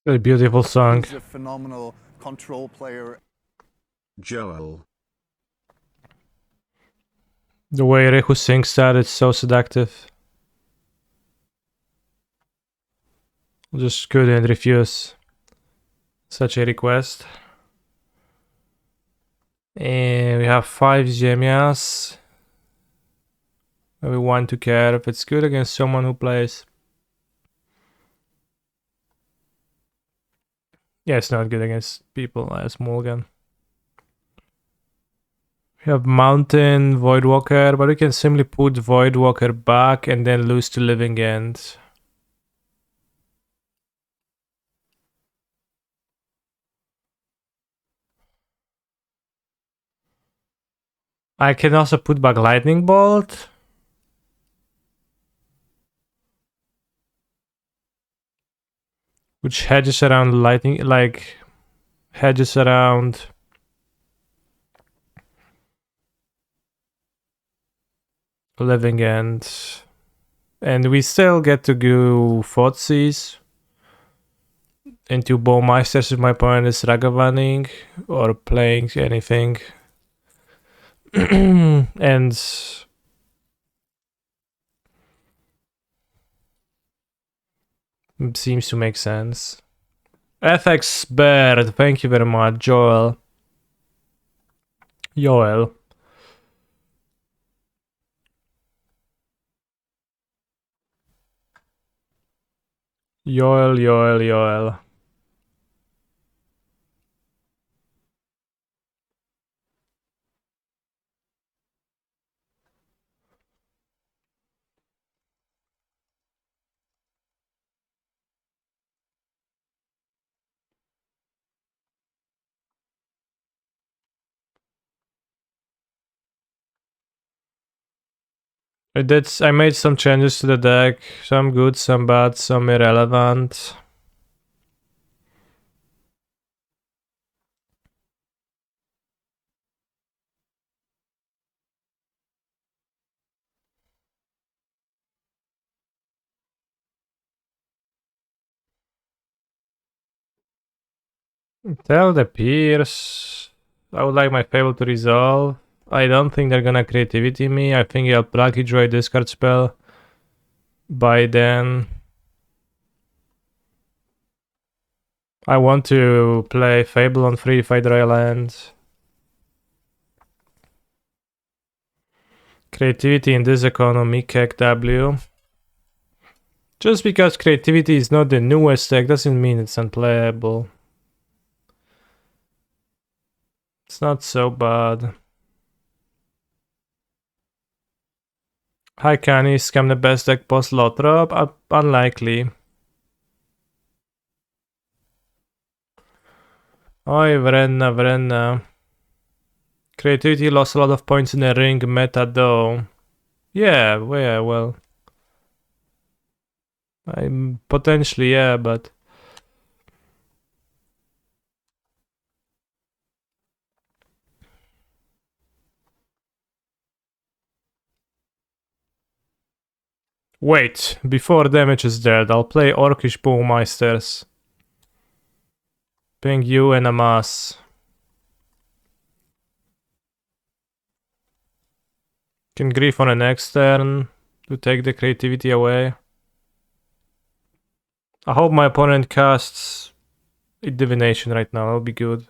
A beautiful song. He's a phenomenal control player. Joel. The way Riku sings that, it's so seductive. Just couldn't refuse such a request. And we have 5 Gemias. We want to care if it's good against someone who plays. Yeah, it's not good against people as Mulligan. We have Mountain, Voidwalker, but we can simply put Voidwalker back and then lose to Living End. I can also put back Lightning Bolt. Which hedges around lightning, like hedges around Living End. And we still get to go Thoughtseize into Bowmasters if my opponent is Ragavaning or playing anything. And it seems to make sense. FX Bird, thank you very much, Joel. Joel. Joel. I made some changes to the deck, some good, some bad, some irrelevant. Tell the peers. I would like my Fable to resolve. I don't think they're gonna creativity me. I think I'll Lucky Joy discard spell. By then. I want to play Fable on free if I draw land. Creativity in this economy, Kek W. Just because creativity is not the newest deck doesn't mean it's unplayable. It's not so bad. Hi Kani, scam the best deck post Lothrop? Unlikely. Oi, Vrenna. Creativity lost a lot of points in the ring meta though. Yeah, well. I'm potentially, yeah, but... Wait, before damage is dead, I'll play Orcish Bowmasters. Ping you and a mass. Can grief on the next turn to take the creativity away. I hope my opponent casts Divination right now, that'll be good.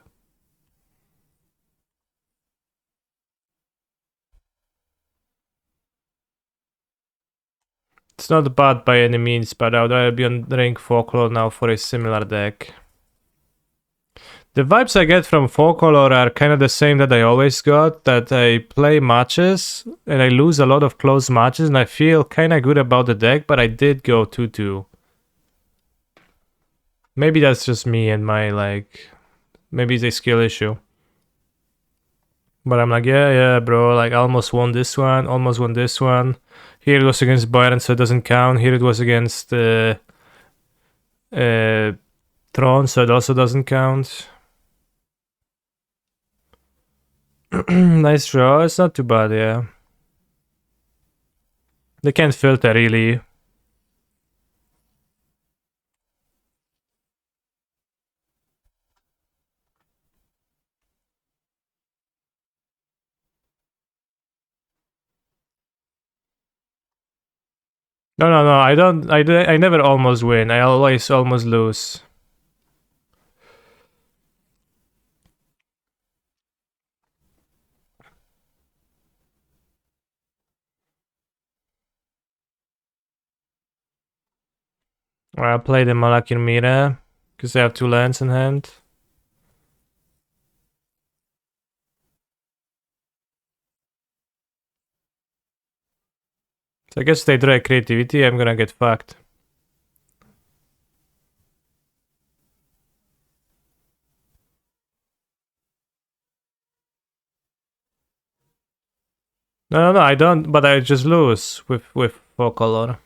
It's not bad by any means, but I would rather be on Ring Folklore now for a similar deck. The vibes I get from Folklore are kind of the same that I always got, that I play matches and I lose a lot of close matches and I feel kind of good about the deck, but I did go 2-2. Maybe that's just me and my, like, maybe it's a skill issue. But I'm like, yeah, bro, like, I almost won this one, almost won this one. Here it was against Byron, so it doesn't count. Here it was against Tron, so it also doesn't count. Nice draw. It's not too bad, yeah. They can't filter, really. No. I don't. I never almost win. I always almost lose. I'll play the Malakir Mira because I have 2 lands in hand. So I guess they draw creativity, I'm gonna get fucked. No, I don't, but I just lose with 4 color.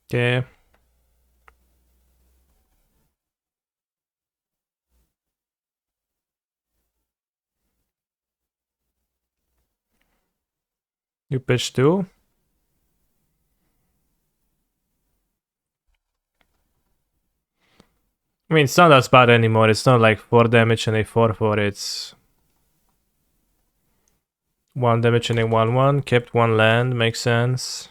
Okay. You pitch 2. I mean, it's not as bad anymore. It's not like 4 damage and a 4/4. It's 1 damage and a 1/1. Kept 1 land, makes sense.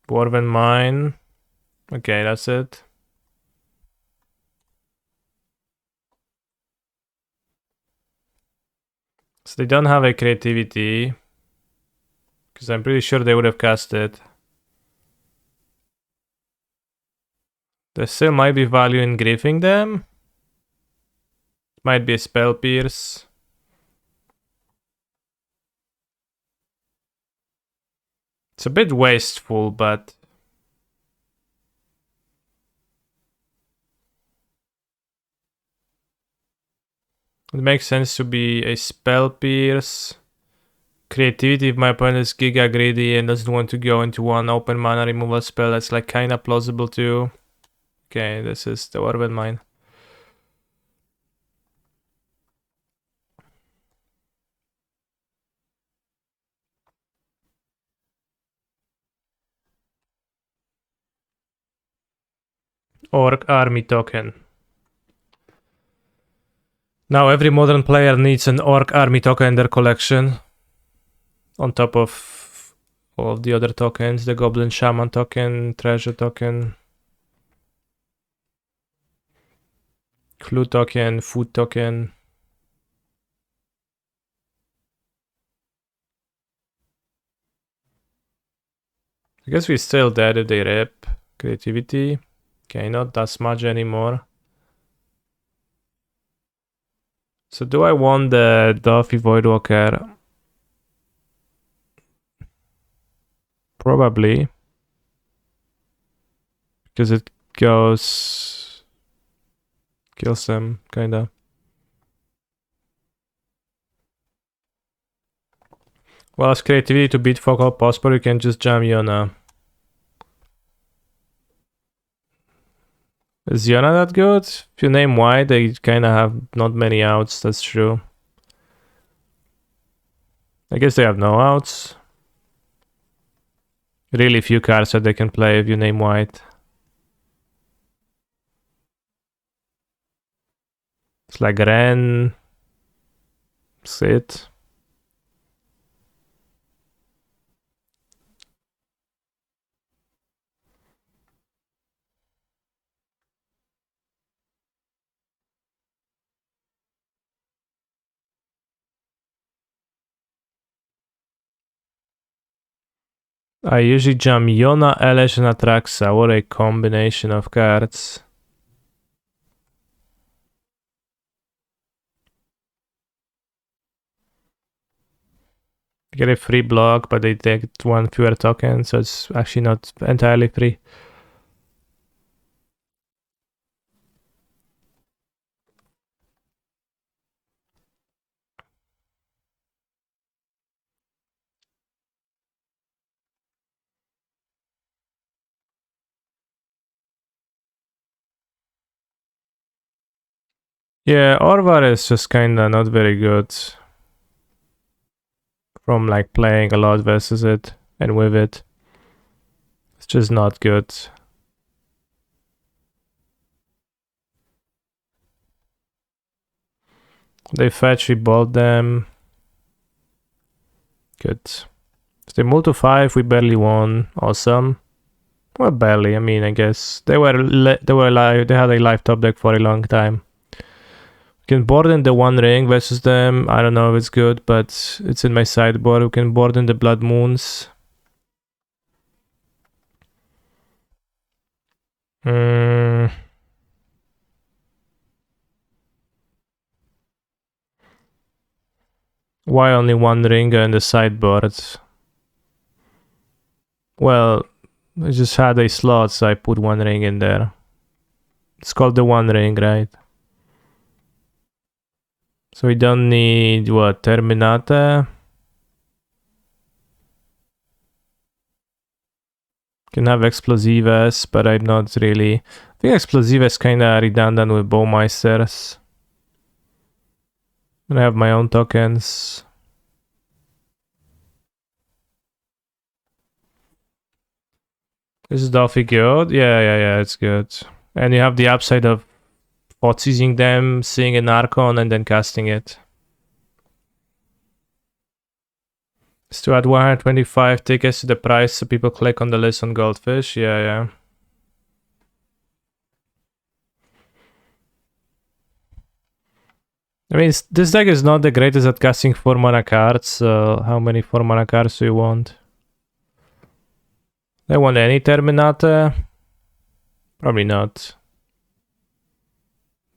Dwarven Mine. Okay, that's it. So they don't have a creativity. Because I'm pretty sure they would have cast it. There still might be value in griefing them. Might be a Spell Pierce. It's a bit wasteful, but it makes sense to be a Spell Pierce. Creativity if my opponent is giga greedy and doesn't want to go into 1 open mana removal spell, that's like kinda plausible too. Okay, this is the Dwarven Mine. Orc Army Token. Now every modern player needs an Orc Army token in their collection. On top of all of the other tokens, the Goblin Shaman token, Treasure token, Clue token, Food token. I guess we still dead if they rip. Creativity. Okay, not that much anymore. So do I want the Duffy Voidwalker? Probably. Because it goes... kills them, kinda. Well, as creativity to beat Focal Prosper, you can just jam Yona. Is Yona that good? If you name white, they kinda have not many outs, that's true. I guess they have no outs. Really few cards that they can play if you name white. It's like Ren. That's it. I usually jam Yona, Elesh, and Atraxa. What a combination of cards. You get a free block, but they take 1 fewer token, so it's actually not entirely free. Yeah, Orvar is just kinda not very good. From like playing a lot versus it and with it. It's just not good. They fetch, we bolt them. Good. If they move to 5, we barely won. Awesome. Well, barely. I mean, I guess they were alive. They had a live top deck for a long time. We can board in the One Ring versus them. I don't know if it's good, but it's in my sideboard. We can board in the Blood Moons. Why only one ring in the sideboard? Well, I just had a slot, so I put one ring in there. It's called the One Ring, right? So we don't need, what, Terminate? Can have Explosives, but I'm not really... I think Explosives is kinda redundant with Bowmasters. And I have my own tokens. Is Dolphy good? Yeah, it's good. And you have the upside of seizing them, seeing an Archon, and then casting it. Is to add 125 tickets to the price so people click on the list on Goldfish. Yeah. I mean, this deck is not the greatest at casting 4 mana cards, so how many 4 mana cards do you want? They want any Terminate? Probably not.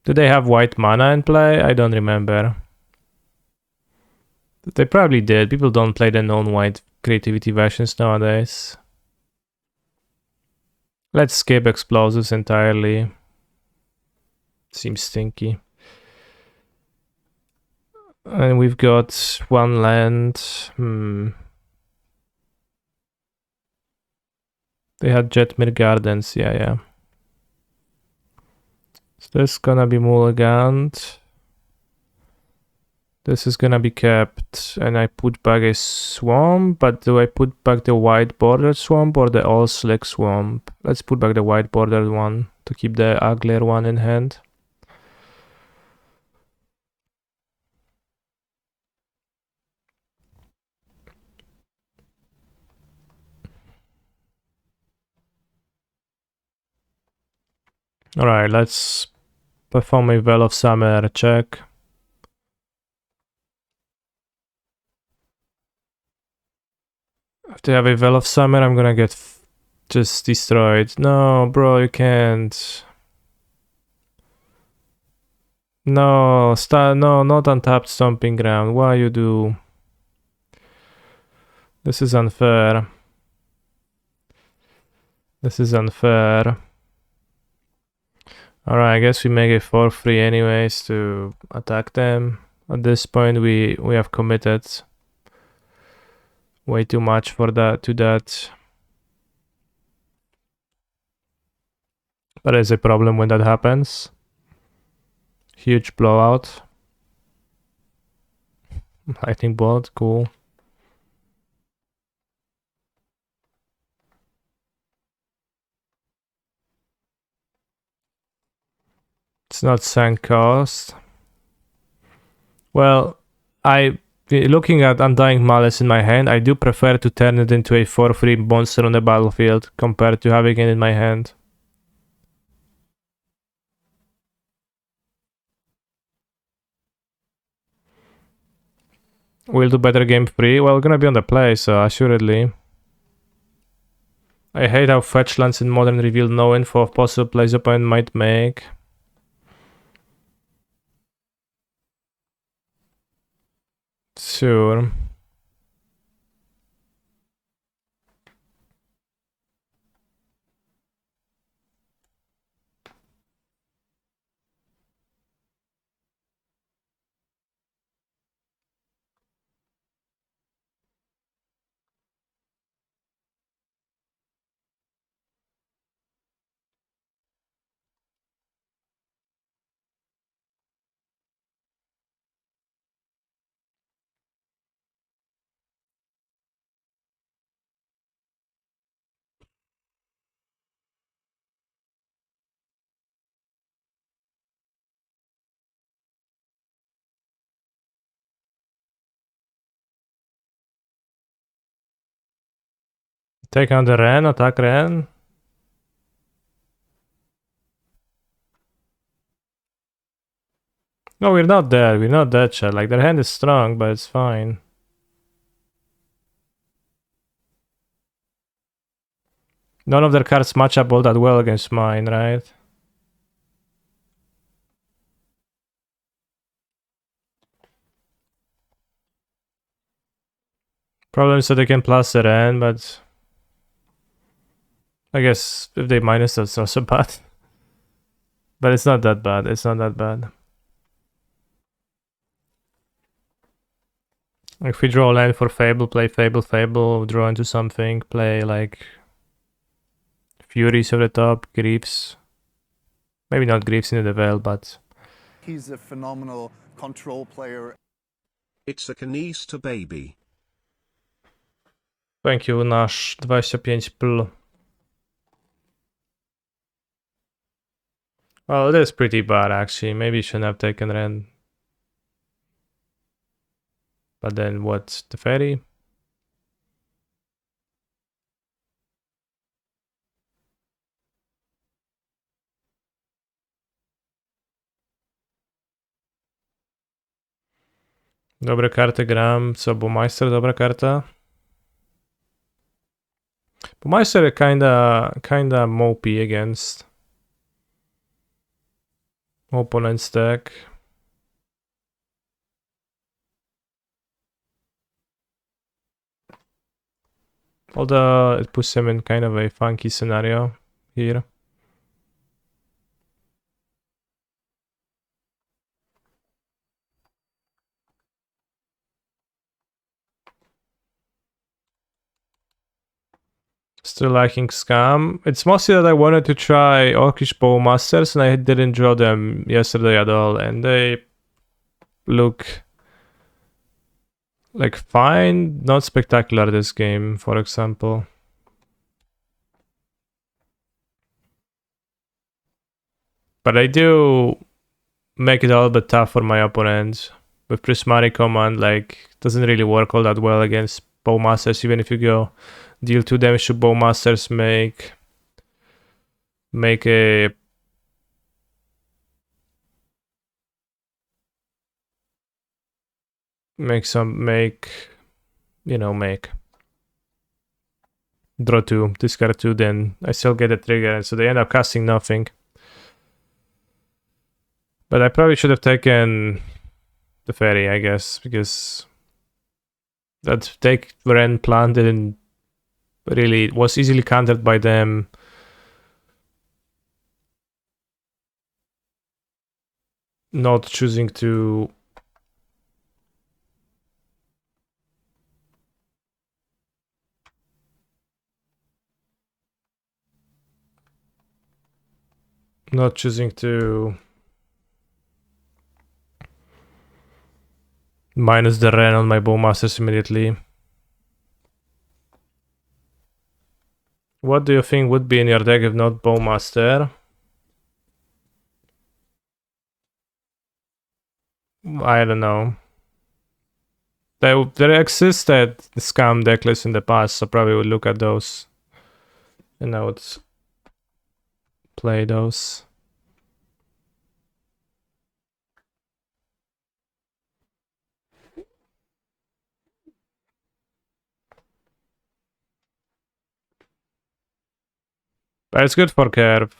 Do they have white mana in play? I don't remember. They probably did. People don't play the non-white creativity versions nowadays. Let's skip explosives entirely. Seems stinky. And we've got one land. They had Jetmir Gardens. Yeah. So this is gonna be mulliganed. This is gonna be kept, and I put back a swamp, but do I put back the white bordered swamp or the all slick swamp? Let's put back the white bordered one to keep the uglier one in hand. Alright, let's perform a Well of Summer check. If they have a Well of Summer, I'm gonna get just destroyed. No, bro, you can't. No, no, not untapped Stomping Ground. Why you do? This is unfair. This is unfair. Alright, I guess we make it 4-3 anyways to attack them. At this point, we have committed way too much for that to that. But there's a problem when that happens. Huge blowout. Lightning bolt, cool. It's not sunk cost. Well, looking at Undying Malice in my hand, I do prefer to turn it into a 4-3 monster on the battlefield compared to having it in my hand. We'll do better game 3. Well, we're gonna be on the play, so assuredly. I hate how fetch lands in Modern reveal no info of possible plays opponent might make. Sure. Take on the Ren, attack Ren. No, we're not dead, chat. Like, their hand is strong, but it's fine. None of their cards match up all that well against mine, right? Problem is that they can plus the Ren, but I guess if they minus, that's also bad. But it's not that bad. It's not that bad. If we draw a land for Fable, play Fable, draw into something, play like Furies over the top, Griefs. Maybe not Griefs into the Veil, but He's a phenomenal control player. It's a Canista baby. thank you, Nash 25 pl. Well, it is pretty bad actually. Maybe you shouldn't have taken Ren. But then what's the Fairy? Dobre karty gram, co Bowmeister, dobra karta. Bowmeister kinda mopey against opponent's deck. Although it puts him in kind of a funky scenario here. Still liking Scam. It's mostly that I wanted to try Orcish Bowmasters and I didn't draw them yesterday at all, and they look like fine, not spectacular this game, for example. But I do make it a little bit tough for my opponent. With Prismatic Command, like, doesn't really work all that well against Bowmasters, even if you go deal 2 damage to Bowmasters, make a draw 2, discard 2, then I still get a trigger, and so they end up casting nothing. But I probably should have taken the Fairy, I guess, because that take Ren plan didn't really, was easily countered by them. Not choosing to minus the Ren on my Bowmasters immediately. What do you think would be in your deck if not Bowmaster? I don't know. There existed scam decklists in the past, so probably would look at those and I would play those. But it's good for curve.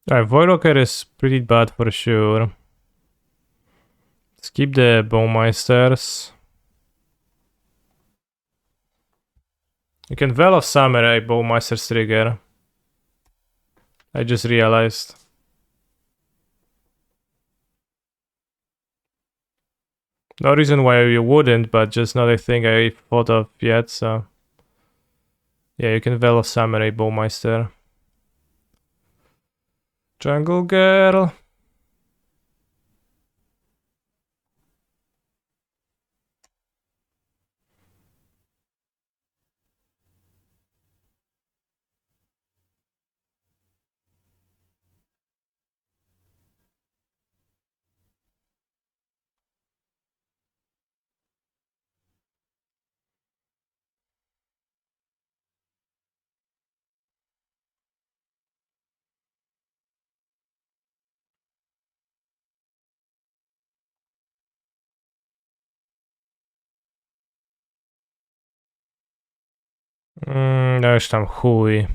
Voidwalker is pretty bad for sure. Skip the Bowmeisters. You can Veil of Samurai Bowmeister's trigger. I just realized. No reason why you wouldn't, but just not a thing I thought of yet, so... Yeah, you can Veil of Samurai Bowmeister. Jungle Girl. No już tam chuj.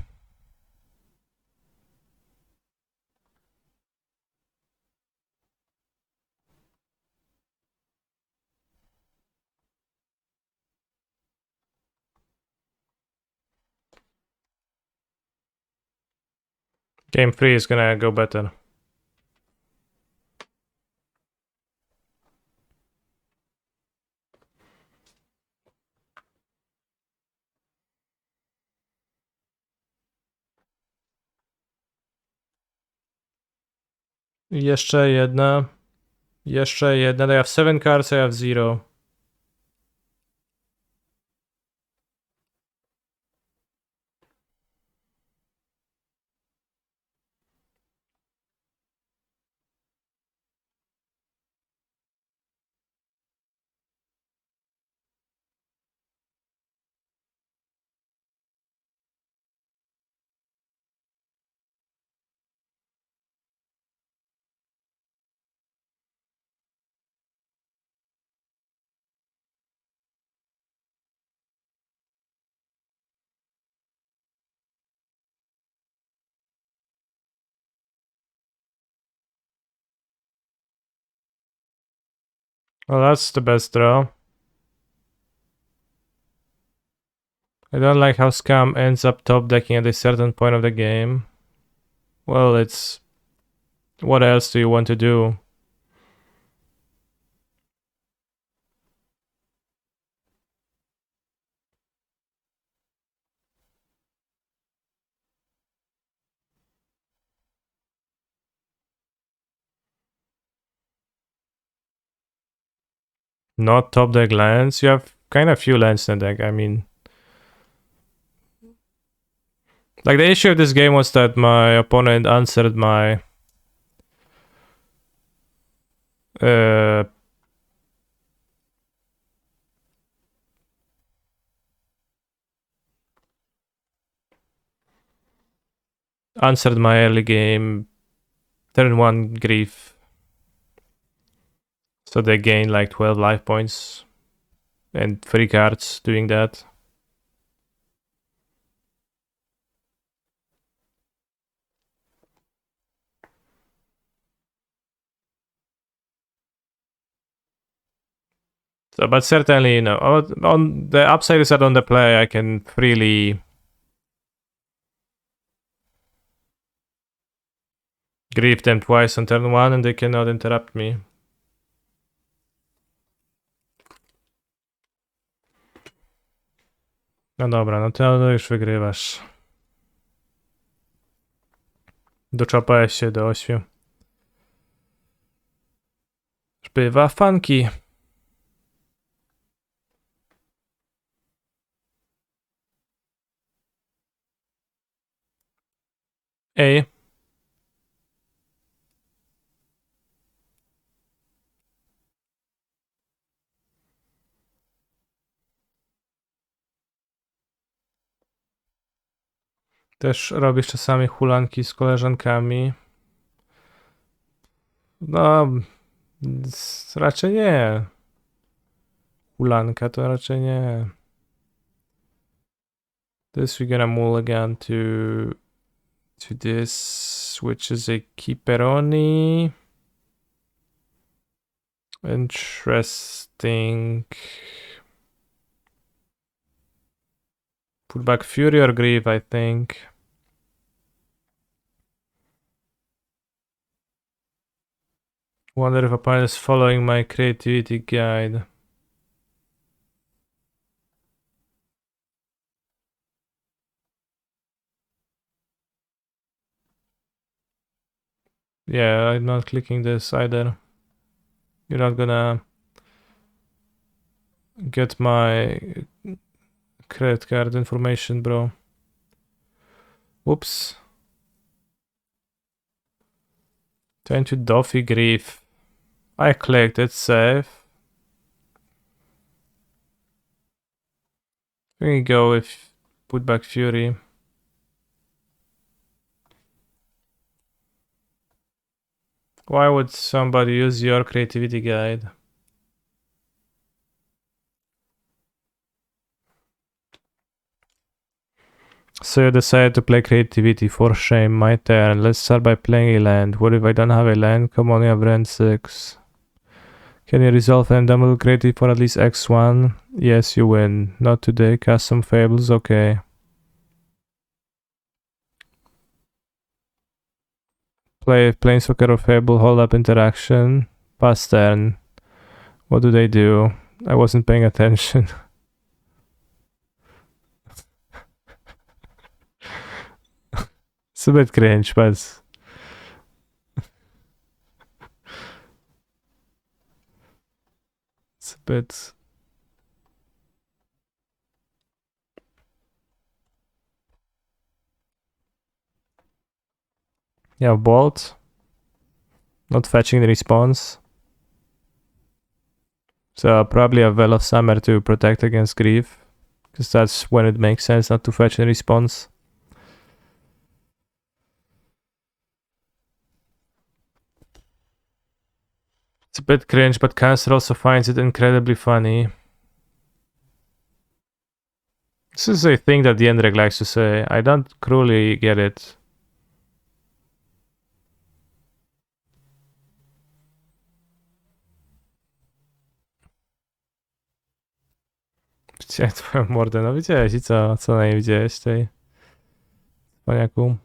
Game 3 is gonna go better. Jeszcze jedna. Jeszcze jedna. I have 7 cards, I have 0. Well, that's the best draw. I don't like how Scam ends up top decking at a certain point of the game. Well, it's... What else do you want to do? Not top deck lands? You have kind of few lands in the deck, I mean... Like, the issue of this game was that my opponent answered my... answered my early game turn 1 grief. So they gained like 12 life points. And 3 cards doing that. So, but certainly, you know, on the upside is that on the play I can freely grief them twice on turn 1 and they cannot interrupt me. No dobra, no to już wygrywasz. Doczapałeś się do 8. Bywa funky. Ej. Też robisz czasami hulanki z koleżankami. No, raczej nie. Hulanka to raczej nie. This we're gonna mulligan to this, which is a Keeperoni. Interesting. Put back Fury or Grief, I think. Wonder if opponent is following my creativity guide. Yeah, I'm not clicking this either. You're not gonna get my credit card information, bro. Whoops. Turn to Doffy Grief. I clicked, it's safe. We can go with put back Fury. Why would somebody use your creativity guide? So you decided to play creativity. For shame, my turn. Let's start by playing a land. What if I don't have a land? Come on, you have rent 6. Can you resolve and double creative for at least x1? Yes, you win. Not today. Cast some fables. Okay. Play Planeswalker or Fable. Hold up interaction. Pass turn. What do they do? I wasn't paying attention. It's a bit cringe, but it's a bit. Yeah, Bolt. Not fetching the response. So probably a Well of Summer to protect against Grief. Because that's when it makes sense not to fetch a response. It's a bit cringe, but Cancer also finds it incredibly funny. This is a thing that the Endreg likes to say. I don't cruelly get it. Widziałem twoją mordę, no widziałeś i co? Co na niej widziałeś tej paniaku?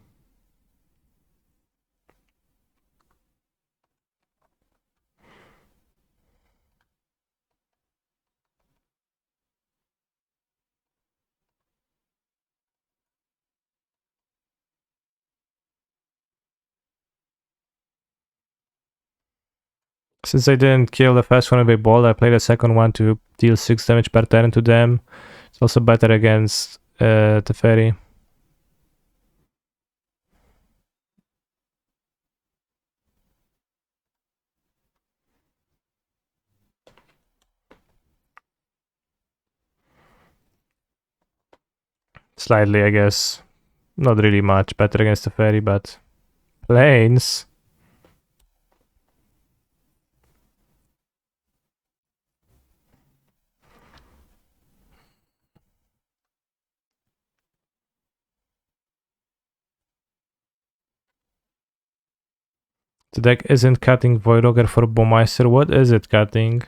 Since I didn't kill the first one with a ball, I played the second one to deal 6 damage per turn to them. It's also better against Teferi. Slightly, I guess. Not really much better against Teferi, but... Planes? The deck isn't cutting Voidogre for Bowmeister. What is it cutting?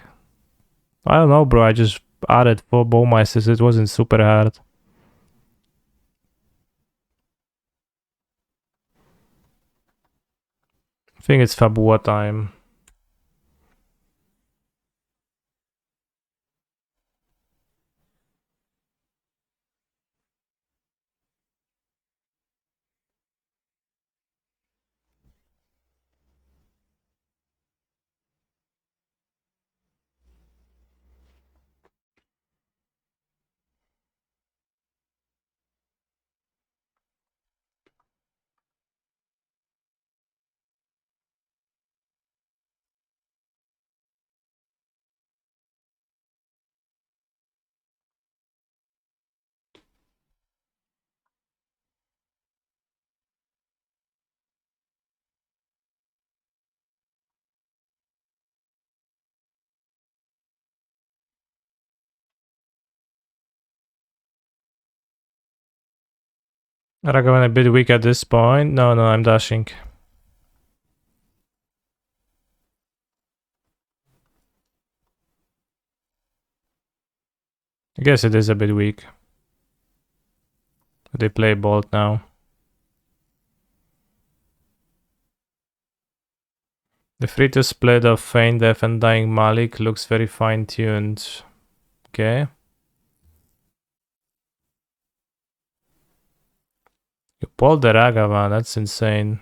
I don't know, bro. I just added 4 Bowmeisters. It wasn't super hard. I think it's Fabua time. Ragavan a bit weak at this point. No, I'm dashing. I guess it is a bit weak. They play Bolt now. The free to split of Feign Death and Dying Malik looks very fine tuned. Okay. You pulled the Ragavan, that's insane.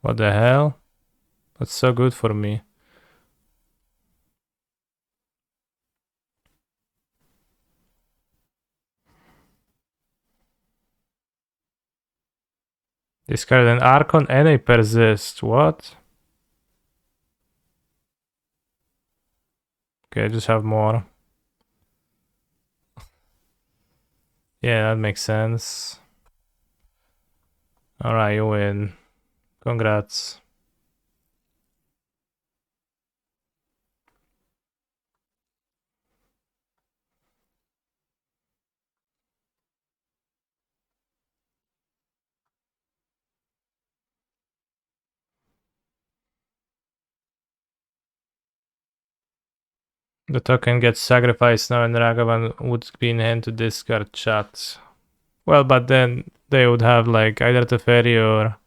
What the hell? That's so good for me. Discard an Archon and a Persist. What? Okay, I just have more. Yeah, that makes sense. Alright, you win. Congrats. The token gets sacrificed now and Ragavan would be in hand to discard chat. Well, but then they would have like either Teferi or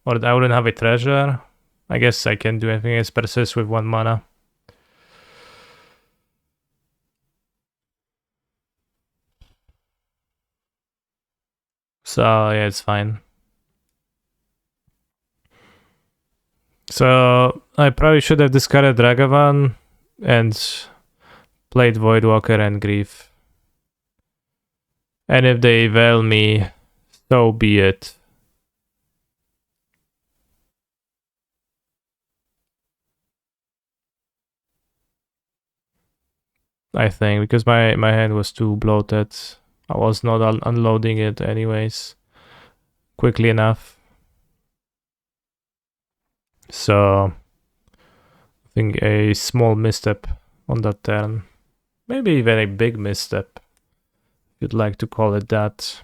I wouldn't have a treasure. I guess I can do anything against Persist with 1 mana. So yeah, it's fine. So I probably should have discarded Ragavan and played Voidwalker and Grief. And if they veil me, so be it. I think, because my hand was too bloated. I was not unloading it anyways quickly enough. So I think a small misstep on that turn. Maybe even a big misstep, if you'd like to call it that.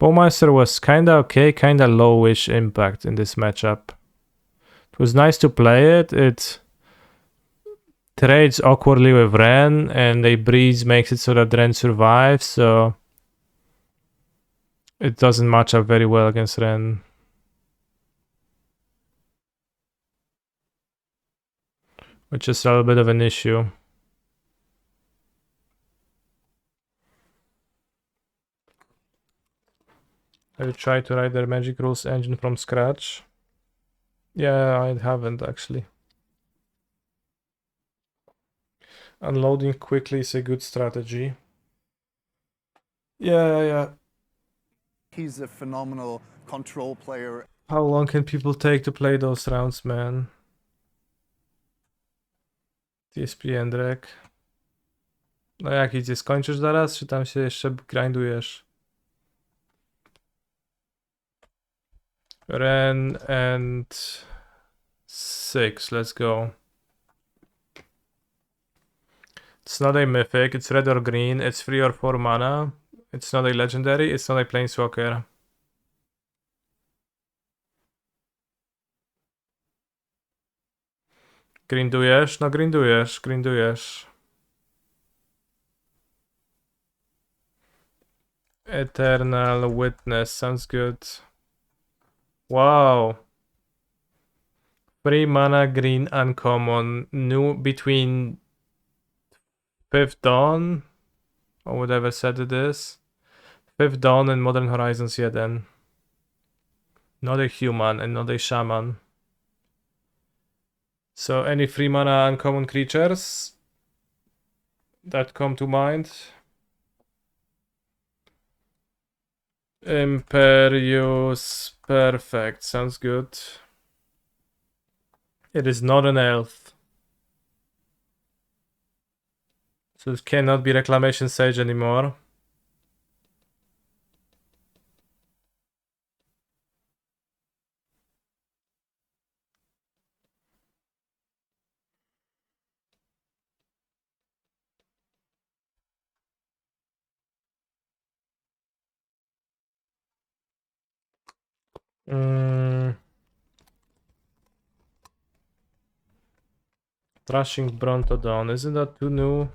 Bowmaster was kinda okay, kinda lowish impact in this matchup. It was nice to play it. It trades awkwardly with Ren, and a breeze makes it so that Ren survives, so it doesn't match up very well against Ren. Which is a little bit of an issue. Have you tried to write their Magic Rules engine from scratch? Yeah, I haven't actually. Unloading quickly is a good strategy. Yeah. He's a phenomenal control player. How long can people take to play those rounds, man? TSP Endrek. No jak idzie, skończysz zaraz, czy tam się jeszcze grindujesz? Ren and 6, let's go. It's not a mythic, it's red or green, it's 3 or 4 mana. It's not a legendary, it's not a planeswalker. Grindujesz? No grindujesz. Eternal Witness, sounds good. Wow. 3 mana green uncommon, new between 5th Dawn, or whatever set it is. 5th Dawn and Modern Horizons 1. Not a human and not a shaman. So any 3 mana uncommon creatures that come to mind? Imperious, perfect, sounds good. It is not an elf. So it cannot be Reclamation Sage anymore. Thrashing Brontodon, isn't that too new?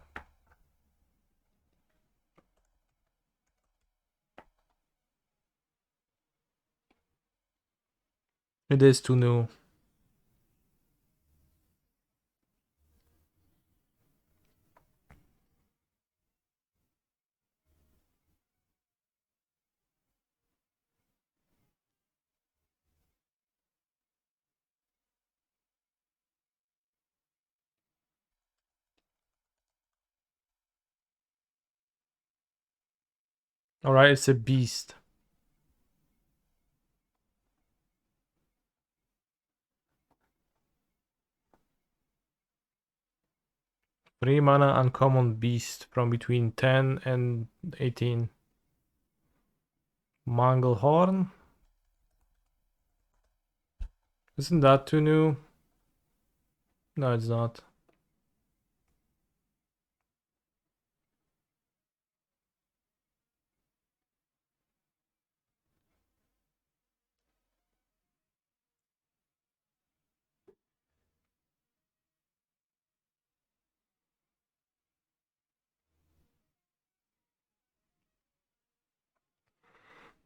It is too new. Alright, it's a beast. Three mana uncommon beast from between 10 and 18. Manglehorn? Isn't that too new? No, it's not.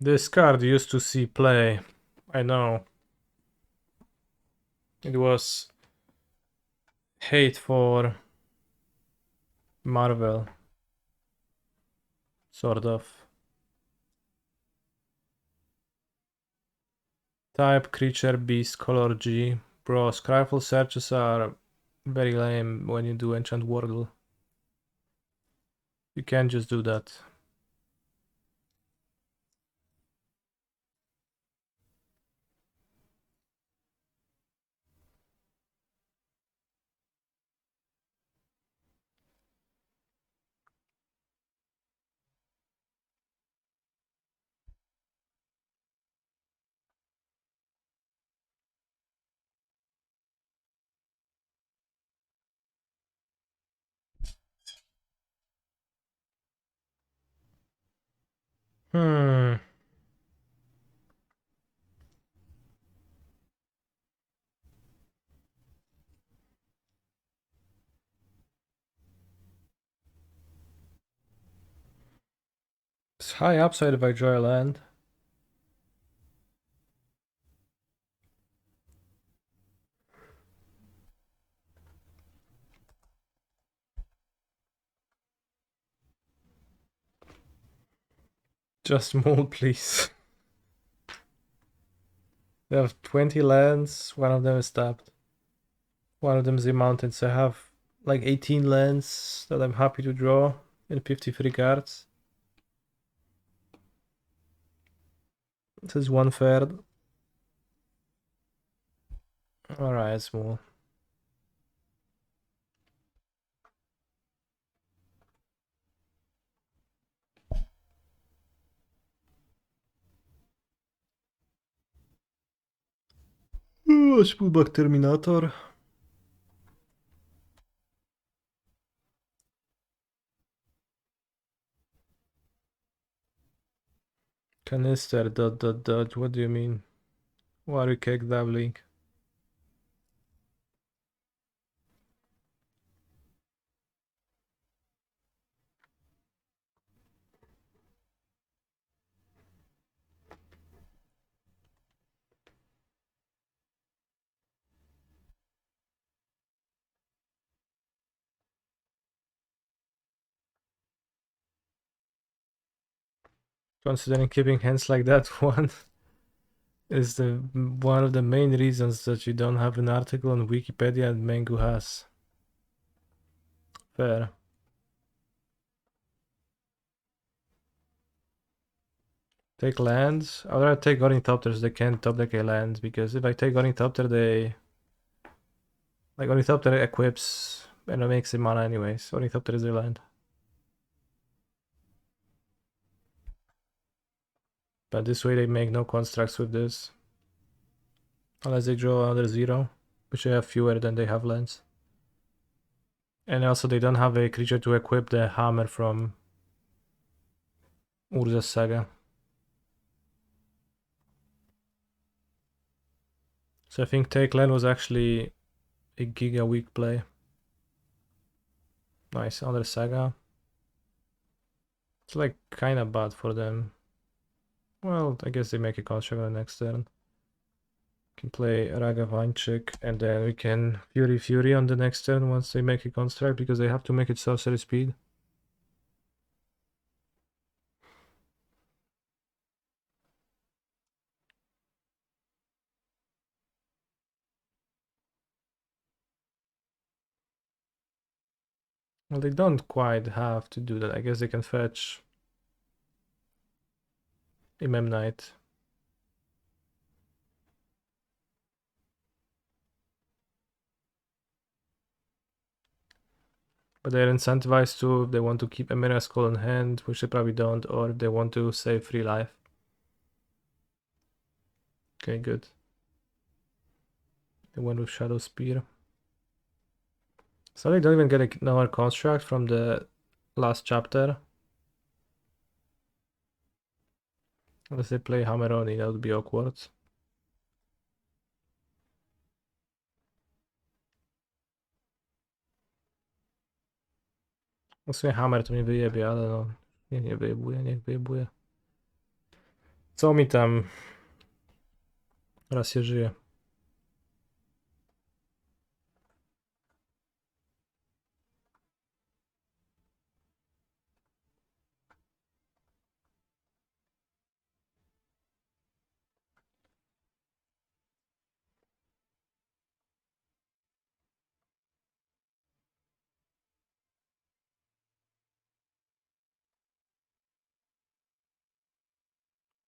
This card used to see play. I know. It was hate for Marvel. Sort of. Type, creature, beast, color G. Bro, Scryfall searches are very lame when you do Enchant Wordle. You can't just do that. Hmm. It's high upside if I draw a land. Just mold, please. They have 20 lands, one of them is tapped. One of them is the mountains. I have like 18 lands that I'm happy to draw in 53 cards. This is 1/3. Alright, small. Let's put back Terminator. Canister, ... What do you mean? Why are you cake dabbling? Considering keeping hands like that one is one of the main reasons that you don't have an article on Wikipedia and Mango has. Fair. Take lands. I'd rather take Ornithopters. They can't top deck a land because if I take Ornithopter, they like Ornithopter equips and it makes it mana anyways. Ornithopter is their land. But this way they make no constructs with this. Unless they draw another 0, which they have fewer than they have lands. And also they don't have a creature to equip the hammer from Urza's Saga. So I think take land was actually a giga weak play. Nice, another Saga. It's like kinda bad for them. Well, I guess they make a construct on the next turn. Can play Ragavanchik and then we can Fury on the next turn once they make a construct because they have to make it sorcery speed. Well, they don't quite have to do that. I guess they can fetch a Memnite. But they're incentivized to if they want to keep a Mirror Skull in hand, which they probably don't, or if they want to save free life. Okay, good. They went with Shadow Spear. So they don't even get another construct from the last chapter. Unless they play Hammeroni, that would be awkward. W sumie Hammer to mnie wyjebie, ale no. Niech nie wyjebuje, niech wyjebuje. Co mi tam? Raz się żyje.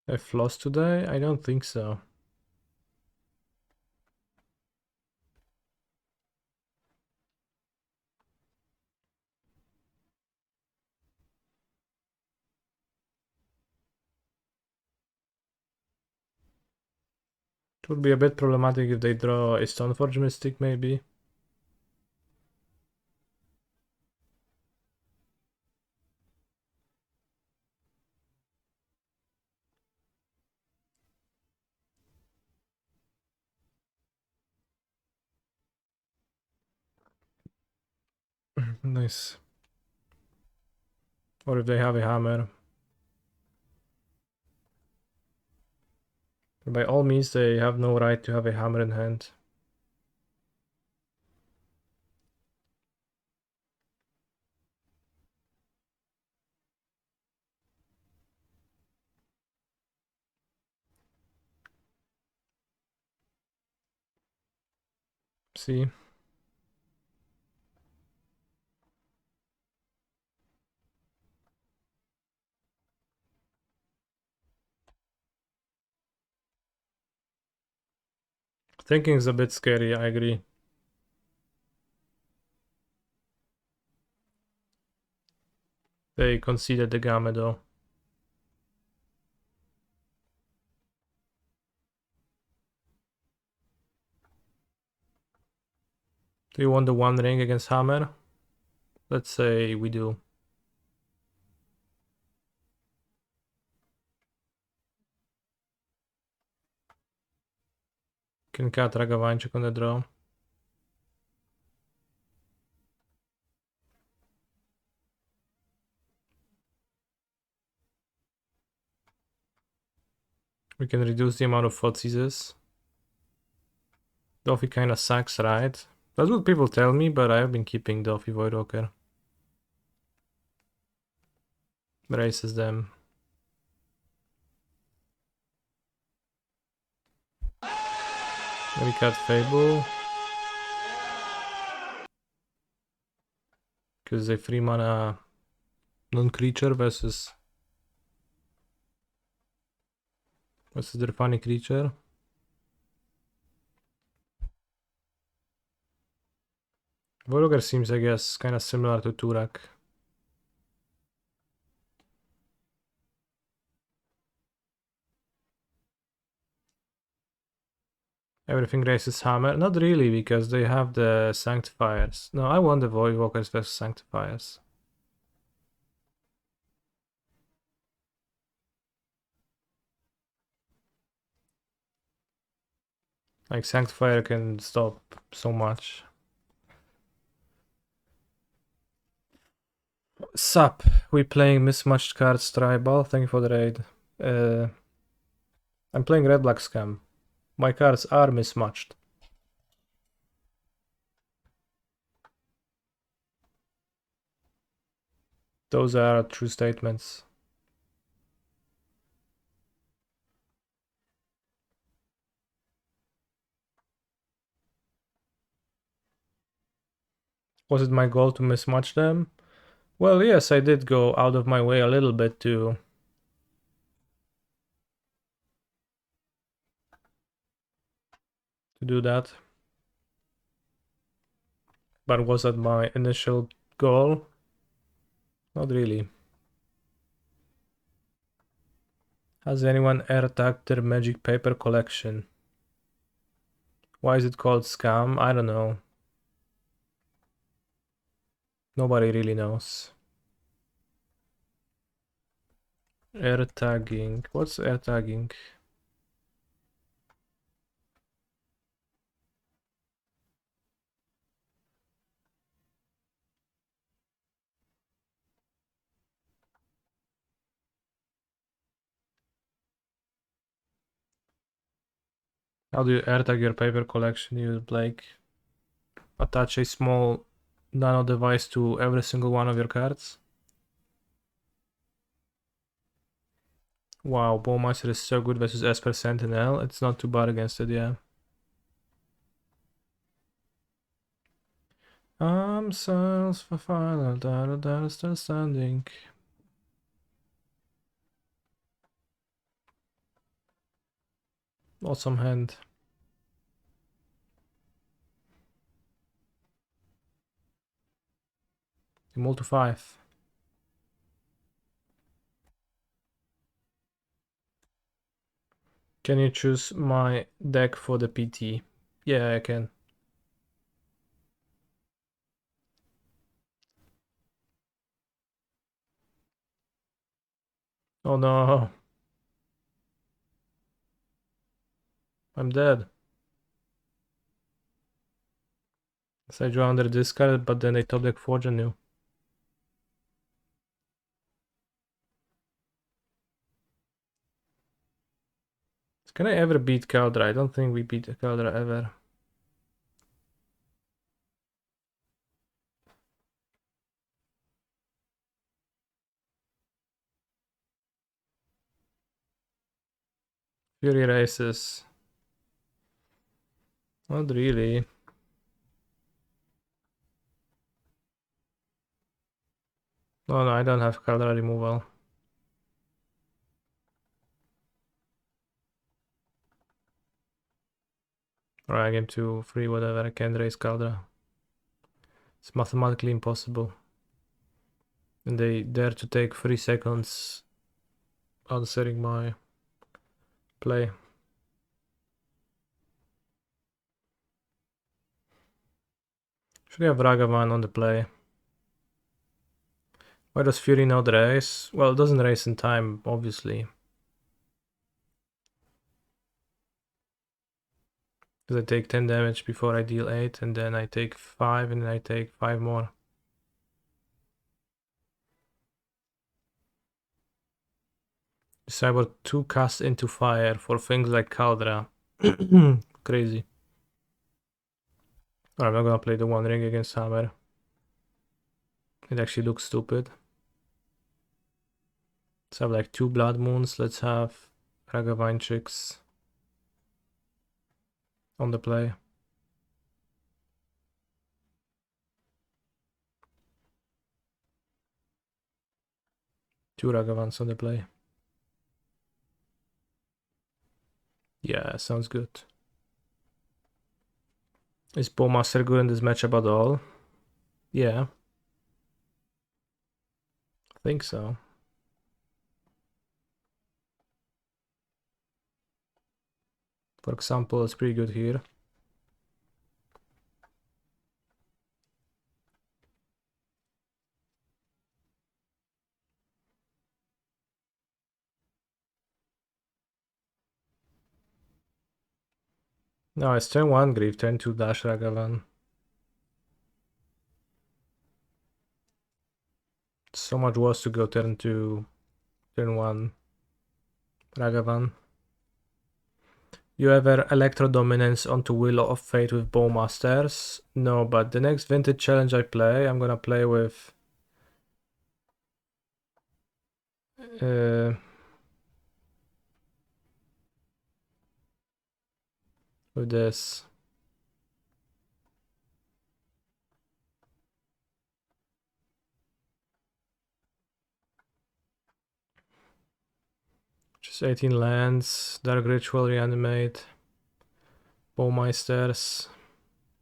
I've lost today? I don't think so. It would be a bit problematic if they draw a Stoneforge Mystic, maybe. Nice. Or if they have a hammer. By all means, they have no right to have a hammer in hand. See? Thinking is a bit scary, I agree. They conceded the gamma though. Do you want the One Ring against hammer? Let's say we do. Can cut Ragavanchik on the draw. We can reduce the amount of Thoughtseize. Doffy kinda sucks, right? That's what people tell me, but I have been keeping Doffy Voidwalker. Races them. We cut Fable. Because a 3 mana non-creature versus their funny creature. Voidwalker seems, I guess, kinda similar to Turak. Everything races hammer? Not really, because they have the Sanctifiers. No, I want the Voidwalkers versus Sanctifiers. Like, Sanctifier can stop so much. Sup, we playing mismatched cards tribal. Thank you for the raid. I'm playing red black scam. My cards are mismatched. Those are true statements. Was it my goal to mismatch them? Well, yes, I did go out of my way a little bit to do that. But was that my initial goal? Not really. Has anyone air-tagged their magic paper collection? Why is it called scam? I don't know. Nobody really knows. Air tagging. What's air tagging? How do you AirTag your paper collection? You like attach a small nano device to every single one of your cards. Wow, Bowmaster is so good versus Esper Sentinel. It's not too bad against it, yeah. Cells for final data still standing. Awesome hand. Emerald to 5. Can you choose my deck for the PT? Yeah, I can. Oh no. I'm dead. So I drew under discard, but then they top deck Forge anew. Can I ever beat Caldra? I don't think we beat Caldra ever. Fury races. Not really. No, I don't have Caldra removal. Alright, game 2, 3, whatever. I can't raise Caldra. It's mathematically impossible. And they dare to take 3 seconds answering my play. Should we have Ragavan on the play? Why does Fury not race? Well, it doesn't race in time, obviously. Because I take 10 damage before I deal 8, and then I take 5, and then I take 5 more. Cyber 2 cast into fire for things like Caldra. Crazy. Alright, I'm not gonna play the One Ring against Hammer. It actually looks stupid. Let's have like 2 Blood Moons. Let's have Ragavine Chicks on the play. Two Ragavans on the play. Yeah, sounds good. Is Bowmaster good in this matchup at all? Yeah. I think so. For example, it's pretty good here. No, it's turn 1 Grief, turn 2 Dash Ragavan. So much worse to go turn 2, turn 1 Ragavan. You ever Electro Dominance onto Wheel of Fate with Bowmasters? No, but the next Vintage Challenge I play, I'm gonna play with this. Just 18 lands, Dark Ritual Reanimate, Bowmasters,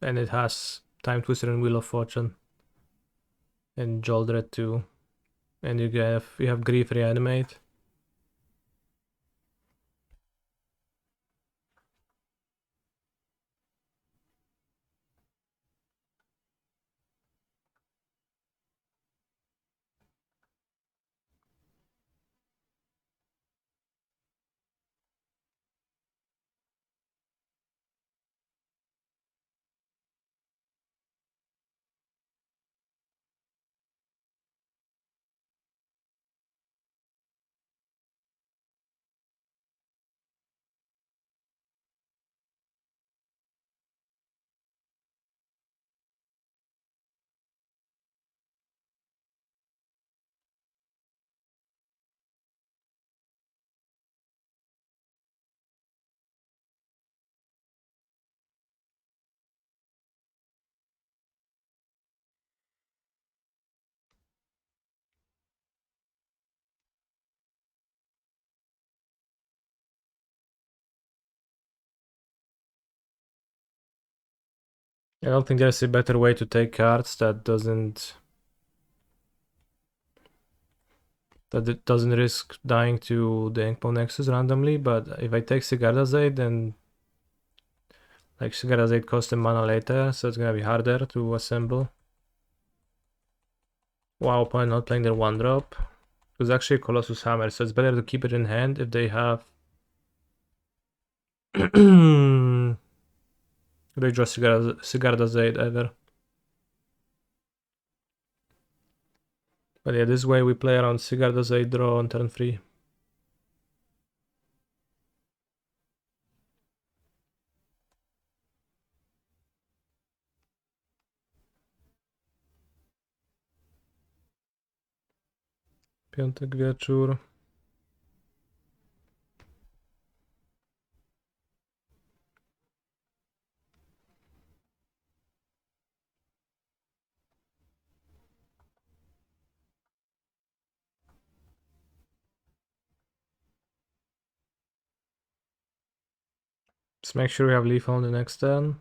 and it has Time Twister and Wheel of Fortune. And Joldred too. And you have Grief Reanimate. I don't think there's a better way to take cards that doesn't it doesn't risk dying to the Inkmo Nexus randomly, but if I take Sigardazade, then like Sigardazade costs a mana later, so it's gonna be harder to assemble. Wow, opponent not playing their 1-drop. It was actually a Colossus Hammer, so it's better to keep it in hand if they have they draw Sigardazade ever. But yeah, this way we play around Sigardazade draw on turn 3. Piątek wieczór. Just make sure we have leaf on the next turn.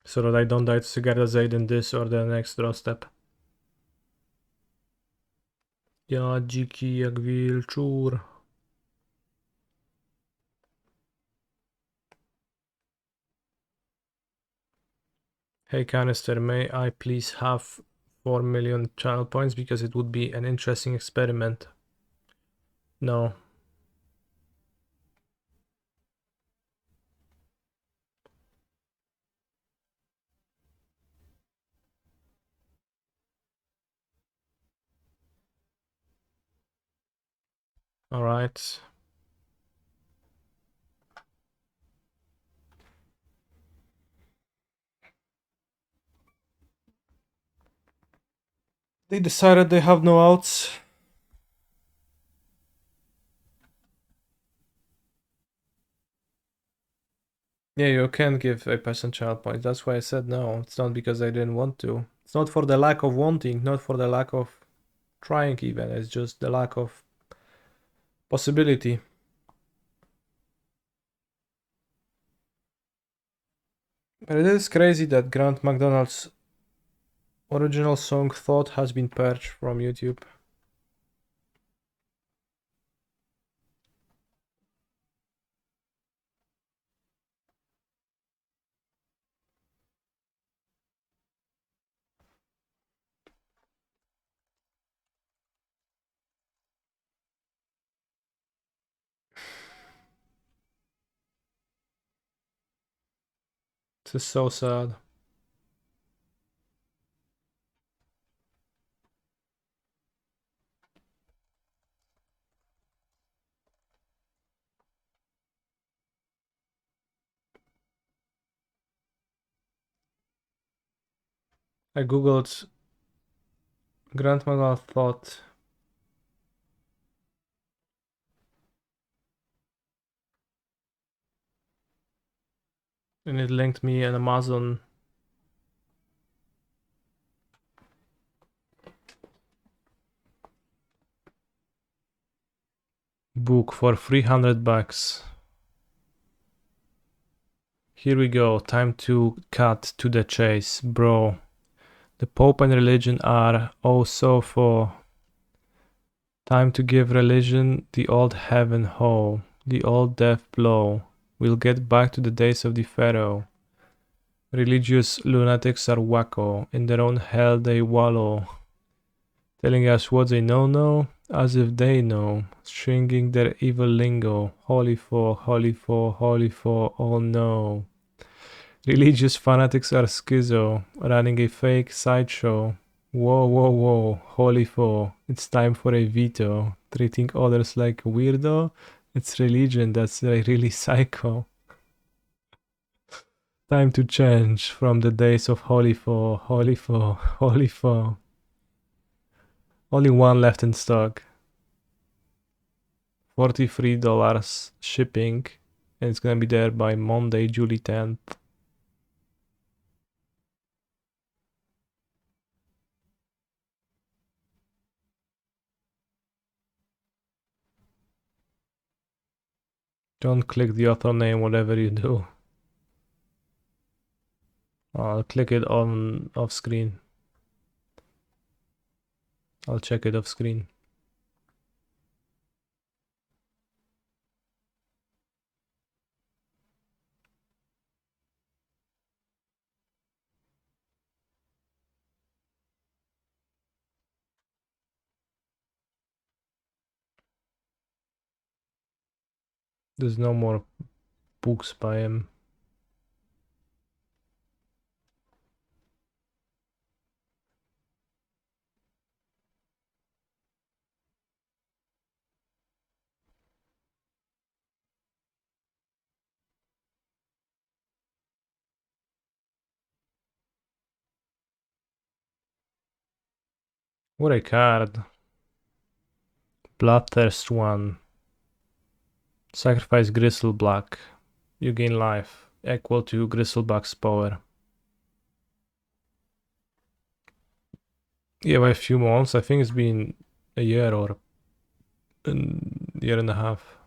So that I don't die to Sigardazade in this or the next draw step. Ja dziki jak wilczur. Hey Canister, may I please have 4 million channel points because it would be an interesting experiment? No. Alright. They decided they have no outs. Yeah, you can give a person channel points. That's why I said no. It's not because I didn't want to. It's not for the lack of wanting, not for the lack of trying even. It's just the lack of possibility. But it is crazy that Grant McDonald's original song Thought has been purged from YouTube. This is so sad. I googled Grant McDonald Thought. And it linked me an Amazon book for 300 bucks. Here we go. Time to cut to the chase, bro. The Pope and religion are oh so for. Time to give religion the old heaven ho, the old death blow. We'll get back to the days of the Pharaoh. Religious lunatics are wacko, in their own hell they wallow. Telling us what they know, as if they know, stringing their evil lingo. Holy for, oh no. Religious fanatics are schizo, running a fake sideshow. Whoa, holy for, it's time for a veto. Treating others like a weirdo? It's religion that's really psycho. Time to change from the days of holy for. Only one left in stock. $43 shipping, and it's gonna be there by Monday, July 10th. Don't click the author name, whatever you do. I'll click it on off screen. I'll check it off screen. There's no more books by him. What a card. Bloodthirst 1. Sacrifice Gristleblack. You gain life, equal to Gristleblack's power. Yeah, by a few months. I think it's been a year or a year and a half.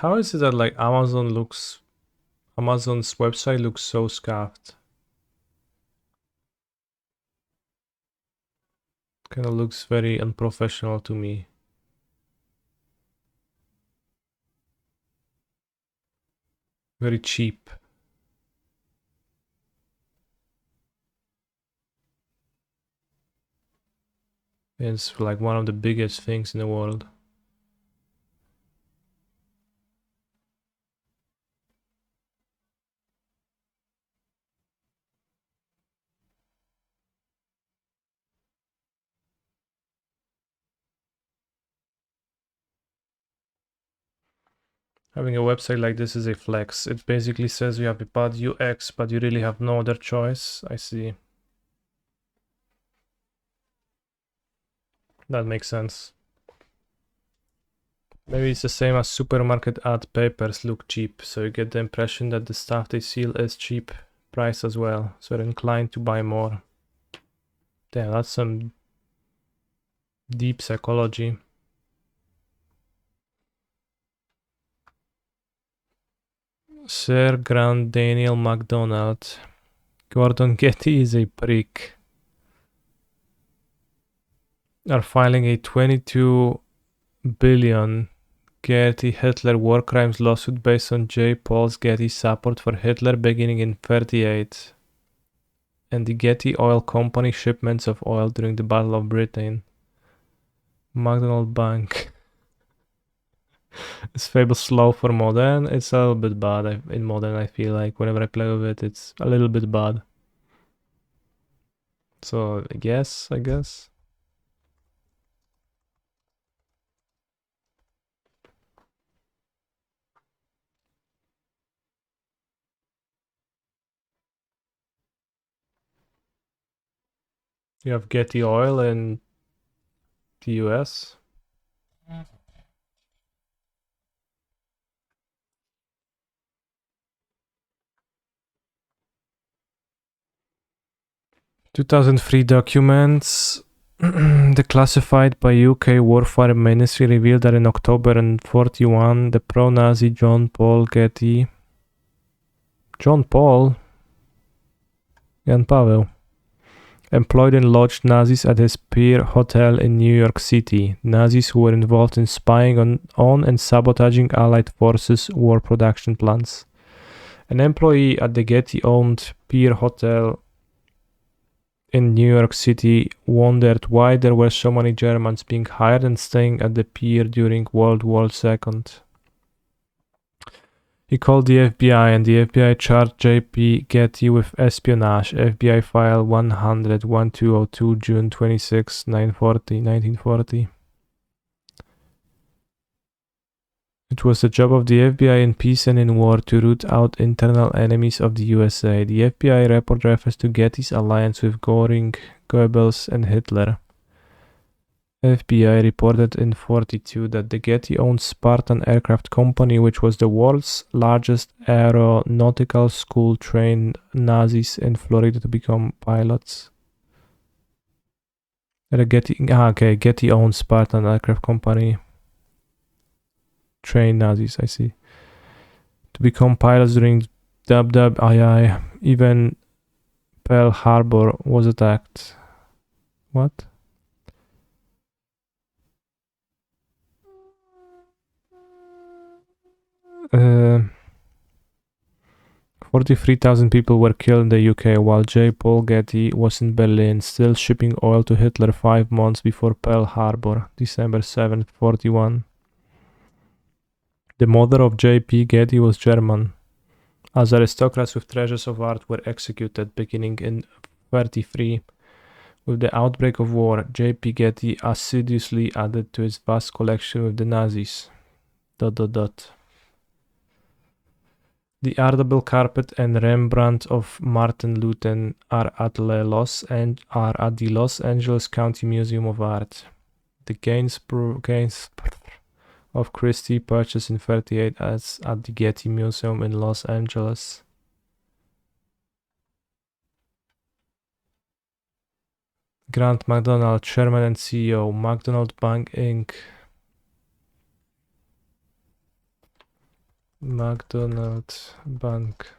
How is it that like Amazon's website looks so scuffed? Kind of looks very unprofessional to me. Very cheap. It's like one of the biggest things in the world. Having a website like this is a flex. It basically says you have a bad UX, but you really have no other choice. I see. That makes sense. Maybe it's the same as supermarket ad papers look cheap, so you get the impression that the stuff they sell is cheap price as well, so you're inclined to buy more. Damn, that's some deep psychology. Sir Grand Daniel McDonald. Gordon Getty is a prick. Are filing a 22 billion Getty Hitler war crimes lawsuit based on J. Paul's Getty support for Hitler beginning in 1938 and the Getty Oil Company shipments of oil during the Battle of Britain. McDonald Bank. Is Fable slow for modern? It's a little bit bad in modern. I feel like whenever I play with it, it's a little bit bad. So I guess. You have Getty Oil in the US. Mm. 2003 documents declassified by UK Warfare Ministry revealed that in October 1941, the pro-Nazi John Paul Getty... John Paul? Jan Paweł. Employed and lodged Nazis at his Pier Hotel in New York City. Nazis who were involved in spying on and sabotaging Allied forces' war production plants. An employee at the Getty-owned Pier Hotel in New York City wondered why there were so many Germans being hired and staying at the pier during World War II. He called the FBI and the FBI charged J.P. Getty with espionage. FBI file 100-1202 June 26, 1940. It was the job of the FBI in peace and in war to root out internal enemies of the USA. The FBI report refers to Getty's alliance with Göring, Goebbels, and Hitler. FBI reported in 1942 that the Getty owned Spartan Aircraft Company, which was the world's largest aeronautical school, trained Nazis in Florida to become pilots. Getty owned Spartan Aircraft Company. Train Nazis, I see. To become pilots during II. Even Pearl Harbor was attacked. What? 43,000 people were killed in the UK while J. Paul Getty was in Berlin, still shipping oil to Hitler 5 months before Pearl Harbor, December 7, 1941. The mother of J.P. Getty was German, as aristocrats with treasures of art were executed beginning in 1933. With the outbreak of war, J.P. Getty assiduously added to his vast collection with the Nazis. The Ardable Carpet and Rembrandt of Martin Luthen are at the Los Angeles County Museum of Art. The Gainsborough of Christie purchased in 1938 as at the Getty Museum in Los Angeles. Grant McDonald, Chairman and CEO, McDonald Bank Inc. McDonald Bank.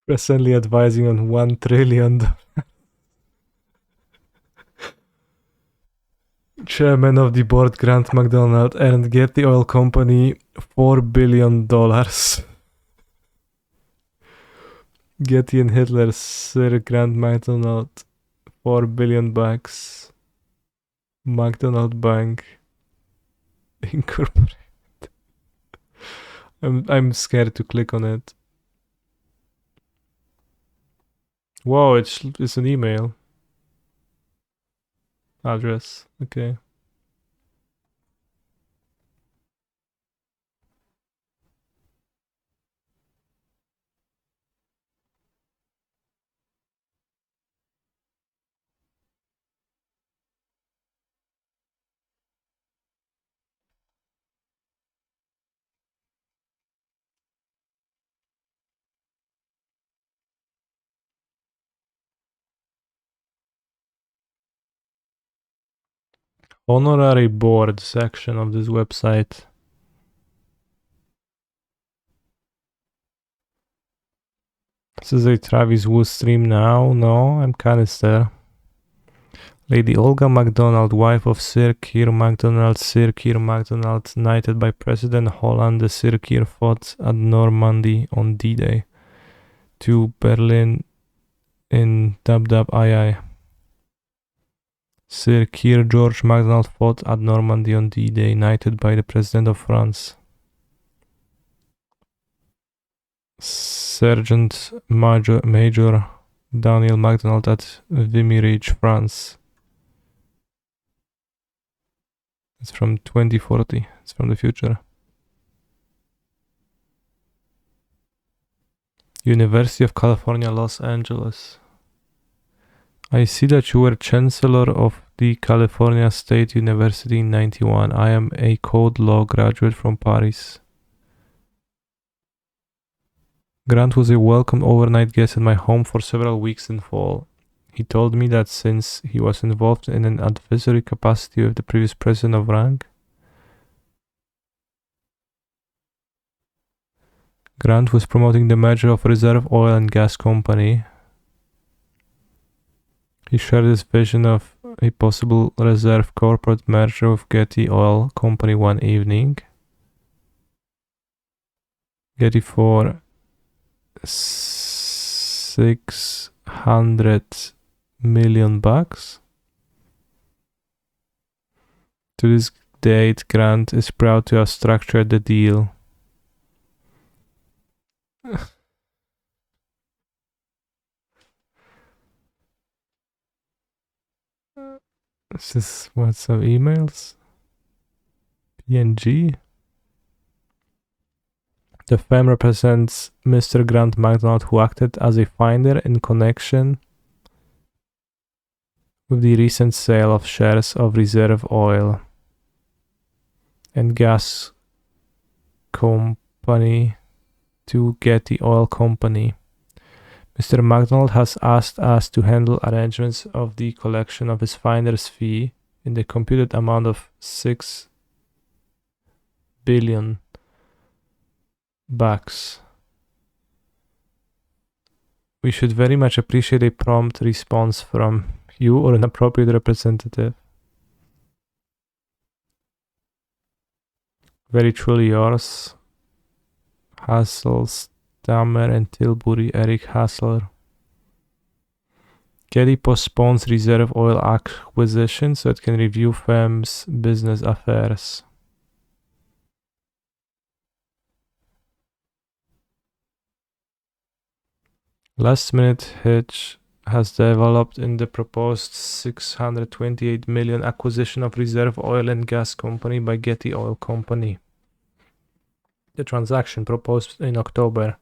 Presently advising on $1 trillion. Chairman of the board Grant McDonald earned Getty Oil Company $4 billion. Getty and Hitler, Sir Grant McDonald, $4 billion bucks. McDonald Bank Incorporated. I'm scared to click on it. Whoa, it's an email address. Okay. Honorary board section of this website. This is a Travis Wood stream now. No, I'm canister. Lady Olga MacDonald, wife of Sir Keir MacDonald, knighted by President Holland. The Sir Keir fought at Normandy on D-Day. To Berlin in II. Sir Keir George MacDonald fought at Normandy on D-Day, knighted by the President of France. Sergeant Major Daniel MacDonald at Vimy Ridge, France. It's from 2040. It's from the future. University of California, Los Angeles. I see that you were Chancellor of the California State University in 1991. I am a code law graduate from Paris. Grant was a welcome overnight guest at my home for several weeks in fall. He told me that since he was involved in an advisory capacity with the previous president of rank, Grant was promoting the merger of Reserve Oil and Gas Company. He shared his vision of a possible reserve corporate merger with Getty Oil Company one evening. Getty for $600 million. To this date, Grant is proud to have structured the deal. This is what, some emails? PNG? The firm represents Mr. Grant McDonald, who acted as a finder in connection with the recent sale of shares of Reserve Oil and Gas Company to Getty Oil Company. Mr. McDonald has asked us to handle arrangements of the collection of his finder's fee in the computed amount of $6 billion. We should very much appreciate a prompt response from you or an appropriate representative. Very truly yours, Hasselstammer and Tilbury, Eric Hassler. Getty postpones Reserve Oil acquisition so it can review firm's business affairs. Last minute hitch has developed in the proposed $628 million acquisition of Reserve Oil and Gas Company by Getty Oil Company. The transaction, proposed in October,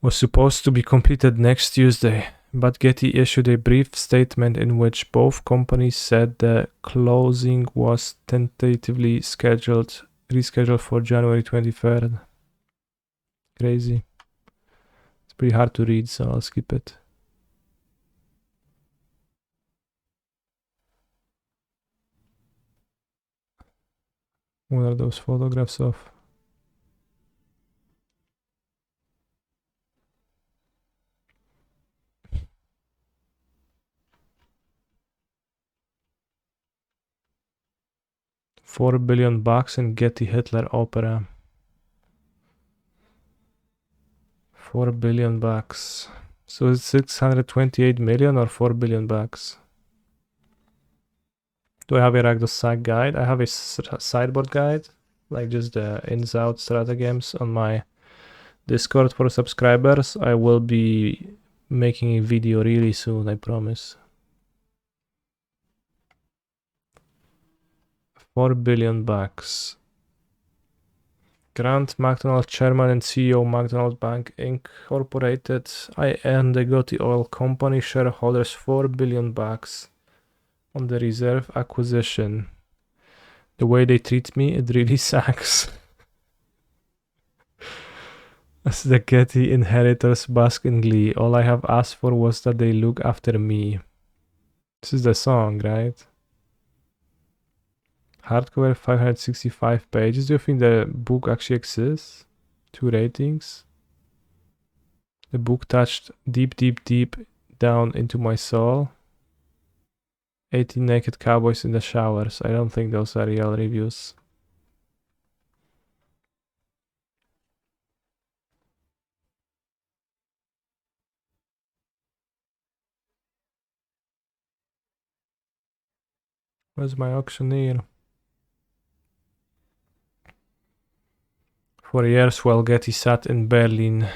was supposed to be completed next Tuesday, but Getty issued a brief statement in which both companies said the closing was tentatively rescheduled for January 23rd. Crazy. It's pretty hard to read, so I'll skip it. What are those photographs of? $4 billion in Getty Hitler opera. $4 billion. So it's 628 million or $4 billion. Do I have a Ragdos side guide? I have a sideboard guide, like just the ins out strata games on my Discord for subscribers. I will be making a video really soon, I promise. $4 billion. Grant McDonald, Chairman and CEO, McDonald Bank Incorporated. I and the Getty Oil Company shareholders $4 billion on the Reserve acquisition. The way they treat me, it really sucks. As the Getty inheritors bask in glee, all I have asked for was that they look after me. This is the song, right? Hardcover, 565 pages. Do you think the book actually exists? 2 ratings. The book touched deep, deep, deep down into my soul. 18 naked cowboys in the showers. I don't think those are real reviews. Where's my auctioneer? For years while Getty sat in Berlin,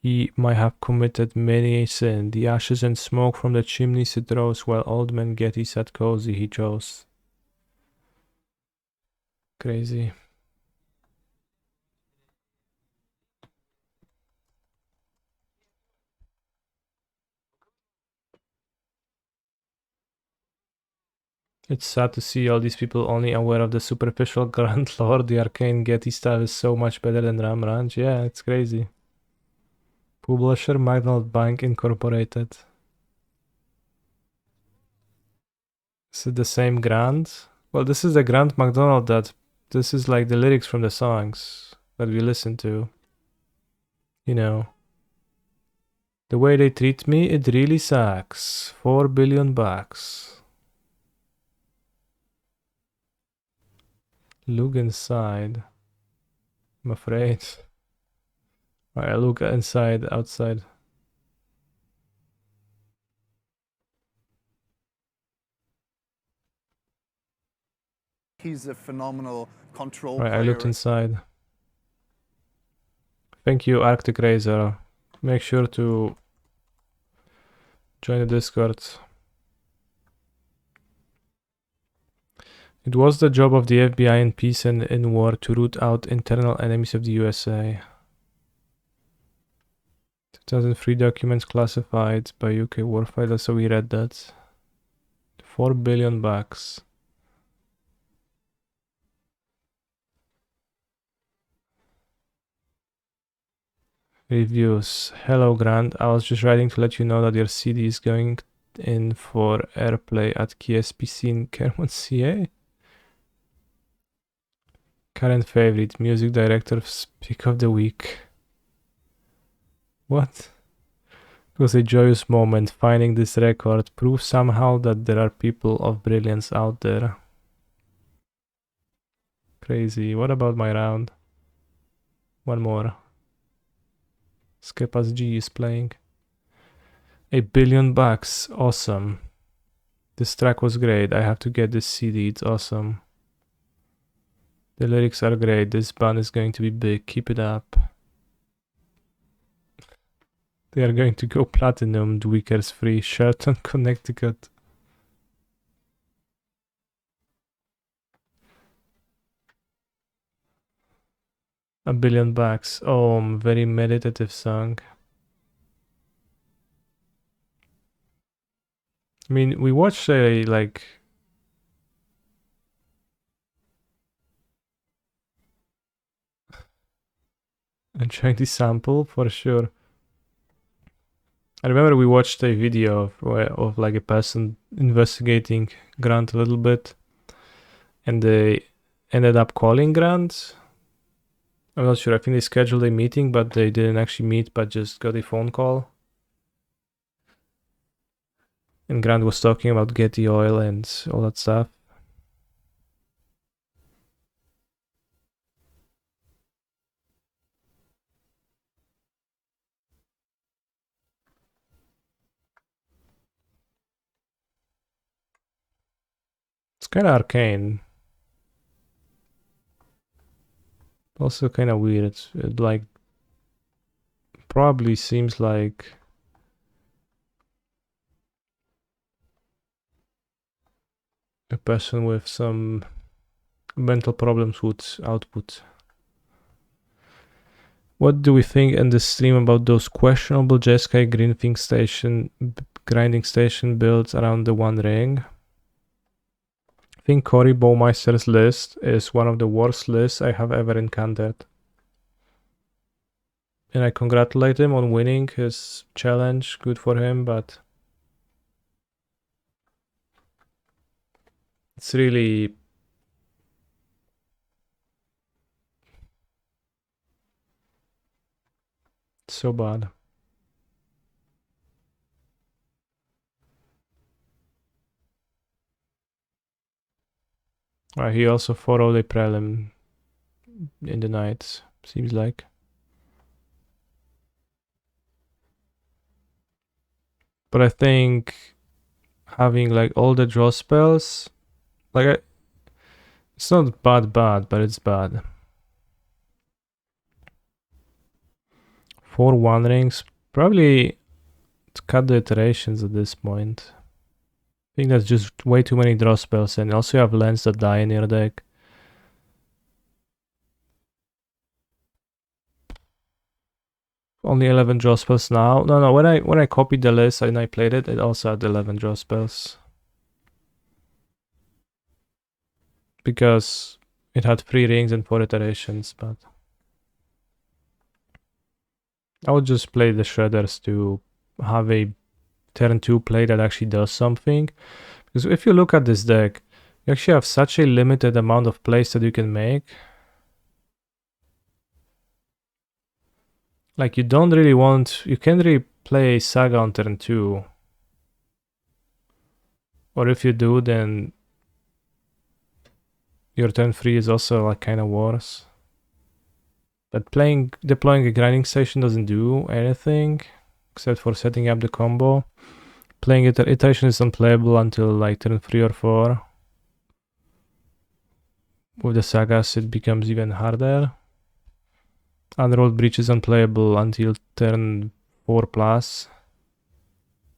he might have committed many a sin. The ashes and smoke from the chimneys it rose, while old man Getty sat cozy, he chose. Crazy. It's sad to see all these people only aware of the superficial Grand Lord. The arcane Getty style is so much better than Ram Ranch. Yeah, it's crazy. Publisher, McDonald Bank Incorporated. Is it the same Grant? Well, this is the Grant McDonald that... This is like the lyrics from the songs that we listen to. You know. The way they treat me, it really sucks. $4 billion. Look inside. I'm afraid. Alright, look inside, outside. He's a phenomenal control Right, player. I looked inside. Thank you, Arctic Razor. Make sure to join the Discord. It was the job of the FBI in peace and in war to root out internal enemies of the USA. 2003 documents classified by UK warfighter, so we read that. $4 billion bucks. Reviews. Hello Grant, I was just writing to let you know that your CD is going in for airplay at KSPC in Kermont, CA. Current favorite, music director's pick of the week. What? It was a joyous moment finding this record. Proof somehow that there are people of brilliance out there. Crazy. What about my round? One more. Skepas G is playing. $1 billion bucks. Awesome. This track was great. I have to get this CD. It's awesome. The lyrics are great. This band is going to be big. Keep it up. They are going to go platinum. Tweakers free. Shelton, Connecticut. $1 billion bucks. Oh, very meditative song. I mean, we watched a like a Chinese sample for sure. I remember we watched a video of like a person investigating Grant a little bit, and they ended up calling Grant. I'm not sure. I think they scheduled a meeting, but they didn't actually meet, but just got a phone call. And Grant was talking about Getty Oil and all that stuff. It's kind of arcane. Also kind of weird. It like probably seems like a person with some mental problems would output. What do we think in the stream about those questionable Jeskai grinding station builds around the One Ring? I think Cory Bowmasters' list is one of the worst lists I have ever encountered. And I congratulate him on winning his challenge. Good for him, but it's really so bad. He also followed a prelim in the night, seems like. But I think having like all the draw spells, like it's not bad, but it's bad. 4 One Rings, probably to cut the iterations at this point. I think that's just way too many draw spells, and also you have lands that die in your deck. Only 11 draw spells now. No, when I copied the list and I played it, it also had 11 draw spells. Because it had 3 rings and 4 iterations, but I would just play the Shredders to have a turn 2 play that actually does something. Because if you look at this deck, you actually have such a limited amount of plays that you can make. Like you can't really play a Saga on turn 2. Or if you do, then your turn 3 is also like kind of worse. But deploying a grinding station doesn't do anything except for setting up the combo. Playing iteration is unplayable until like turn 3 or 4. with the sagas it becomes even harder. Unrolled Breach is unplayable until turn 4+.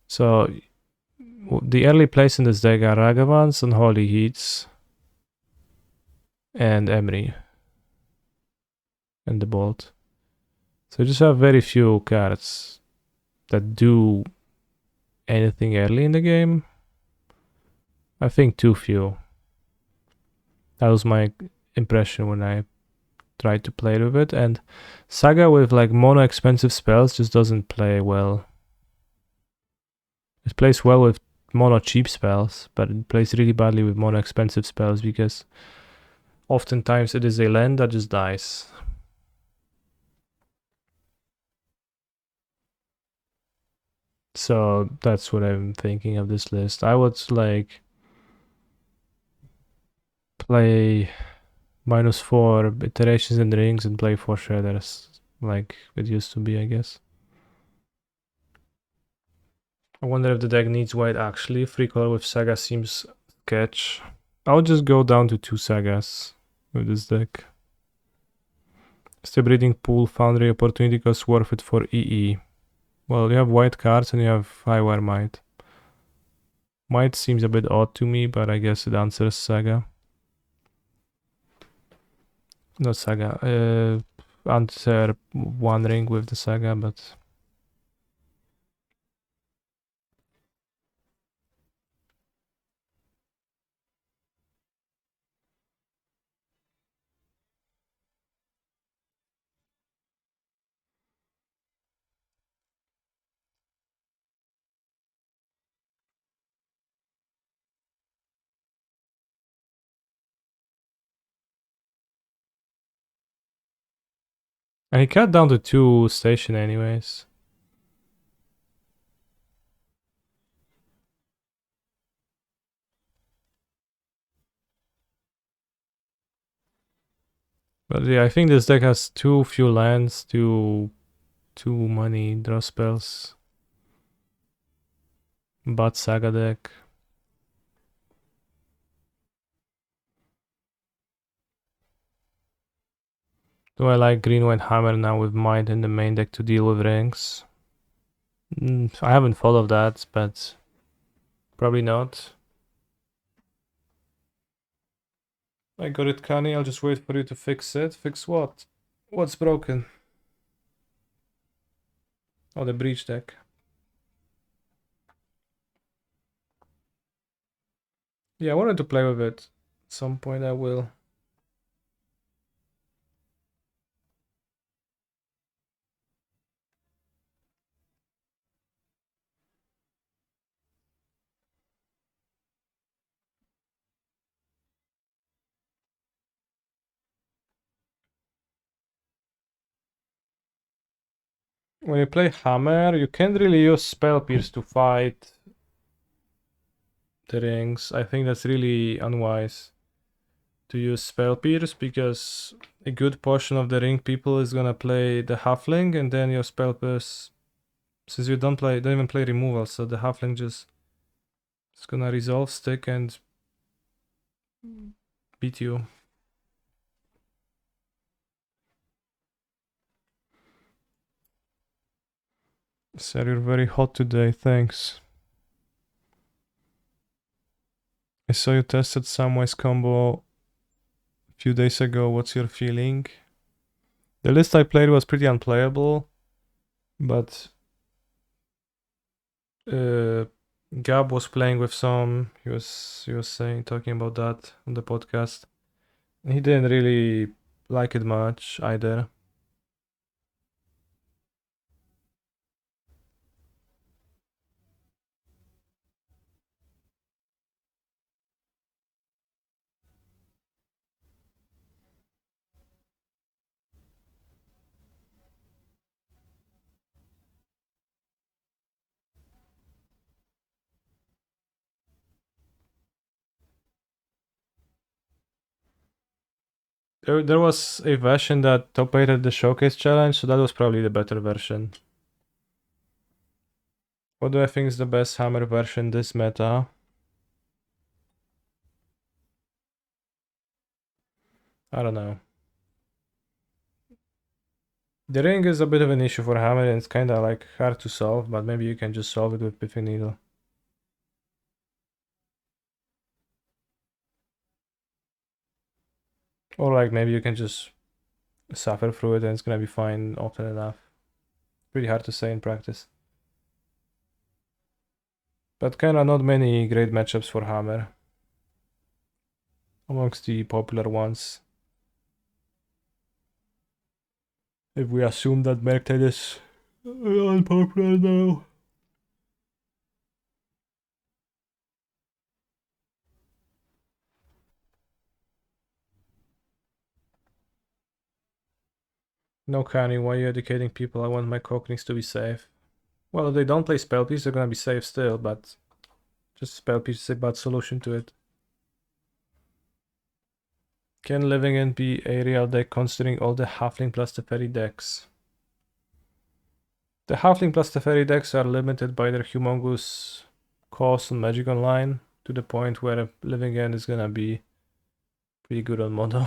So the early plays in this deck are Ragavans, Unholy Heats, and Emry, and the Bolt. So you just have very few cards that do anything early in the game. I think too few. That was my impression when I tried to play with it, and Saga with like mono expensive spells just doesn't play well. It plays well with mono cheap spells, but it plays really badly with mono expensive spells because oftentimes it is a land that just dies. So that's what I'm thinking of this list. I would like play -4 iterations and rings and play 4 shredders like it used to be, I guess. I wonder if the deck needs white actually. 3 color with Saga seems sketch. I'll just go down to 2 Sagas with this deck. Step Breeding Pool, Foundry, Opportunity Cost worth it for EE. Well, you have white cards and you have Highwire Might. Might seems a bit odd to me, but I guess it answers Saga. Not Saga. Answer One Ring with the Saga, but... And he cut down to 2 station anyways. But yeah, I think this deck has too few lands, too many draw spells. But Saga deck. Do I like Green White Hammer now with Might in the main deck to deal with rings? I haven't thought of that, but probably not. I got it, Kani. I'll just wait for you to fix it. Fix what? What's broken? Oh, the breach deck. Yeah, I wanted to play with it. At some point I will. When you play Hammer, you can't really use Spell Pierce to fight the rings. I think that's really unwise to use Spell Pierce because a good portion of the ring people is gonna play the Halfling, and then your Spell Pierce, since you don't even play removal, so the Halfling just is gonna resolve stick and beat you. Sir, you're very hot today, thanks. I saw you tested Samwise combo a few days ago. What's your feeling? The list I played was pretty unplayable, but Gab was playing with some. He was talking about that on the podcast. He didn't really like it much either. There was a version that top 8 at the showcase challenge, so that was probably the better version. What do I think is the best hammer version this meta? I don't know. The ring is a bit of an issue for hammer and it's kinda like hard to solve, but maybe you can just solve it with pithing needle. Or like maybe you can just suffer through it and it's gonna be fine often enough. Pretty hard to say in practice. But kinda not many great matchups for hammer. Amongst the popular ones. If we assume that Merctide is unpopular now. No, Kanye, why are you educating people? I want my Cockneys to be safe. Well, if they don't play Spell Piece, they're gonna be safe still, but just Spell Piece is a bad solution to it. Can Living End be a real deck considering all the Halfling plus the Fairy decks? The Halfling plus the Fairy decks are limited by their humongous cost on Magic Online to the point where Living End is gonna be pretty good on mono.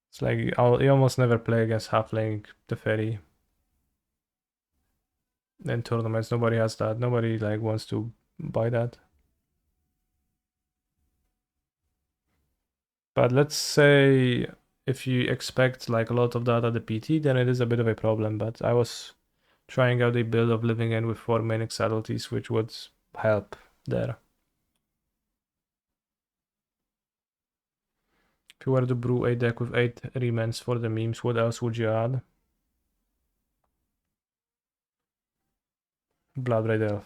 It's like you almost never play against Halfling, the Fairy. In tournaments, nobody has that. Nobody like wants to buy that. But let's say if you expect like a lot of that at the PT, then it is a bit of a problem. But I was trying out a build of Living End with 4 main subtleties, which would help there. If you were to brew a deck with 8 remans for the memes, what else would you add? Blood Red Elf.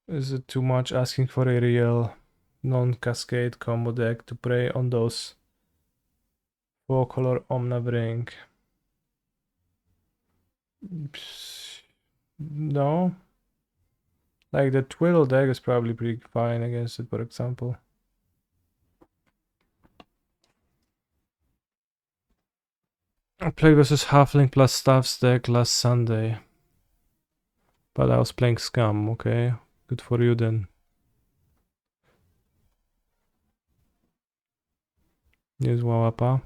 Is it too much asking for a real non-cascade combo deck to prey on those 4-color Omnav Ring? No. Like the Twiddle deck is probably pretty fine against it, for example. I played versus Halfling plus Staffs deck last Sunday. But I was playing Scum, okay? Good for you then. Niezła łapa.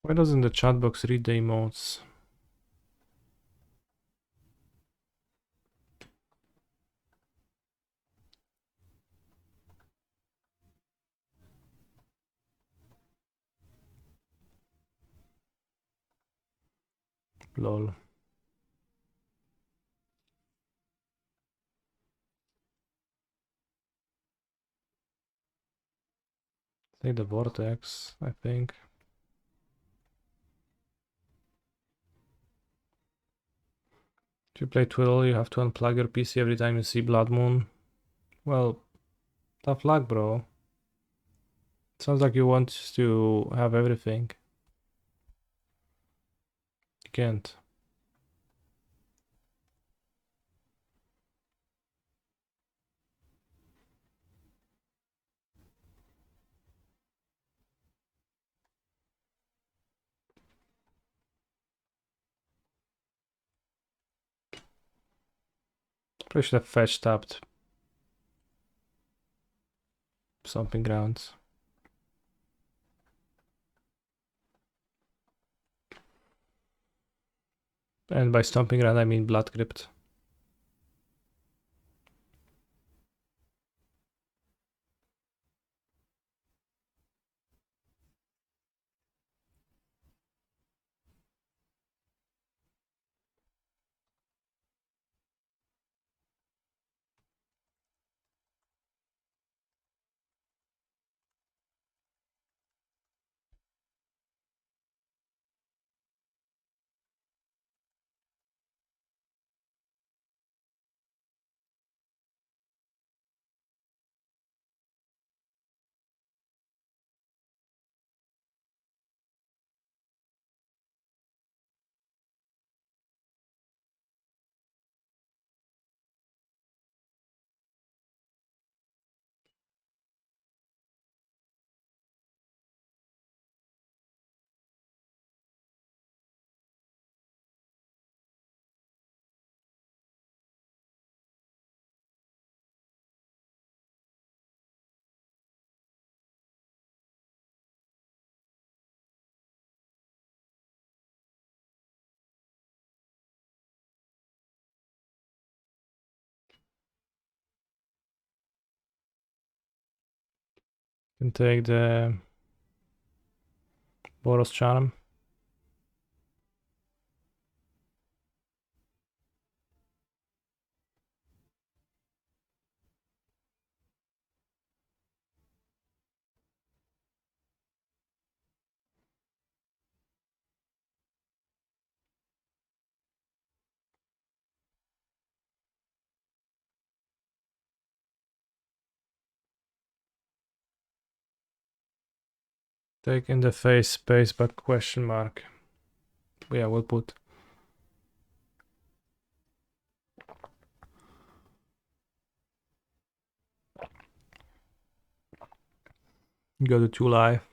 Why doesn't the chat box read the emotes? Lol. Take the Vortex, I think. If you play Twiddle, you have to unplug your PC every time you see Blood Moon. Well, tough luck, bro. Sounds like you want to have everything. You can't. Probably should have fetch tapped Stomping Grounds. And by Stomping Ground I mean Blood Crypt. Can take the Boros Charm. Take in the face space but question mark. Yeah, we'll put. Go to 2 life.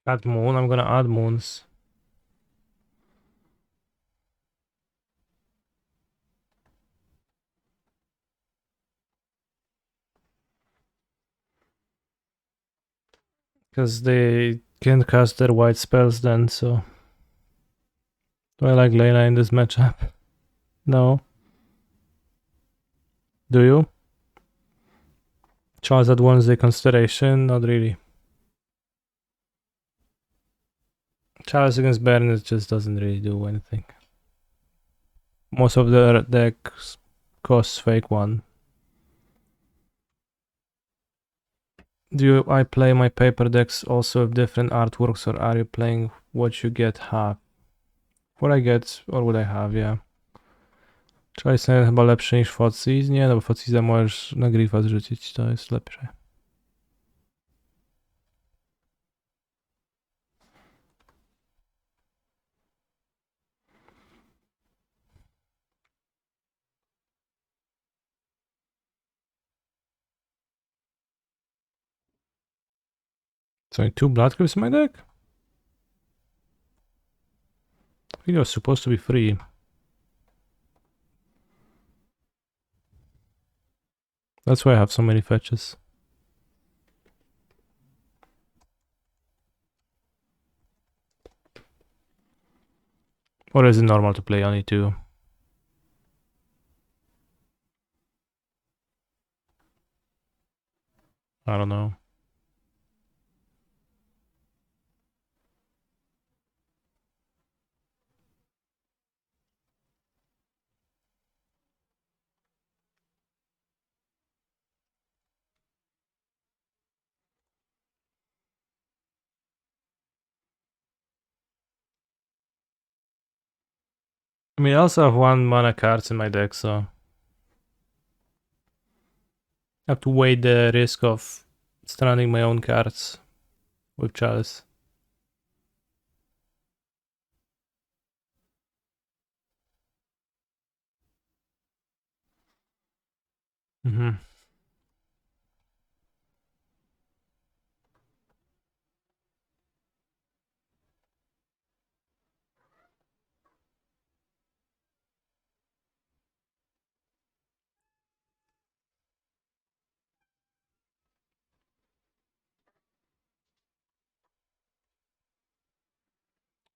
Add moon, I'm gonna add moons. Because they can't cast their white spells then, so. Do I like Layla in this matchup? No. Do you? Charles at once the constellation? Not really. Charles against Baron, it just doesn't really do anything. Most of the decks cost fake one. I play my paper decks also with different artworks, or are you playing what you get half? What I get, or what I have, yeah. Charles jest chyba lepszy niż Focus. Nie, no bo Focisa możesz na grifa zrzucić, to jest lepsze. So 2 blood crypts in my deck? I think it was supposed to be 3. That's why I have so many fetches. Or is it normal to play only 2? I don't know. I mean, I also have 1 mana cards in my deck, so I have to weigh the risk of stranding my own cards with Chalice.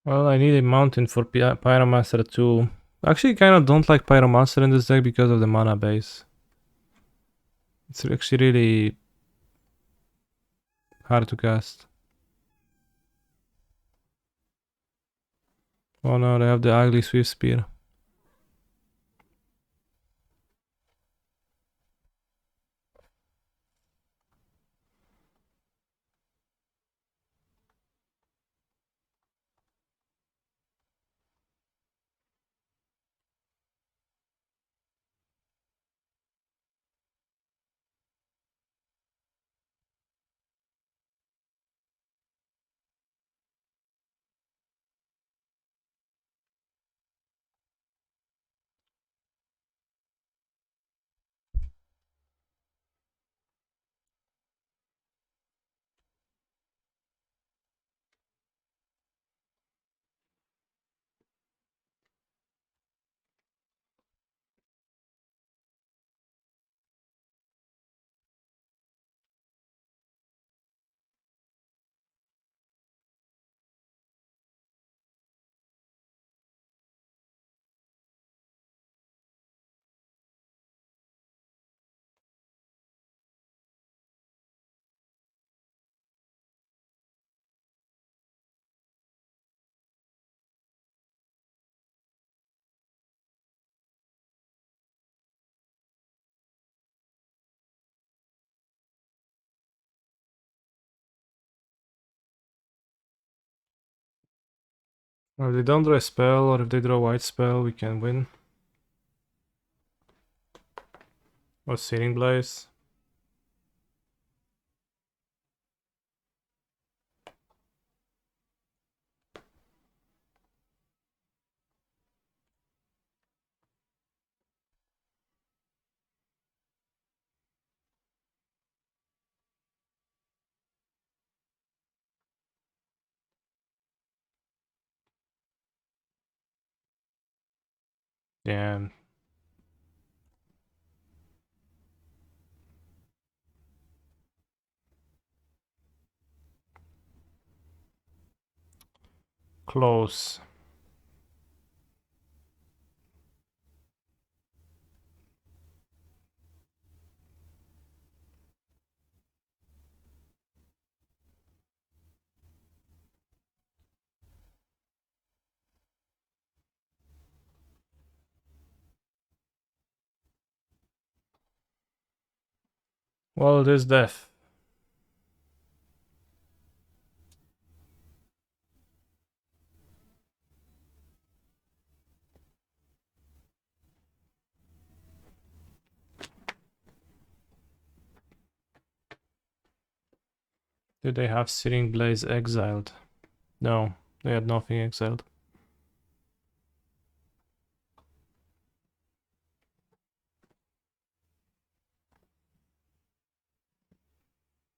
Well, I need a mountain for Pyromancer too. Actually, kind of don't like Pyromancer in this deck because of the mana base. It's actually really hard to cast. Oh no, they have the ugly Swift Spear. Or if they don't draw a spell, or if they draw a white spell, we can win. Or Searing Blaze. Yeah. Close. Well, it is death. Did they have Searing Blaze exiled? No, they had nothing exiled.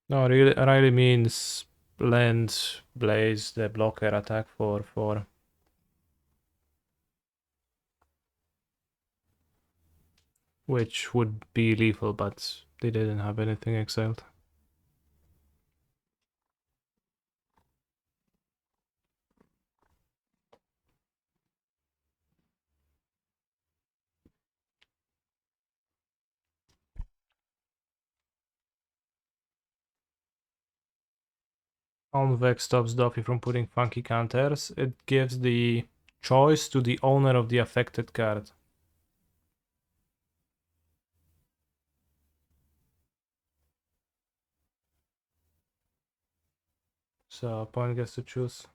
No, really means land Blaze the blocker attack for 4. Which would be lethal, but they didn't have anything exiled. Convex stops Duffy from putting funky counters. It gives the choice to the owner of the affected card. So opponent gets to choose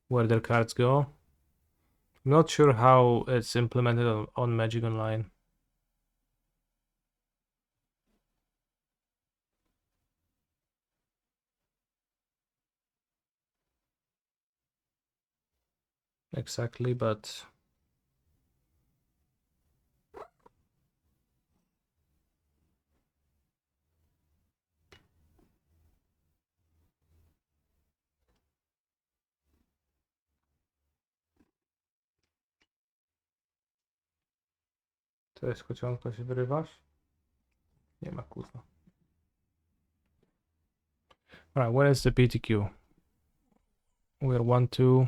where their cards go. I'm not sure how it's implemented on Magic Online. Exactly, but to jest kocionko, się wyrywasz? Nie ma kurwa. Alright, where is the PTQ? We're 1-2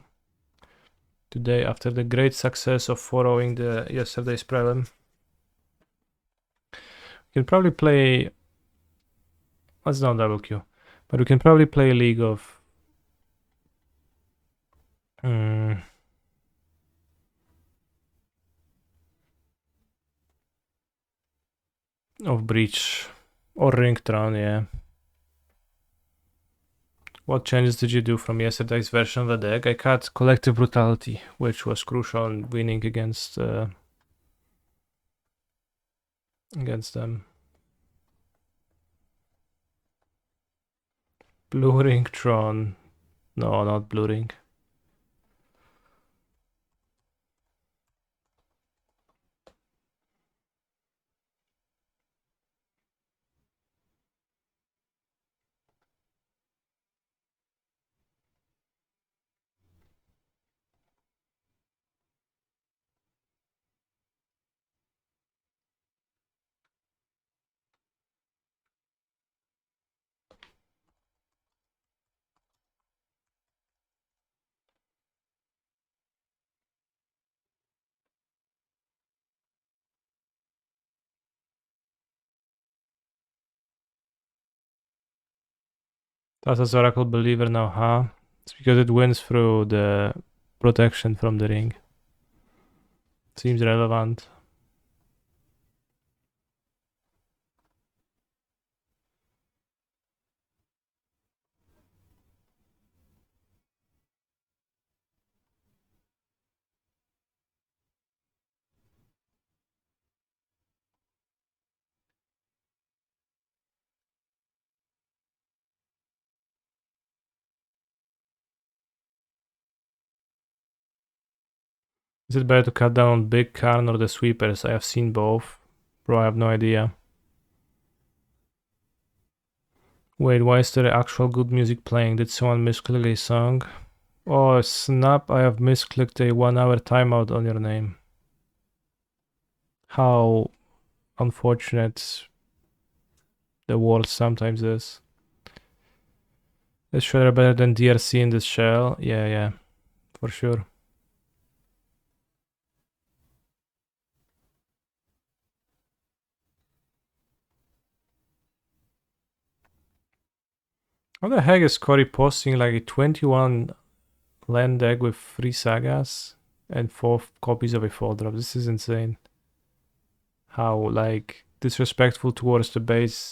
today after the great success of following the yesterday's Prelim. We can probably play... Let's not double Q. But we can probably play a league of... of Breach. Or Ring Tron, yeah. What changes did you do from yesterday's version of the deck? I cut Collective Brutality, which was crucial in winning against them. Blue Ring Tron. No, not Blue Ring. That's Oracle Believer now, huh? It's because it wins through the protection from the ring. Seems relevant. Is it better to cut down on Big Karn or the sweepers? I have seen both. Bro, I have no idea. Wait, why is there actual good music playing? Did someone misclick a song? Oh snap, I have misclicked a 1 hour timeout on your name. How unfortunate the world sometimes is. Is Shredder better than DRC in this shell? Yeah, for sure. How the heck is Cory posting like a 21 land deck with 3 sagas and 4 copies of a 4-drop? This is insane. How like disrespectful towards the basic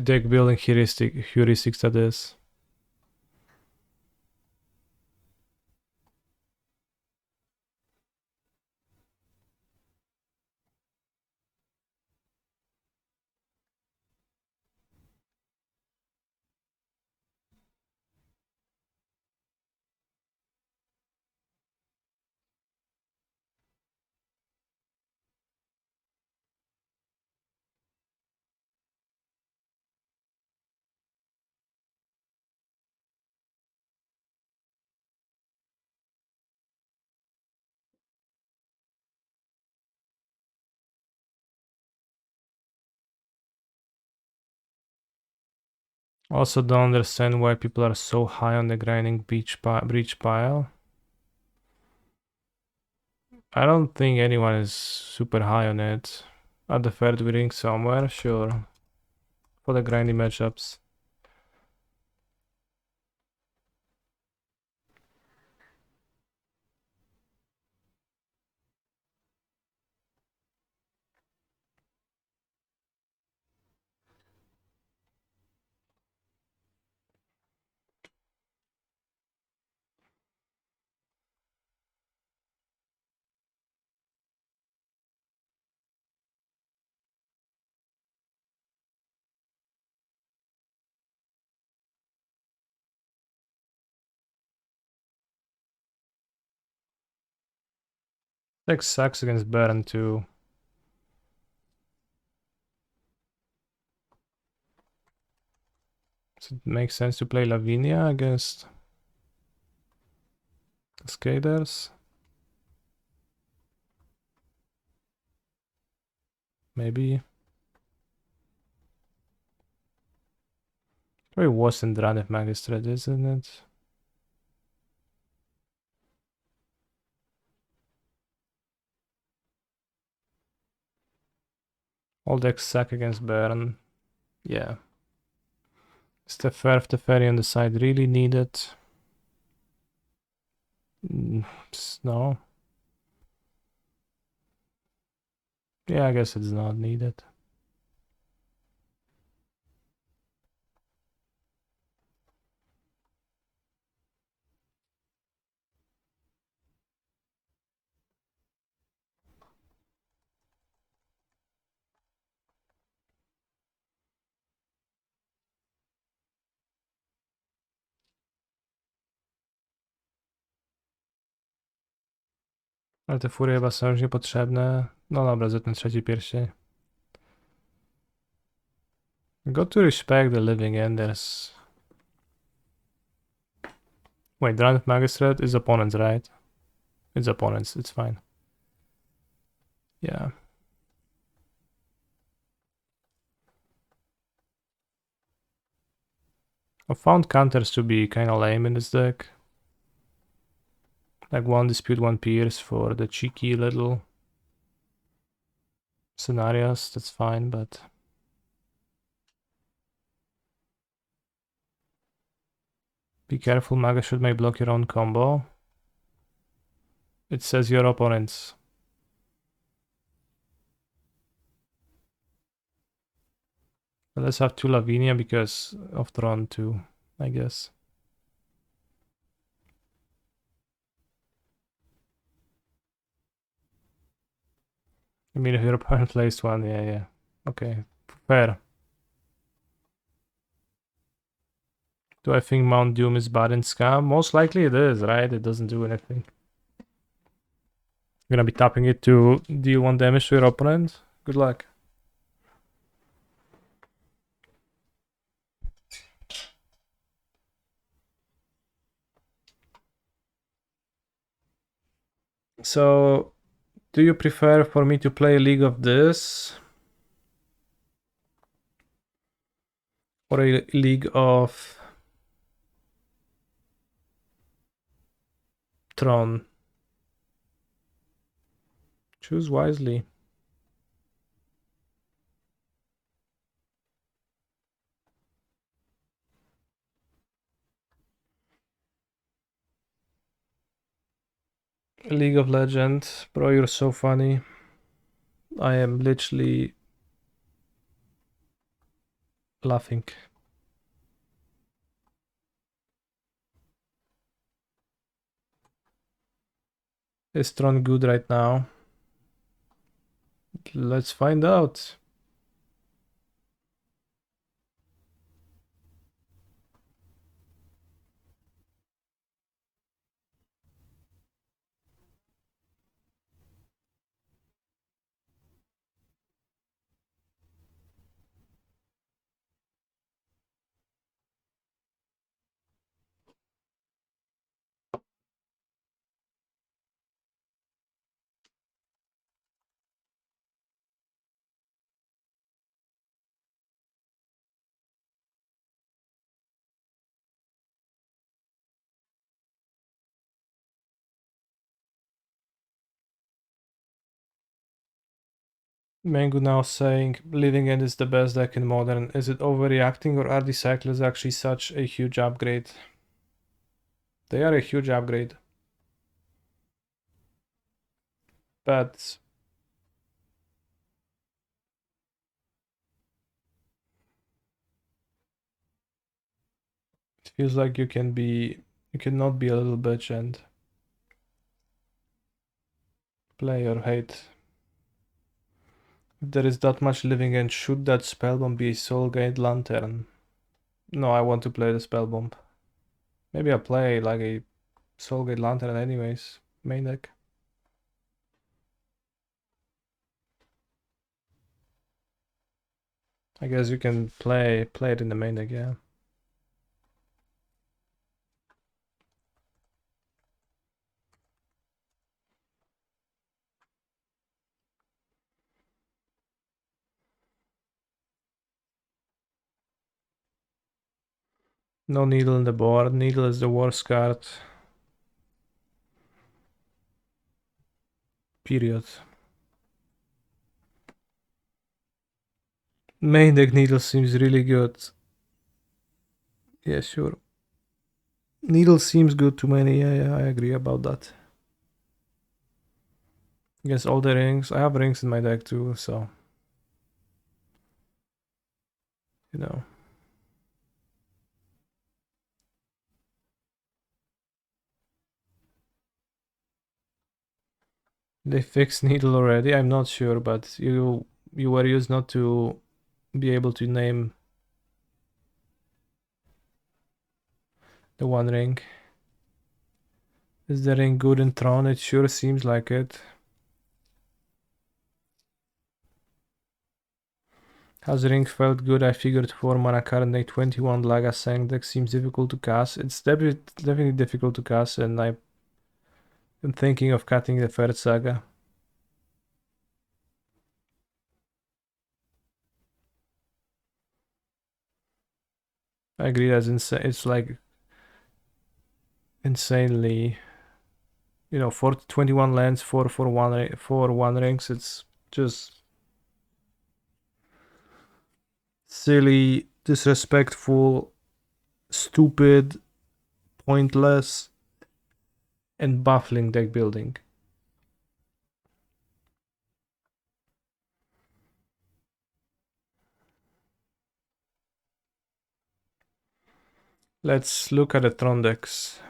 deck building heuristics that is. Also don't understand why people are so high on the grinding breach pile. I don't think anyone is super high on it. At the third ring somewhere, sure. For the grinding matchups. Deck sucks against Baron too. Does it make sense to play Lavinia against Cascaders? Maybe. Probably worse than Drawn if Magistrate, isn't it? All decks suck against Baron. Yeah. Is the Teferi on the side really needed? No. Yeah, I guess it's not needed. Ale te furie chyba są już niepotrzebne. No dobra, za ten trzeci pierścień. Got to respect the living enders. Wait, Drawn Magistrate is opponents, right? It's opponents, it's fine. Yeah. I found counters to be kinda lame in this deck. Like 1 dispute, 1 pierce for the cheeky little scenarios, that's fine, but be careful, Maga should may block your own combo. It says your opponents. But let's have 2 Lavinia because of Tron too, I guess. I mean, if your opponent placed 1, yeah. Okay, fair. Do I think Mount Doom is bad in Scam? Most likely it is, right? It doesn't do anything. You're gonna be tapping it to deal 1 damage to your opponent. Good luck. So, do you prefer for me to play a League of this? Or a League of Tron? Choose wisely. League of Legends. Bro, you're so funny. I am literally laughing. Is Tron good right now? Let's find out. Mango now saying Living End is the best deck in Modern. Is it overreacting or are the cycles actually such a huge upgrade? They are a huge upgrade. But it feels like you cannot be a little bitch and play or hate. If there is that much Living End, should that Spellbomb be a Soul Gate Lantern? No, I want to play the Spellbomb. Maybe I'll play like a Soul Gate Lantern anyways, main deck. I guess you can play it in the main deck, yeah. No Needle in the board. Needle is the worst card. Period. Main deck Needle seems really good. Yeah, sure. Needle seems good to many. Yeah, I agree about that. Against all the rings. I have rings in my deck too, so you know. They fixed Needle already. I'm not sure, but you were used not to be able to name the one ring. Is the ring good in Tron? It sure seems like it. Has the ring felt good? I figured 4 mana currently 21 Laga Sang deck seems difficult to cast. It's definitely difficult to cast, and I'm thinking of cutting the third saga. I agree, that's insane. It's like insanely, for 21 lands, for one rings. It's just silly, disrespectful, stupid, pointless, and baffling deck building. Let's look at the Tron decks.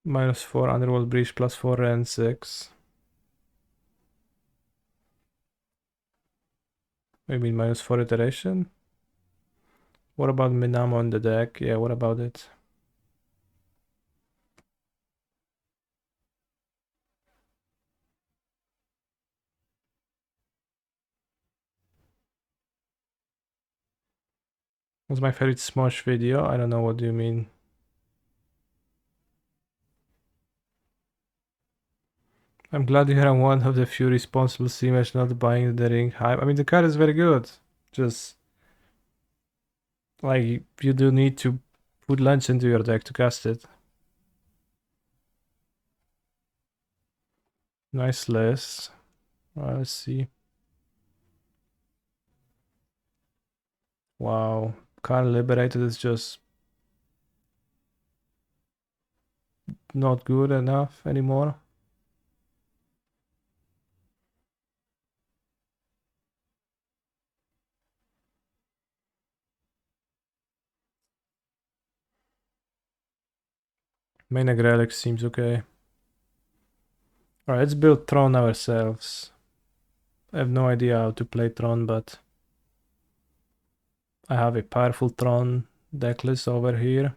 -4 Underworld Breach, +4 Rend 6. I mean -4 iteration? What about Minamo on the deck? Yeah, what about it? Was my favorite Smosh video? I don't know, what do you mean? I'm glad you're one of the few responsible streamers not buying the ring hype. I mean, the card is very good. Just like you do need to put lunch into your deck to cast it. Nice list. Let's see. Wow, card liberated is just not good enough anymore. Main Relic seems okay. Alright, let's build Tron ourselves. I have no idea how to play Tron, but I have a powerful Tron decklist over here.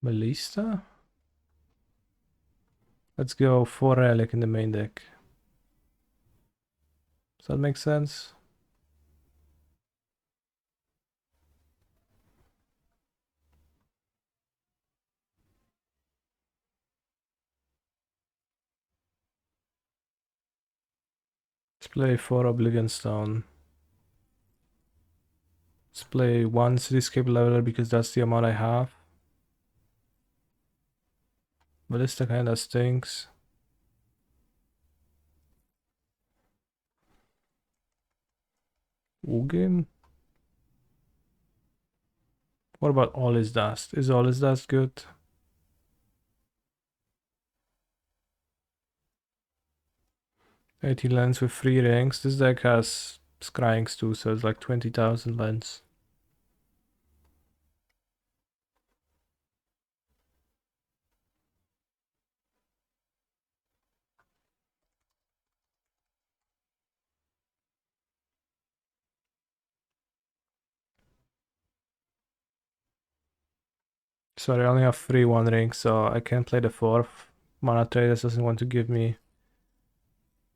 Ballista? Let's go 4 Relic in the main deck. Does that make sense? Let's play 4 Oblivion Stone. Let's play 1 Cityscape Leveler because that's the amount I have. Ballista kinda stinks. Ugin? What about All Is Dust? Is All Is Dust good? $80 lands with 3 rings. This deck has Scryings too, so it's like 20,000 lands. Sorry, I only have 3 1 ring, so I can't play the 4th. Mana Traders doesn't want to give me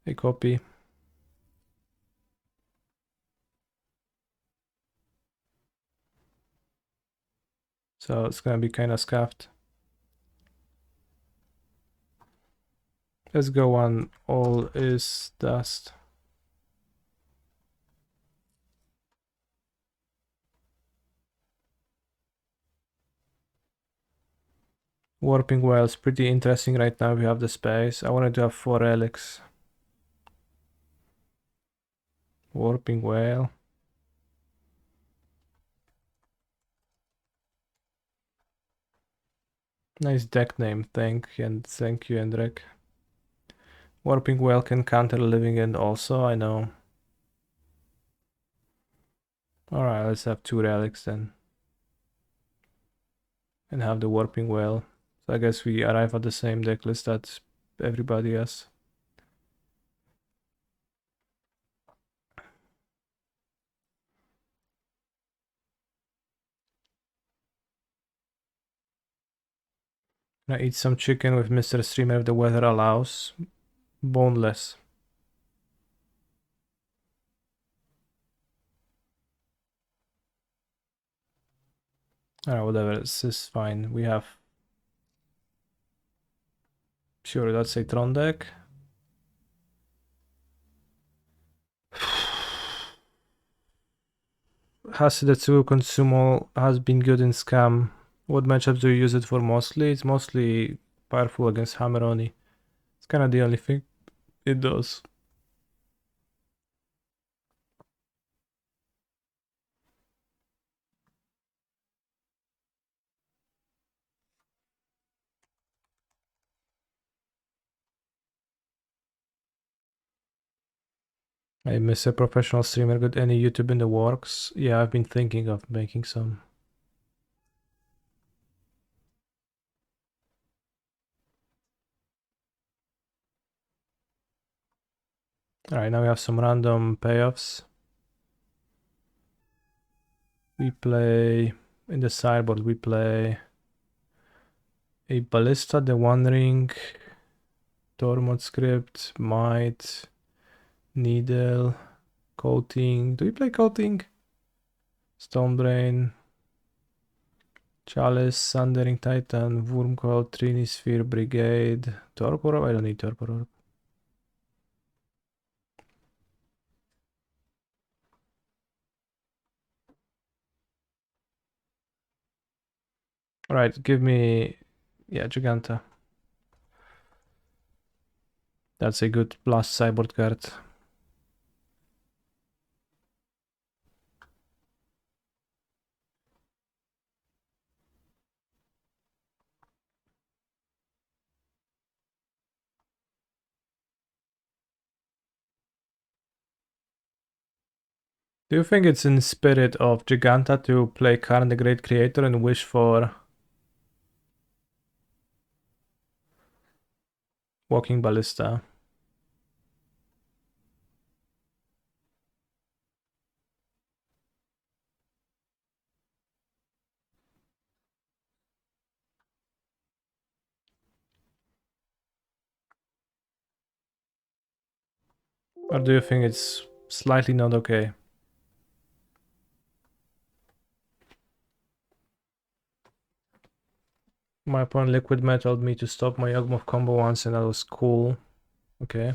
a copy. So it's gonna be kinda scuffed. Let's go on All Is Dust. Warping Well is pretty interesting right now. We have the space. I wanted to have 4 relics. Warping Whale. Nice deck name. Thank you, Hendrik. Warping Whale can counter Living End also, I know. Alright, let's have 2 relics then. And have the Warping Whale. So I guess we arrive at the same deck list that everybody has. Gonna eat some chicken with Mr. Streamer if the weather allows. Boneless. Alright, whatever, this is fine. We have... Sure, that's a Tron deck. Hasidetsu Consumo has been good in Scam. What matchups do you use it for mostly? It's mostly powerful against Hammeroni. It's kind of the only thing it does. Hey, Mr. Professional Streamer, got any YouTube in the works? Yeah, I've been thinking of making some. Alright, now we have some random payoffs. We play, in the sideboard, we play a Ballista, the One Ring, Tormod Script, Might, Needle, Coating. Do we play Coating? Stonebrain, Chalice, Sundering Titan, Wurmcoil, Trinisphere, Brigade, Torpor Orb? I don't need Torpor Orb. Alright, give me... yeah, Giganta. That's a good blast sideboard card. Do you think it's in spirit of Giganta to play Karn the Great Creator and wish for Walking Ballista? Or do you think it's slightly not okay? My opponent Liquid Metaled me to stop my Yawgmoth combo once and that was cool. Okay.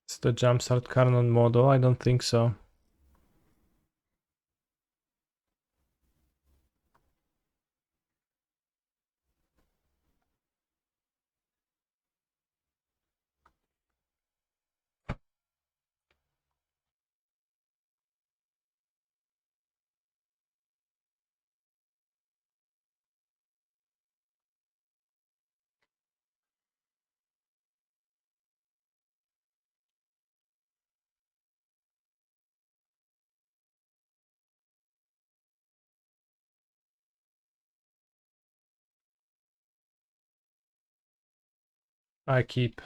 Is the Jumpstart Karn on Modo? I don't think so. I keep.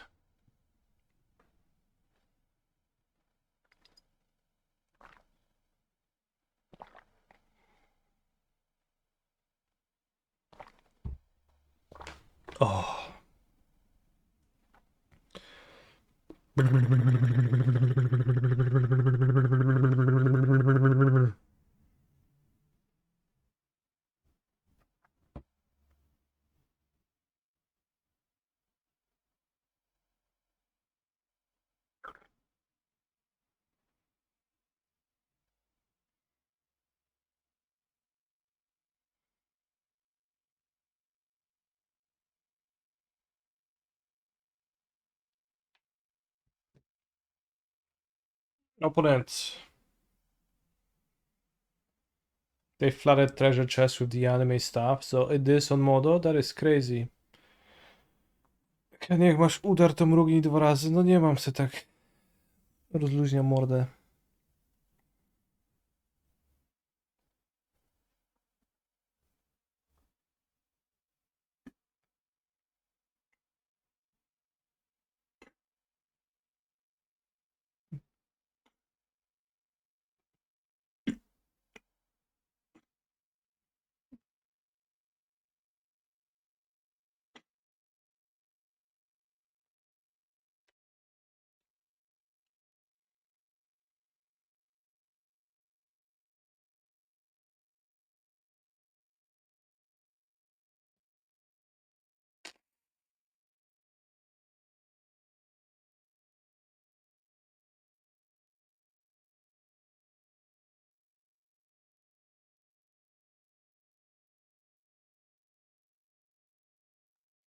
Oh. Opponent. They flooded treasure chest with the anime stuff, so it is on Modo? That is crazy. Jak masz udar, to mrugnij 2 razy. No nie mam se tak. Rozluźniam mordę.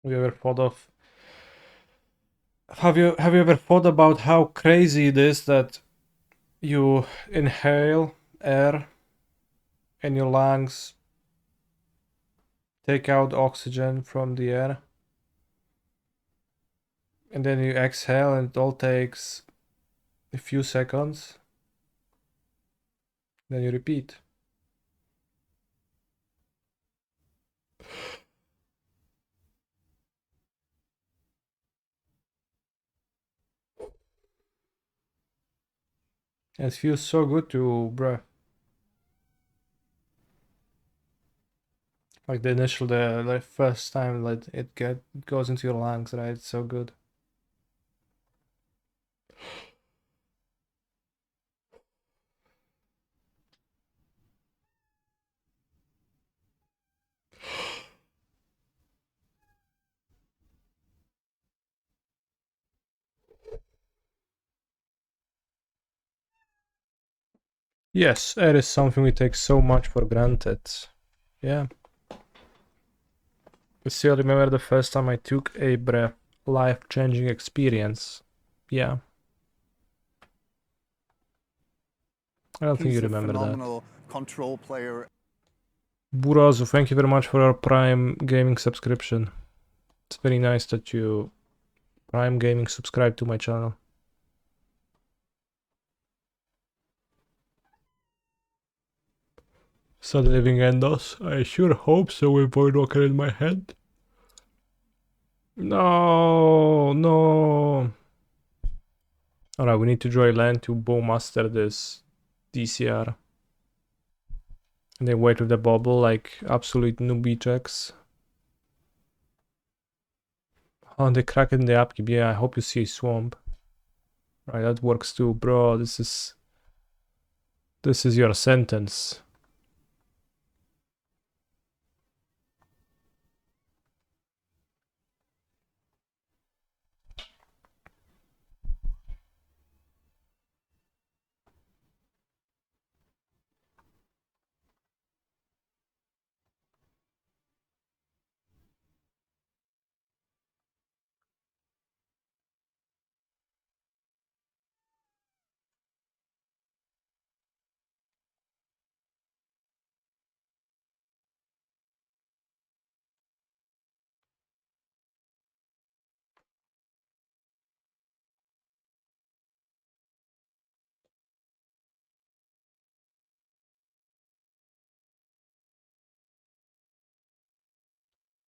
Have you ever thought of... Have you ever thought about how crazy it is that You inhale air and your lungs take out oxygen from the air. And then you exhale and it all takes a few seconds. Then you repeat. And it feels so good to breath. Like the first time like it goes into your lungs, right? It's so good. Yes, air is something we take so much for granted. Yeah. I still remember the first time I took a breath, life-changing experience. Yeah. I don't think He's you a remember that. phenomenal control player. Burazu, thank you very much for your Prime Gaming subscription. It's very nice that you Prime Gaming subscribe to my channel. Sad living endos. I sure hope so with Voidwalker in my head. No, no. Alright, we need to draw a land to Bowmaster this DCR. And then wait with the bubble like absolute newbie checks. Oh, they crack in the upkeep. Yeah, I hope you see swamp. Right, that works too, bro. This is your sentence.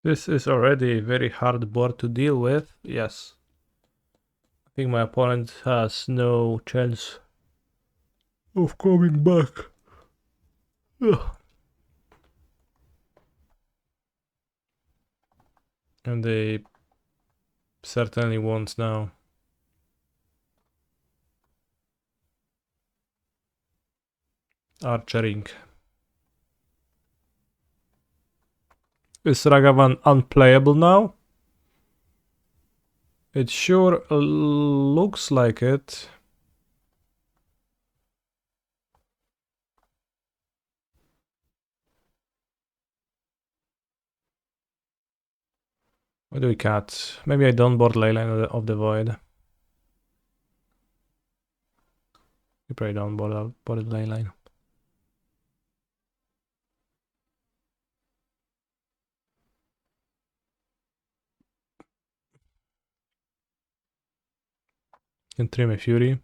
This is already a very hard board to deal with. Yes. I think my opponent has no chance of coming back. Ugh. And they certainly won't now. Archering. Is Ragavan unplayable now? It sure looks like it. What do we cut? Maybe I don't board Leyline of the Void. You probably don't board Leyline. Can trim a Fury.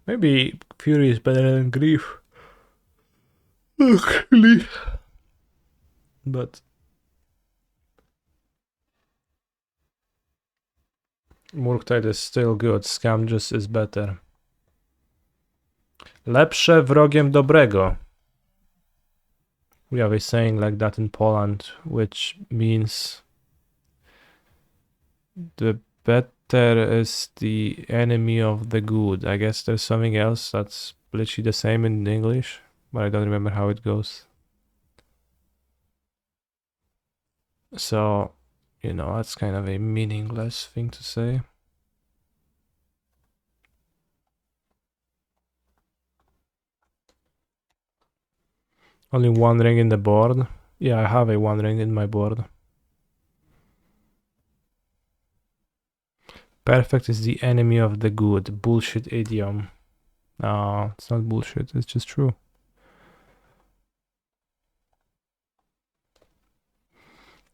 Maybe Fury is better than Grief. Actually. But Murktide is still good. Scam just is better. Lepsze wrogiem dobrego. We have a saying like that in Poland, which means the better is the enemy of the good. I guess there's something else that's literally the same in English, but I don't remember how it goes. So, you know, that's kind of a meaningless thing to say. Only one ring in the board. Yeah, I have a One Ring in my board. Perfect is the enemy of the good. Bullshit idiom. No, it's not bullshit, it's just true.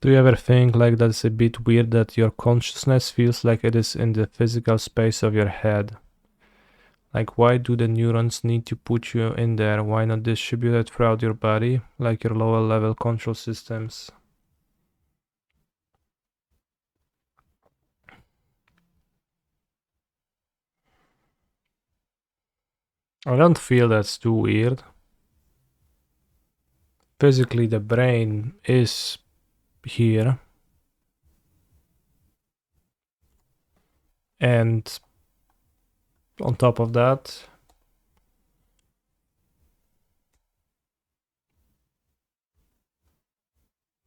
Do you ever think like that's a bit weird that your consciousness feels like it is in the physical space of your head? Like, why do the neurons need to put you in there? Why not distribute it throughout your body, like your lower level control systems? I don't feel that's too weird. Physically, the brain is here. And on top of that,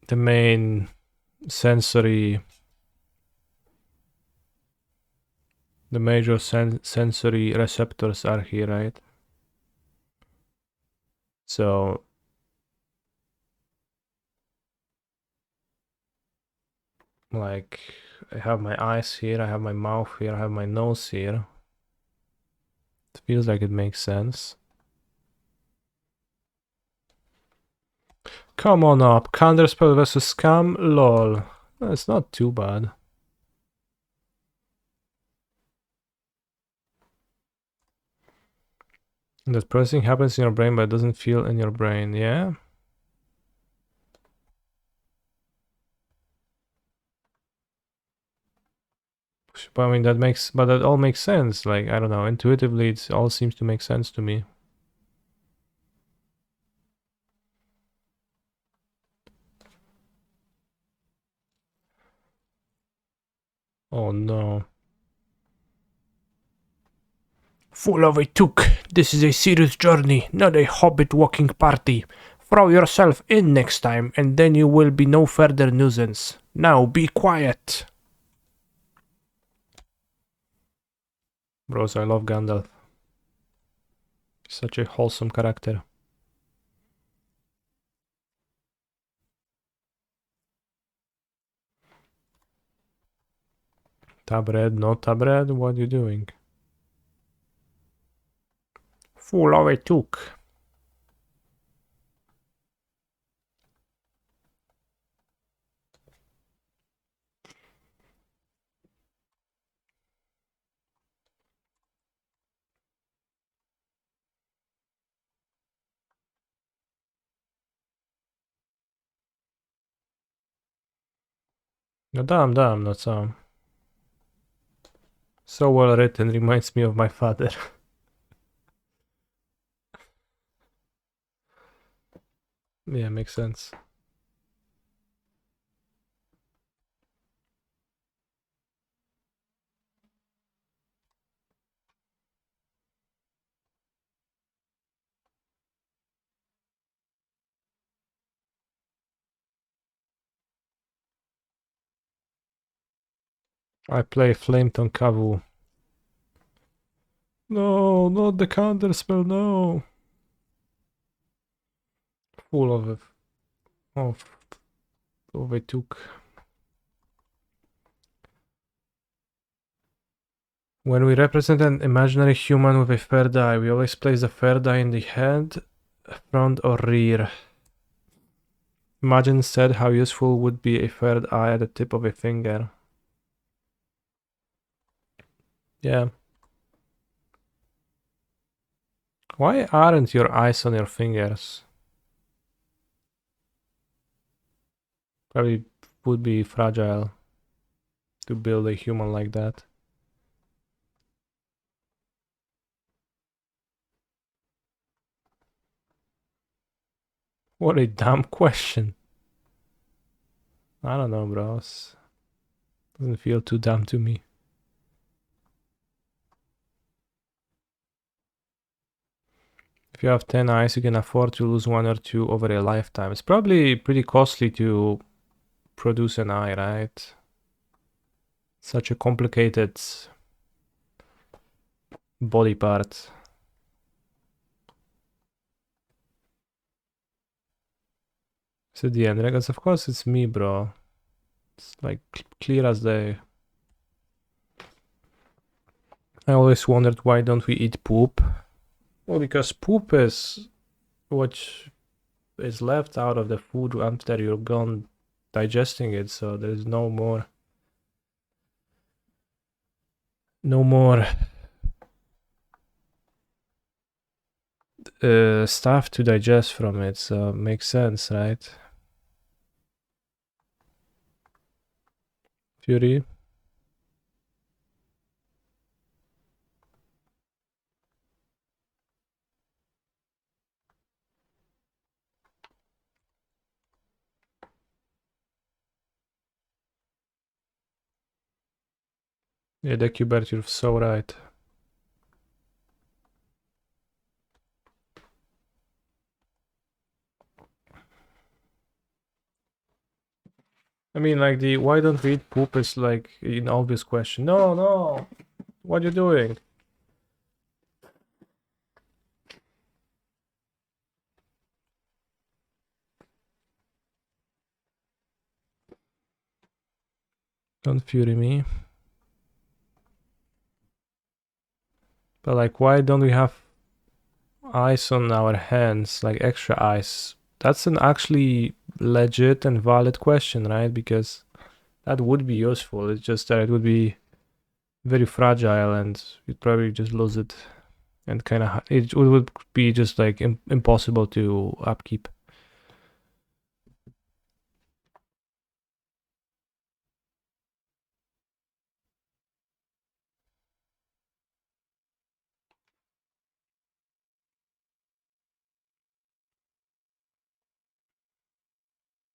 the main sensory, the major sensory receptors are here, right? So like I have my eyes here, I have my mouth here, I have my nose here. It feels like it makes sense. Come on up, counterspell versus scam, lol. It's not too bad. That processing happens in your brain but it doesn't feel in your brain, yeah? But I mean that all makes sense. Like, I don't know, intuitively it all seems to make sense to me. Oh no. Full of a took. This is a serious journey, not a hobbit walking party. Throw yourself in next time, and then you will be no further nuisance. Now be quiet. Bros, I love Gandalf. Such a wholesome character. Tab red, no tab red, what are you doing? Full of a took. No, damn, not so. So well written, reminds me of my father. Yeah, makes sense. I play Flametongue Kavu. No, not the counterspell, no. Full of a took. When we represent an imaginary human with a third eye, we always place the third eye in the head, front or rear. Imagine instead how useful would be a third eye at the tip of a finger. Yeah. Why aren't your eyes on your fingers? Probably would be fragile to build a human like that. What a dumb question. I don't know, bros. Doesn't feel too dumb to me. If you have 10 eyes, you can afford to lose 1 or 2 over a lifetime. It's probably pretty costly to produce an eye, right? Such a complicated body part. To the end, because of course it's me, bro. It's like clear as day. I always wondered why don't we eat poop? Well, because poop is what is left out of the food after you're gone digesting it, so there's no more stuff to digest from it, so makes sense, right? Fury. Yeah, the Qbert, you're so right. I mean, like, the why don't we eat poop is like an obvious question. No, no, what are you doing? Don't fury me. But like, why don't we have ice on our hands, like extra ice? That's an actually legit and valid question, right? Because that would be useful. It's just that it would be very fragile and you'd probably just lose it, and kind of it would be just like impossible to upkeep.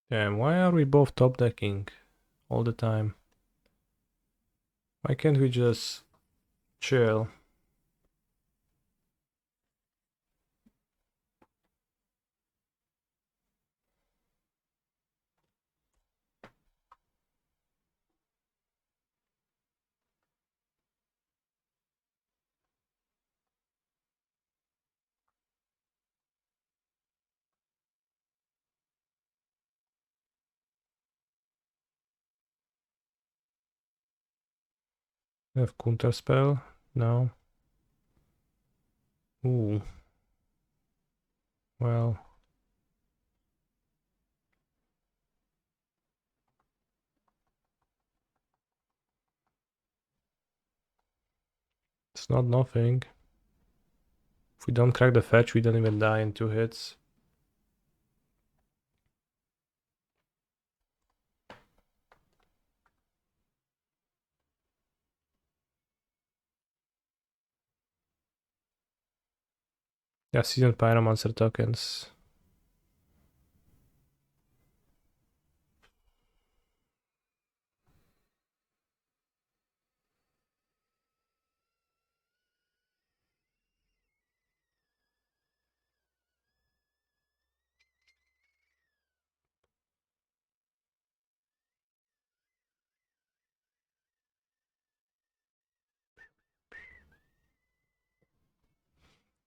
Damn, why are we both top decking all the time? Why can't we just chill? We have counter spell? No. Ooh. Well. It's not nothing. If we don't crack the fetch, we don't even die in 2 hits. Yeah, seasoned pyromancer tokens.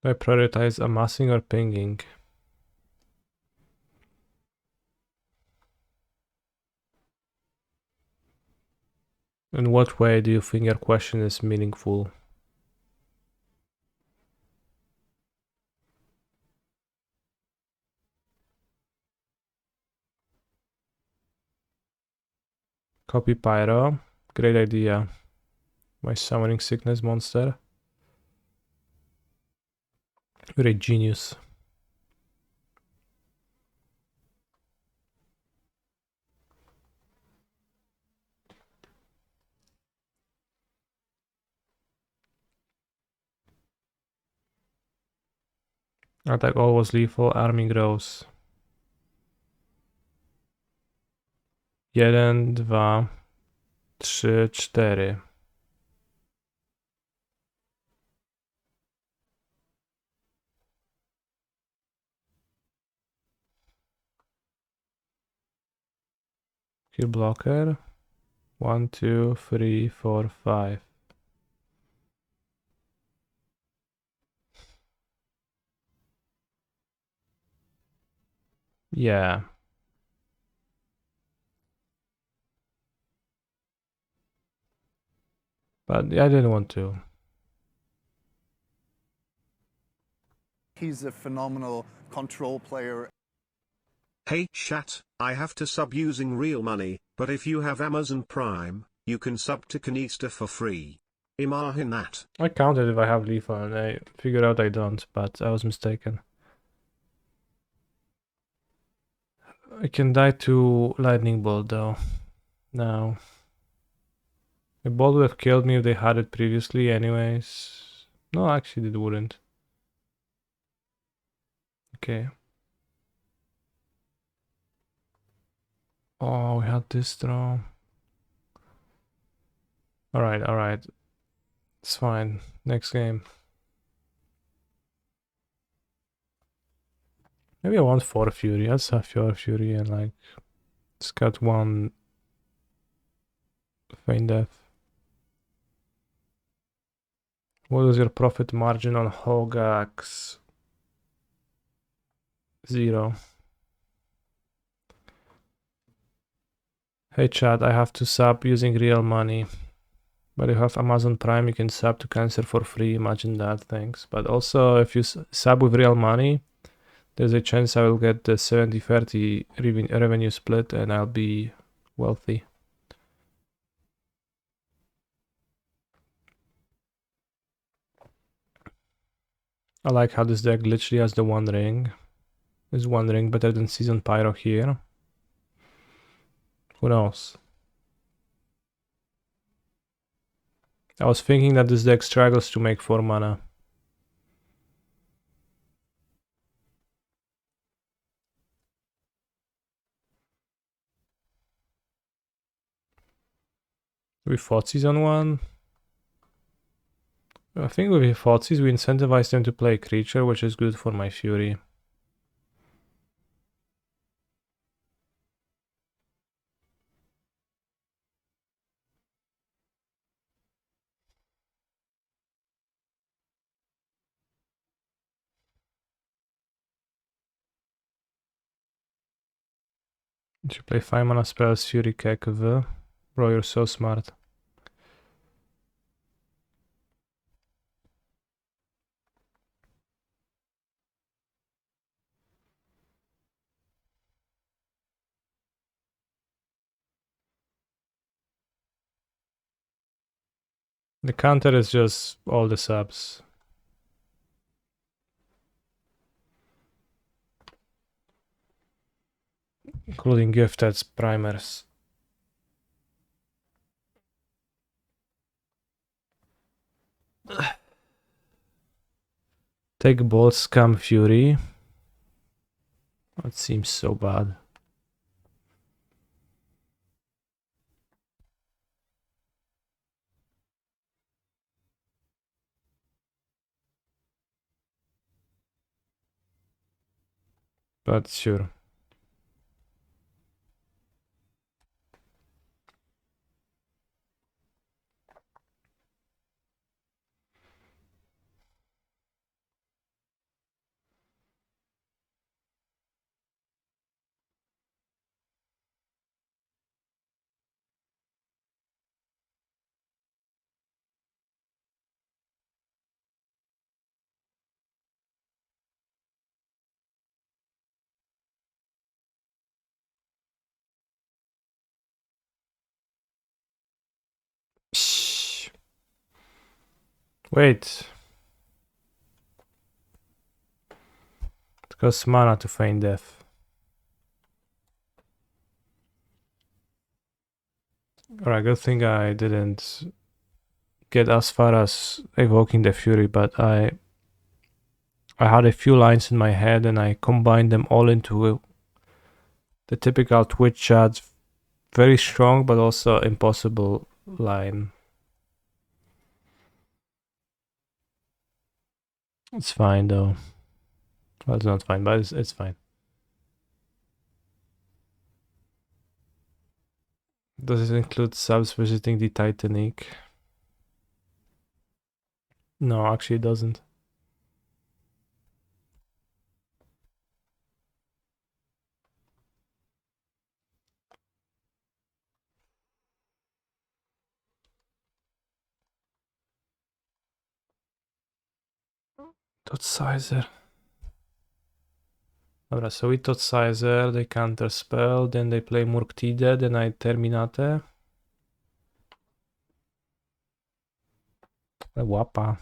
Do I prioritize amassing or pinging? In what way do you think your question is meaningful? Copy pyro. Great idea. My summoning sickness monster. You're a genius. Attack always lethal, army grows. 1, 2, 3, 4. Kill blocker. 1, 2, 3, 4, 5. Yeah. But I didn't want to. He's a phenomenal control player. Hey chat, I have to sub using real money, but if you have Amazon Prime, you can sub to Kanista for free. Imagine that. I counted if I have lethal and I figured out I don't, but I was mistaken. I can die to lightning bolt though. Now. A bolt would have killed me if they had it previously anyways. No, actually it wouldn't. Okay. Oh, we had this draw. Alright, alright. It's fine. Next game. Maybe I want 4 Fury. Let's have 4 Fury and like just got 1 Feign Death. What is your profit margin on Hogax? 0. Hey chat, I have to sub using real money. But if you have Amazon Prime, you can sub to Cancer for free. Imagine that, thanks. But also, if you sub with real money, there's a chance I will get the 70-30 revenue split and I'll be wealthy. I like how this deck literally has the 1 ring. Is 1 ring better than Season Pyro here? Who knows? I was thinking that this deck struggles to make 4 mana. We fought Season 1. I think with Thoughtseize we incentivize them to play a creature, which is good for my Fury. You should play 5 mana spells, Fury Kekv. Bro, you're so smart. The counter is just all the subs. Including gifted primers. Take Bolt, Scam Fury. That seems so bad. But sure. Shh. Wait. It costs mana to feign death. Alright, good thing I didn't get as far as evoking the Fury, but I had a few lines in my head and I combined them all into the typical Twitch chat, very strong but also impossible line. It's fine though. Well, it's not fine, but it's fine. Does it include subs visiting the Titanic? No, actually it doesn't. Tot Sizer. Dobra, so with Tot Sizer, they counter spell, then they play Murktide, then I Terminate. Łapa.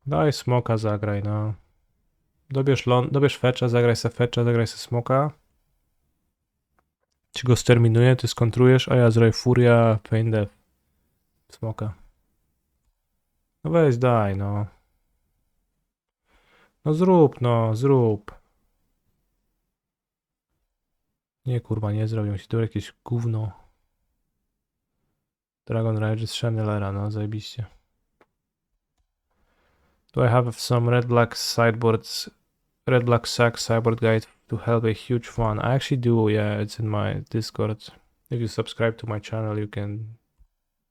Daj smoka zagraj, no. Dobierz fetcha, zagraj se fetcha, zagraj se smoka. Ci go sterminuje, ty skontrujesz, a ja zrobię furia, pain death. Smoka. No weź daj, no. No zrób, no, zrób. Nie kurwa, nie zrobię, musi to jakieś gówno. Dragon Rage z Chandelera, no zajebiście. Do I have some red black sideboards, red black sack sideboard guide to help a huge fun? I actually do, yeah, it's in my Discord. If you subscribe to my channel, you can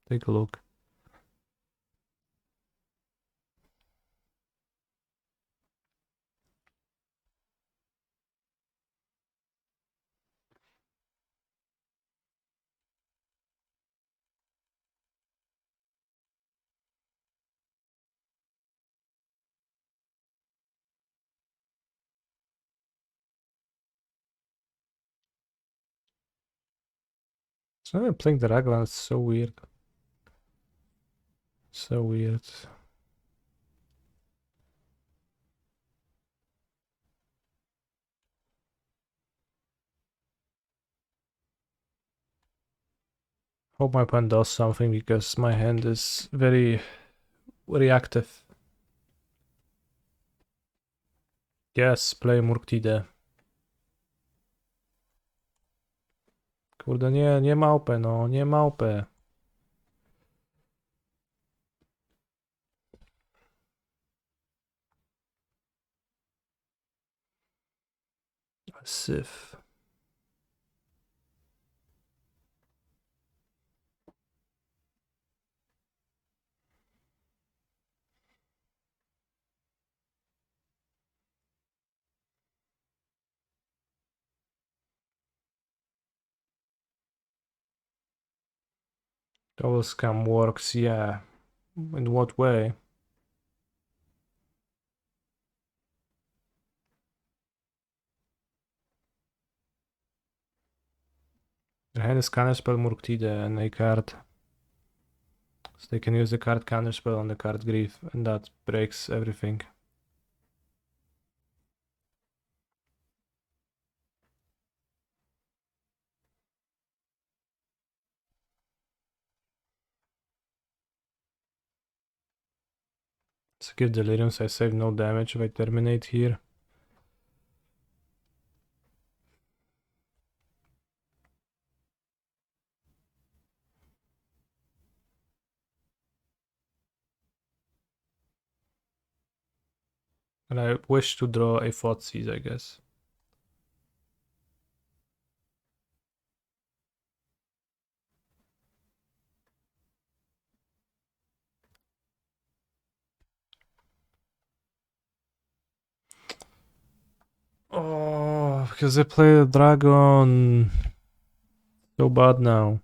take a look. So I'm playing the Raglan, it's so weird. So weird. Hope my opponent does something because my hand is very reactive. Yes, play Murktide. Kurde, nie małpę, no, nie małpę. Syf. Double scam works, yeah. In what way? The hand is counterspell Murktide and a card. So they can use the card counterspell on the card Grief, and that breaks everything. So give Delirium, so I save no damage if I terminate here. And I wish to draw a Thoughtseize, I guess. Oh, because they play a dragon. So bad now.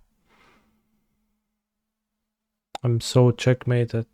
I'm so checkmated.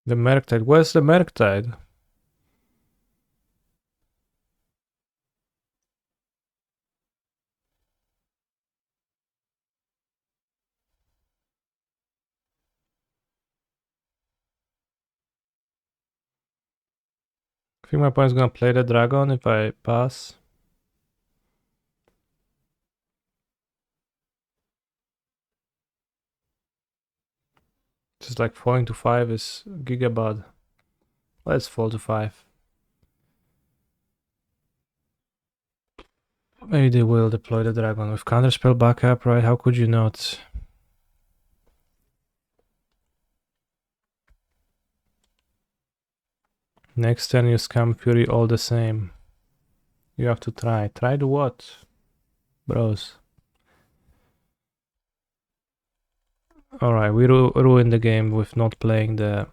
The Merktide. Where's the Merktide? I think my opponent's gonna play the dragon if I pass. Just like falling to 5 is gigabad. Let's fall to 5. Maybe they will deploy the dragon with counterspell backup, right? How could you not? Next turn you scam Fury all the same. You have to try. Try to what? Bros. Alright, we ruined the game with not playing the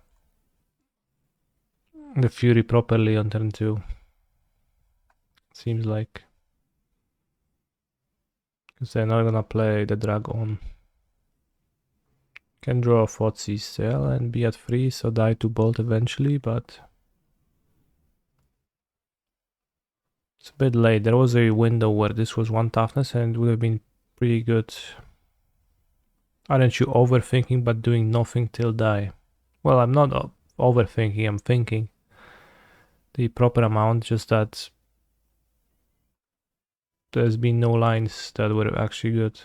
Fury properly on turn 2. Seems like. Because they're not gonna play the dragon. Can draw a Thoughtseize Sail and be at 3, so die to bolt eventually, but it's a bit late. There was a window where this was 1 toughness and it would have been pretty good. Aren't you overthinking but doing nothing till die? Well, I'm not overthinking, I'm thinking the proper amount, just that there's been no lines that were actually good.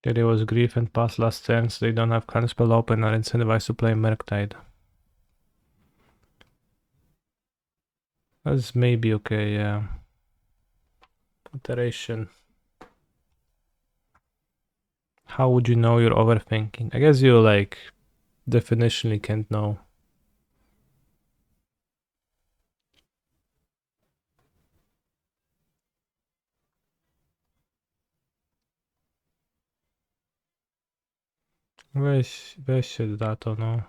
Yeah, there was Grief and Pass last turn, so they don't have Counterspell open and are incentivized to play Murktide. That's maybe okay, yeah. Iteration. How would you know you're overthinking? I guess you like definitionally can't know. Weź się da to, no.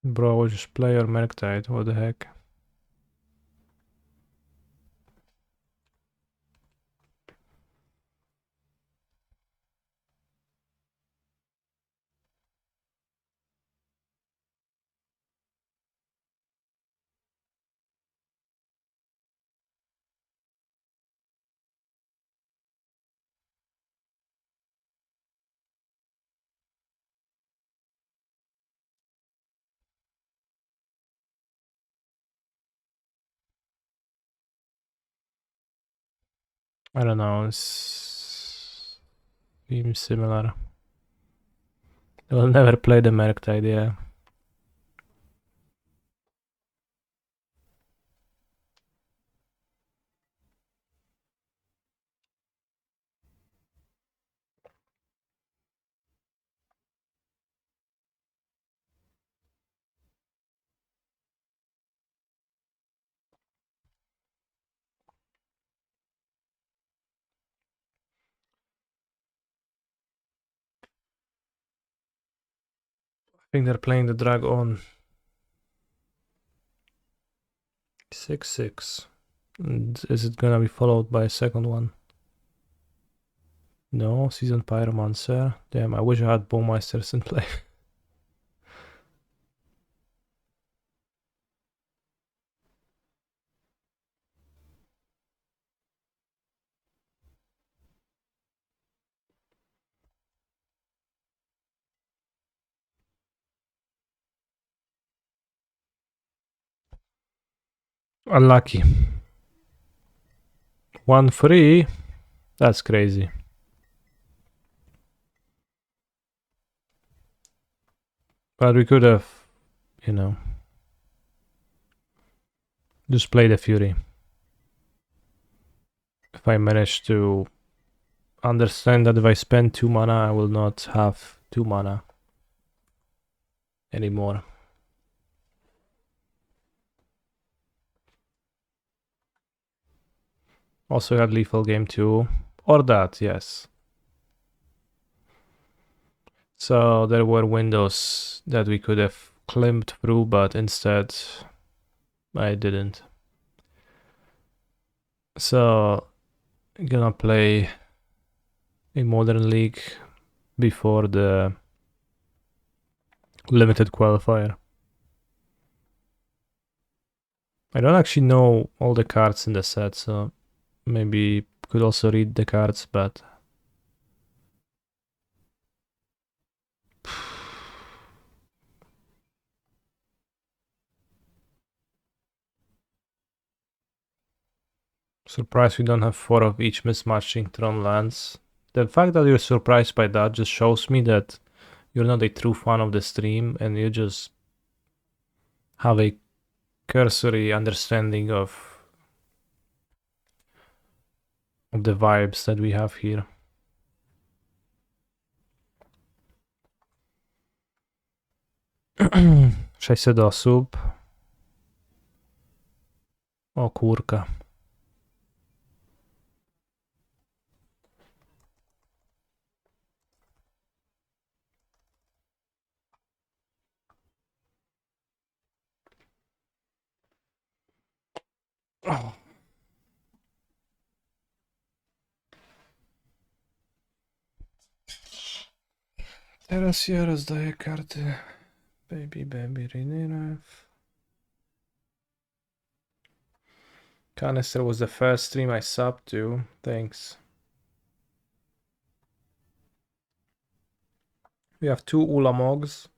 Bro, just play your Murktide, what the heck? I don't know, it seems similar. We'll never play the Murktide, yeah. I think they're playing the Dragon. 6-6. Is it gonna be followed by a second one? No, Seasoned Pyromancer. Damn, I wish I had Bowmasters in play. Unlucky. 1 free? That's crazy. But we could have, you know, just played the Fury. if I manage to understand that if I spend 2 mana, I will not have 2 mana anymore. Also had lethal game too, or that, yes. So there were windows that we could have climbed through, but instead I didn't. So I'm gonna play a modern league before the limited qualifier. I don't actually know all the cards in the set, so maybe could also read the cards, but surprised we don't have 4 of each mismatching Tron lands. The fact that you're surprised by that just shows me that you're not a true fan of the stream and you just have a cursory understanding of the vibes that we have here. 600 osób. O kurka. Teraz ja rozdaję karty. Baby, Renirav. Canister was the first stream I subbed to. Thanks. We have 2 Ulamogs.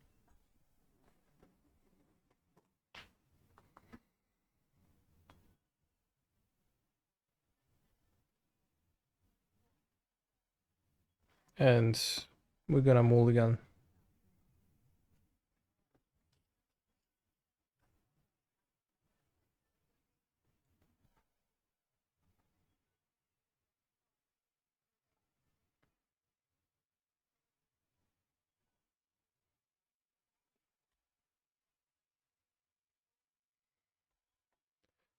And we're gonna mulligan.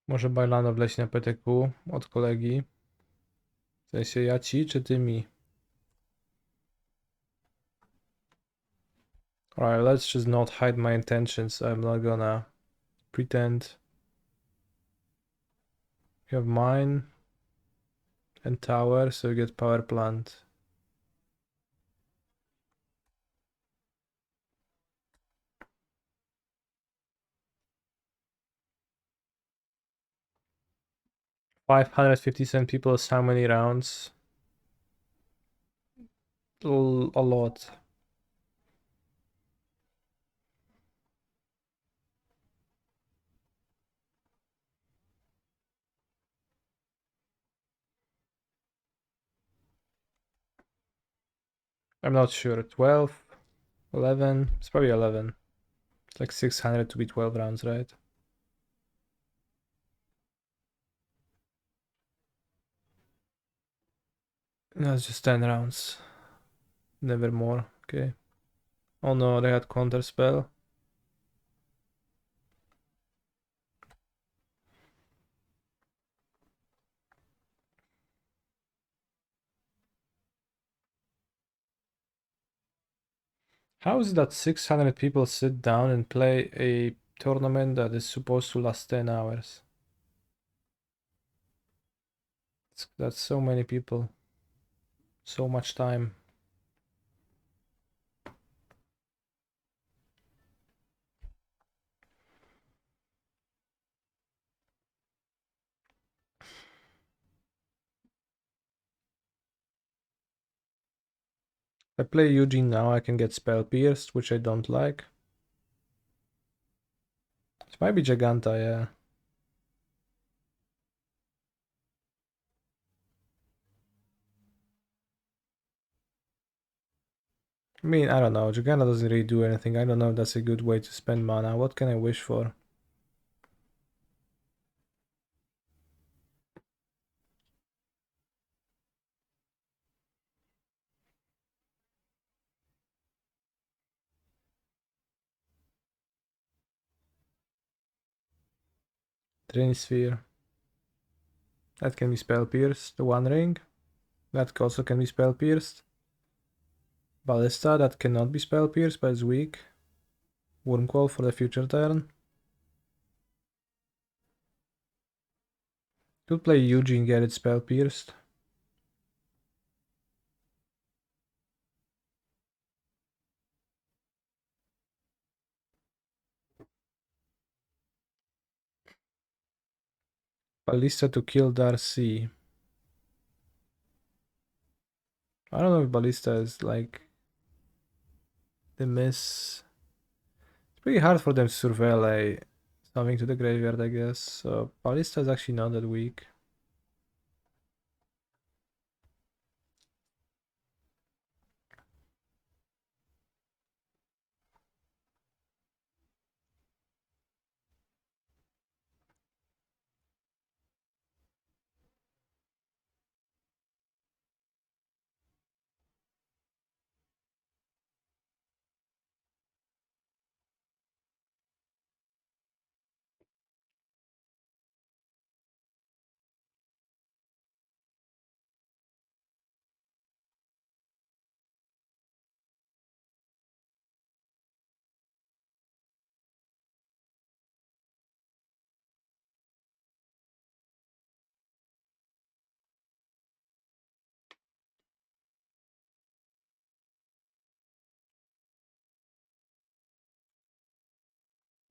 Może Bailando wleźć na PTQ od kolegi. W sensie ja ci, czy ty mi? Alright, let's just not hide my intentions. I'm not gonna pretend. You have mine and tower, so you get power plant. $557 people is how many rounds? A lot. I'm not sure. 12, 11. It's probably 11. It's like 600 to be 12 rounds, right? No, it's just 10 rounds. Never more. Okay. Oh no, they had counter spell. How is it that 600 people sit down and play a tournament that is supposed to last 10 hours? That's so many people. So much time. If I play Eugene now, I can get spell pierced, which I don't like. It might be Giganta, yeah. I mean, I don't know. Giganta doesn't really do anything. I don't know if that's a good way to spend mana. What can I wish for? Drain Sphere. That can be spell pierced. The One Ring. That also can be spell pierced. Ballista, that cannot be spell pierced, but it's weak. Wormcoil for the future turn. Could play Eugene, get it spell pierced. Ballista to kill Darcy. I don't know if Ballista is like the miss. It's pretty hard for them to surveil something to the graveyard, I guess. So Ballista is actually not that weak.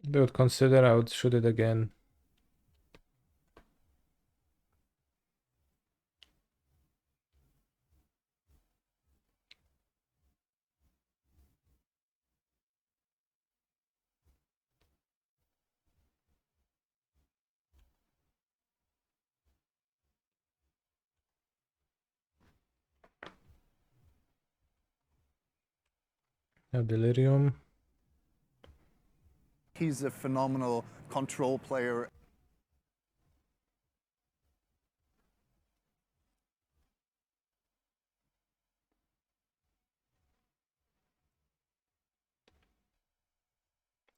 They would consider I would shoot it again. Now Delirium. He's a phenomenal control player.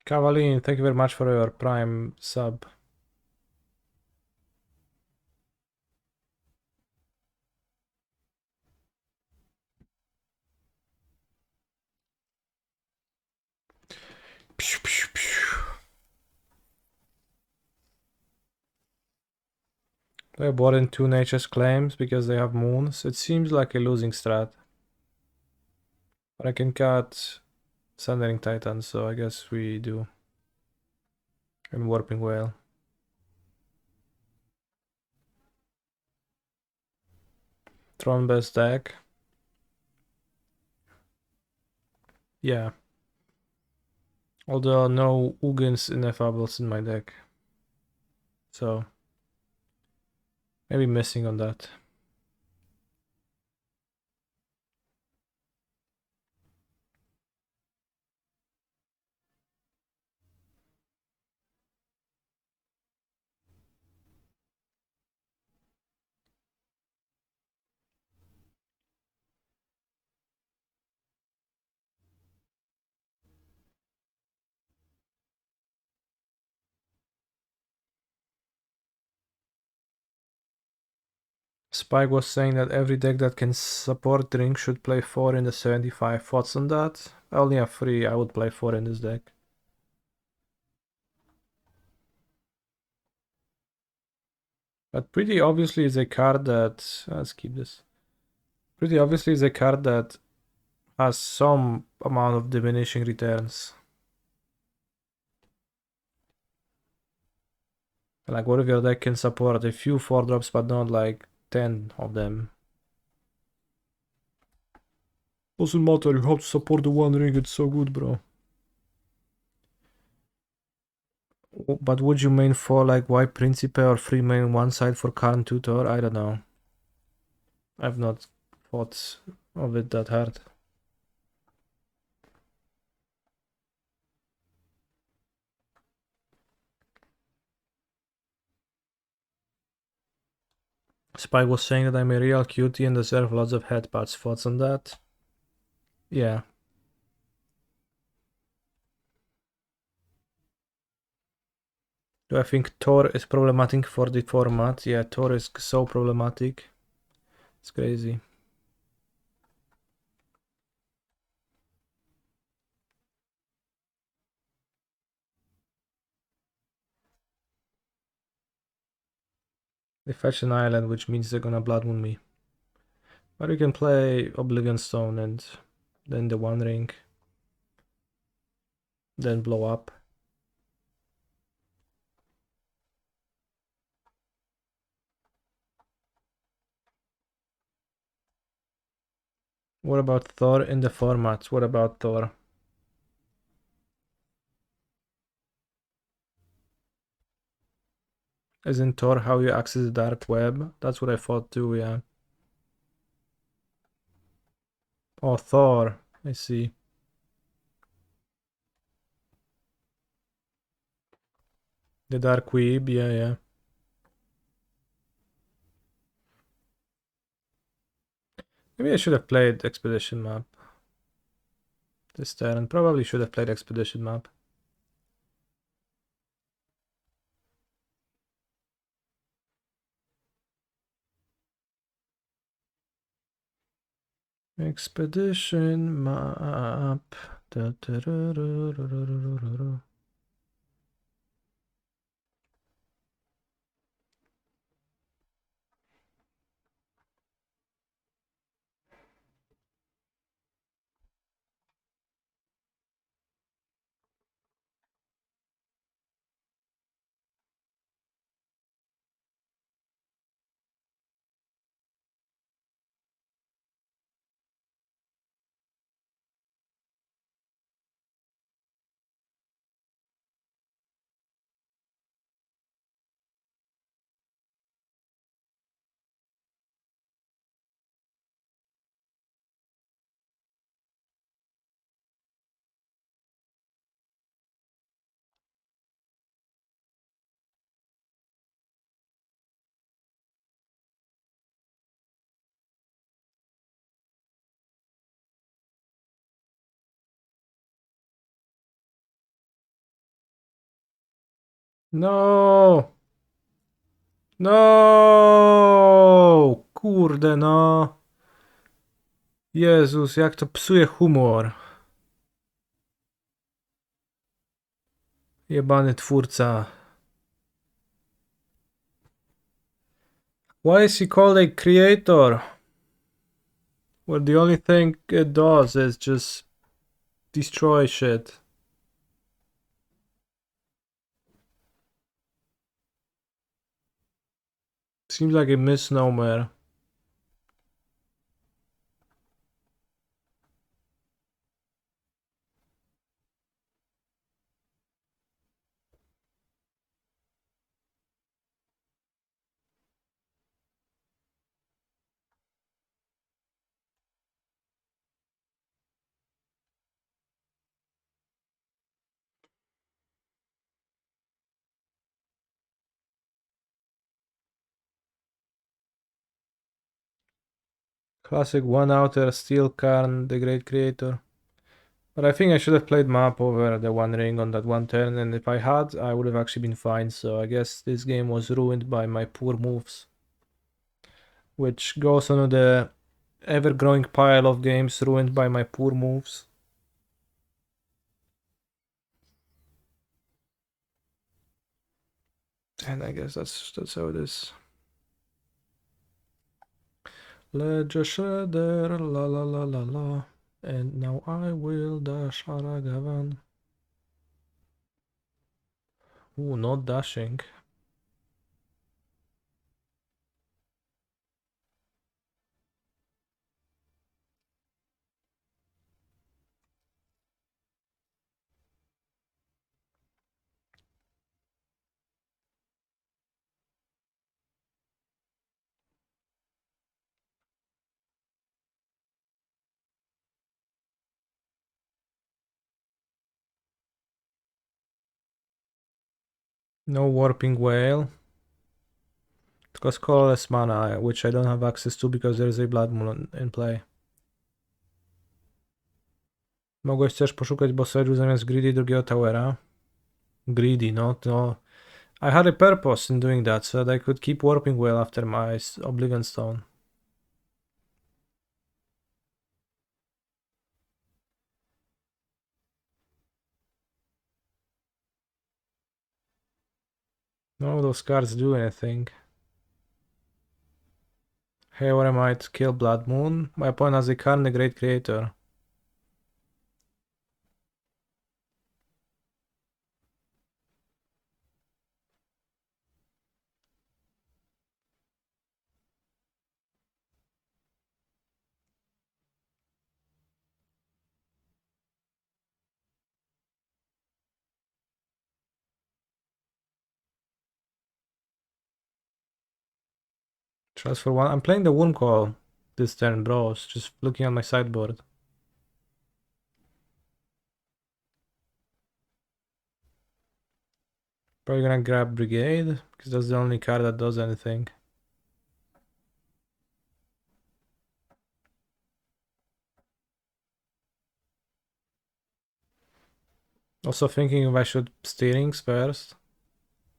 Cavallin, thank you very much for your Prime sub. Pew, pew, pew. They bought in 2 Nature's Claims because they have moons. It seems like a losing strat. But I can cut Sundering Titan, so I guess we do. And Warping Whale. Tron best deck. Yeah. Although no Ugin's Ineffables in my deck. So maybe missing on that. Spike was saying that every deck that can support Drink should play 4 in the 75. Thoughts on that? I only have 3, I would play 4 in this deck. But pretty obviously is a card that... Let's keep this. Pretty obviously is a card that has some amount of diminishing returns. Like, what if your deck can support a few 4-drops but not like 10 of them? Doesn't matter, you have to support the One Ring, it's so good, bro. But would you main 4 like White Principe or 3 main one side for Karn Tutor? I don't know. I've not thought of it that hard. Spike was saying that I'm a real cutie and deserve lots of headbutts. Thoughts on that? Yeah. Do I think Thor is problematic for the format? Yeah, Thor is so problematic. It's crazy. They fetch an island, which means they're gonna Blood Moon me. But you can play Oblivion Stone and then the One Ring. Then blow up. What about Thor in the formats? What about Thor? Isn't Thor how you access the dark web? That's what I thought too, yeah. Oh, Thor. I see. The dark web, yeah, yeah. Maybe I should have played Expedition map. This turn. Probably should have played Expedition map. Expedition map. Da, da, da, da, da, da, da, da. No! No! Kurde, no. Jezus, jak to psuje humor. Jebany twórca. Why is he called a creator? Well, the only thing it does is just destroy shit. Seems like a misnomer. Classic one outer Steel Karn, the great creator. But I think I should have played map over the One Ring on that one turn, and if I had, I would have actually been fine. So I guess this game was ruined by my poor moves. Which goes on the ever-growing pile of games ruined by my poor moves. And I guess that's how it is. Ledger Shredder, la la la la la. And now I will dash Aragavan. Ooh, not dashing. No Warping Whale. It costs colorless mana, which I don't have access to because there is a Blood Moon in play. Mogłeś też poszukać bossage'u zamiast Greedy drugiego towera. Greedy, no to... I had a purpose in doing that, so that I could keep warping well after my Oblivion Stone. None of those cards do anything. Here I might kill Blood Moon. My opponent has a card and a Great Creator. Transfer 1. I'm playing the Wormcall this turn, bros. Just looking at my sideboard. Probably gonna grab Brigade, because that's the only card that does anything. Also thinking if I should Steerings first,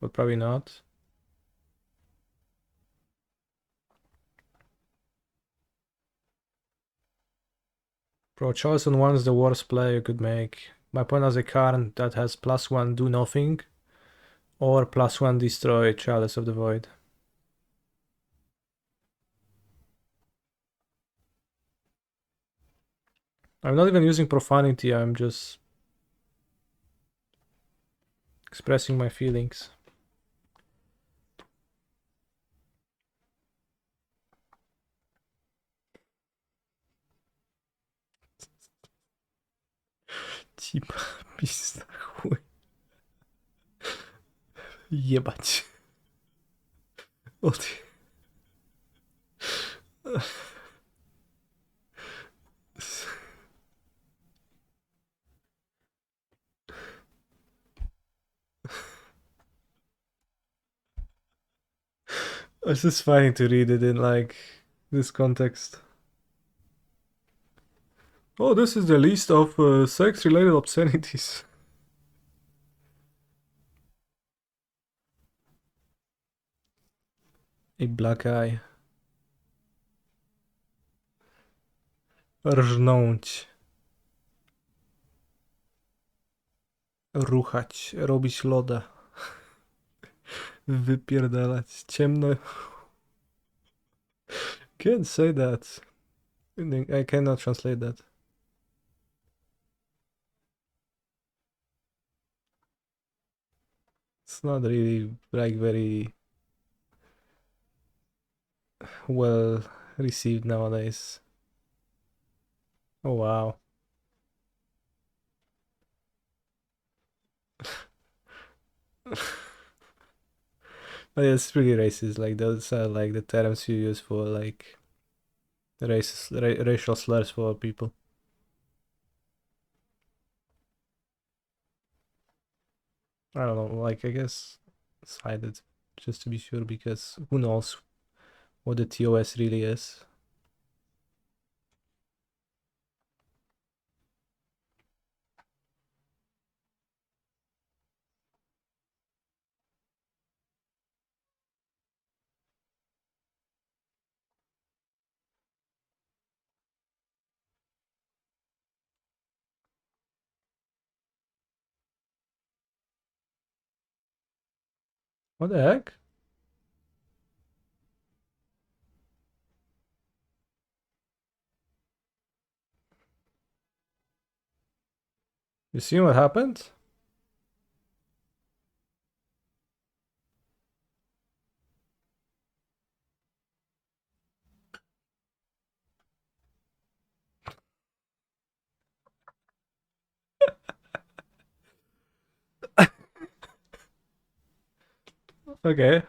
but probably not. Bro, choice on 1 is the worst play you could make. My opponent has a card that has +1 do nothing, or +1 destroy Chalice of the Void. I'm not even using profanity, I'm just expressing my feelings. Типа, пизда хуй. Ебать. Вот. It's just funny to read it in like this context. Oh, this is the list of sex-related obscenities. A black eye. Rżnąć. Ruchać. Robić loda. Wypierdalać. Ciemno. Can't say that. I cannot translate that. It's not really like very well received nowadays. Oh wow. But yeah, it's pretty racist. Like those are like the terms you use for like racial slurs for people. I don't know. Like I guess sided just to be sure, because who knows what the TOS really is. What the heck? You see what happened? Okay.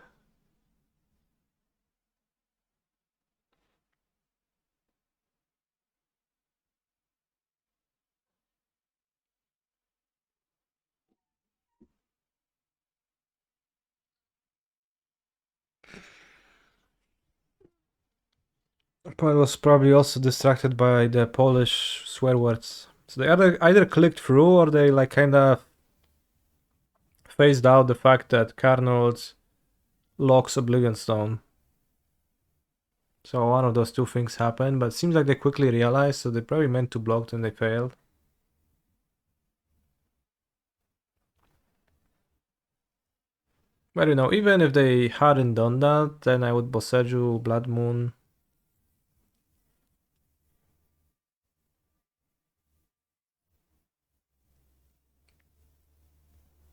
But I was probably also distracted by the Polish swear words. So they either clicked through or they like kind of phased out the fact that Carnold locks Oblivion Stone. So one of those two things happened, but it seems like they quickly realized, so they probably meant to block and they failed. I don't know, even if they hadn't done that, then I would Boseju, Blood Moon.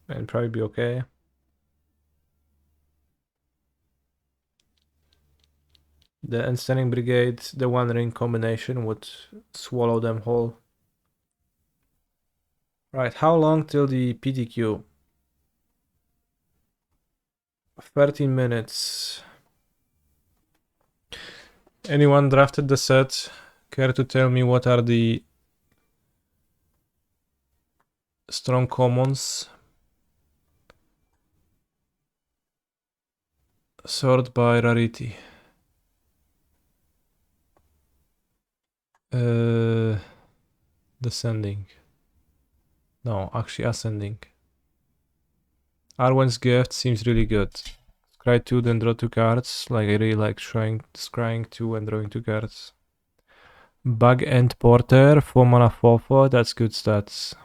And probably be okay. The Endstanding Brigade, the One Ring combination would swallow them whole. Right, how long till the PTQ? 13 minutes. Anyone drafted the set? Care to tell me what are the strong commons? Sort by rarity. Descending. No, actually ascending. Arwen's Gift seems really good. Scry 2, then draw 2 cards. Like I really like scrying 2 and drawing 2 cards. Bug and Porter, 4 mana 4/4, that's good stats.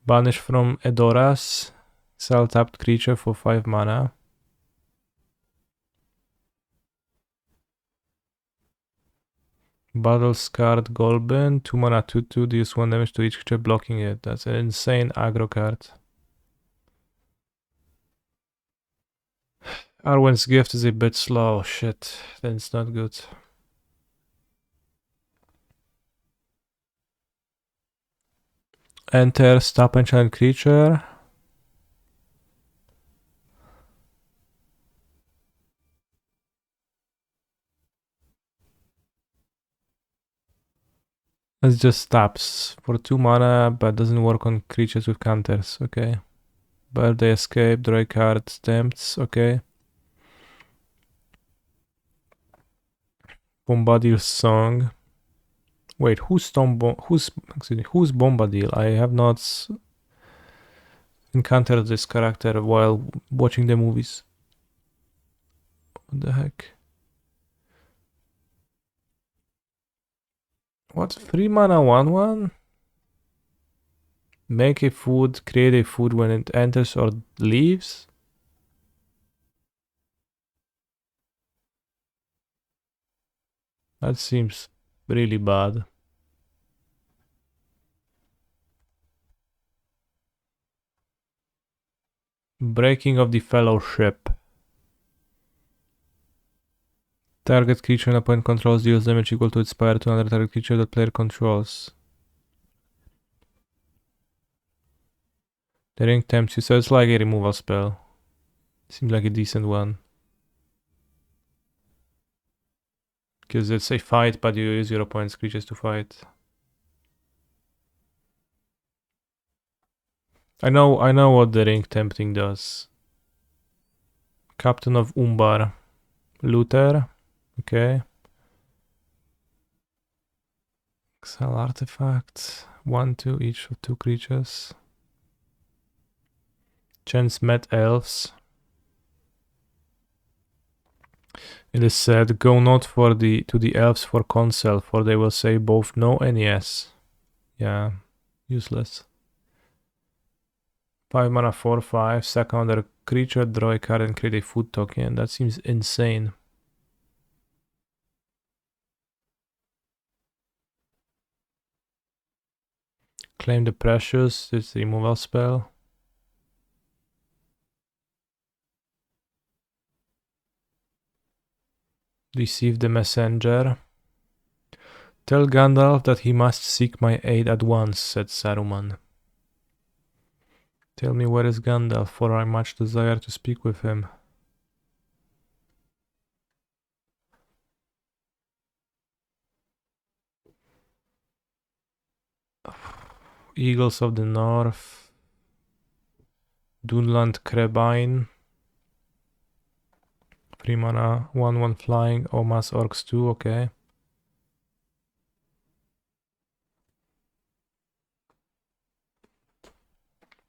Banish from Edoras. Sell tapped creature for 5 mana. Battle Scarred Golben, 2 mana 2/2, deals 1 damage to each creature blocking it. That's an insane aggro card. Arwen's Gift is a bit slow. Shit, then it's not good. Enter Stop Enchant Creature. It just taps for 2 mana, but doesn't work on creatures with counters. Okay. Birthday Escape, draw a card, Tempts. Okay. Bombadil's Song. Wait, who's Bombadil? I have not encountered this character while watching the movies. What the heck? What? 3 mana 1/1? Make a food, create a food when it enters or leaves? That seems really bad. Breaking of the Fellowship. Target creature an opponent controls deals damage equal to its power to another target creature that player controls. The ring tempts you, so it's like a removal spell. Seems like a decent one. Because it's a fight, but you use your opponent's creatures to fight. I know what the ring tempting does. Captain of Umbar. Luther. Okay. Exile artifact. 1/2 each of 2 creatures. Chance met elves. It is said, go not to the elves for counsel, for they will say both no and yes. Yeah, useless. 5 mana 4/5, sack another creature, draw a card and create a food token. That seems insane. Claim the Precious, it's the removal spell. Deceive the Messenger. Tell Gandalf that he must seek my aid at once, said Saruman. Tell me where is Gandalf, for I much desire to speak with him. Eagles of the North. Dunland Krebine. 3 mana, 1/1 flying, Omas Orcs 2, okay.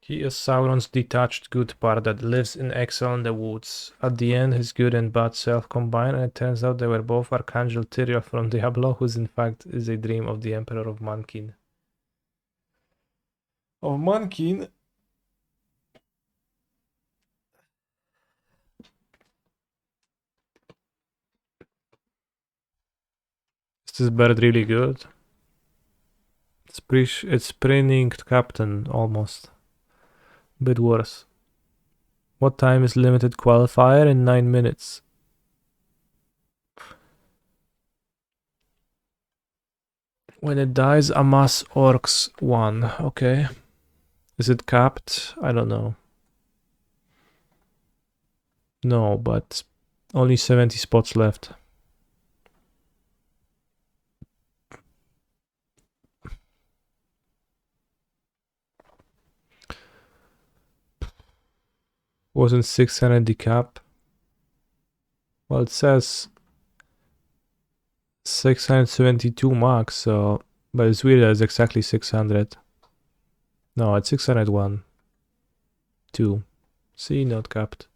He is Sauron's detached good part that lives in exile in the woods. At the end, his good and bad self combine, and it turns out they were both Archangel Tyrael from Diablo, who in fact is a dream of the Emperor of Mankin. Of Mankin? Is this bird really good? It's pre-nicked Captain, almost. Bit worse. What time is limited qualifier? In 9 minutes. When it dies, amass orcs 1. Okay. Is it capped? I don't know. No, but only 70 spots left. Wasn't 600 the cap? Well, it says 672 max, so... But it's weird that it's exactly 600. No, it's 601. 2. See, not capped.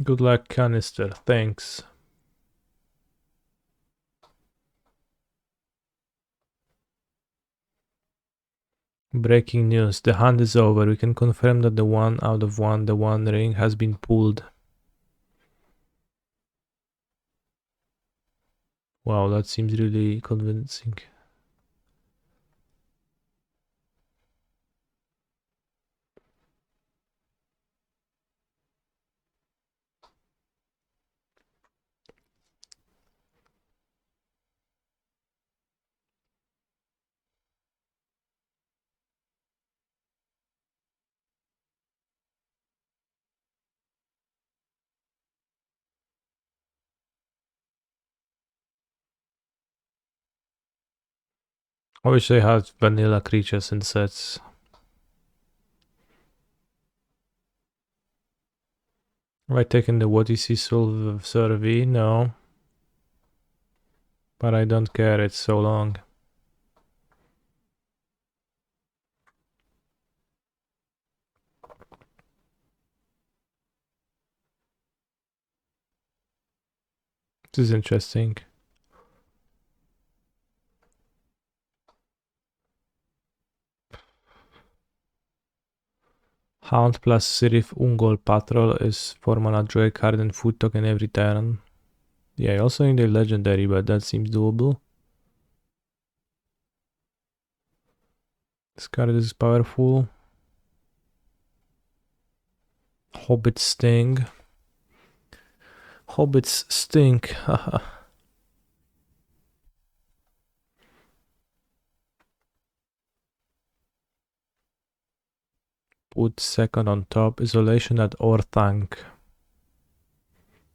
Good luck, canister. Thanks. Breaking news. The hunt is over. We can confirm that the 1 out of 1, the 1 ring has been pulled. Wow, that seems really convincing. I wish they had vanilla creatures in sets. Have I taken the what is Soul survey? No. But I don't care, it's so long. This is interesting. Hound plus Sirif Ungol Patrol is 4 mana joy card and food token every turn. Yeah, I also need a legendary, but that seems doable. This card is powerful. Hobbit Sting. Hobbits stink, haha. Put second on top. Isolation at Orthanc.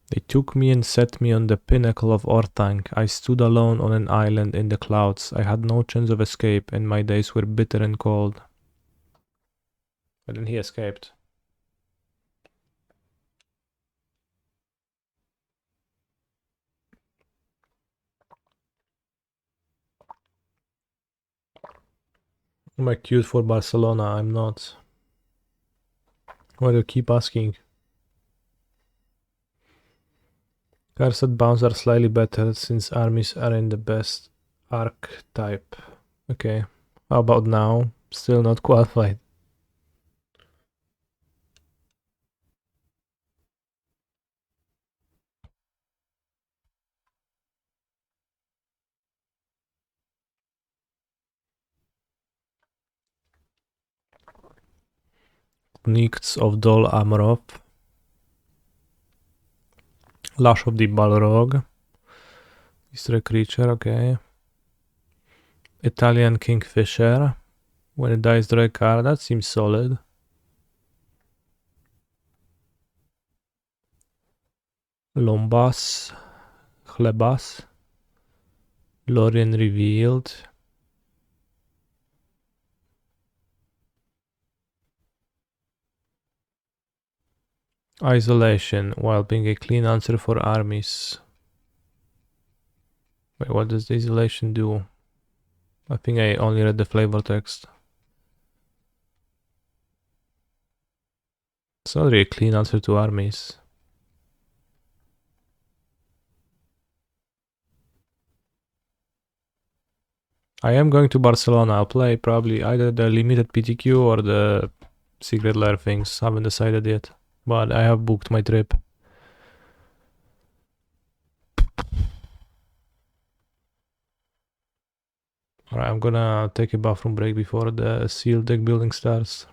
They took me and set me on the pinnacle of Orthanc. I stood alone on an island in the clouds. I had no chance of escape, and my days were bitter and cold. But then he escaped. Am I cute for Barcelona? I'm not. Why do you keep asking? Cursed bounds are slightly better since armies are in the best archetype. Okay. How about now? Still not qualified. Nicts of Dol Amroth. Lash of the Balrog. Destroy creature, okay. Italian Kingfisher. When it dies, draw a card. That seems solid. Lombas. Chlebas. Lorien revealed. Isolation, while being a clean answer for armies. Wait, what does the isolation do? I think I only read the flavor text. It's not really a clean answer to armies. I am going to Barcelona. I'll play probably either the limited PTQ or the secret lair things. Haven't decided yet, but I have booked my trip. Alright, I'm gonna take a bathroom break before the sealed deck building starts.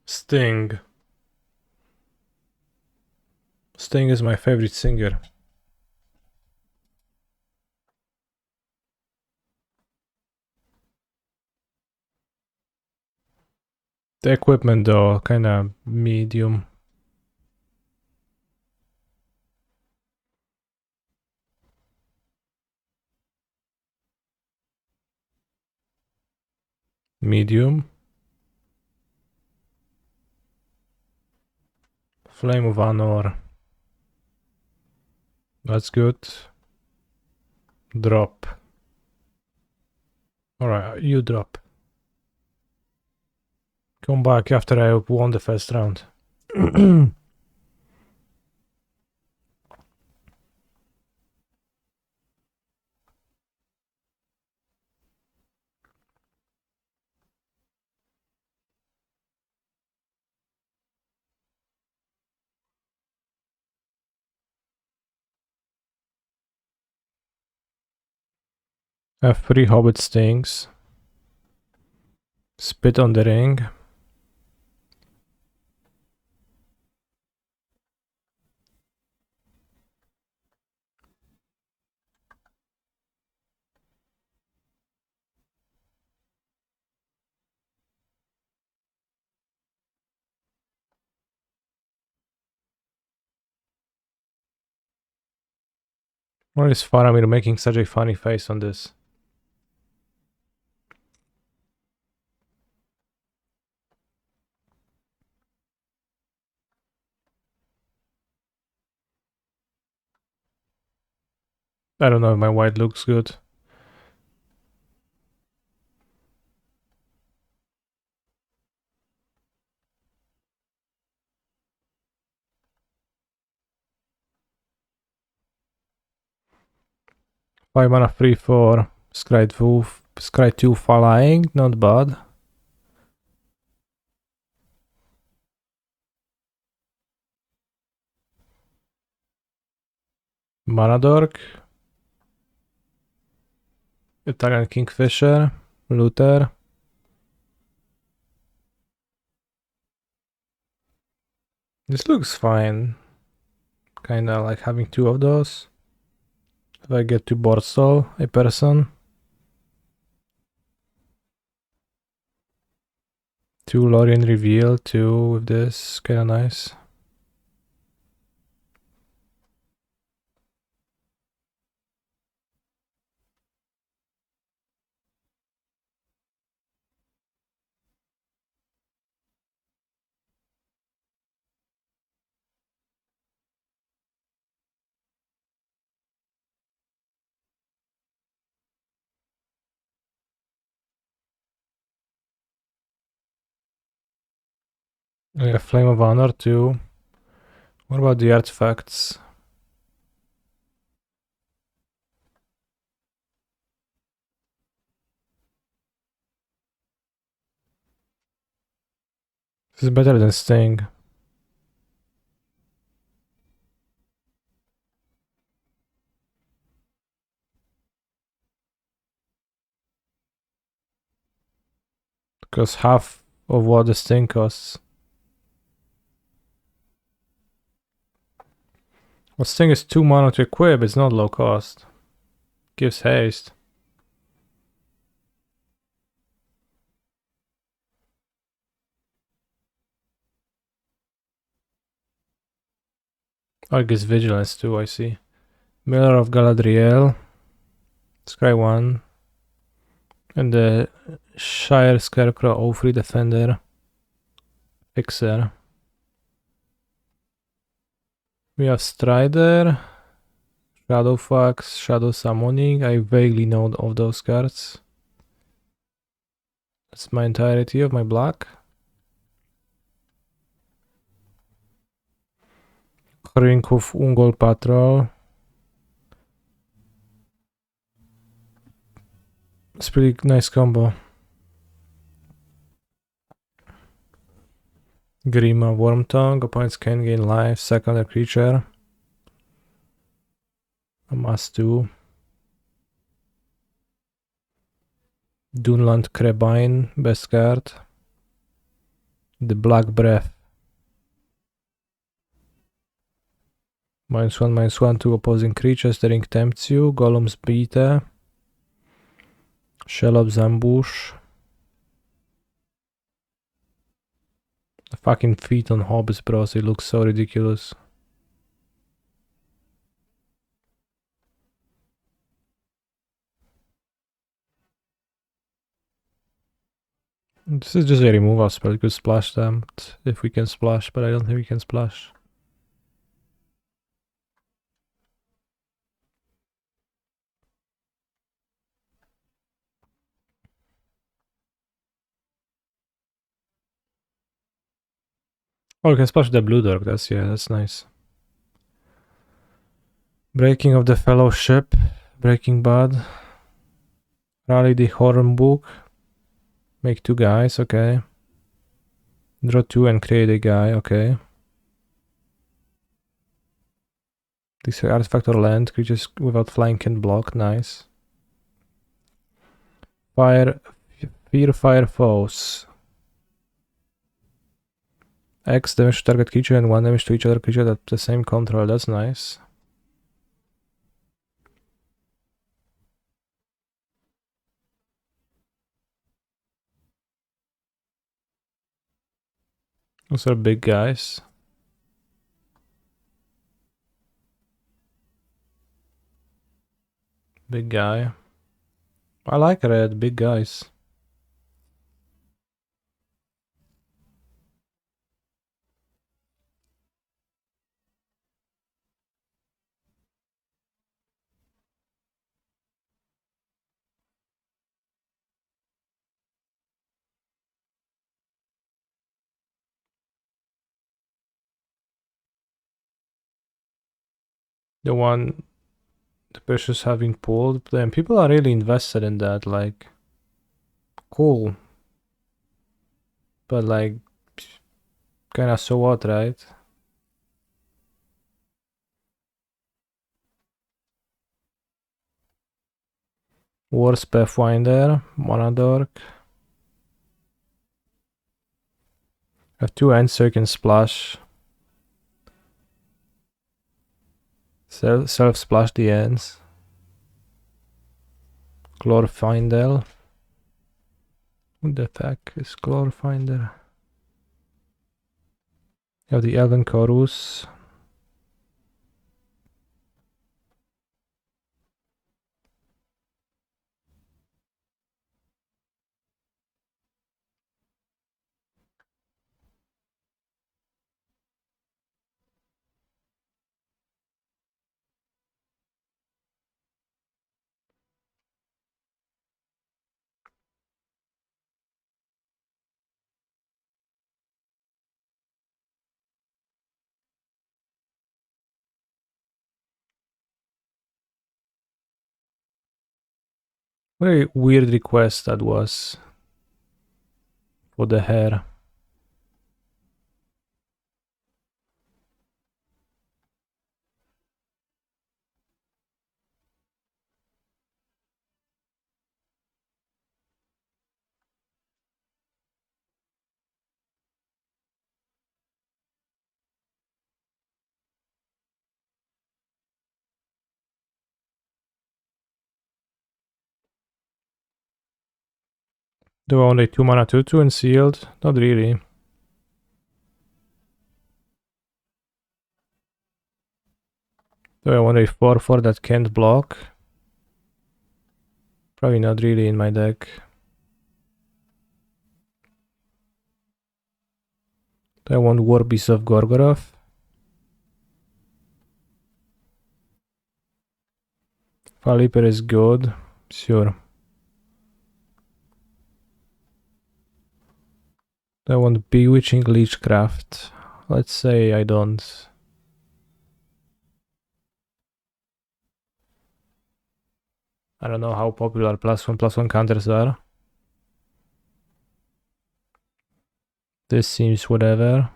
Sting. Sting is my favorite singer. The equipment though, kinda medium. Medium. Flame of Honor. That's good. Drop. Alright, you drop. Come back after I won the first round. I have 3 Hobbit Stings. Spit on the ring. Why is Faramir making such a funny face on this? I don't know if my white looks good. Five mana free for Scry 2 flying, not bad. Mana Dork. Italian Kingfisher. Luther. This looks fine. Kinda like having 2 of those. If I get to board stall a person. 2 Lorien Reveal, 2 with this, kinda nice. I have Flame of Honor too. What about the artifacts? This is better than Sting. Because half of what the Sting costs. Well, Sting is 2 mana to equip, it's not low cost. Gives haste. Oh, it gives vigilance too, I see. Miller of Galadriel. Scry 1. And the Shire Scarecrow O3 Defender. Fixer. We have Strider. Shadowfax, Shadow Summoning. I vaguely know of those cards. That's my entirety of my black. Hrinkov Ungol Patrol. It's pretty nice combo. Grima Wormtongue. Opponents can gain life. Second a creature. A must do. Dunland Crebine. Best card. The Black Breath. -1/-1 to opposing creatures. The ring tempts you. Golem's Beta. Shellop's Ambush. The fucking feet on hobbies, bros. It looks so ridiculous. This is just a removal spell. You could splash them if we can splash, but I don't think we can splash. Oh, we can splash the blue dog. That's nice. Breaking of the Fellowship. Breaking Bad. Rally the Horn Book. Make 2 guys, okay. Draw 2 and create a guy, okay. This artifact or land, creatures without flying can block, nice. Fear Fire Foes. X damage to target creature and 1 damage to each other creature that the same control, that's nice. Those are big guys. Big guy. I like red, big guys. The one the Precious having pulled them. People are really invested in that, like cool. But like kinda so what, right? Wars Pathfinder, Mana Dark. Have 2 ends so you can splash. Self splash the ends. Glorfinder. What the fuck is Glorfinder? You have the Elven Chorus. What a weird request that was for the hair. Do I only 2 mana 2/2 and sealed? Not really. Do I want a 4/4 that can't block? Probably not really in my deck. Do I want War Beast of Gorgoroth? Faliper is good. Sure. Do I want Bewitching Leechcraft? Let's say I don't. I don't know how popular +1/+1 counters are. This seems whatever.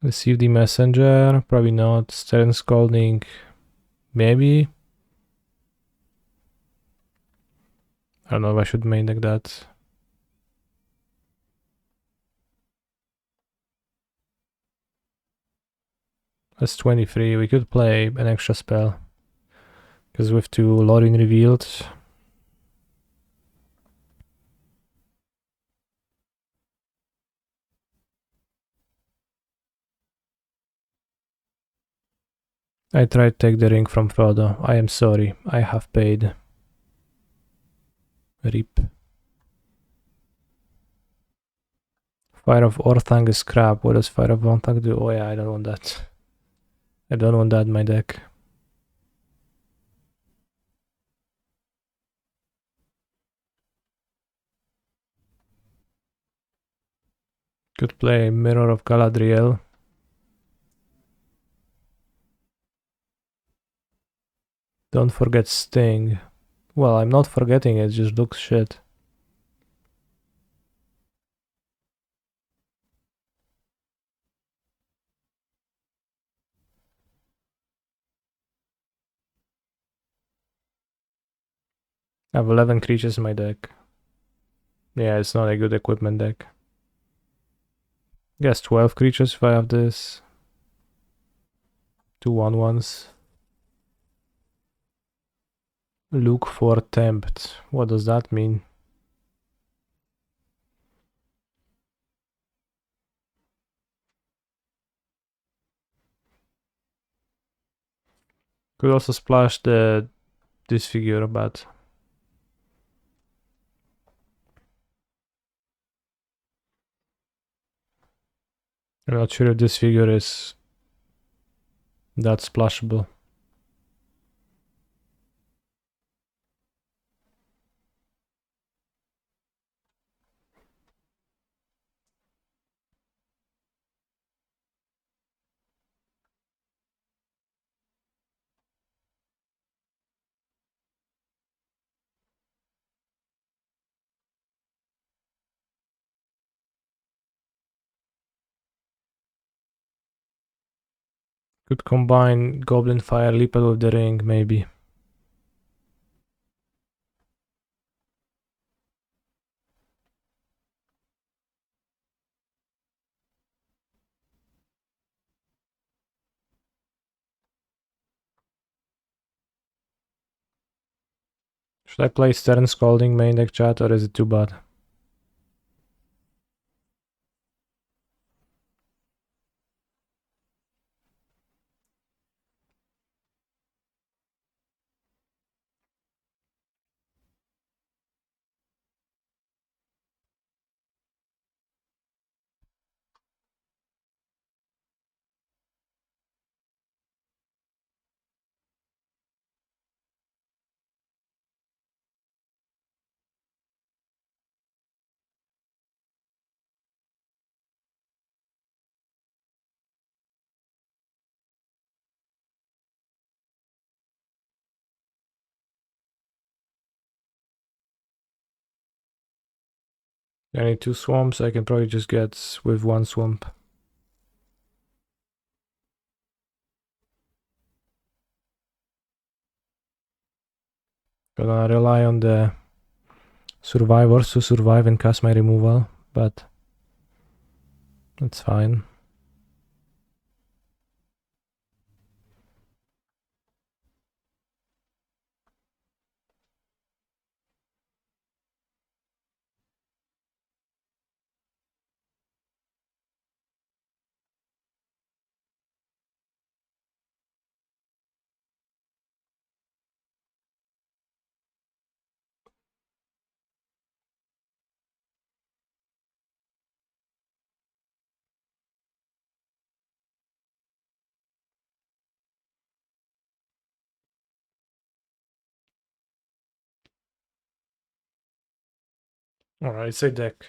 Receive the messenger, probably not. Stern Scalding, maybe. I don't know if I should main deck that. That's 23. We could play an extra spell. Because with 2 Lorin revealed. I tried to take the ring from Frodo. I am sorry. I have paid. Rip. Fire of Orthanc is crap. What does Fire of Orthanc do? Oh yeah, I don't want that. I don't want that in my deck. Could play Mirror of Galadriel. Don't forget Sting. Well, I'm not forgetting it, just looks shit. I have 11 creatures in my deck. Yeah, it's not a good equipment deck. Guess 12 creatures if I have this. 2 1/1s. Look for tempt. What does that mean? Could also splash the disfigure, but I'm not sure if disfigure is that splashable. Could combine Goblin Fire Lippet with the ring, maybe. Should I play Stern Scalding main deck, chat, or is it too bad? I need 2 swamps, I can probably just get with 1 swamp. Gonna rely on the survivors to survive and cast my removal, but that's fine. Alright, it's a deck.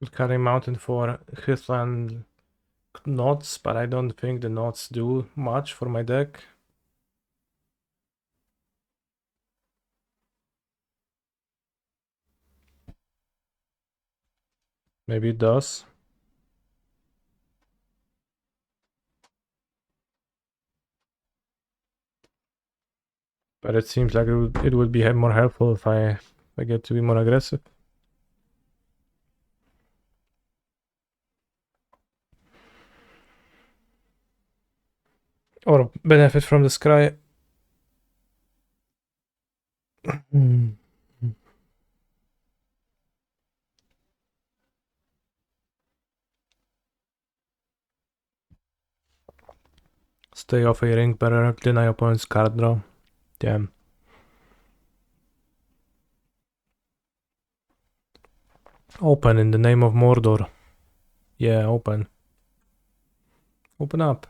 Could carry Mountain for Hitland knots, but I don't think the knots do much for my deck. Maybe it does. But it seems like it would be more helpful if I get to be more aggressive. Or benefit from the scry. Stay off a ring better, deny opponent's card draw. Damn. Open in the name of Mordor. Yeah, open. Open up.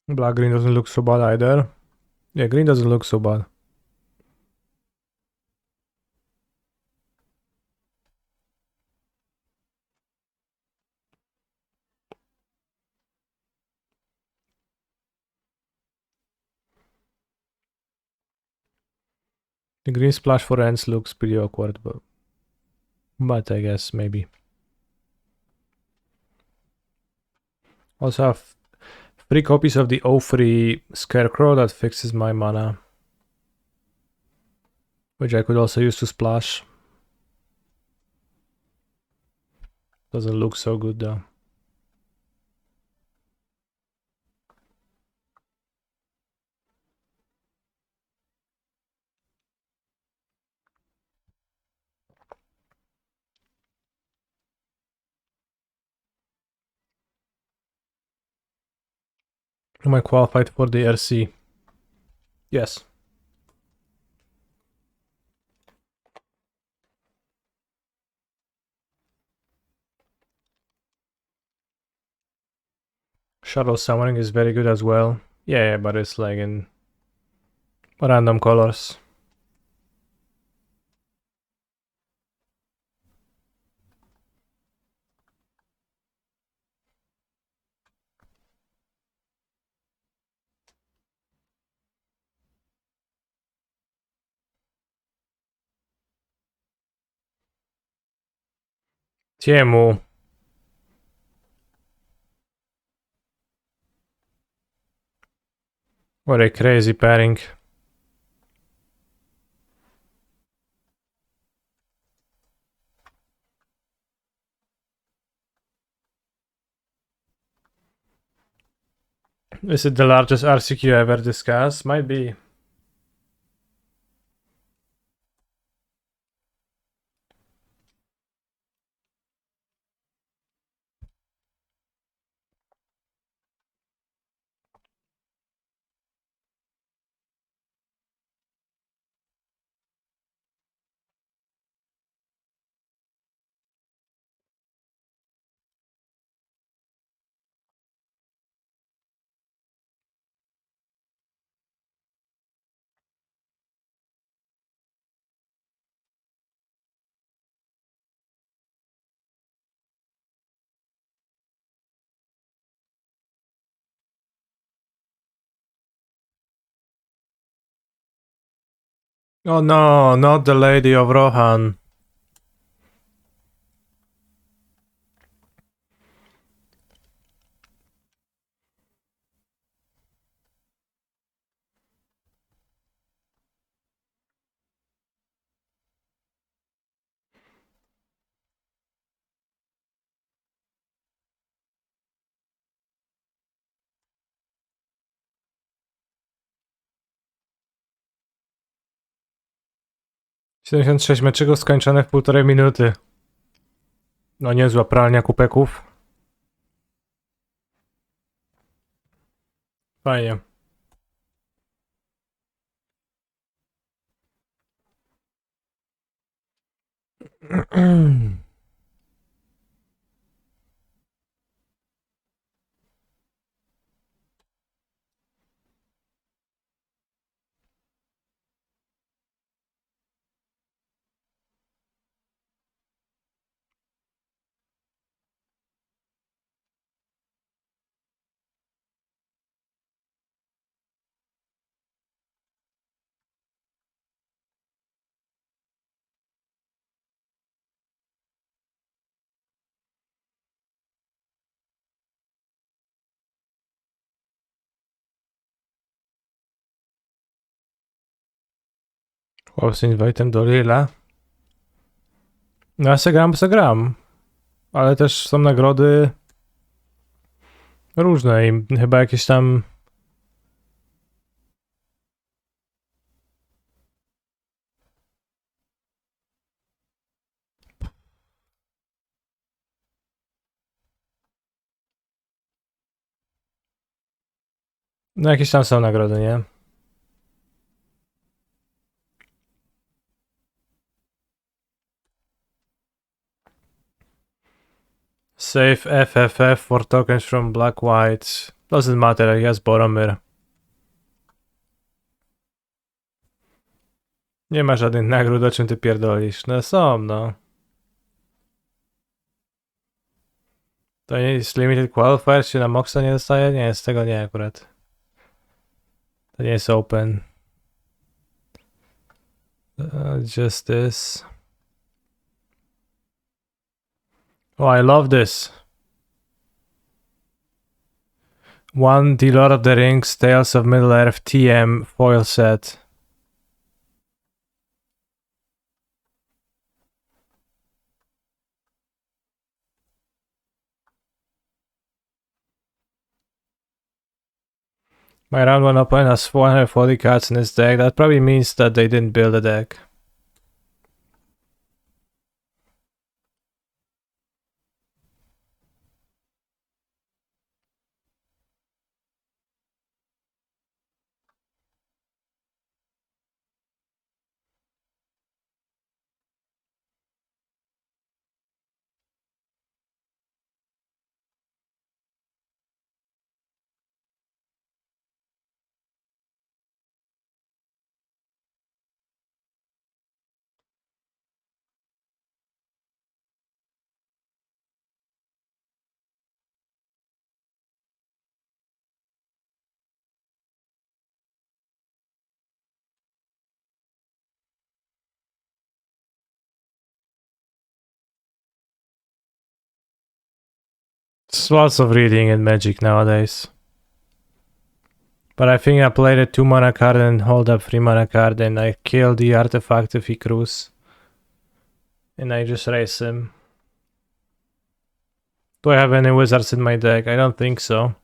Black green doesn't look so bad either. Yeah, green doesn't look so bad. The green splash for ends looks pretty awkward, but I guess maybe. Also have 3 copies of the 0-3 Scarecrow that fixes my mana, which I could also use to splash. Doesn't look so good though. Am I qualified for the RC? Yes. Shadow summoning is very good as well. Yeah, but it's like in random colors. Tiemu. What a crazy pairing. Is it the largest RCQ ever discussed? Might be. Oh no, not the Lady of Rohan. ...76 meczyków skończone w 1,5 minuty. No niezła pralnia kupeków. Fajnie. Chłop z invitem do Lila. No ja se gram. Ale też są nagrody różne i chyba jakieś tam... No jakieś tam są nagrody, nie? Save FFF for tokens from Black White. Doesn't matter, I guess Boromir. Nie ma żadnych nagród, o czym ty pierdolisz. No są, no. To nie jest Limited Qualifier, czy na Moxa nie dostaje? Nie, z tego nie akurat. To nie jest open. Just this. Oh, I love this. One The Lord of the Rings Tales of Middle-earth TM foil set. My round one opponent has 440 cards in his deck. That probably means that they didn't build a deck. There's lots of reading in Magic nowadays. But I think I played a 2-mana card and hold up 3-mana card and I kill the artifact if he crews. And I just race him. Do I have any wizards in my deck? I don't think so.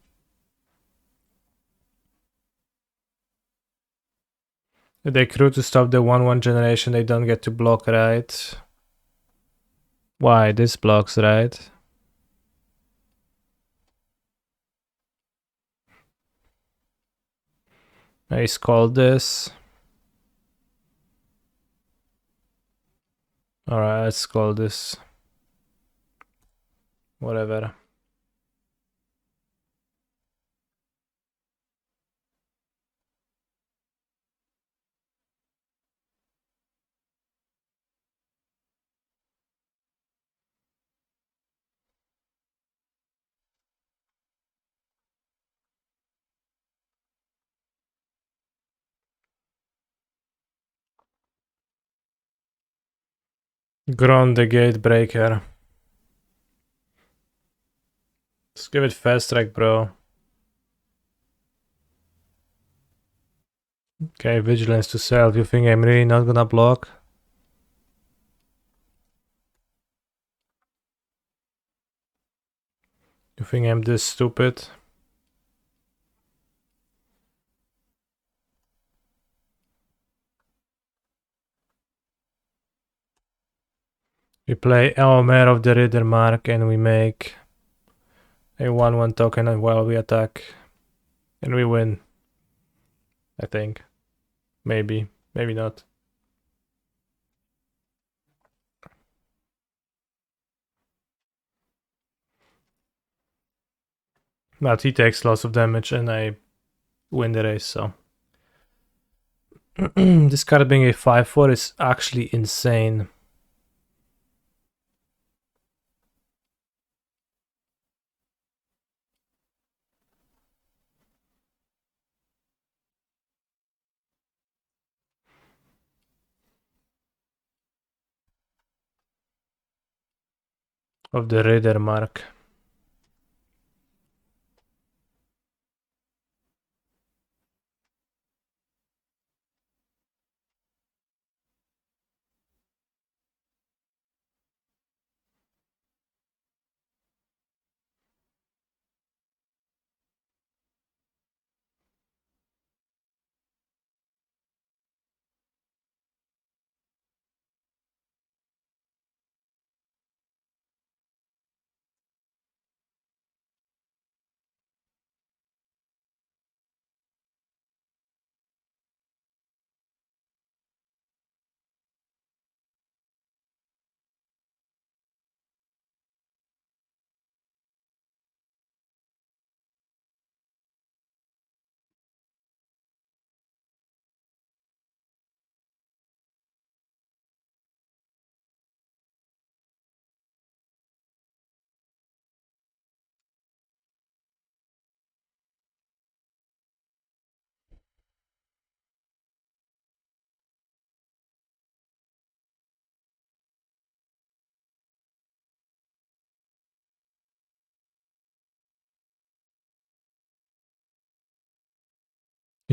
If they crew to stop the 1-1 generation, they don't get to block, right? Why? This blocks, right? I called this. Alright, let's call this. Whatever. Gron the Gatebreaker. Let's give it fast track, bro. Okay, vigilance to self. You think I'm really not gonna block? You think I'm this stupid? We play Elmer of the Riddermark and we make a 1-1 token while we attack. And we win. I think. Maybe. Maybe not. But he takes lots of damage and I win the race, so. This card being a 5-4 is actually insane. Of the Riddermark.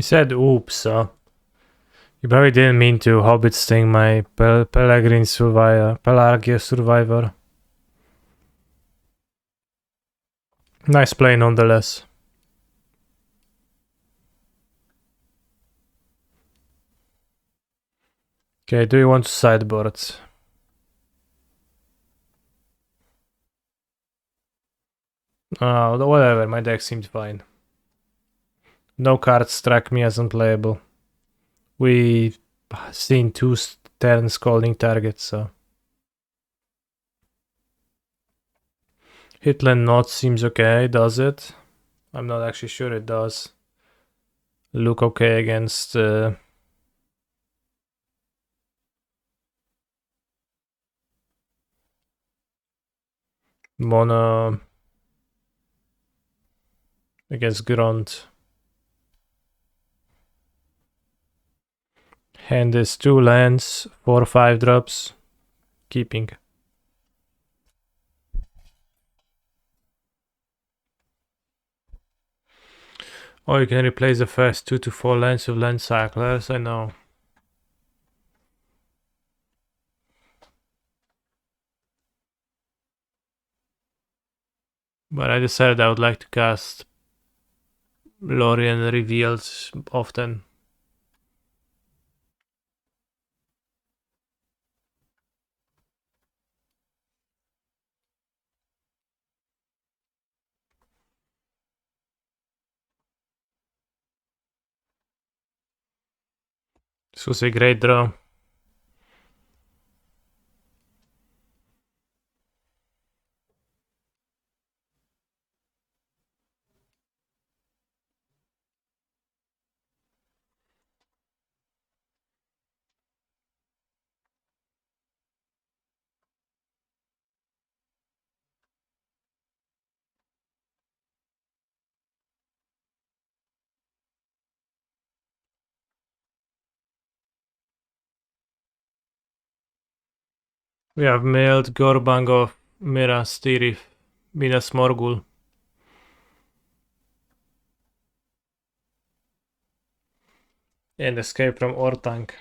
You said oops, so you probably didn't mean to Hobbit sting my Pelagrin Survivor. Pelargia Survivor. Nice play nonetheless. Okay, do you want to sideboard? Whatever, my deck seemed fine. No cards struck me as unplayable. We seen 2 turn scalding targets, so. Hitland Knot seems okay, does it? I'm not actually sure it does. Look okay against mono against Grunt. Hand is 2 lands, 4 5-drops. Keeping. Oh, you can replace the first 2 to 4 lands with land cyclers, I know. But I decided I would like to cast Lorien Revealed often. This was a great draw. We have Mailed, Gorbangov, Mira, Stirif, Minas Morgul. And Escape from Orthanc.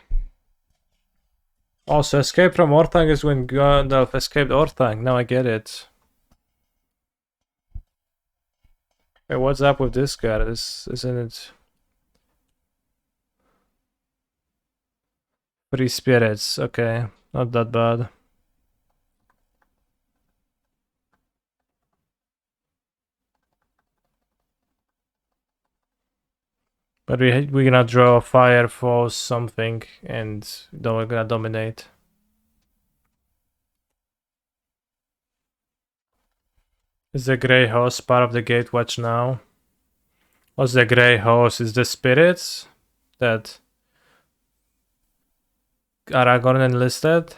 Also, Escape from Orthanc is when Gandalf escaped Orthanc. Now I get it. Hey, what's up with this guy? Isn't it? Free spirits. Okay, not that bad. But we're gonna draw fire for something, and then we're gonna dominate. Is the Grey Horse part of the Gatewatch now? What's the Grey Horse? Is the spirits that Aragorn enlisted?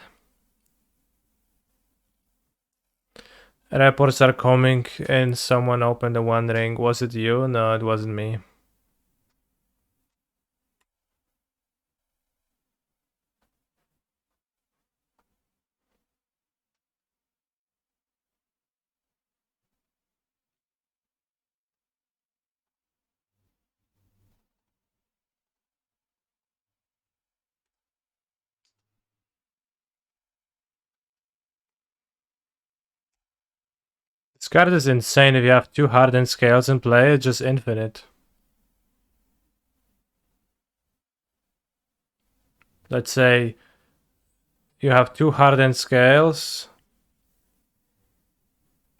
Reports are coming, and someone opened the One Ring. Was it you? No, it wasn't me. This card is insane. If you have 2 hardened scales in play, it's just infinite. Let's say you have 2 hardened scales,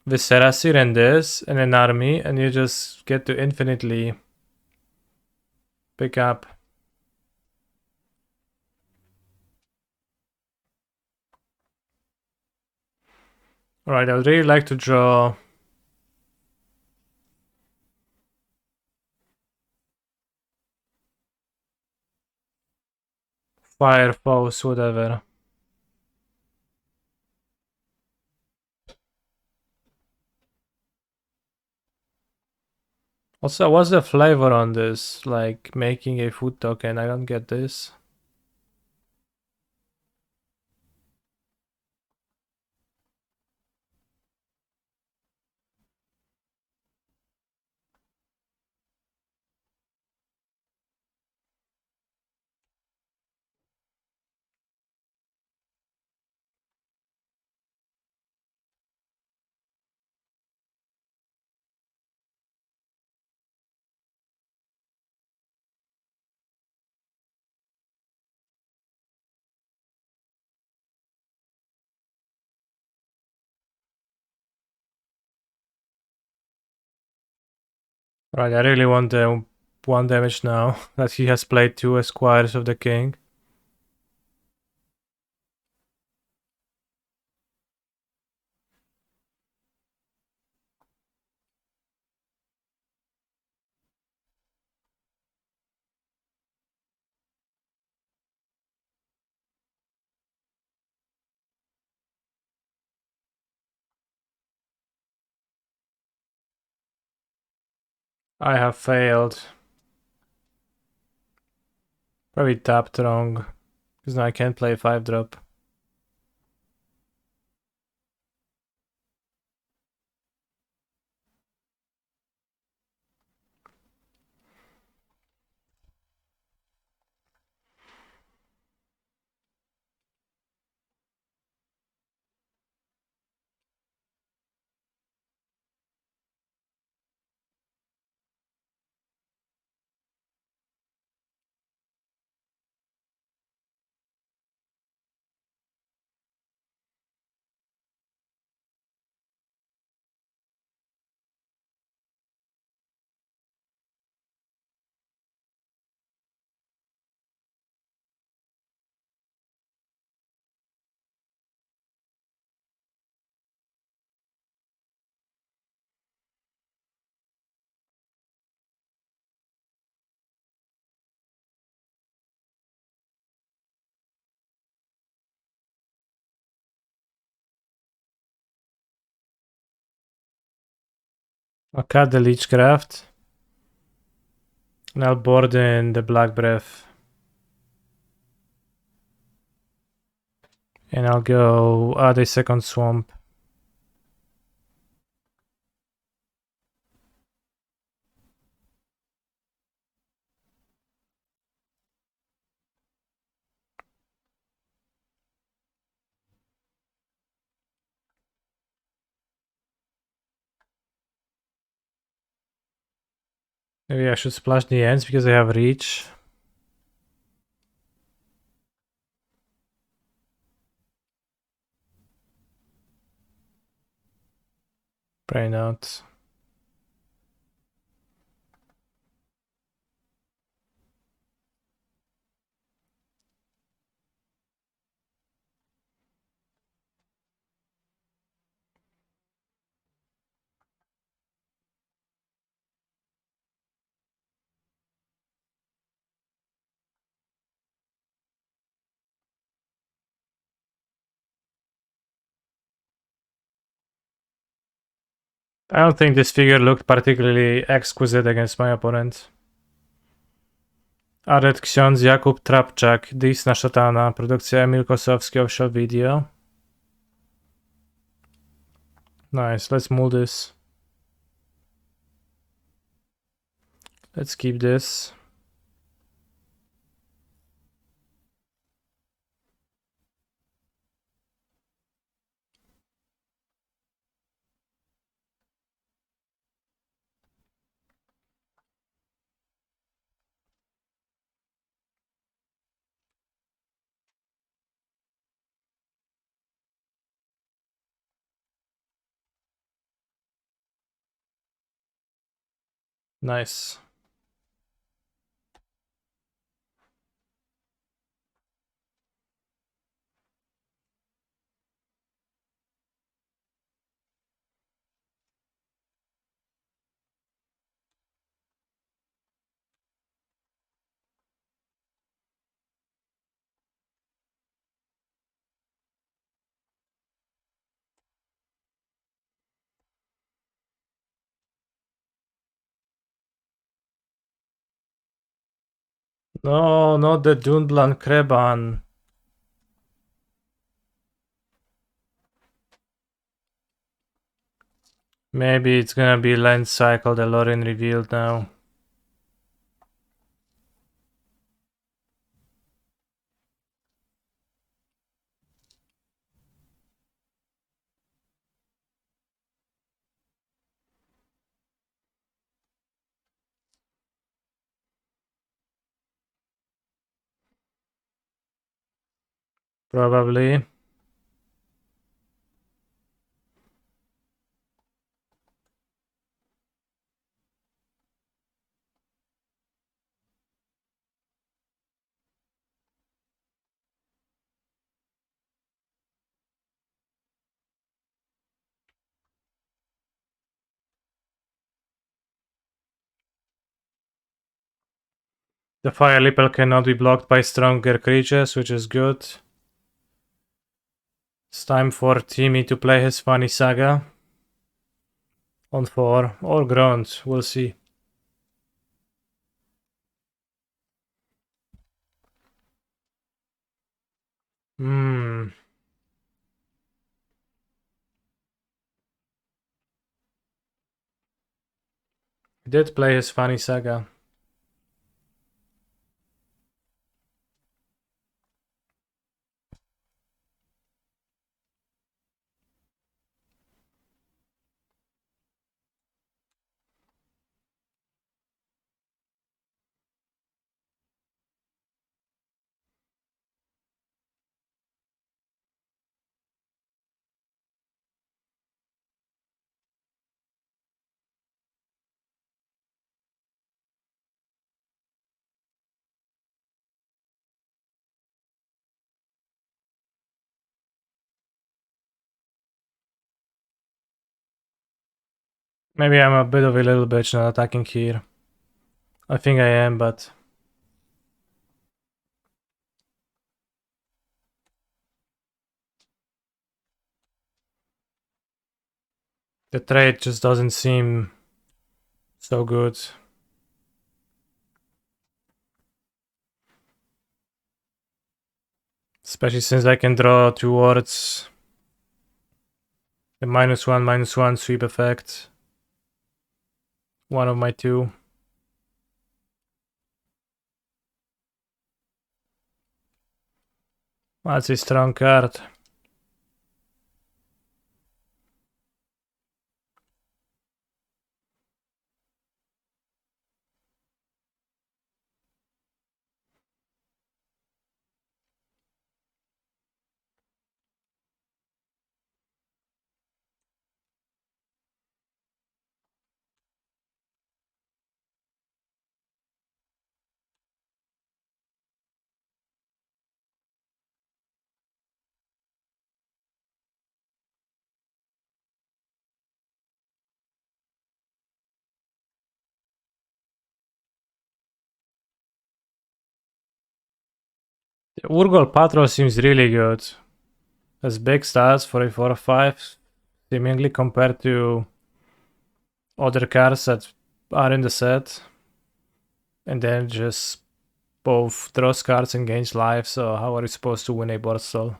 Viserasir and this, and an army, and you just get to infinitely pick up. Alright, I would really like to draw Fire Foes, whatever. Also, what's the flavor on this? Like making a food token, I don't get this. Right, I really want the 1 damage now that he has played 2 Esquires of the King. I have failed. Probably tapped wrong. Because now I can't play 5-drop. I'll cut the Leechcraft. And I'll board in the Black Breath. And I'll go add a second Swamp. Maybe I should splash the ends because I have reach. Probably not. I don't think this figure looked particularly exquisite against my opponent. Adet Ksiądz Jakub Trapczak, Dis na szatana, produkcja Emil Kosowski, official video. Nice, let's move this. Let's keep this. Nice. No, not the Dunblan Kreban. Maybe it's gonna be Lens Cycle that Lauren revealed now. Probably. The Fire Lippel cannot be blocked by stronger creatures, which is good. It's time for Timmy to play his funny saga. On 4, or Grunt, we'll see. He did play his funny saga. Maybe I'm a bit of a little bitch not attacking here. I think I am, but... the trade just doesn't seem so good. Especially since I can draw towards the -1/-1 sweep effect. One of my two. That's a strong card. The Urgol Patrol seems really good. Has big stats for a 4/5, seemingly compared to other cards that are in the set. And then just both draws cards and gains life, so how are you supposed to win a board stall?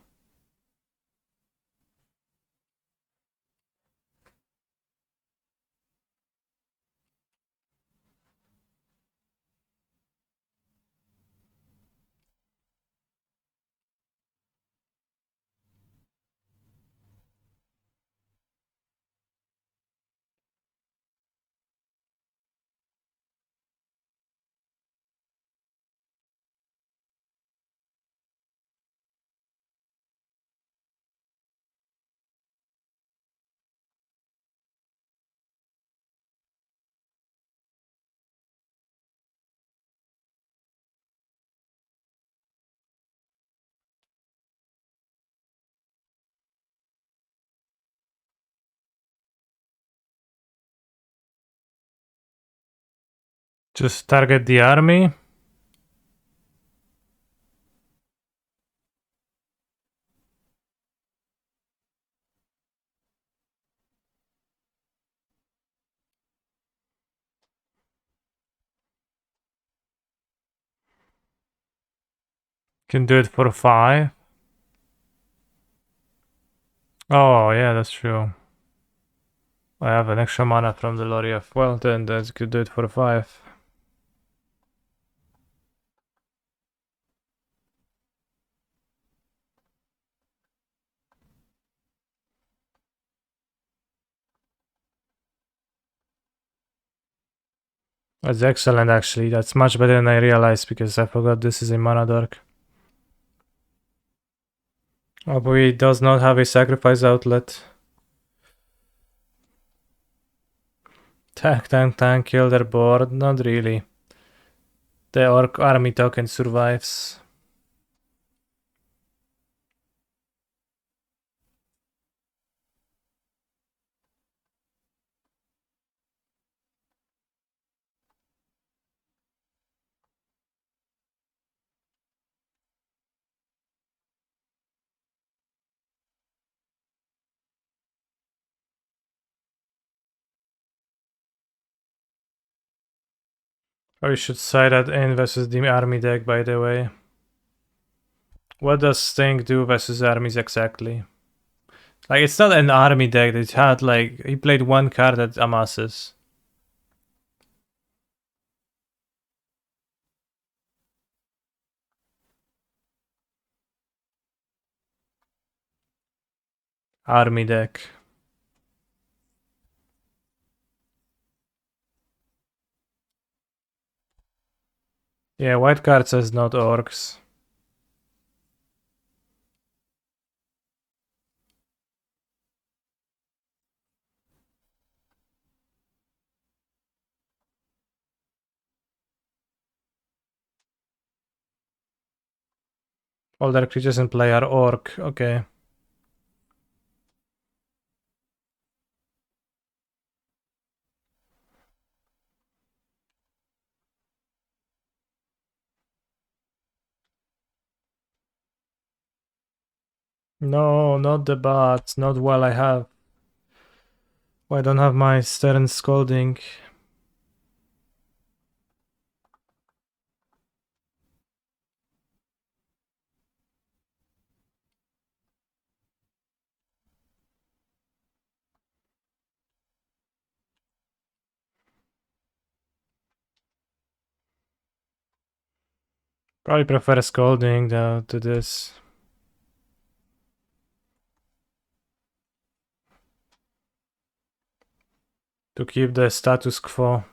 Just target the army. Can do it for 5. Oh, yeah, that's true. I have an extra mana from the Loriev. Well, then that could do it for 5. That's excellent, actually. That's much better than I realized because I forgot this is a mana dork. Oh, but he does not have a sacrifice outlet. Tank, kill their board. Not really. The orc army token survives. Or you should side that in versus the army deck, by the way. What does Sting do versus armies exactly? Like, it's not an army deck. It had, like, he played one card that amasses. Army deck. Yeah, white card says not orcs. All their creatures in play are orc. Okay. No, not the bot. Not while I have. Well, I don't have my Stern Scolding. Probably prefer Scolding though to this. To keep the status quo.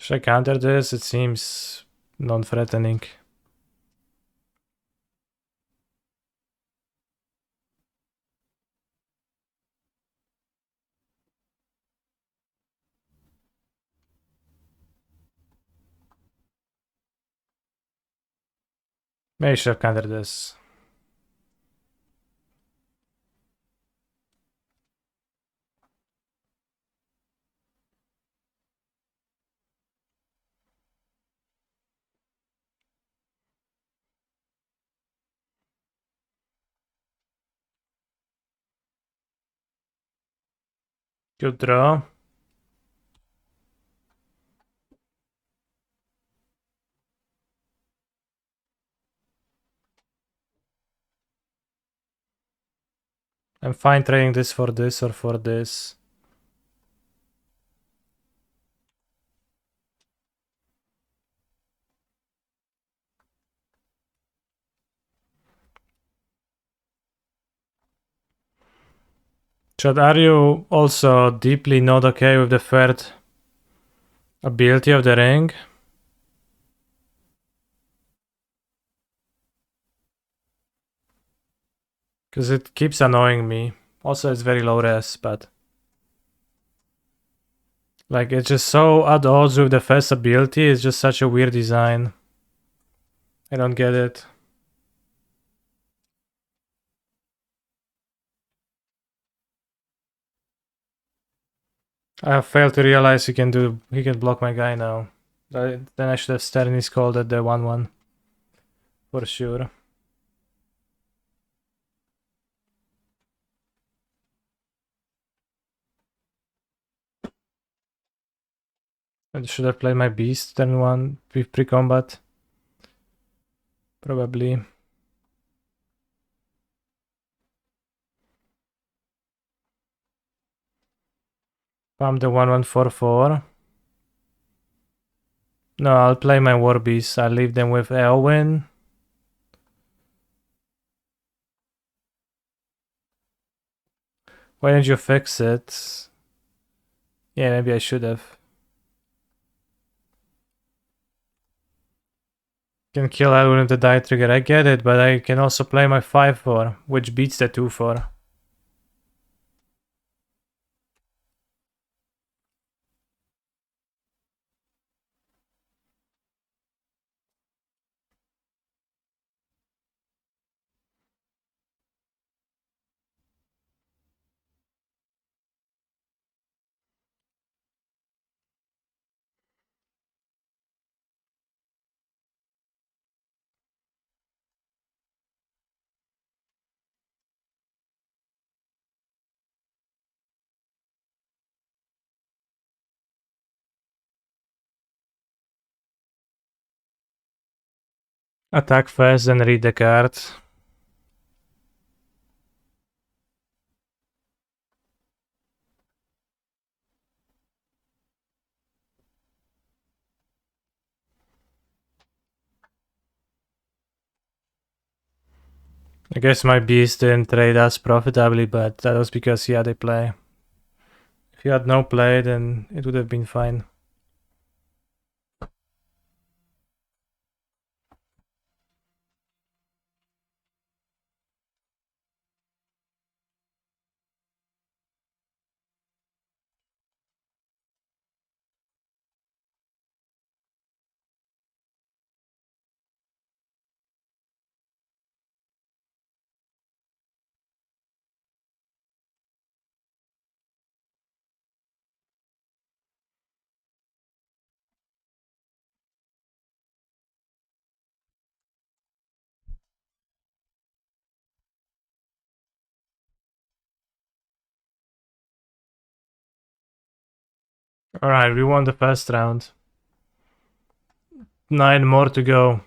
Should I counter this? It seems non-threatening. Maybe I should have countered this. Good draw. I'm fine trading this for this or for this. Chad, are you also deeply not okay with the third ability of the ring? Because it keeps annoying me. Also, it's very low res, but... Like, it's just so at odds with the first ability. It's just such a weird design. I don't get it. I have failed to realize he can block my guy now. Then I should have Sternis called at the 1-1. For sure. I should have played my beast turn 1 with pre-combat. Probably. Pump the 1-1-4-4. No, I'll play my war beast. I'll leave them with Eowyn. Why didn't you fix it? Yeah, maybe I should have. Can kill Eowyn with the die trigger. I get it, but I can also play my 5-4, which beats the 2-4. Attack first, then read the card. I guess my beast didn't trade us profitably, but that was because he had a play. If he had no play, then it would have been fine. Alright, we won the first round. 9 more to go.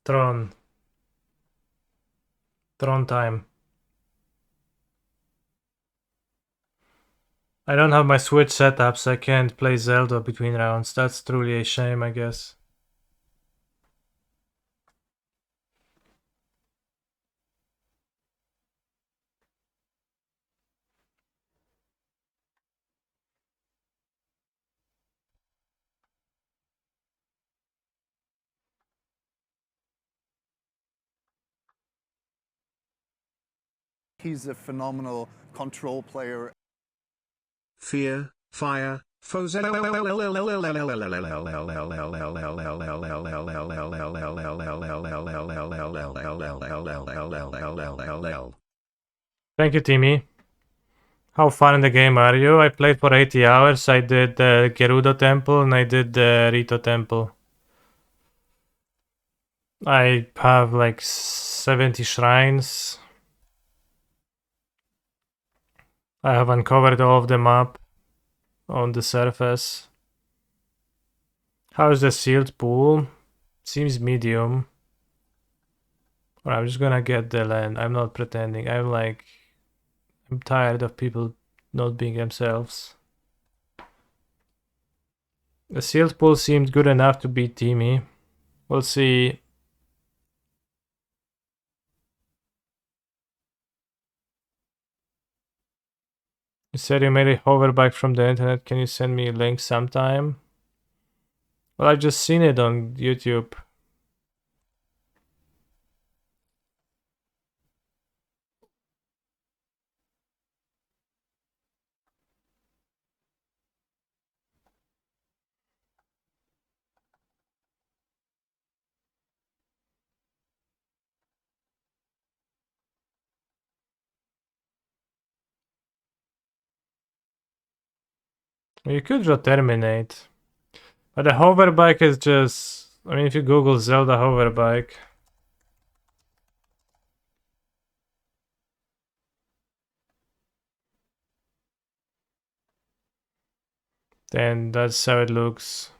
Tron. Tron time. I don't have my Switch set up, so I can't play Zelda between rounds. That's truly a shame, I guess. He's a phenomenal control player. Fear, fire, foes. Thank you, Timmy. How far in the game are you? I played for 80 hours. I did the Gerudo Temple and I did the Rito Temple. I have like 70 shrines. I have uncovered all of the map on the surface. How is the sealed pool? Seems medium. Or I'm just gonna get the land. I'm not pretending. I'm tired of people not being themselves. The sealed pool seemed good enough to beat Timmy. We'll see. You said you made a hoverbike from the internet. Can you send me a link sometime? Well, I've just seen it on YouTube. You could draw Terminate. But the hoverbike is just... I mean, if you Google Zelda hoverbike... then that's how it looks.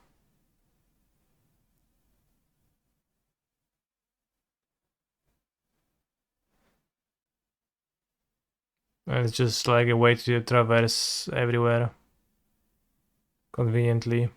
And it's just like a way to traverse everywhere. Conveniently.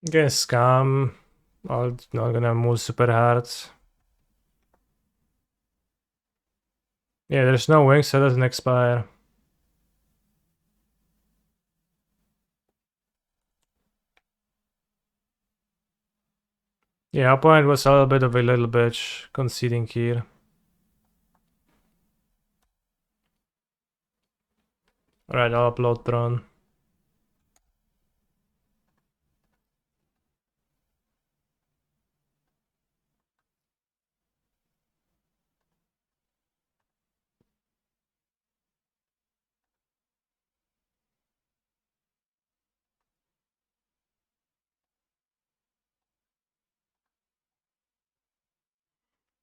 Guess scam. I'm not gonna move super hard. Yeah, there's no wings, so it doesn't expire. Yeah, opponent was a little bit of a little bitch conceding here. Alright, I'll upload Tron.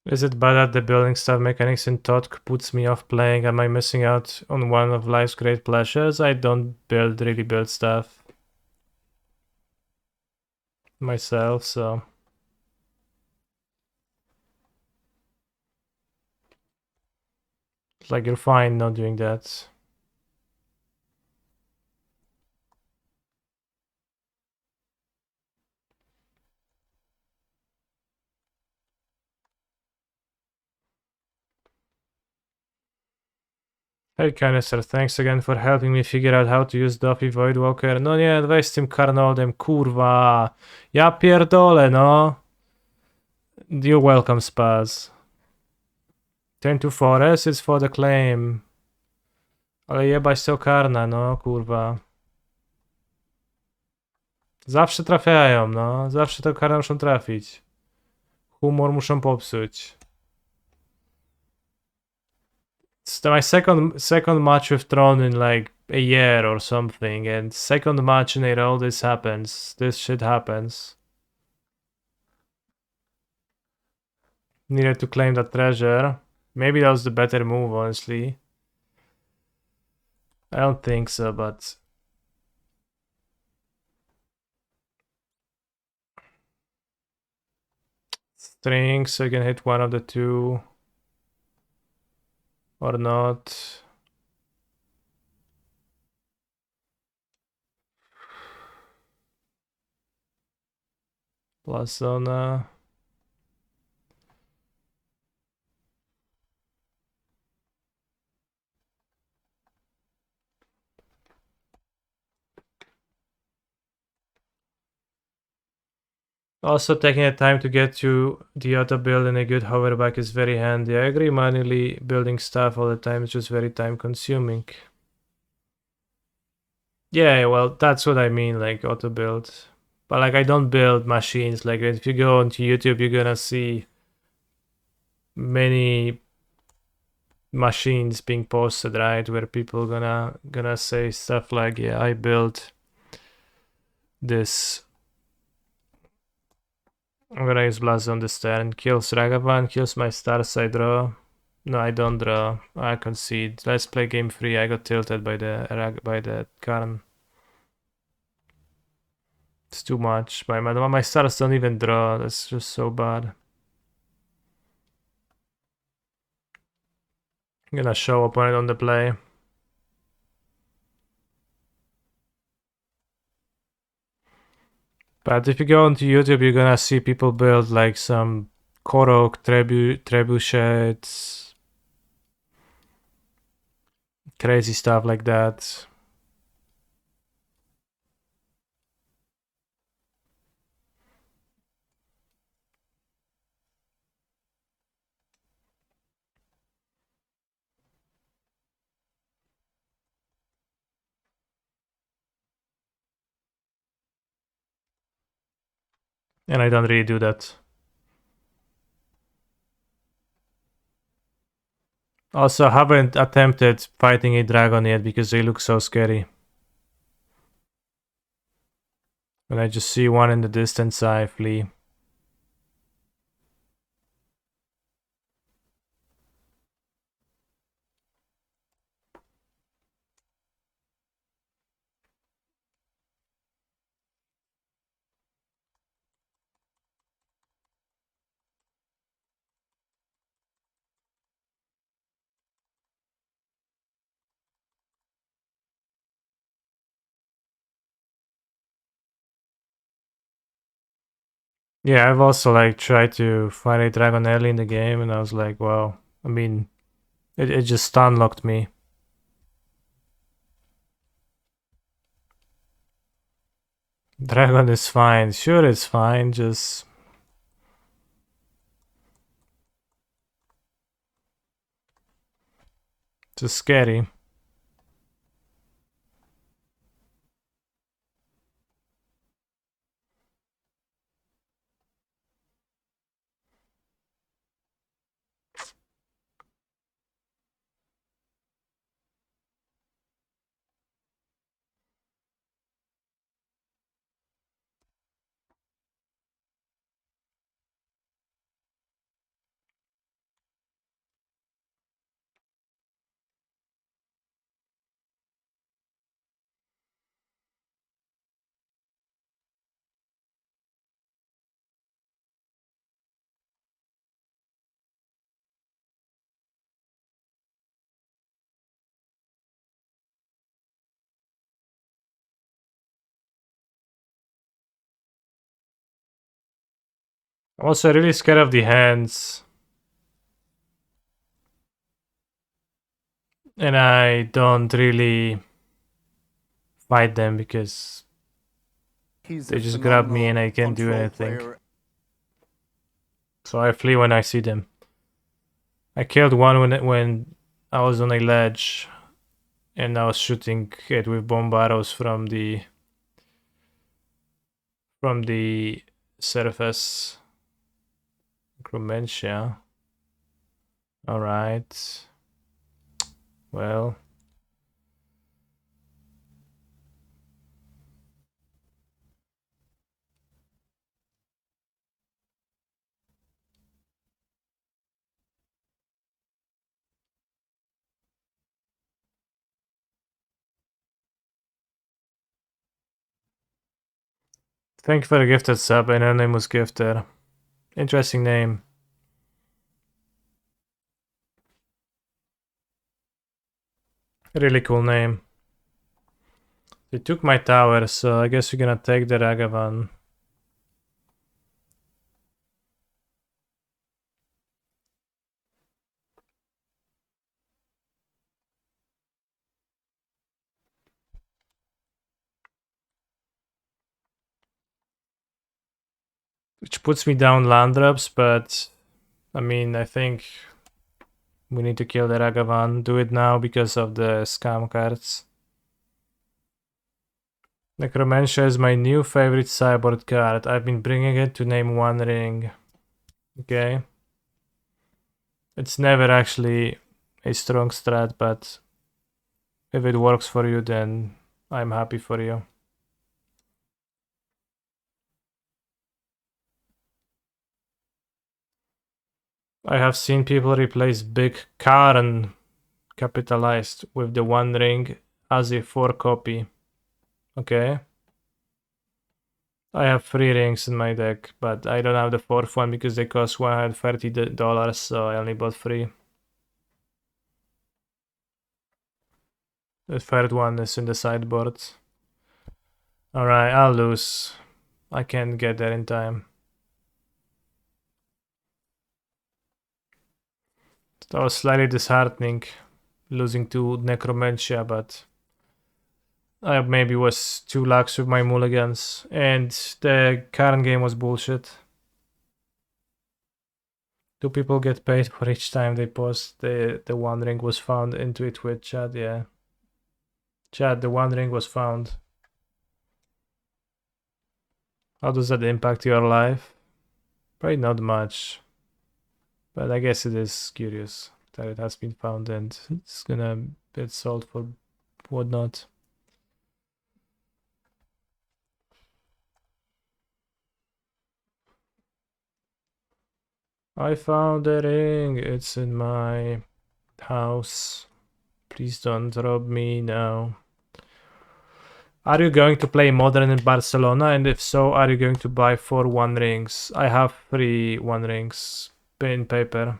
Is it bad that the building stuff mechanics in Todd puts me off playing? Am I missing out on one of life's great pleasures? I don't really build stuff myself, so it's like you're fine not doing that. Hey Canister, thanks again for helping me figure out how to use Duffy Voidwalker. No nie, weź z tym Karnoldem, kurwa. Ja pierdolę, no. You're welcome, Spaz. Turn to Forest is for the claim. Ale jebać to karna, no, kurwa. Zawsze trafiają, no. Zawsze to karna muszą trafić. Humor muszą popsuć. It's my second match with Tron in like a year or something, and second match in a row this happens. This shit happens. Needed to claim that treasure. Maybe that was the better move, honestly. I don't think so, but... String, so you can hit one of the two. Or not. Plus zona. Also, taking the time to get to the auto build in a good hoverback is very handy. I agree, manually building stuff all the time is just very time consuming. Yeah, well, that's what I mean, like auto build. But like, I don't build machines. Like, if you go onto YouTube, you're gonna see many machines being posted, right? Where people gonna say stuff like, yeah, I built this. I'm gonna use Blast on this turn. Kills Ragavan, kills my stars I draw. No, I don't draw. I concede. Let's play game 3. I got tilted by the Karn. It's too much. My stars don't even draw. That's just so bad. I'm gonna show opponent on the play. But if you go onto YouTube, you're gonna see people build like some Korok, trebuchets, crazy stuff like that. And I don't really do that. Also, haven't attempted fighting a dragon yet because they look so scary. When I just see one in the distance, I flee. Yeah, I've also like tried to fight a dragon early in the game, and I was like, wow. I mean, it just stun locked me. Dragon is fine. Sure, it's fine. Just scary. I'm also really scared of the hands. And I don't really fight them because He's they a just grab me and phenomenal I can't do control anything. player. So I flee when I see them. I killed one when I was on a ledge and I was shooting it with bomb arrows from the surface. Cromentia. Alright. Well. Thank you for the gifted sub, anonymous gifter. Interesting name. Really cool name. They took my tower, so I guess we're gonna take the Ragavan. Which puts me down land drops, but I mean, I think we need to kill the Ragavan. Do it now because of the scam cards. Necromantia is my new favorite sideboard card. I've been bringing it to name one ring. Okay. It's never actually a strong strat, but if it works for you, then I'm happy for you. I have seen people replace big Karn capitalized with the one ring as a 4 copy. Okay. I have 3 rings in my deck, but I don't have the 4th one because they cost $130, so I only bought 3. The 3rd one is in the sideboard. Alright, I'll lose. I can't get there in time. That was slightly disheartening, losing to Necromantia, but I maybe was too lax with my mulligans, and the current game was bullshit. Do people get paid for each time they post the one ring was found into it with chat? Yeah. Chat, the one ring was found. How does that impact your life? Probably not much. But I guess it is curious that it has been found and it's gonna be sold for whatnot. I found the ring. It's in my house. Please don't rob me now. Are you going to play Modern in Barcelona? And if so, are you going to buy 4 one rings? I have 3 one rings in paper.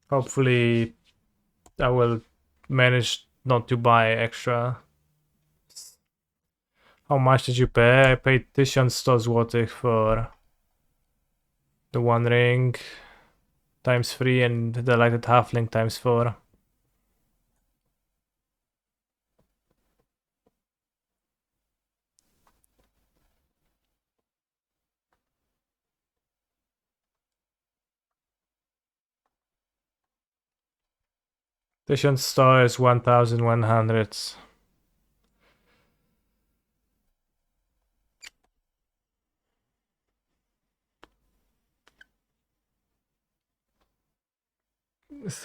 Hopefully, I will manage not to buy extra. How much did you pay? I paid 1100 złotych for the one ring times 3 and the lighted halfling times 4. $1100 is 1100. It's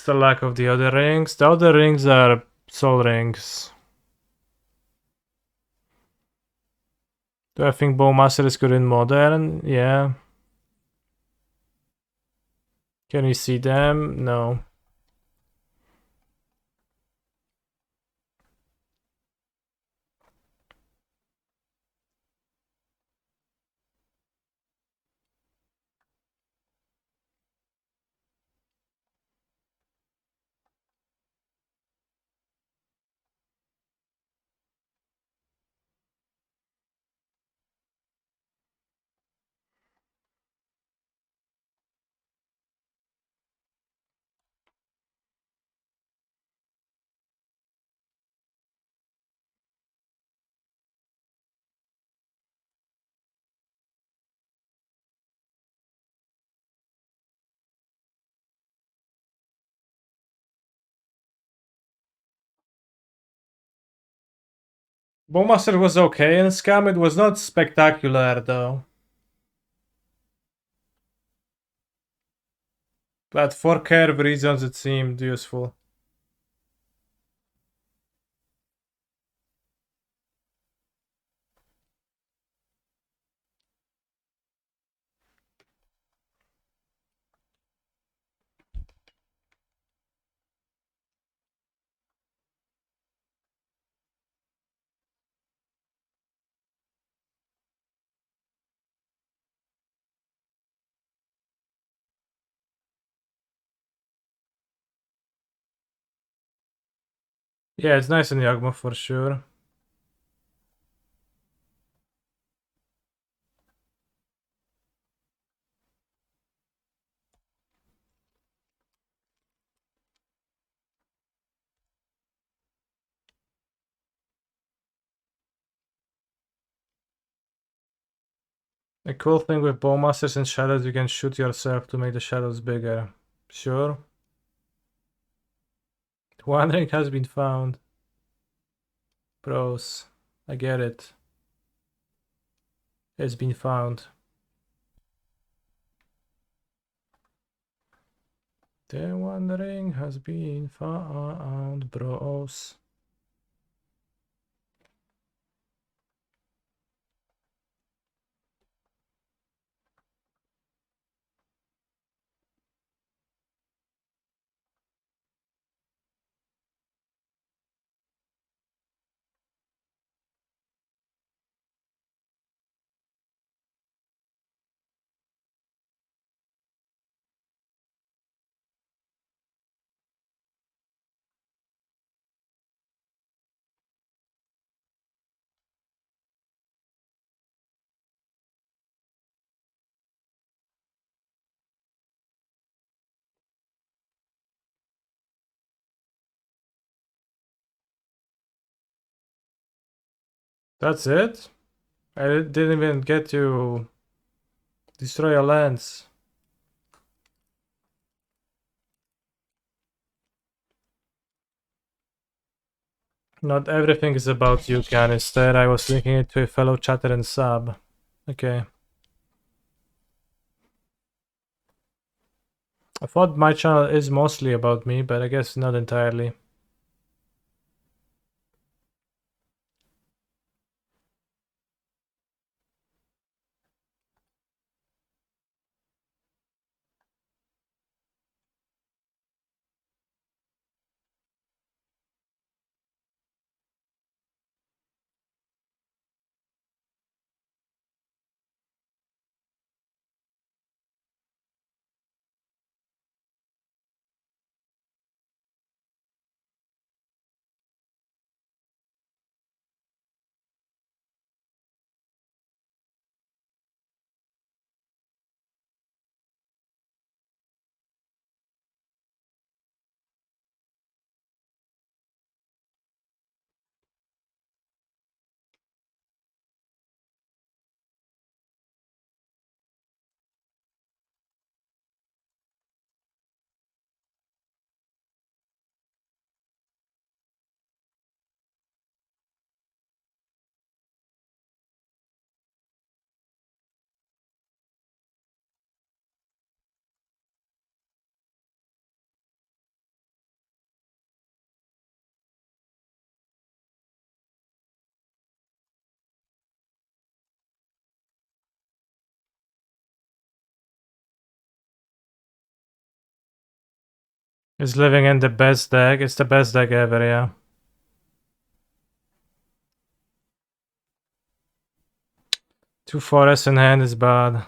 the lack of the other rings. The other rings are soul rings. Do I think Bowmaster is good in Modern? Yeah. Can you see them? No. Bowmaster was okay, and Scam, it was not spectacular though. But for curve reasons it seemed useful. Yeah, it's nice in Yagmo for sure. A cool thing with Bowmasters and Shadows, you can shoot yourself to make the shadows bigger. Sure. Wandering has been found. Pros. I get it. It's been found. The wandering has been found, bros. That's it? I didn't even get to destroy a lens. Not everything is about you, Can. Instead, I was linking it to a fellow chatter and sub. Okay. I thought my channel is mostly about me, but I guess not entirely. Is living in the best deck. It's the best deck ever, yeah. Two forests in hand is bad.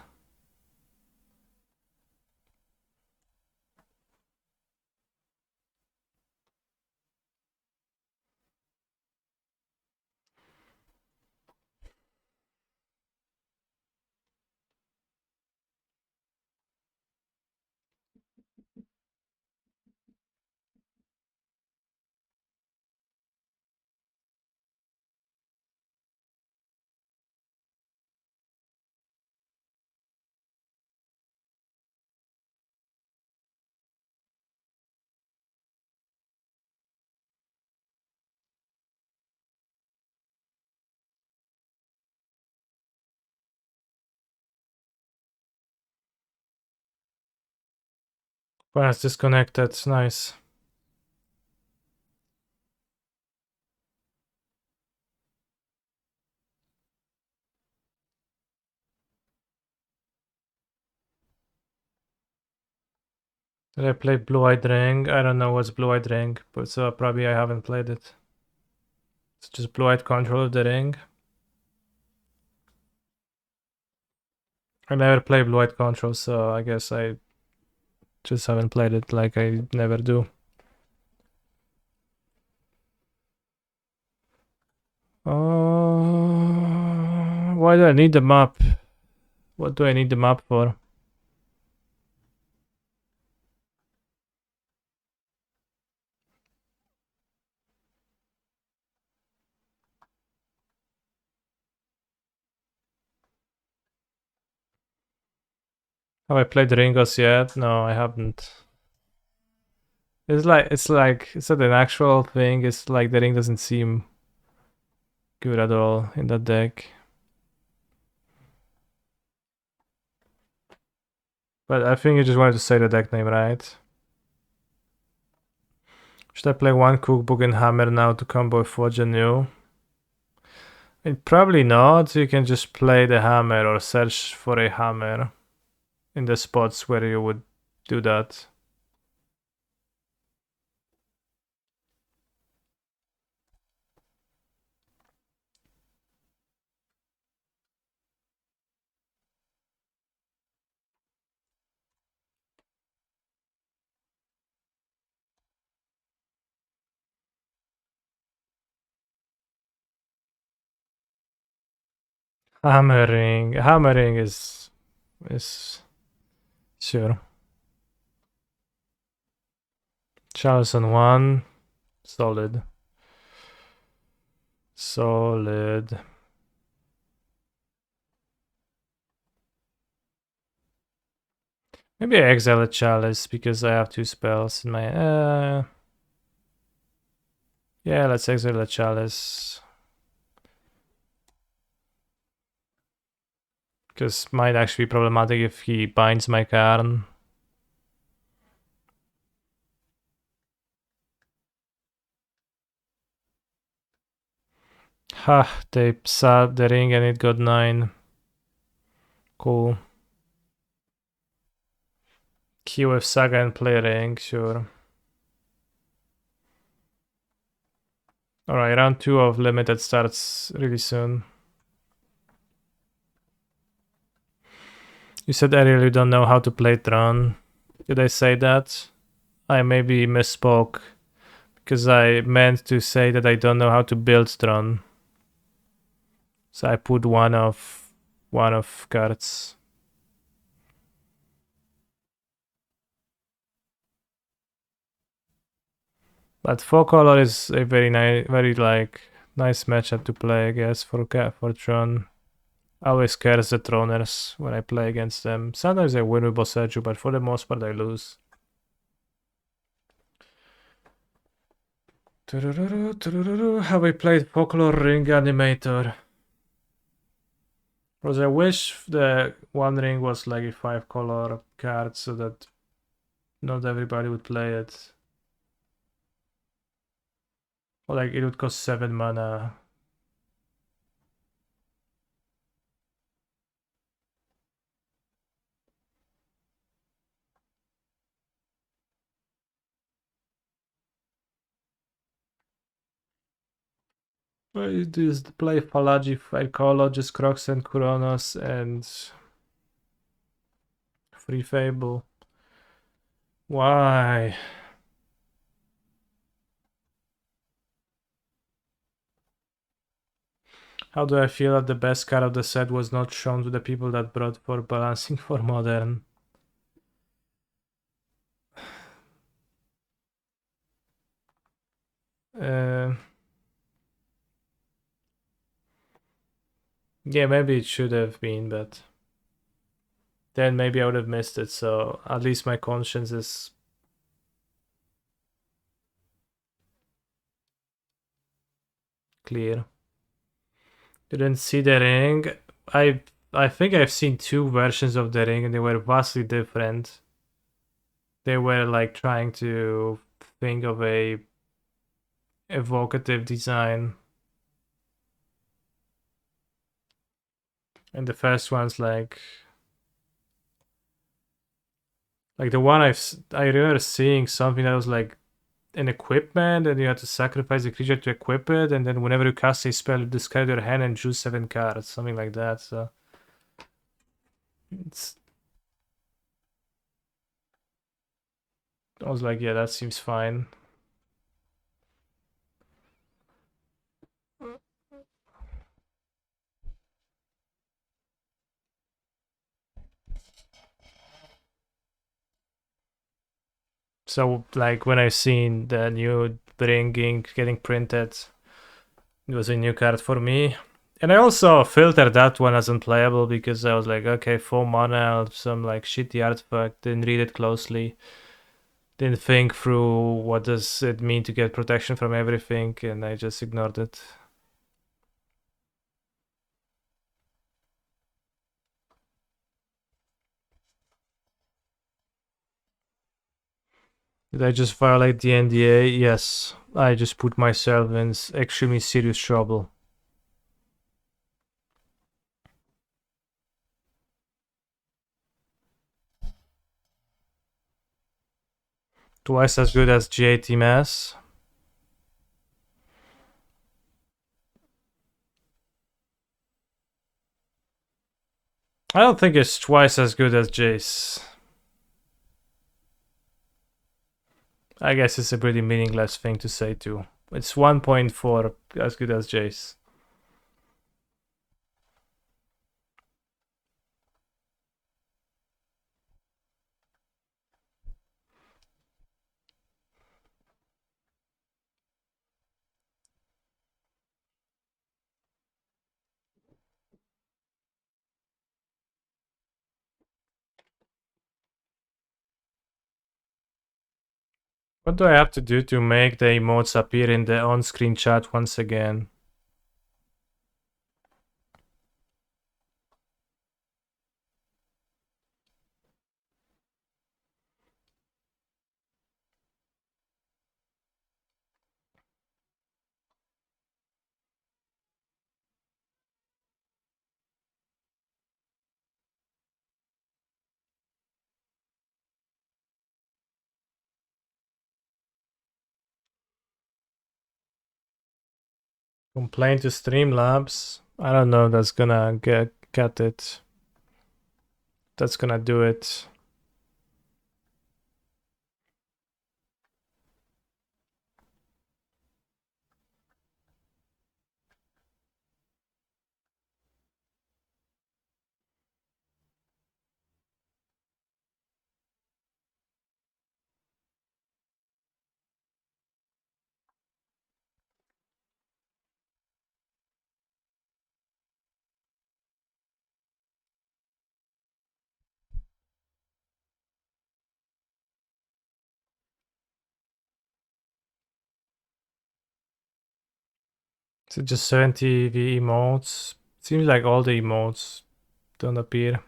Well, it's disconnected. Nice. Did I play Blue-Eyed Ring? I don't know what's Blue-Eyed Ring, but so probably I haven't played it. It's just Blue-Eyed Control of the Ring. I never play Blue-Eyed Control, so I guess I just haven't played it like I never do. Why do I need the map? What do I need the map for? Have I played Ringos yet? No, I haven't. It's not an actual thing. It's like the ring doesn't seem good at all in that deck. But I think you just wanted to say the deck name, right? Should I play one cookbook and hammer now to combo Forge anew? Probably not. You can just play the hammer or search for a hammer in the spots where you would do that. Hammering is sure. Chalice on 1, solid. Maybe I exile a Chalice because I have 2 spells in my yeah, let's exile a Chalice. Because might actually be problematic if he binds my Karn. Ha, they sat the ring and it got 9. Cool. Queue with Saga and play ring, sure. Alright, round 2 of Limited starts really soon. You said earlier you don't know how to play Tron. Did I say that? I maybe misspoke. Because I meant to say that I don't know how to build Tron. So I put one of cards. But 4 color is a very nice matchup to play, I guess, for Tron. I always curse the Troners when I play against them. Sometimes I win with Boseju, but for the most part I lose. Have I played Folklore Ring Animator? Because I wish the One Ring was like a 5 color card so that not everybody would play it. Or like it would cost 7 mana. I just play Falagi, Archaeologist, Crocs and Kuronos and Free Fable. Why? How do I feel that the best card of the set was not shown to the people that brought for balancing for Modern? Yeah, maybe it should have been, but then maybe I would have missed it, so at least my conscience is clear. Didn't see the ring. I think I've seen 2 versions of the ring and they were vastly different. they were like trying to think of a evocative design. And the first one's like the one I remember seeing something that was like an equipment, and you had to sacrifice the creature to equip it, and then whenever you cast a spell, you discard your hand and choose 7 cards, something like that. So it's I was like, yeah, that seems fine. So like when I seen the new bringing getting printed, it was a new card for me. And I also filtered that one as unplayable because I was like, okay, 4 mana, some like shitty artifact, didn't read it closely, didn't think through what does it mean to get protection from everything, and I just ignored it. Did I just violate the NDA? Yes, I just put myself in extremely serious trouble. Twice as good as GAT Mass. I don't think it's twice as good as Jace. I guess it's a pretty meaningless thing to say too. It's 1.4 as good as Jace. What do I have to do to make the emotes appear in the on-screen chat once again? Complain to Streamlabs. I don't know if that's gonna get it. That's gonna do it. Is it just 70 the emotes? Seems like all the emotes don't appear.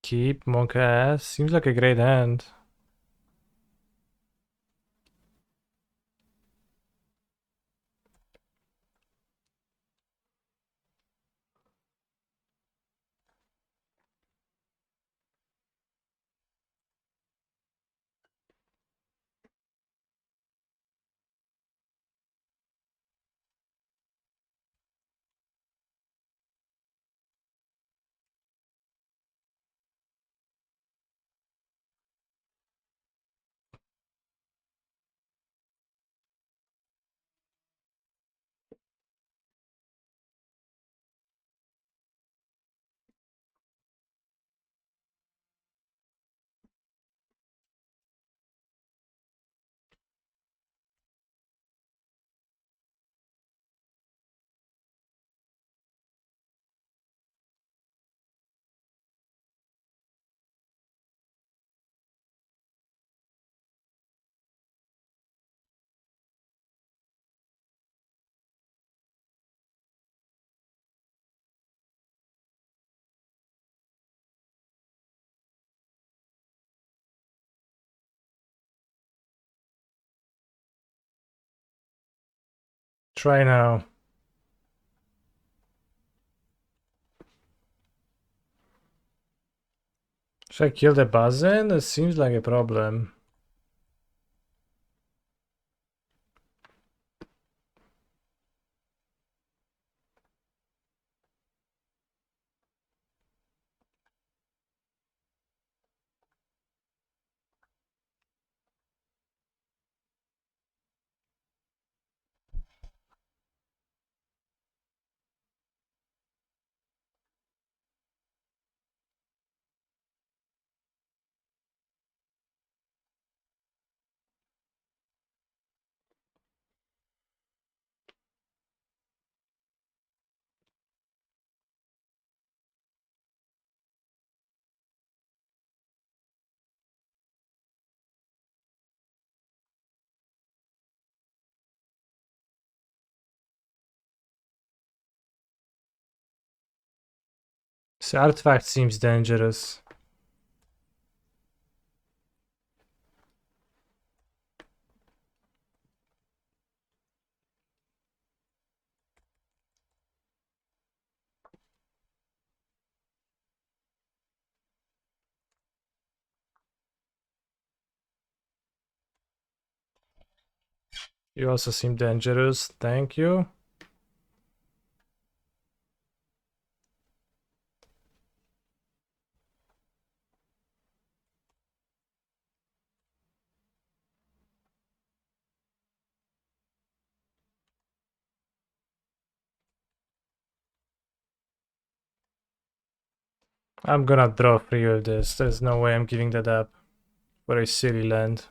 Keep Monk ass. Seems like a great hand. try now. Should I kill the Bazen? That seems like a problem. This artifact seems dangerous. You also seem dangerous. Thank you. I'm gonna draw 3 of this. There's no way I'm giving that up for a silly land.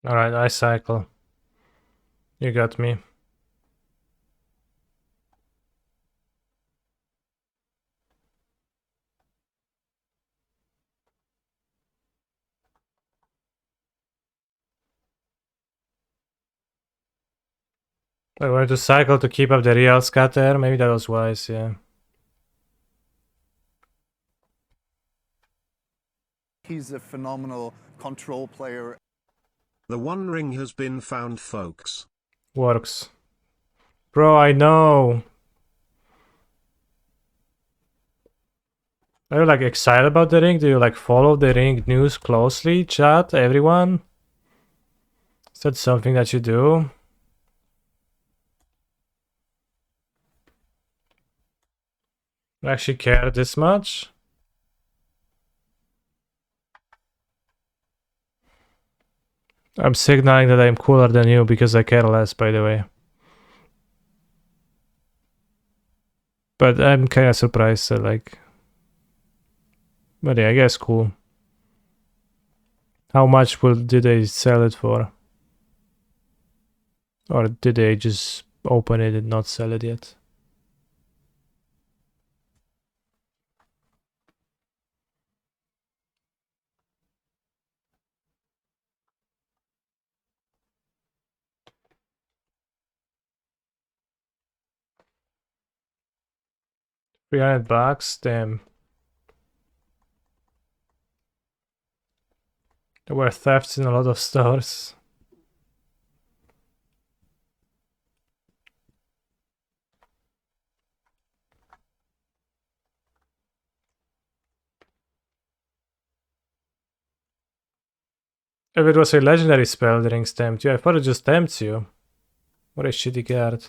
Alright, I cycle. You got me. I wanted to cycle to keep up the real scatter. Maybe that was wise, yeah. He's a phenomenal control player. The One Ring has been found, folks. Works. Bro, I know. Are you like excited about the ring? Do you like follow the ring news closely, chat, everyone? Is that something that you do? You actually care this much? I'm signaling that I'm cooler than you because I care less, by the way. But I'm kind of surprised that like... But yeah, I guess cool. How much did they sell it for? Or did they just open it and not sell it yet? $300, damn. There were thefts in a lot of stores. If it was a legendary spell, the ring stamped you. I thought it just tempts you. What a shitty card.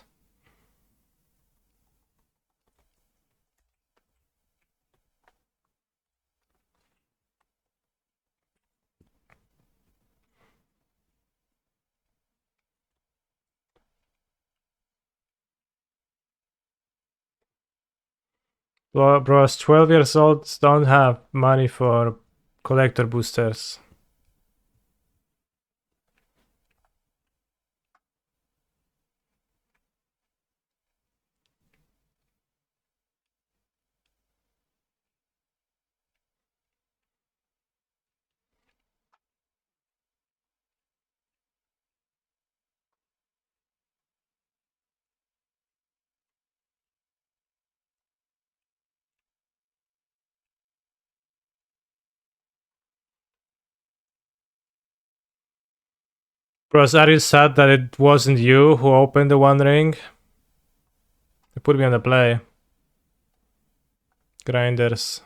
Bros, 12 years old don't have money for collector boosters. Bros, are you sad that it wasn't you who opened the One Ring? It put me on the play. Grinders.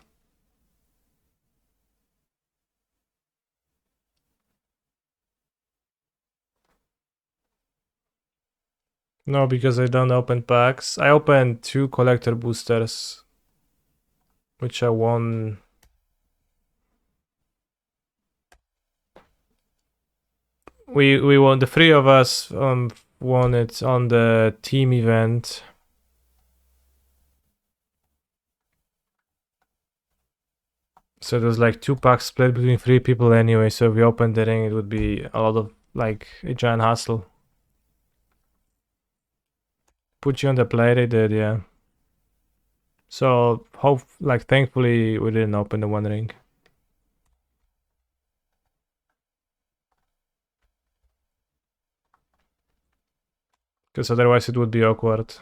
No, because I don't open packs. I opened 2 collector boosters, which I won. We won. The 3 of us won it on the team event. So it was like 2 packs split between 3 people anyway. So if we opened the ring, it would be a lot of like a giant hassle. Put you on the play, they did, yeah. So thankfully we didn't open the One Ring. Because otherwise it would be awkward.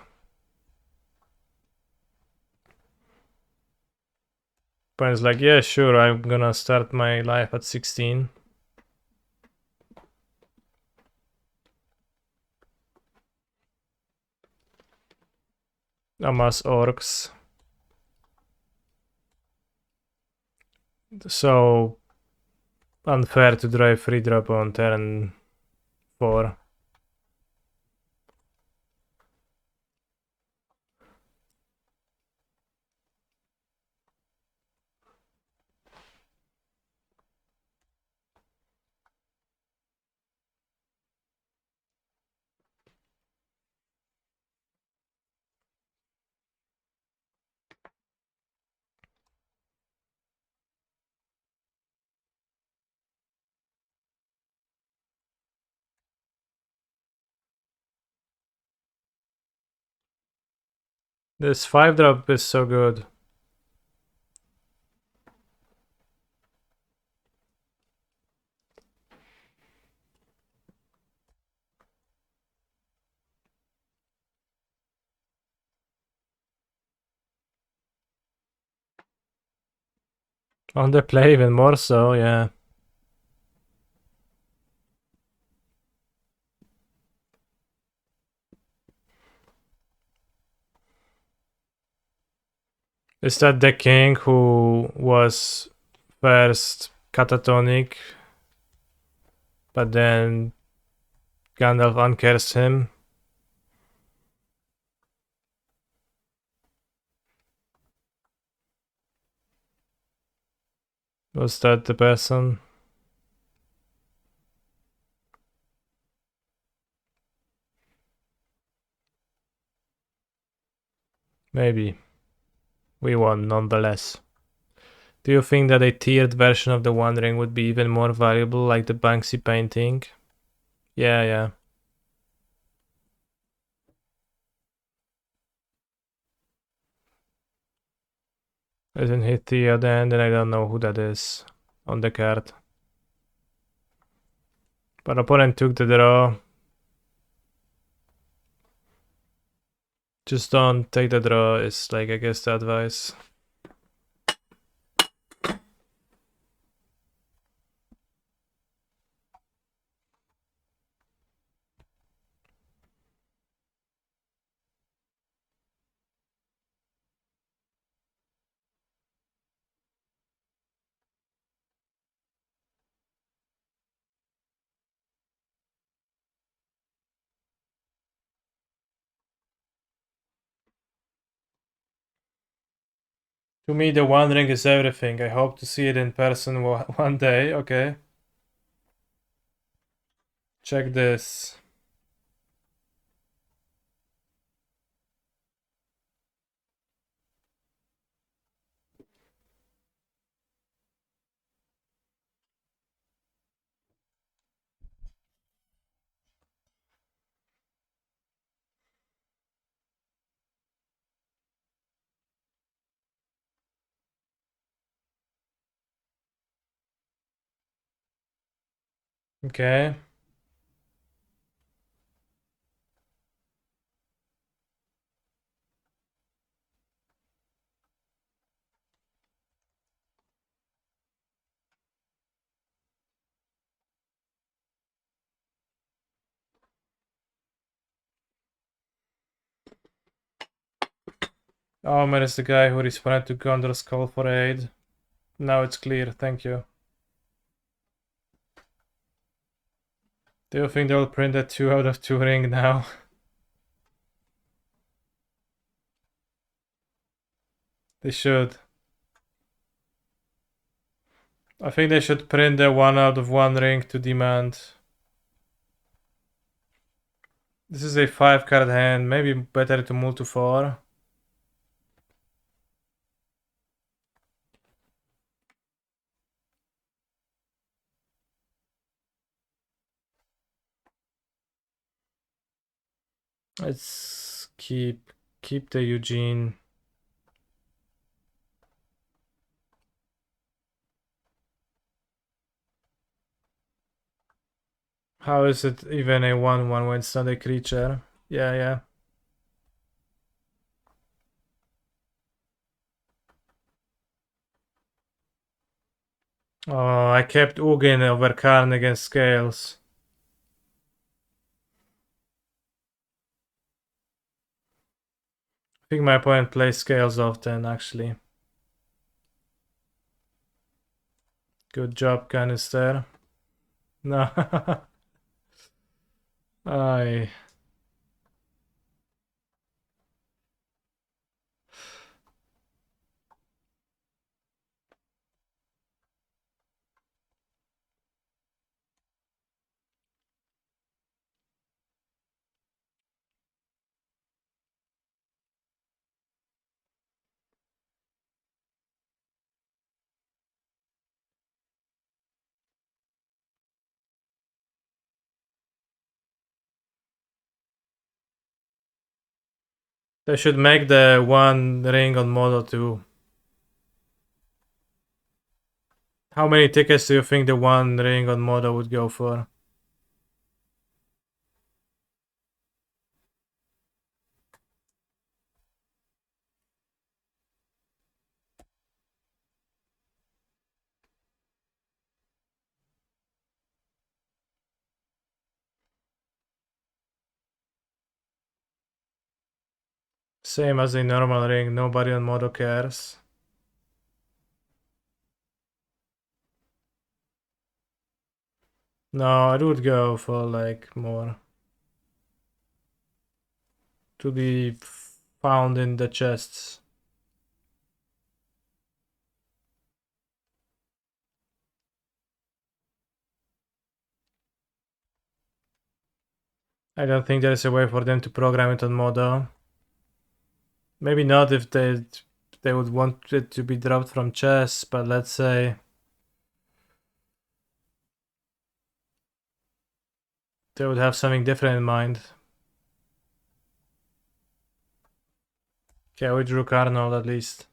But it's like, yeah, sure, I'm gonna start my life at 16. Amass orcs. So unfair to drive 3-drop on turn 4. This 5-drop is so good. On the play even more so, yeah. Is that the king who was first catatonic, but then Gandalf uncursed him? Was that the person? Maybe. We won nonetheless. Do you think that a tiered version of the One Ring would be even more valuable, like the Banksy painting? Yeah. I didn't hit the other end and I don't know who that is on the card. But opponent took the draw. Just don't take the draw is like, I guess, the advice. To me, the One Ring is everything. I hope to see it in person one day. Okay. Check this. Okay. Oh, man, it's the guy who responded to Gondor's call for aid. Now it's clear, thank you. Do you think they'll print a 2 out of 2 ring now? They should. I think they should print the 1 out of 1 ring to demand. This is a 5 card hand, maybe better to move to 4. Let's keep the Eugene. How is it even a 1/1 when it's not a creature? Yeah. Oh, I kept Ugin over Karn against Scales. I think my opponent plays Scales often, actually. Good job, Canister. No. Aye. They should make the 1 ring on model too. How many tickets do you think the 1 ring on model would go for? Same as a normal ring, nobody on model cares. No, I would go for like more to be found in the chests. I don't think there's a way for them to program it on model. Maybe not if they would want it to be dropped from chests, but let's say they would have something different in mind. Okay, we drew Carnold at least.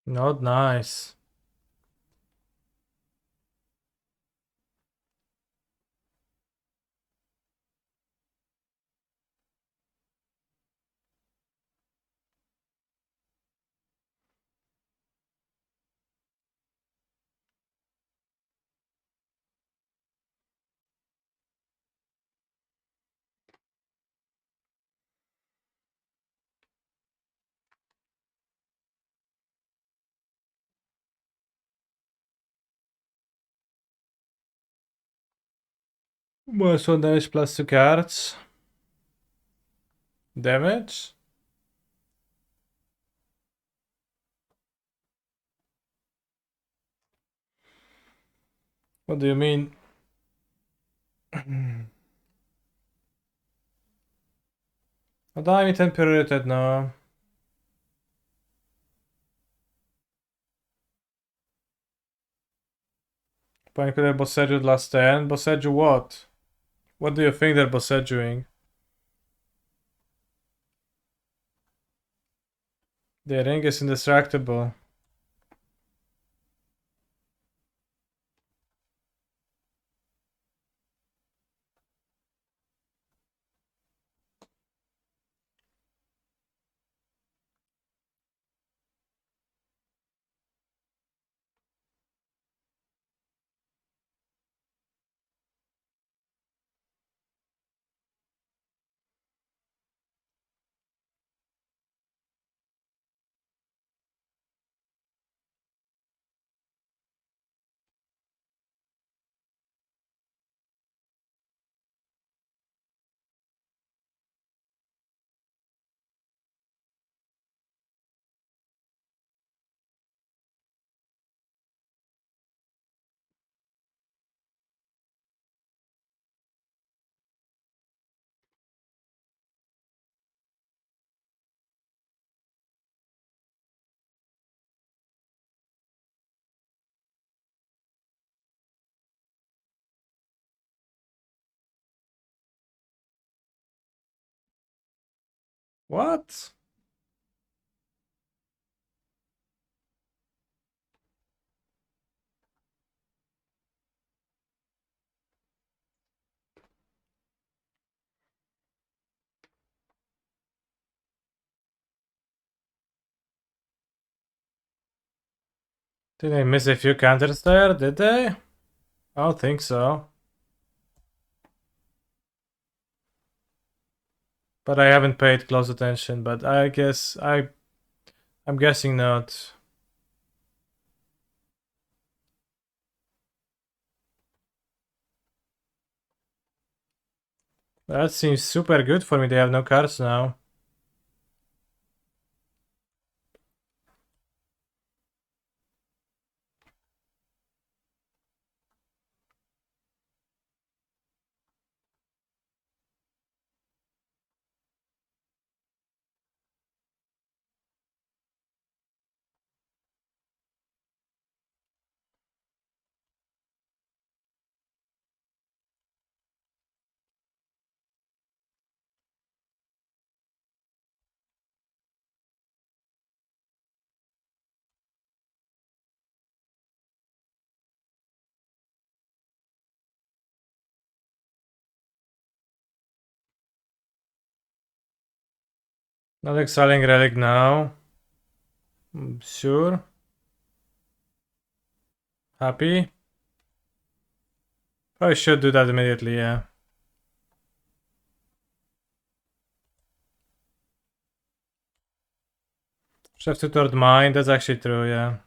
Not nice. Minus 1 damage plus 2 cards. Damage? What do you mean? No daj mi ten priorytet, no. Panie bossedziu dla Stan. Bossedziu what? What do you think they're bosseduing? The ring is indestructible. What? Did they miss a few counters there? Did they? I don't think so. But I haven't paid close attention, but I guess I'm guessing not. That seems super good for me. They have no cards now. Not exciting relic now. Sure. Happy? Probably should do that immediately, yeah. Chef tutored mine, that's actually true, yeah.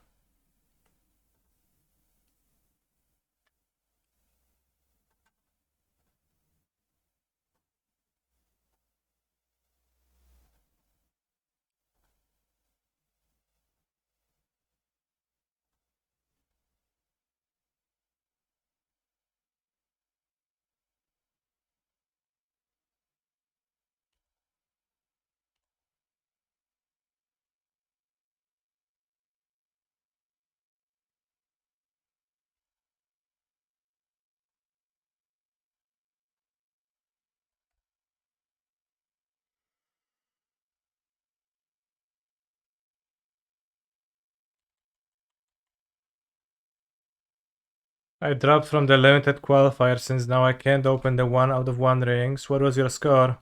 I dropped from the limited qualifier since now I can't open the 1 out of 1 rings. What was your score?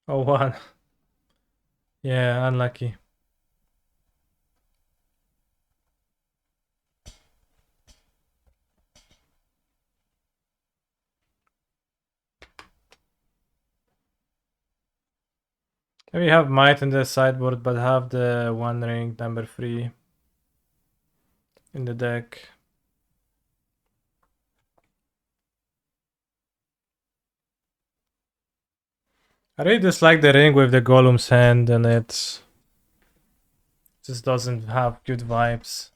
Oh, 1. Yeah, unlucky. We have might in the sideboard, but have the 1 ring number 3 in the deck. I really dislike the ring with the Golem's hand, and it just doesn't have good vibes.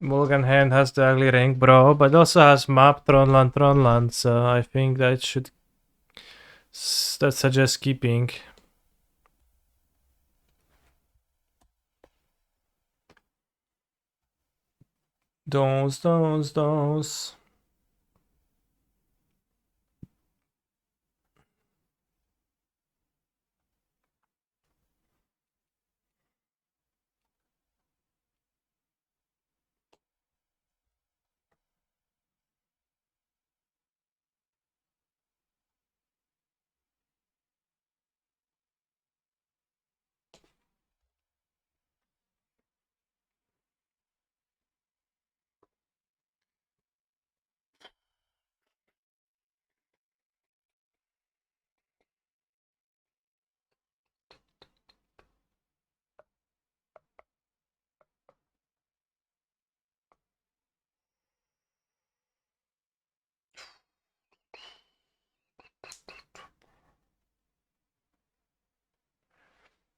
Mulligan hand has the ugly ring, bro, but also has map Tronland, so I think that suggests keeping. Those.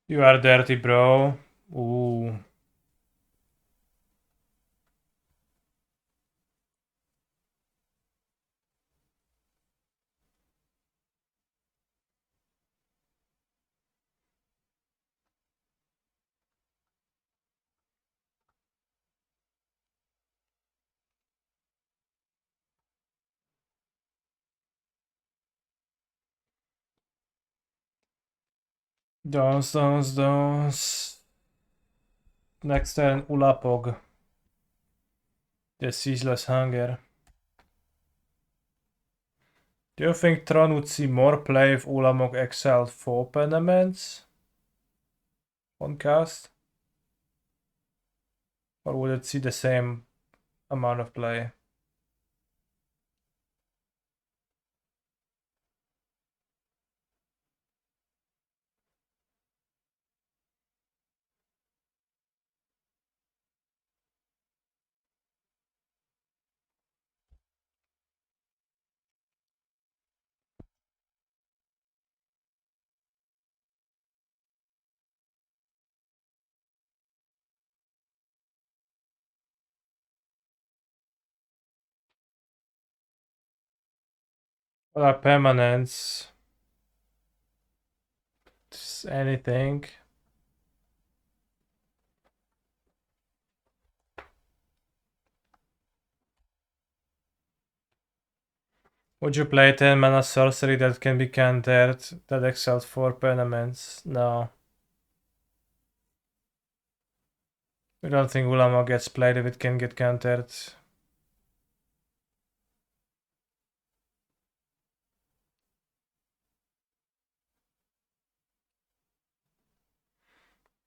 You are dirty, bro. Ooh. Those. Next turn, Ulapog. The Ceaseless Hunger. Do you think Tron would see more play if Ulamog excelled 4 Penaments on cast? Or would it see the same amount of play? What are permanents? Just anything. Would you play 10 mana sorcery that can be countered that excels 4 permanents? No. I don't think Ulamog gets played if it can get countered.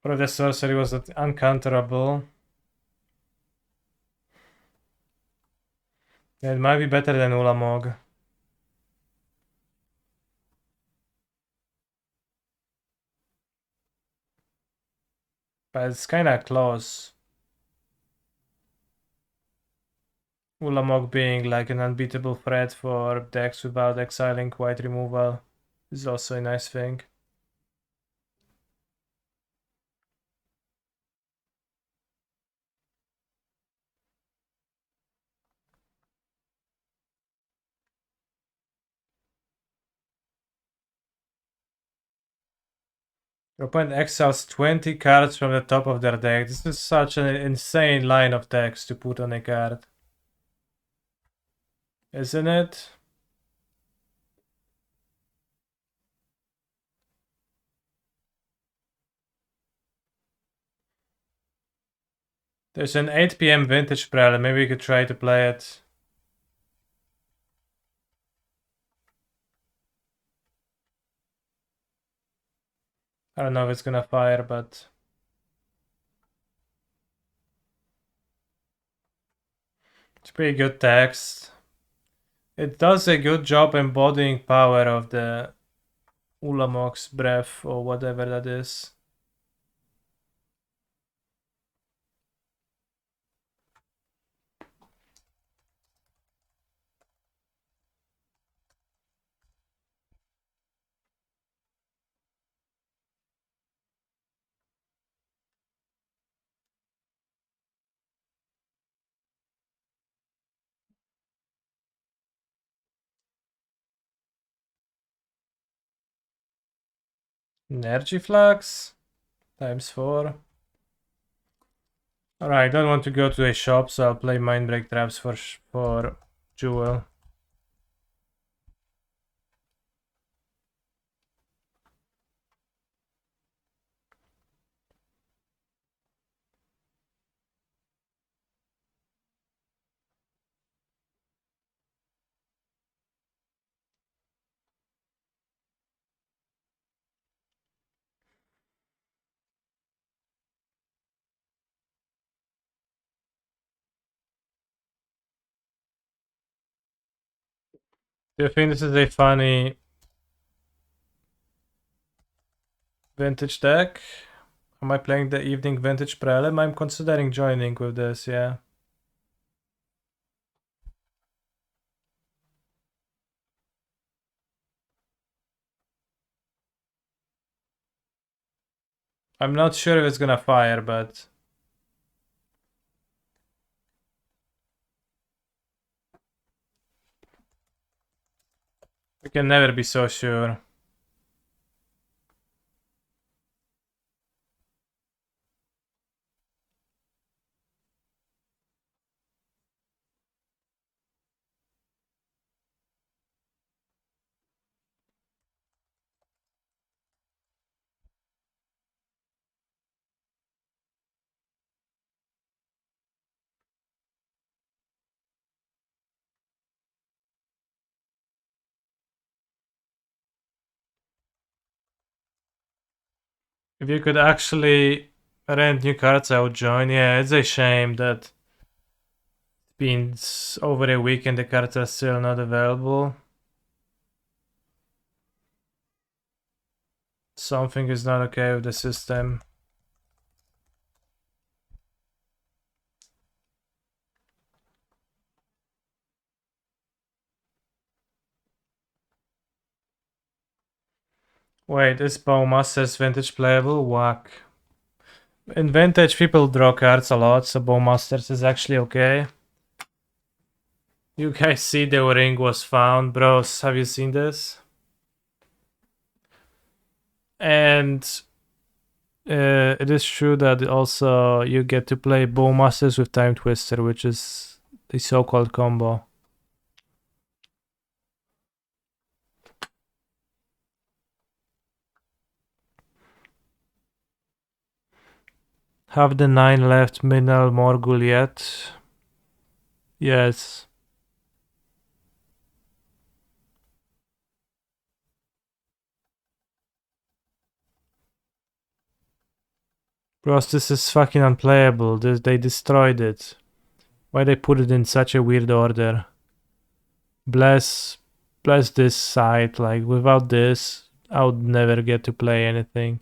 Or if the sorcery was not uncounterable. It might be better than Ulamog. But it's kinda close. Ulamog being like an unbeatable threat for decks without exiling white removal is also a nice thing. Your opponent exiles 20 cards from the top of their deck. This is such an insane line of text to put on a card. Isn't it? There's an 8 PM vintage Prelim. Maybe we could try to play it. I don't know if it's gonna fire, but it's pretty good text. It does a good job embodying power of the Ulamog's breath or whatever that is. Energy Flux ×4. Alright, I don't want to go to a shop, so I'll play Mindbreak Traps for Jewel. Do you think this is a funny vintage deck? Am I playing the evening vintage Prelim? I'm considering joining with this, yeah. I'm not sure if it's gonna fire, but we can never be so sure. If you could actually rent new cards, I would join. Yeah, it's a shame that it's been over a week and the cards are still not available. Something is not okay with the system. Wait, is Bowmasters vintage playable? Whack. In vintage, people draw cards a lot, so Bowmasters is actually okay. You guys see the ring was found, bros. Have you seen this? And it is true that also you get to play Bowmasters with Time Twister, which is the so-called combo. Have the 9 left Mineral Morgul yet? Yes. Bros, this is fucking unplayable. They destroyed it. Why they put it in such a weird order? Bless this site. Like, without this, I would never get to play anything.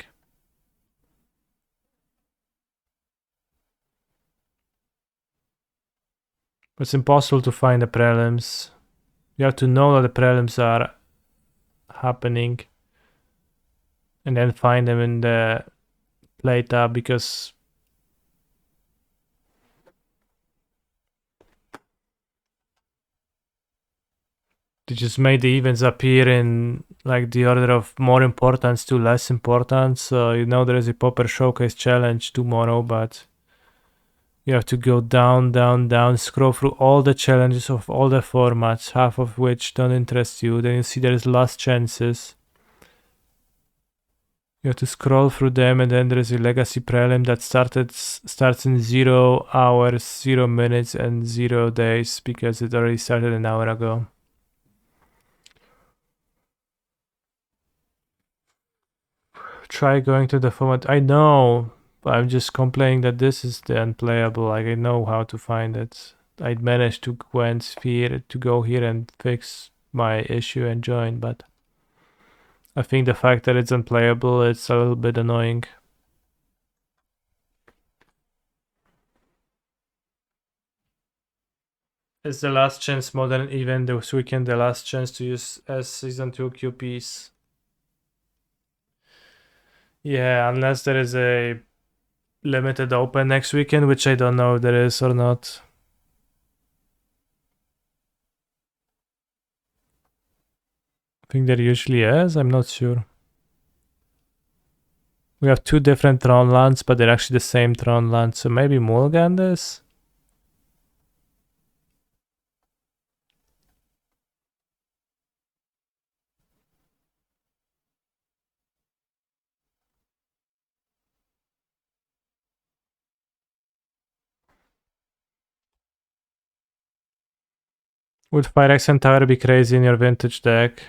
It's impossible to find the prelims. You have to know that the prelims are happening and then find them in the play tab, because to just make the events appear in like the order of more importance to less importance. So you know there is a Popper Showcase challenge tomorrow, but you have to go down, down, down, scroll through all the challenges of all the formats, half of which don't interest you. Then you see there's last chances. You have to scroll through them, and then there's a legacy prelim that starts in 0 hours, 0 minutes, and 0 days because it already started an hour ago. Try going to the format. I know, but I'm just complaining that this is the unplayable. Like I know how to find it. I managed to go here and fix my issue and join, but I think the fact that it's unplayable, it's a little bit annoying. It's the last chance modern event this weekend, the last chance to use as season 2 QPs. Yeah, unless there is a limited open next weekend, which I don't know if there is or not. I think there usually is, I'm not sure. We have 2 different Tron lands, but they're actually the same Tron land, so maybe mulligan this? Would Firex and Tower be crazy in your vintage deck?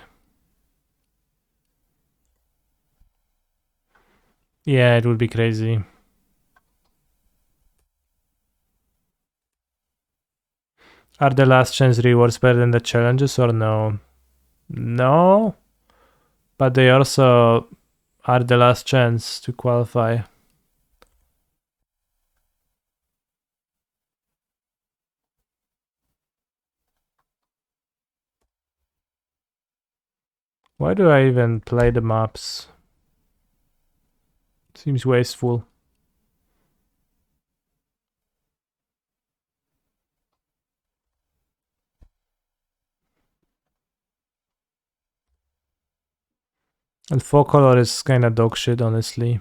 Yeah, it would be crazy. Are the last chance rewards better than the challenges or no? No, but they also are the last chance to qualify. Why do I even play the maps? Seems wasteful. And 4 color is kinda dog shit, honestly.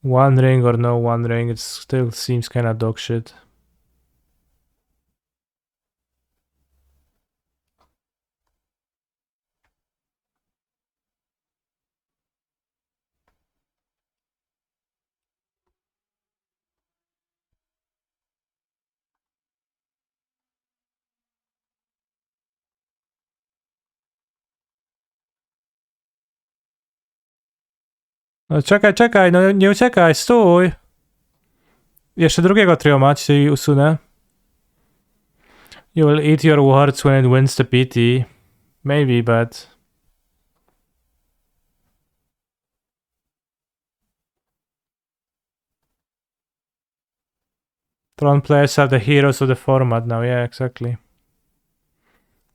1 ring or no 1 ring, it still seems kinda dog shit. No czekaj, no nie uciekaj, stój! Jeszcze drugiego trio mać i usunę. You will eat your words when it wins the PT. Maybe, but... Tron players are the heroes of the format now, yeah, exactly.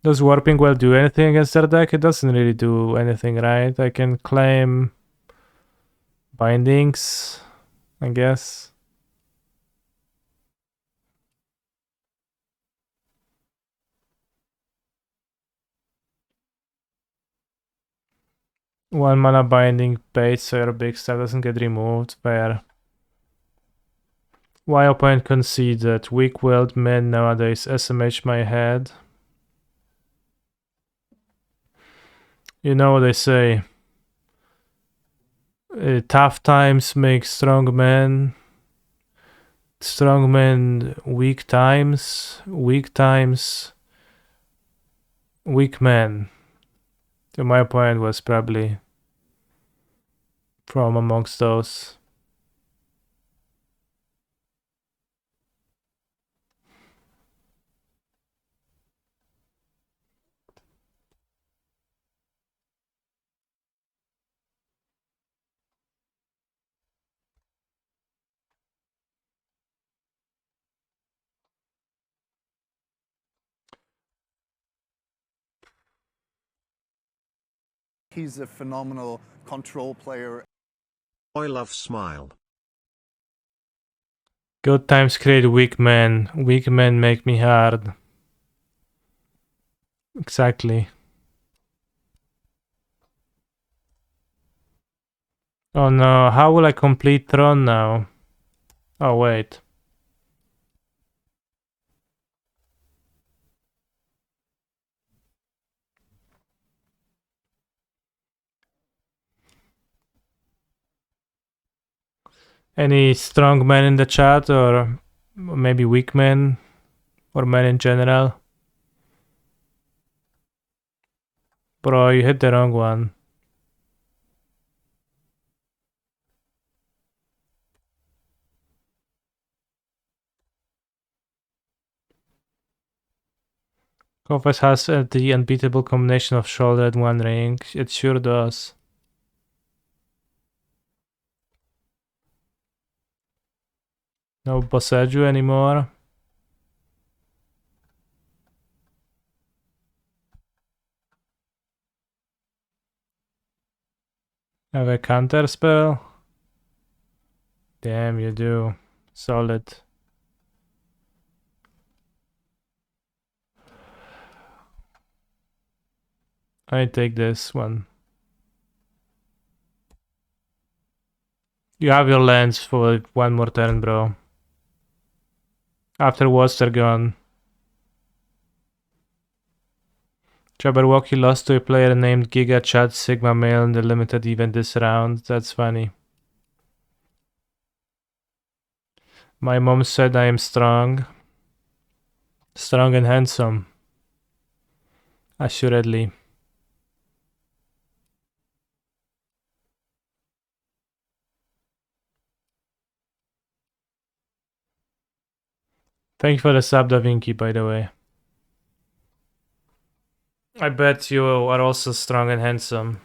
Does Warping Well do anything against their deck? It doesn't really do anything, right? I can claim... Bindings, I guess. One mana binding bait so your big stuff doesn't get removed. Fair. Why opponent conceded? Weak-willed men nowadays. SMH my head. You know what they say. Tough times make strong men. Strong men weak times. Weak times weak men. So my opponent was probably from amongst those. He's a phenomenal control player. I love smile. Good times create weak men. Weak men make me hard. Exactly. Oh no, how will I complete Tron now? Oh wait. Any strong men in the chat, or maybe weak men, or men in general? Bro, you hit the wrong one. Confess has the unbeatable combination of shoulder and one ring. It sure does. No Boseju anymore. Have a counter spell? Damn, you do. Solid. I take this one. You have your lands for one more turn, bro. Afterwards, they're gone. Jabberwocky lost to a player named Giga Chad Sigma Male in the limited event this round. That's funny. My mom said I am strong. Strong and handsome. Assuredly. Thank you for the sub, Da Vinci, by the way. I bet you are also strong and handsome.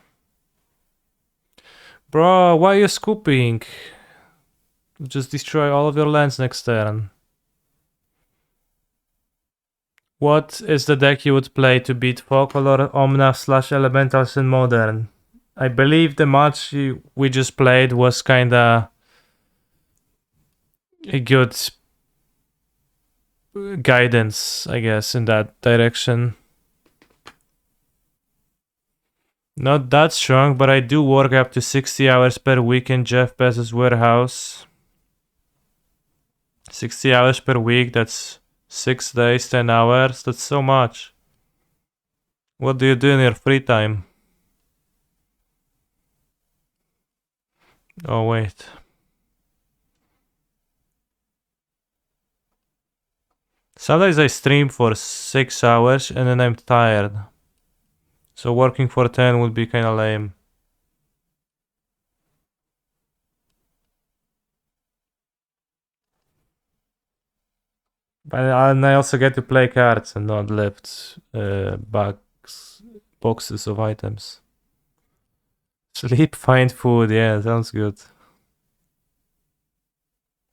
Bro, why are you scooping? Just destroy all of your lands next turn. What is the deck you would play to beat Folklore, Omnath / Elementals in Modern? I believe the match we just played was kinda a good guidance, I guess, in that direction. Not that strong, but I do work up to 60 hours per week in Jeff Bezos' warehouse. 60 hours per week, that's 6 days, 10 hours. That's so much. What do you do in your free time? Oh, wait. Sometimes I stream for 6 hours and then I'm tired. So working for 10 would be kinda lame. And I also get to play cards and not lift boxes of items. Sleep, find food, yeah, sounds good.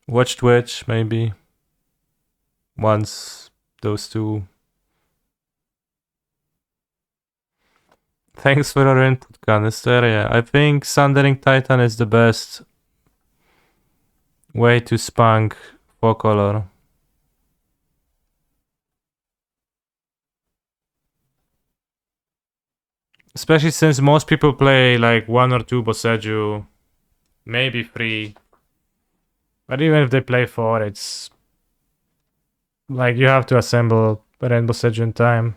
Watch Twitch, maybe. Once, those two. Thanks for your input, Canister. Yeah, I think Sundering Titan is the best way to spunk Focolor. Especially since most people play like 1 or 2 Boseju, maybe 3. But even if they play 4, it's like you have to assemble Rainbow Boseju in time.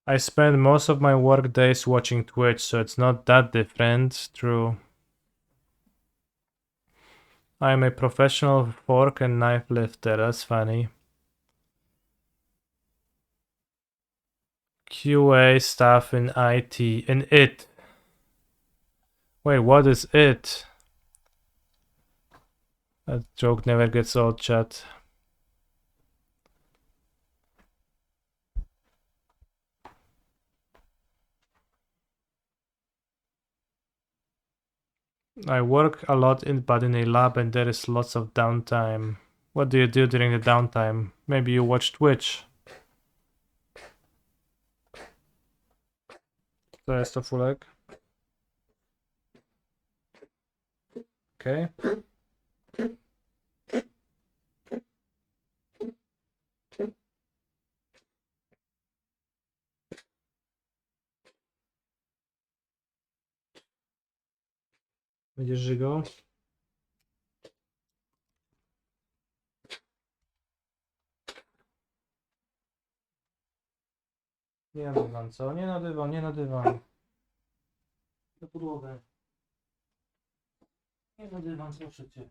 I spend most of my work days watching Twitch, so it's not that different. True. I am a professional fork and knife lifter. That's funny. QA staff in IT. In IT. Wait, what is it? That joke never gets old, chat. I work a lot but in a lab and there is lots of downtime. What do you do during the downtime? Maybe you watch Twitch. To jest to fulek. Okej. Będziesz żygał? Nie na dywan, co? Nie na dywan, nie na dywan. Na podłogę. Nie na dywan, proszę cię.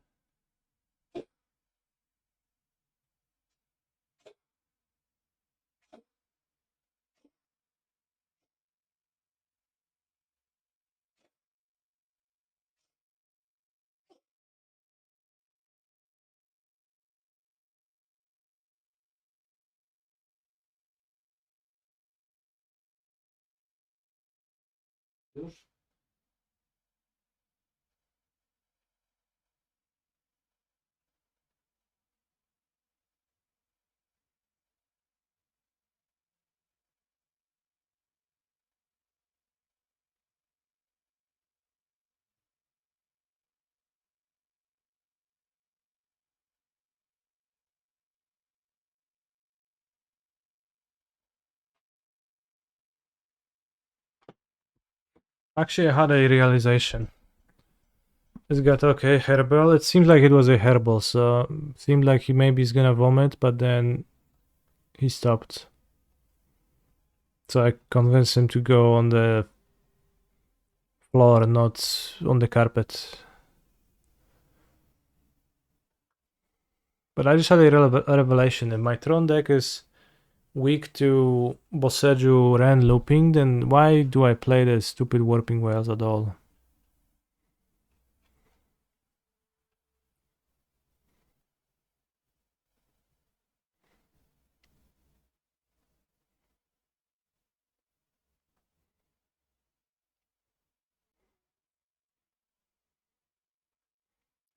Już? Actually, I had a realization. It's got okay herbal. It seems like it was a herbal, so seemed like he maybe is gonna vomit, but then he stopped. So I convinced him to go on the floor, not on the carpet. But I just had a revelation. If my Tron deck is weak to Boseju Ren looping, then why do I play the stupid Warping Whales at all?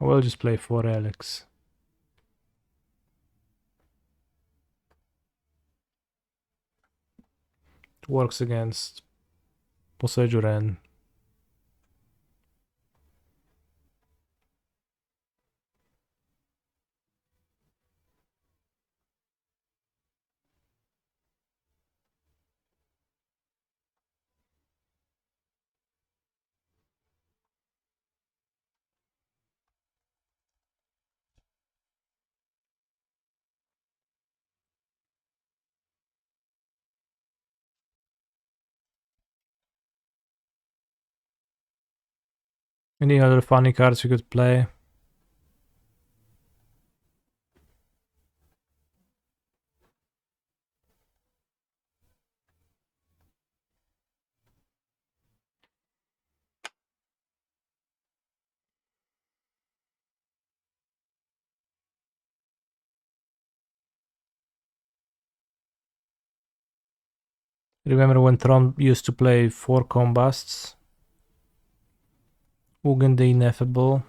I will just play 4 Alex. It works against Boseju Ren. Any other funny cards you could play? Remember when Tron used to play 4 combusts? Ugin the Ineffable.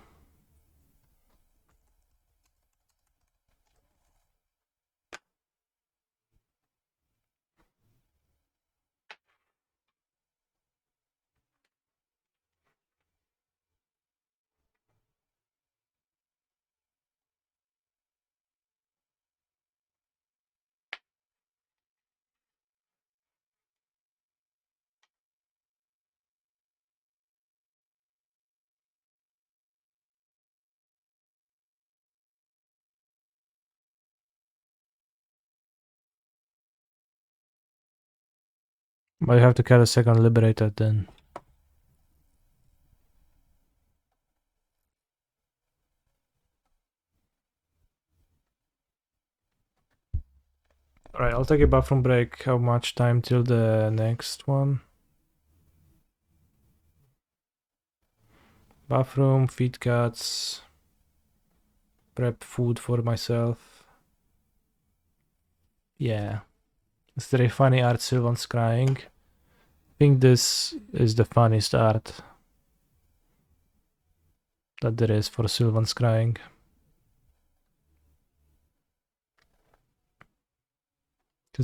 But you have to cut a second Liberator then. Alright, I'll take a bathroom break. How much time till the next one? Bathroom, feed cats, prep food for myself. Yeah. It's very funny art, Sylvan's crying. I think this is the funniest art that there is for Sylvan's crying.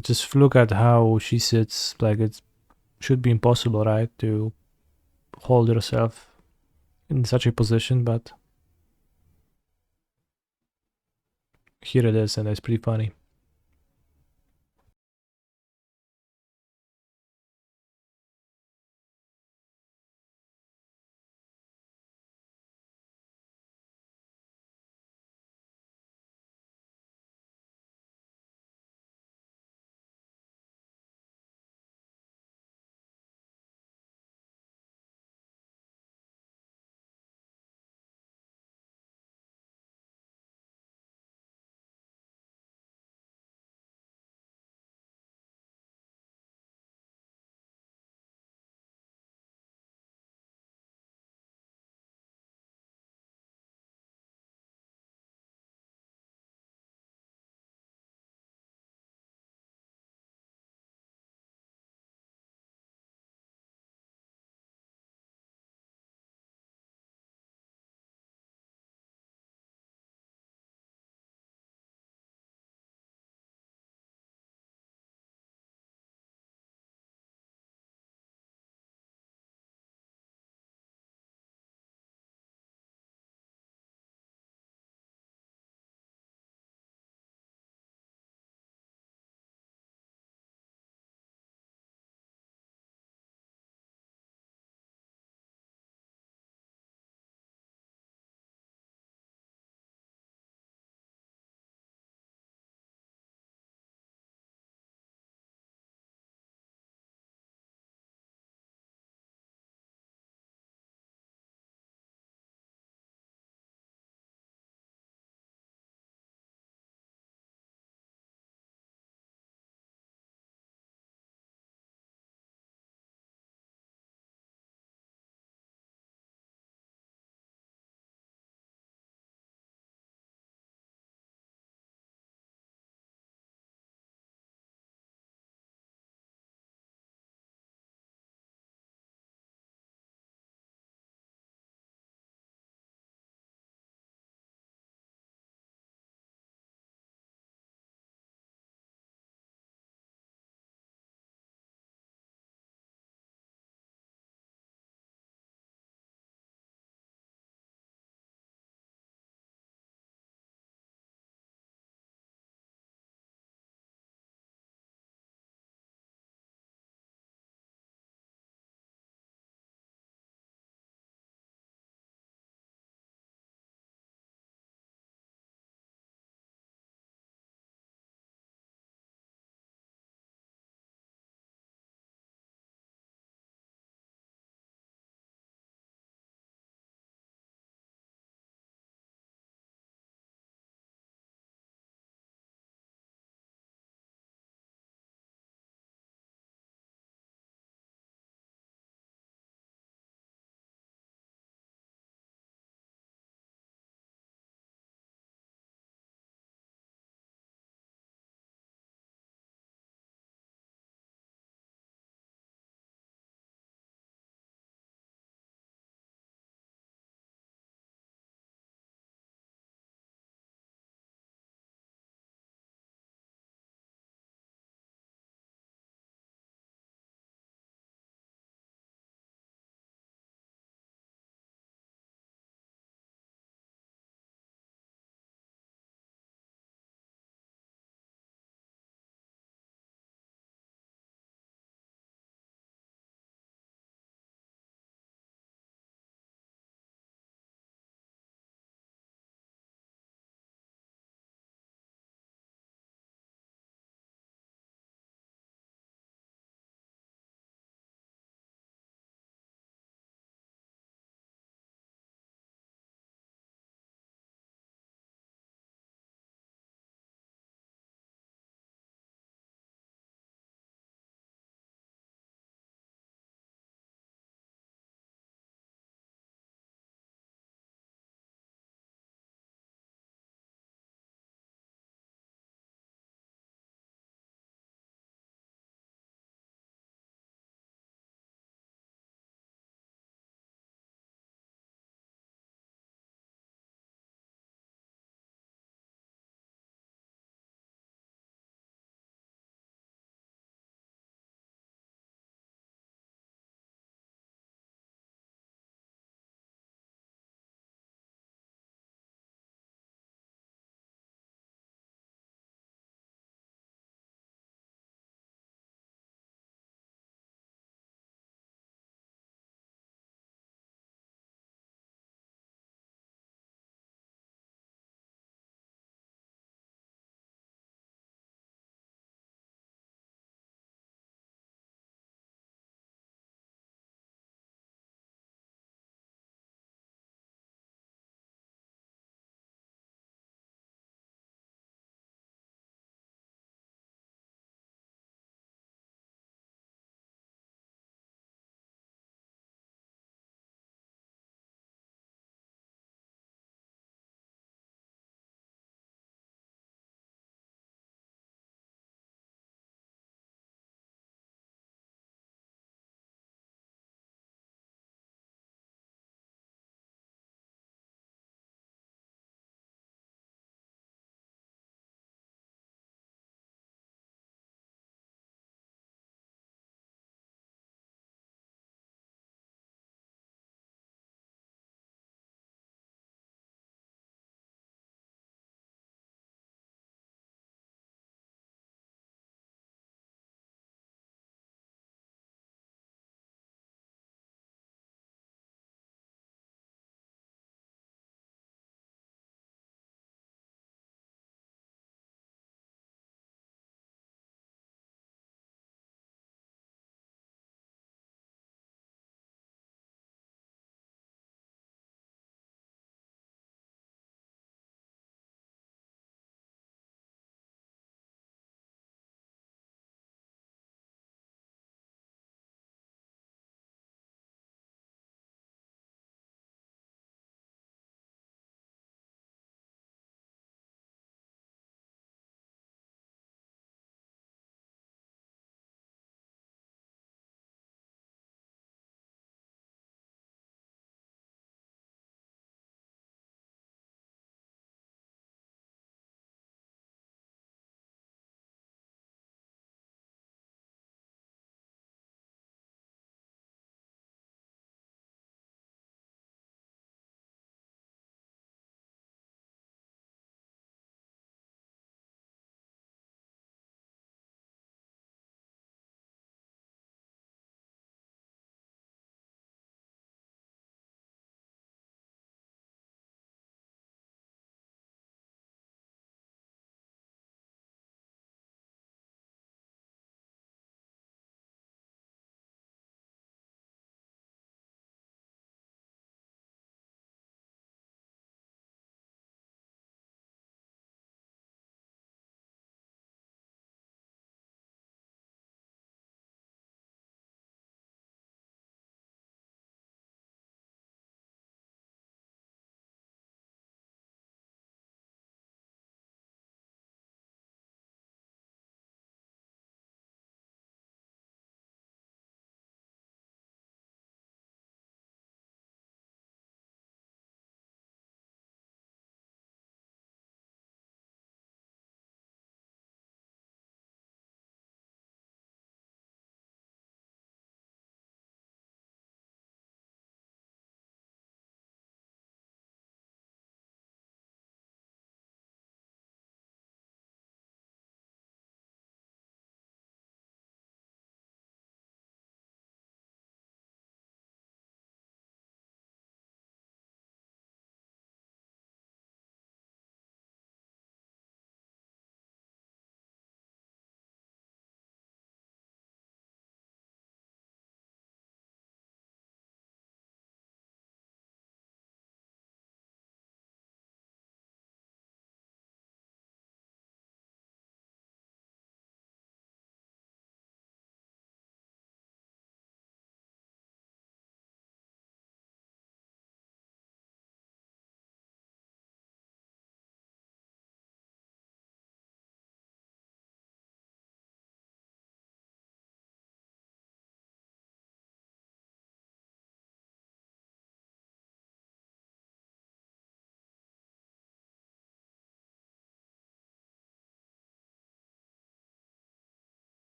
Just look at how she sits, like it's should be impossible, right, to hold yourself in such a position, but here it is, and it's pretty funny.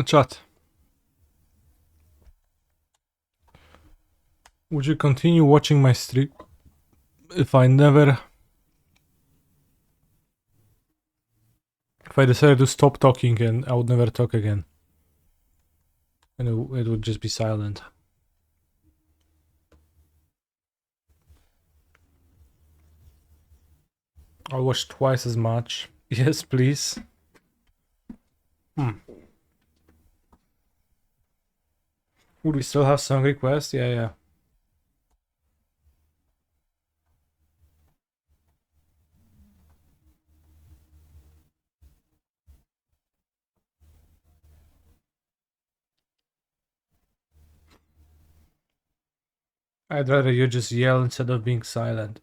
Chat. Would you continue watching my stream if I decided to stop talking and I would never talk again? And it would just be silent. I'll watch twice as much. Yes, please. Would we still have song requests? Yeah. I'd rather you just yell instead of being silent.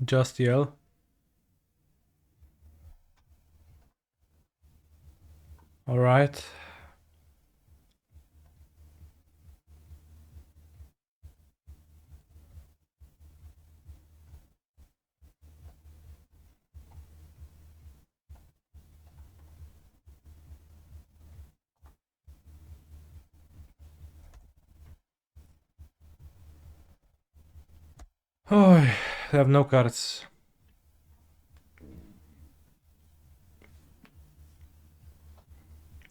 Just yell. Alright. Oh, I have no cards.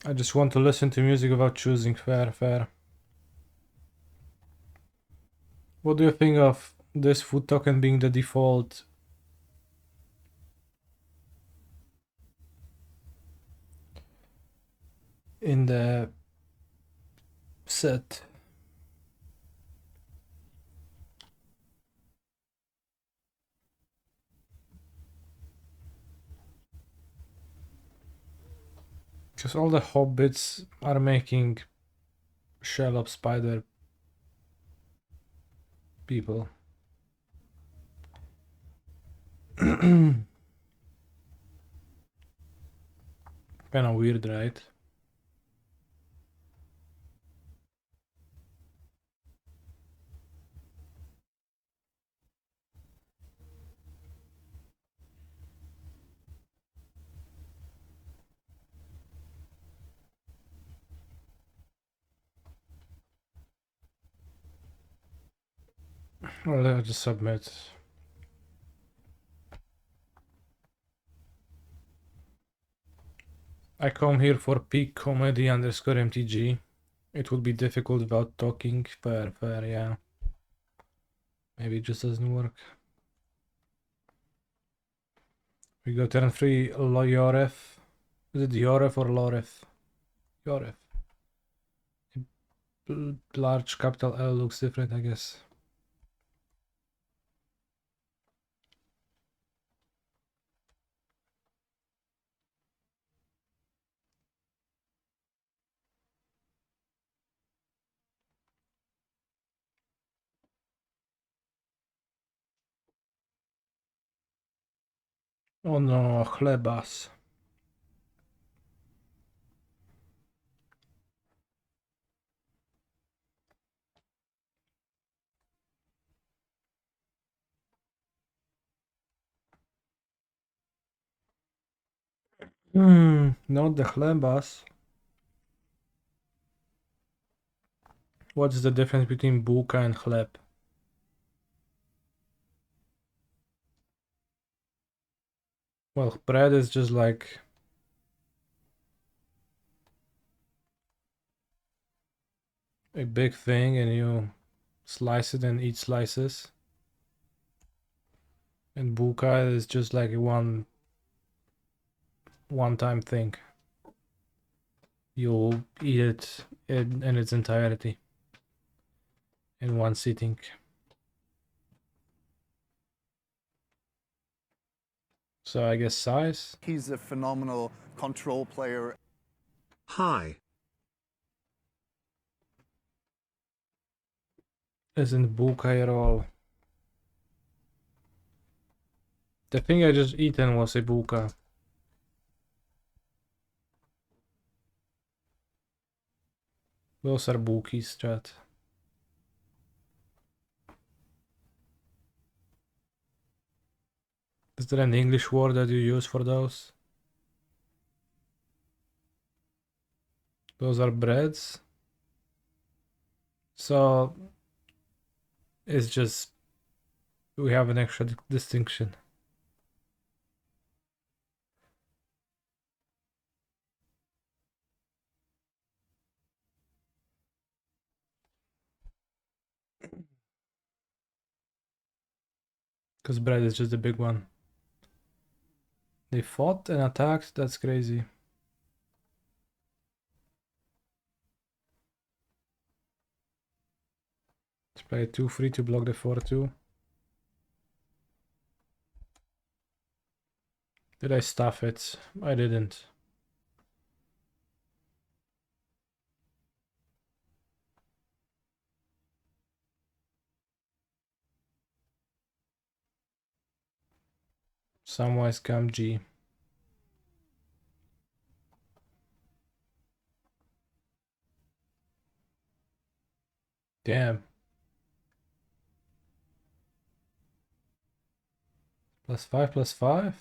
I just want to listen to music without choosing. Fair. What do you think of this food token being the default in the set? Because all the hobbits are making shell of spider people. Kinda weird, right? Well, I'll just submit. I come here for peak comedy underscore MTG. It would be difficult without talking. Fair, yeah. Maybe it just doesn't work. We go turn 3 Yoref. Is it Yoref or Loref? Yoref. Large capital L looks different, I guess. Oh no, chlebas. Not the chlebas. What is the difference between bułka and chleb? Well, bread is just like a big thing and you slice it and eat slices. And bułka is just like a one-time thing. You'll eat it in its entirety in one sitting. So I guess size. He's a phenomenal control player. Hi. Isn't bułka at all. The thing I just eaten was a bułka. Those are bułkis, chat. Is there an English word that you use for those? Those are breads. So it's just we have an extra distinction. Because bread is just the big one. They fought and attacked, that's crazy. Let's play 2-3 to block the 4-2. Did I stuff it? I didn't. Samwise Gamgee. Damn. +5/+5?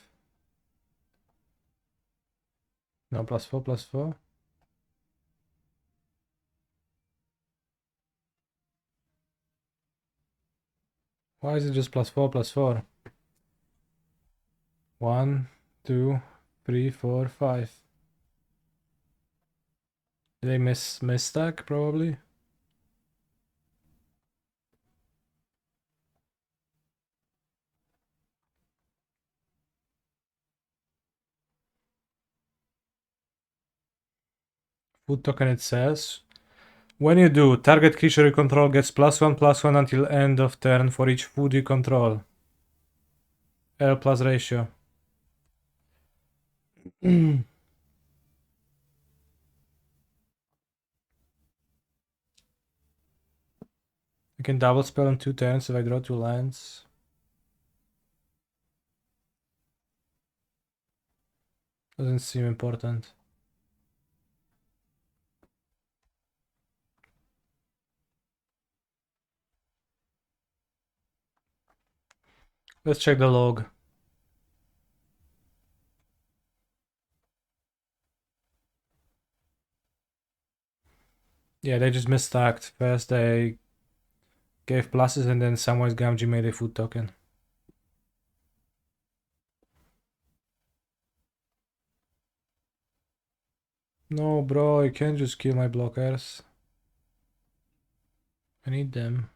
No, +4/+4. Why is it just +4/+4? 1, 2, 3, 4, 5. Did I miss stack probably? Food token it says. When you do, target creature you control gets +1/+1 until end of turn for each food you control. L plus ratio. You can double spell on 2 turns if I draw 2 lands. Doesn't seem important. Let's check the log. Yeah, they just misstacked. First they gave pluses and then Samwise Gamgee made a food token. No, bro, you can't just kill my blockers. I need them.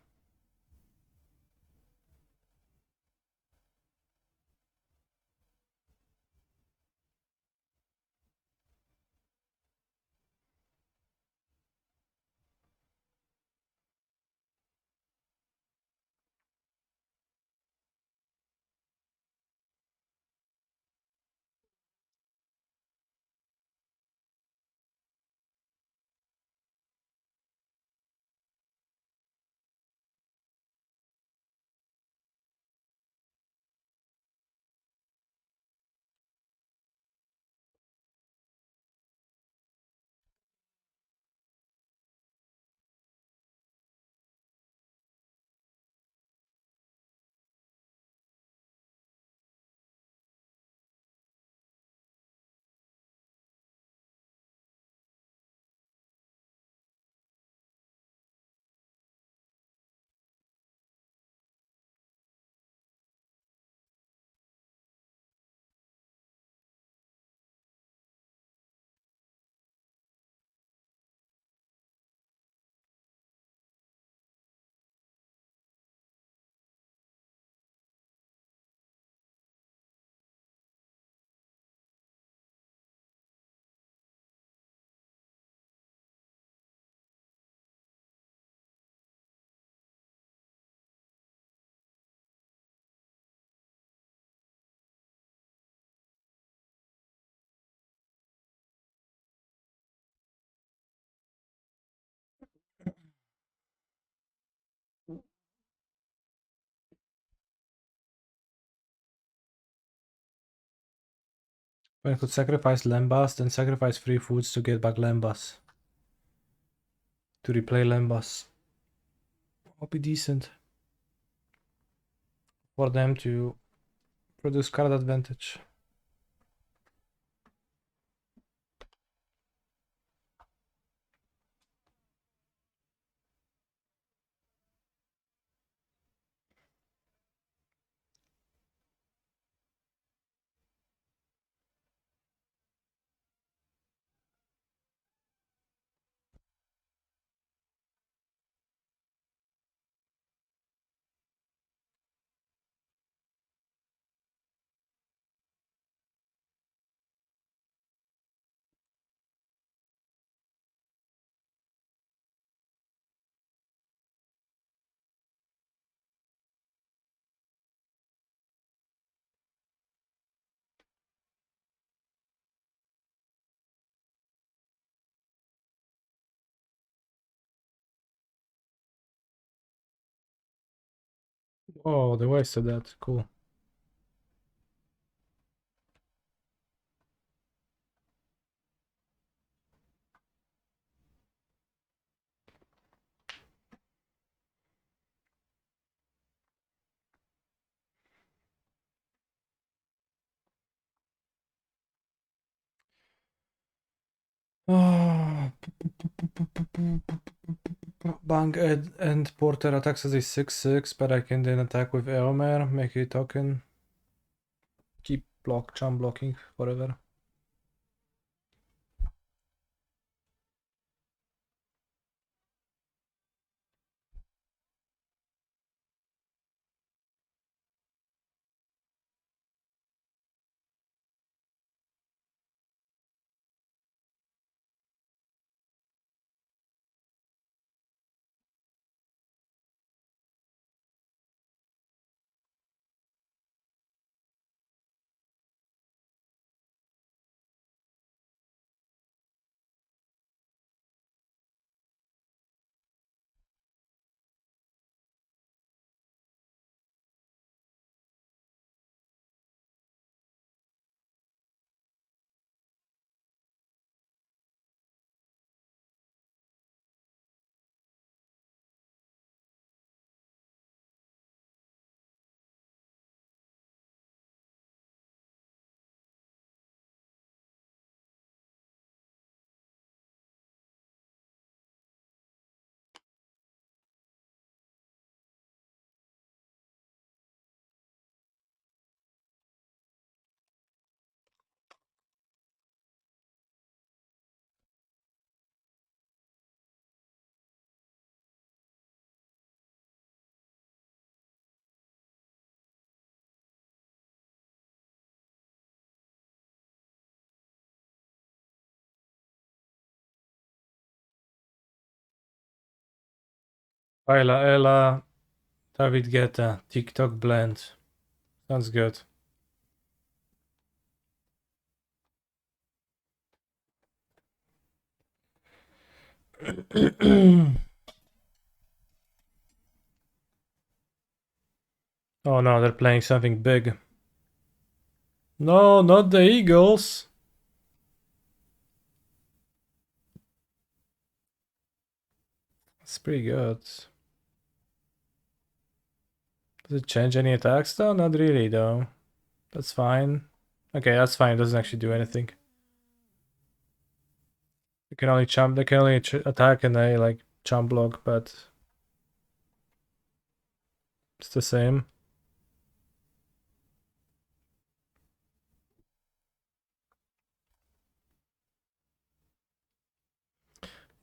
I could sacrifice Lembas, then sacrifice 3 foods to get back Lembas. To replay Lembas. Would be decent. For them to produce card advantage. Oh, they wasted that. Cool. Oh. Bang and Porter attacks as a 6/6, but I can then attack with Eomer, make a token. Keep charm blocking forever. Ayla, Ella, David Guetta, TikTok blend. Sounds good. Oh no, they're playing something big. No, not the Eagles. It's pretty good. Does it change any attacks though? Not really though. That's fine. Okay, that's fine. It doesn't actually do anything. They can only attack and they like chump block, but it's the same.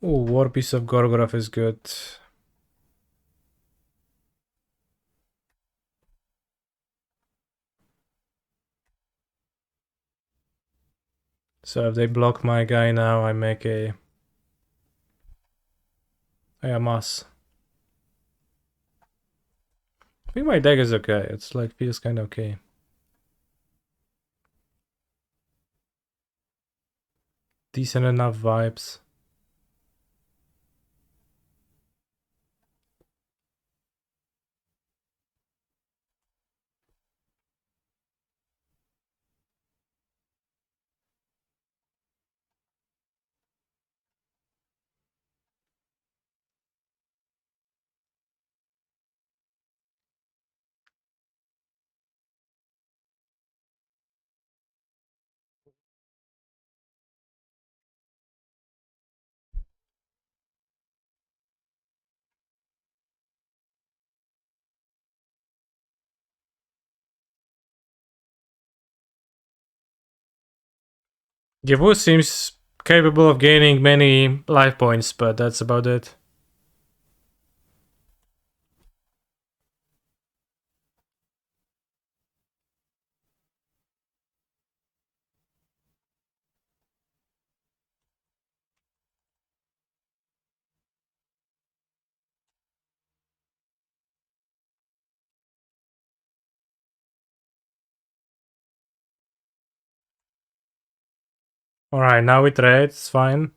Oh, War Piece of Gorgoroth is good. So if they block my guy now, I make a mass. I think my deck is okay. It's like feels kind of okay. Decent enough vibes. Givu seems capable of gaining many life points, but that's about it. Alright, now we trade, it's fine.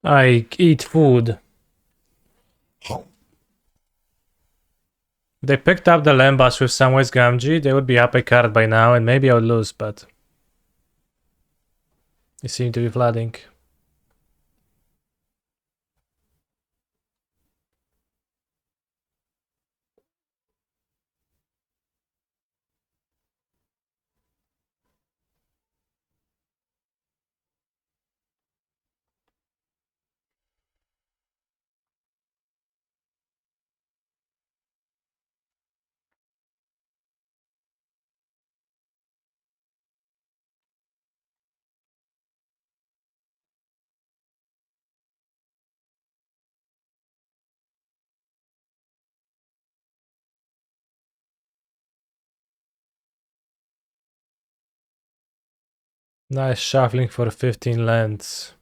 I eat food. They picked up the Lambas with Samwise Gamgee, they would be up a card by now, and maybe I would lose, but they seem to be flooding. Nice shuffling for 15 lands.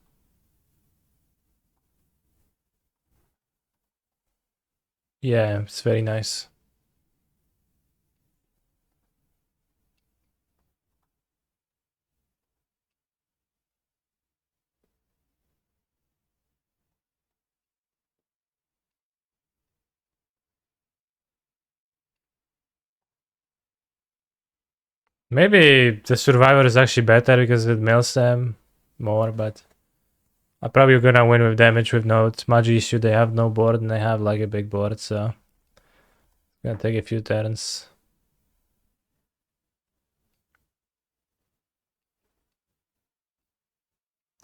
Yeah, it's very nice. Maybe the Survivor is actually better because it mills them more, but I'm probably gonna win with damage with no smudge issue. They have no board and they have like a big board, so gonna take a few turns.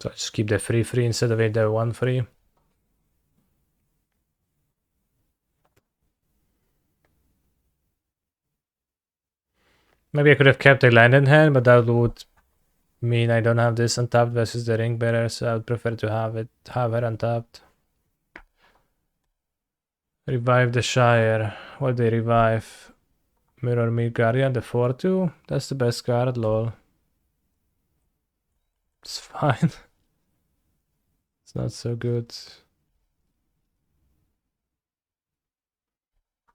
So I just keep the 3/3 instead of the 1/3. Maybe I could have kept a land in hand, but that would mean I don't have this untapped versus the ring bearer, so I would prefer to have her untapped. Revive the Shire. What they revive? Mirror Me Guardian, the 4/2? That's the best card, lol. It's fine. It's not so good.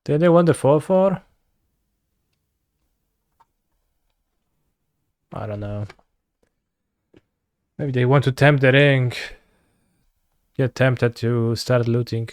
Did they want the 4/4? I don't know. Maybe they want to tempt the ring. Get tempted to start looting.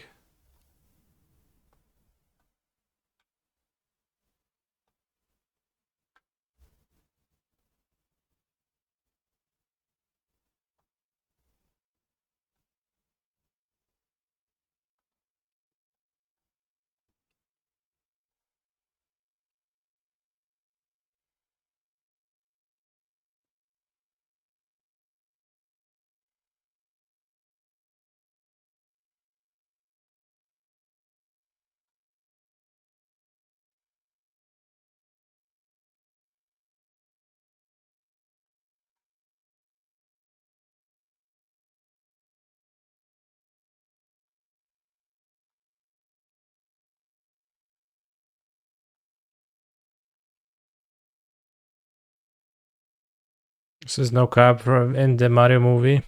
This is no card from in the Mario movie.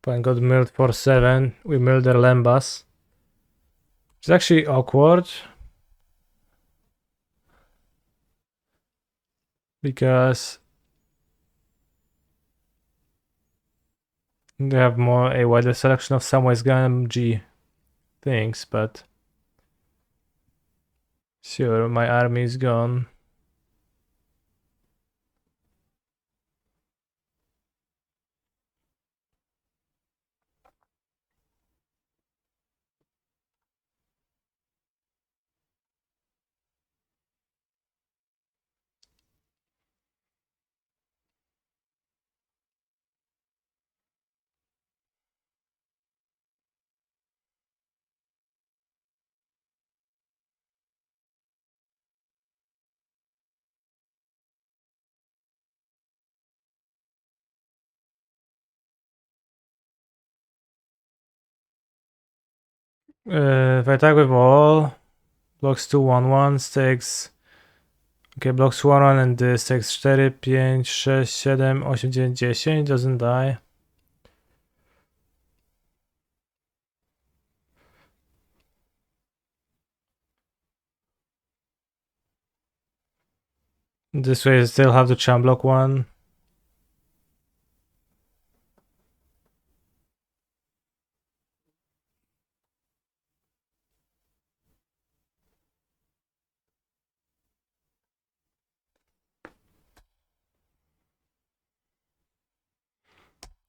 Opponent got milled for 7. We milled their Lambas. It's actually awkward. Because They have a wider selection of Samwise Gamgee things, but sure, my army is gone. If I attack with all, blocks 2, 1, 1, takes... Okay, blocks 1, 1 and this takes 4, 5, 6, 7, 8, 9, 10, doesn't die. This way I still have to champ block 1.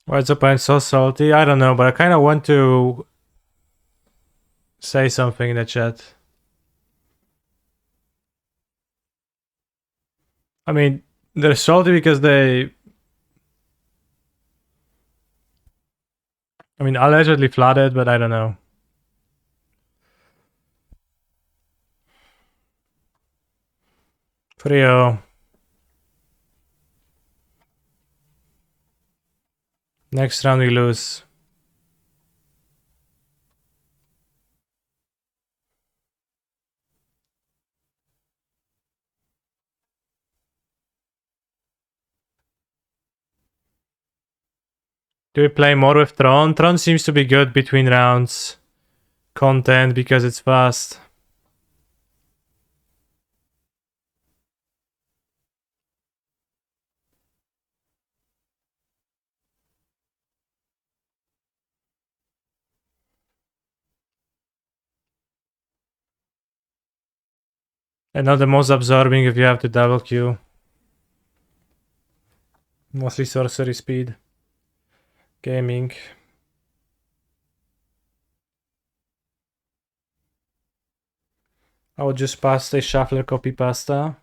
Why is the opponent so salty? I don't know, but I kind of want to say something in the chat. I mean, they're salty because they... I mean, allegedly flooded, but I don't know. Frio. Next round we lose. Do we play more with Tron? Tron seems to be good between rounds content because it's fast. And not the most absorbing if you have to double queue. Mostly sorcery speed. Gaming. I would just pass a shuffler copy pasta.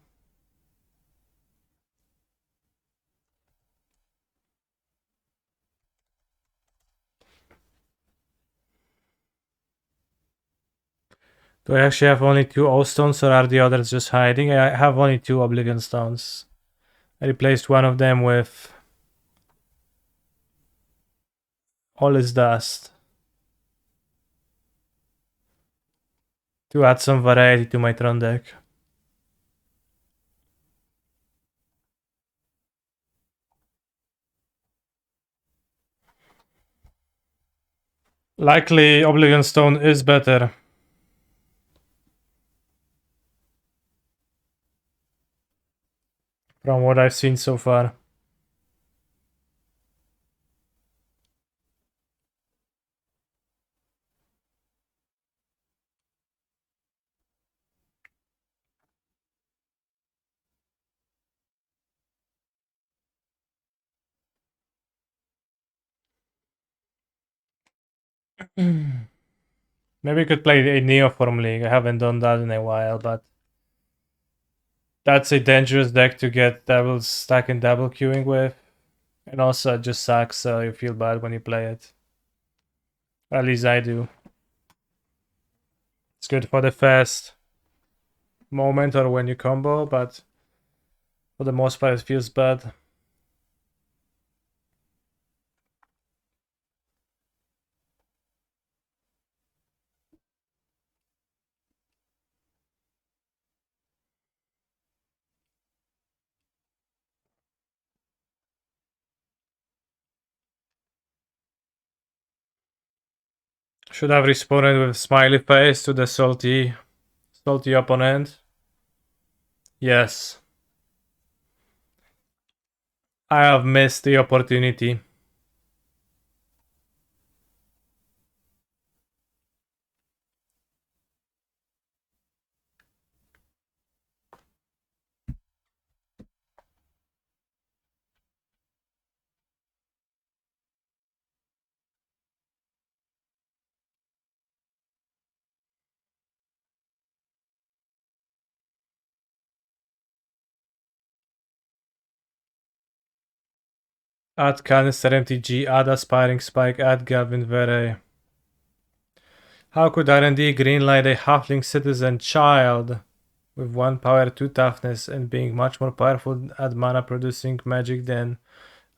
Do I actually have only 2 O stones or are the others just hiding? I have only 2 Oblivion stones. I replaced one of them with all is dust. To add some variety to my Tron deck. Likely Oblivion Stone is better. From what I've seen so far. Maybe we could play a Neoform League. I haven't done that in a while, but that's a dangerous deck to get double stack and double queuing with. And also it just sucks, so you feel bad when you play it. At least I do. It's good for the fast moment or when you combo, but for the most part it feels bad. Should have responded with smiley face to the salty opponent. Yes. I have missed the opportunity. Add Canister MTG, add Aspiring Spike, add Galvin Vere. How could R&D greenlight a halfling citizen child with 1 power, 2 toughness, and being much more powerful at mana producing magic than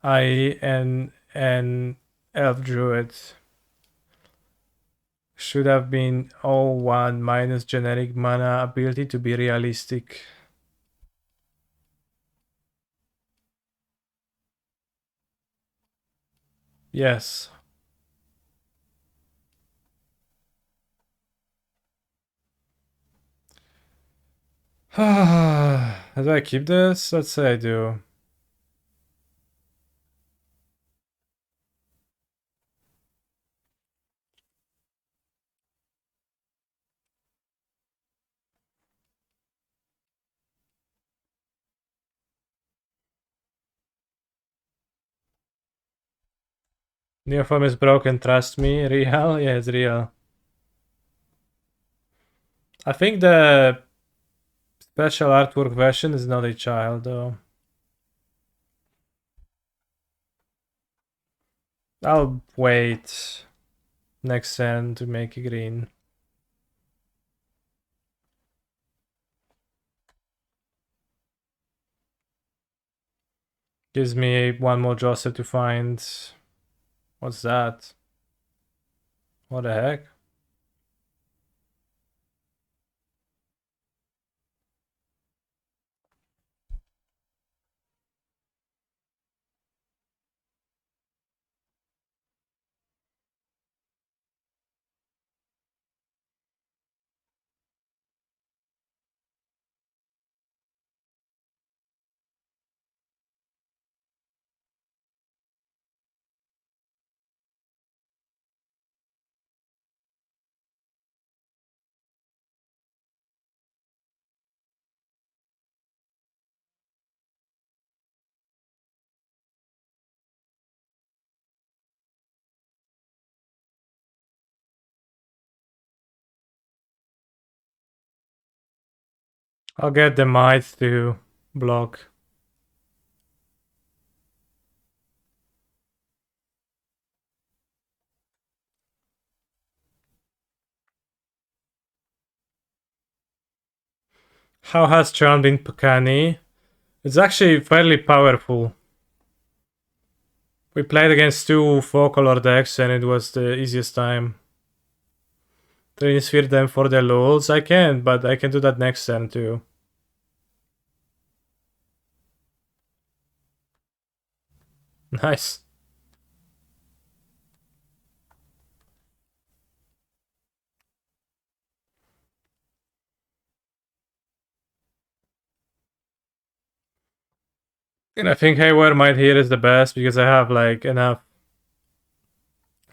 I and an elf druid? Should have been 0-1 minus generic mana ability to be realistic. Yes. Do I keep this? Let's say I do. Neoform is broken, trust me. Real? Yeah, it's real. I think the special artwork version is not a child though. I'll wait next turn to make it green. Gives me one more Joseph to find. What's that? What the heck? I'll get the might to block. How has Tron been Pocani? It's actually fairly powerful. We played against 2 4-color decks and it was the easiest time. Transfer them for the lulz? I can, but I can do that next turn too. Nice. And I think Haywire Might here is the best because I have like enough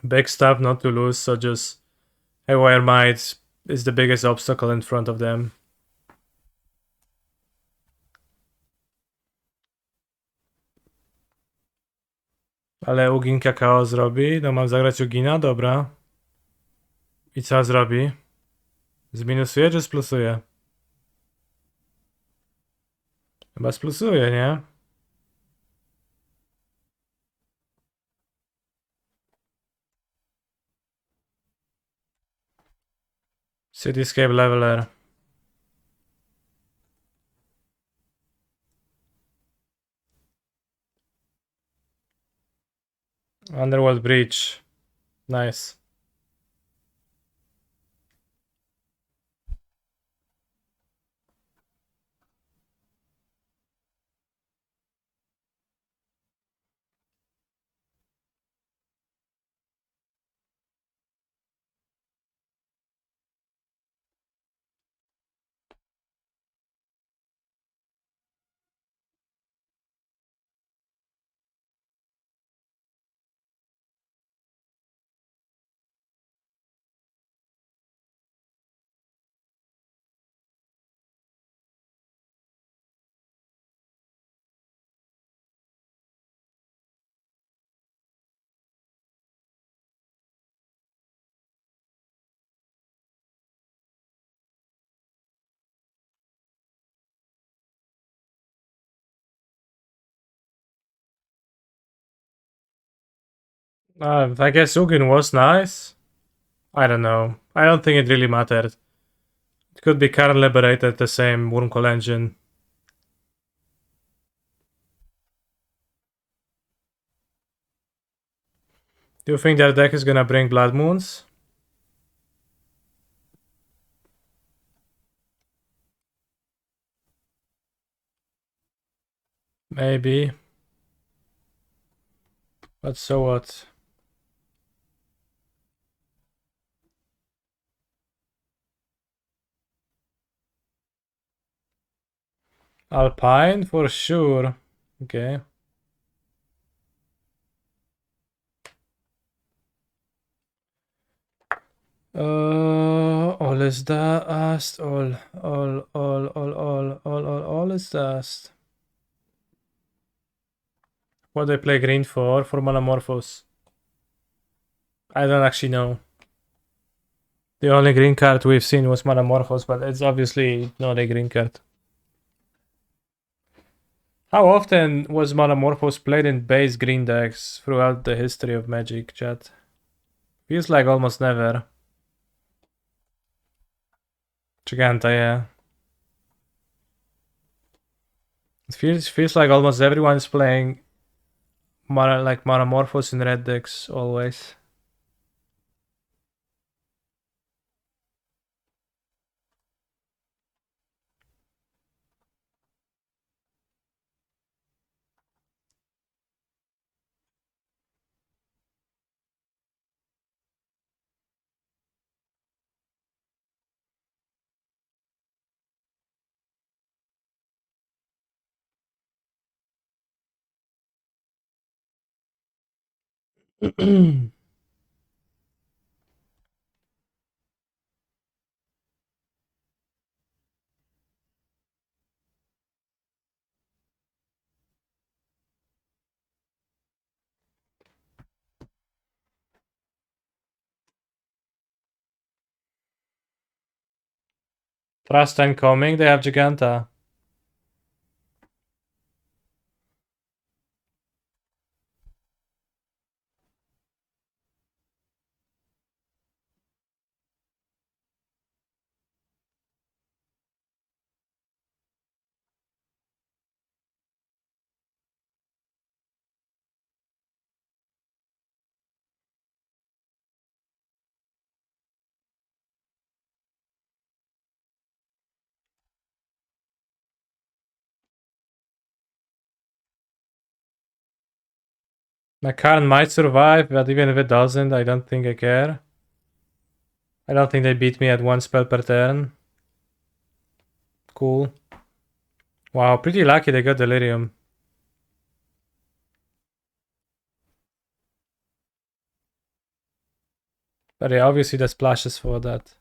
big stuff not to lose, so just Haywire Might is the biggest obstacle in front of them. Ale Ugin Kakao zrobi? No mam zagrać Ugina? Dobra. I co zrobi? Zminusuje czy splusuje? Chyba splusuje, nie? Cityscape Leveler. Underworld Breach. Nice. I guess Ugin was nice. I don't know. I don't think it really mattered. It could be Karen liberated the same Wurmcoil engine. Do you think their deck is gonna bring Blood Moons? Maybe. But so what? Alpine for sure. Okay. All is dust. All is dust. What do I play green for? For Metamorphose. I don't actually know. The only green card we've seen was Metamorphose, but it's obviously not a green card. How often was Metamorphose played in base green decks throughout the history of Magic, chat? Feels like almost never. Giganta, yeah. It feels like almost everyone is playing Metamorphose in red decks always. Trust incoming, they have Giganta. My Karn might survive, but even if it doesn't, I don't think I care. I don't think they beat me at one spell per turn. Cool. Wow, pretty lucky they got Delirium. But yeah, obviously the splashes for that.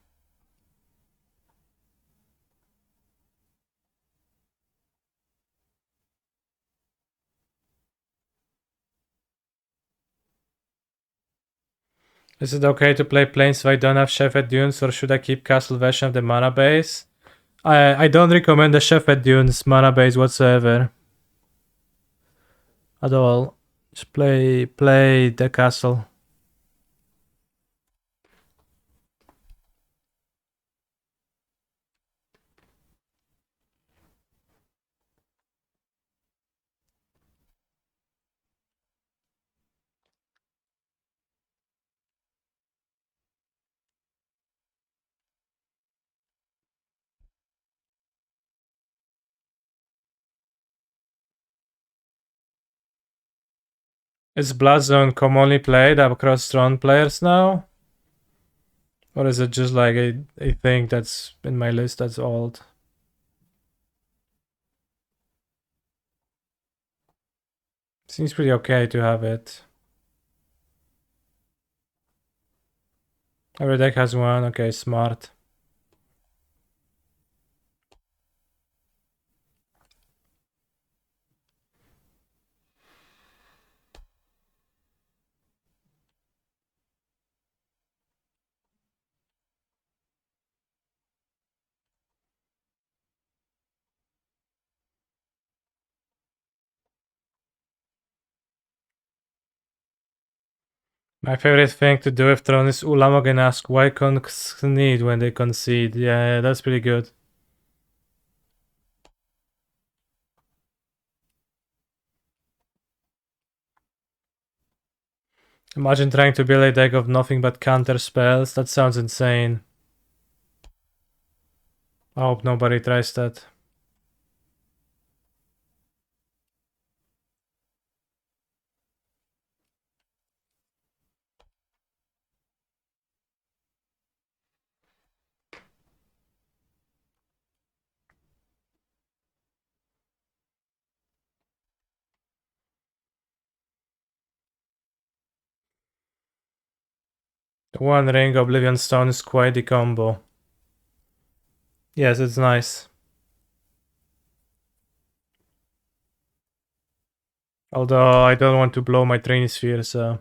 Is it okay to play Plains if I don't have Chef at Dunes, or should I keep Castle version of the mana base? I don't recommend the Chef at Dunes mana base whatsoever. At all. Just play the castle. Is Bloodzone commonly played across Tron players now? Or is it just like a thing that's in my list that's old? Seems pretty okay to have it. Every deck has one, okay, smart. My favorite thing to do with Tron is Ulamog and ask why concede when they concede. Yeah, that's pretty good. Imagine trying to build a deck of nothing but counter spells. That sounds insane. I hope nobody tries that. The One Ring Oblivion Stone is quite the combo. Yes, it's nice. Although I don't want to blow my Trinisphere, so...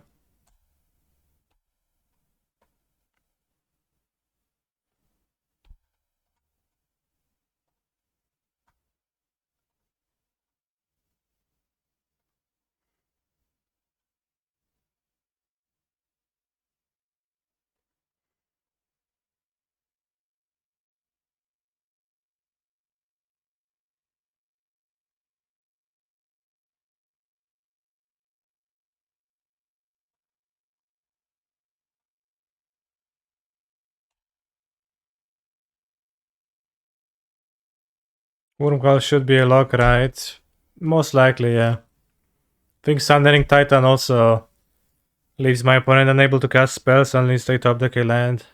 Wormhole should be a lock, right? Most likely, yeah. I think Sundering Titan also leaves my opponent unable to cast spells unless they top deck a land.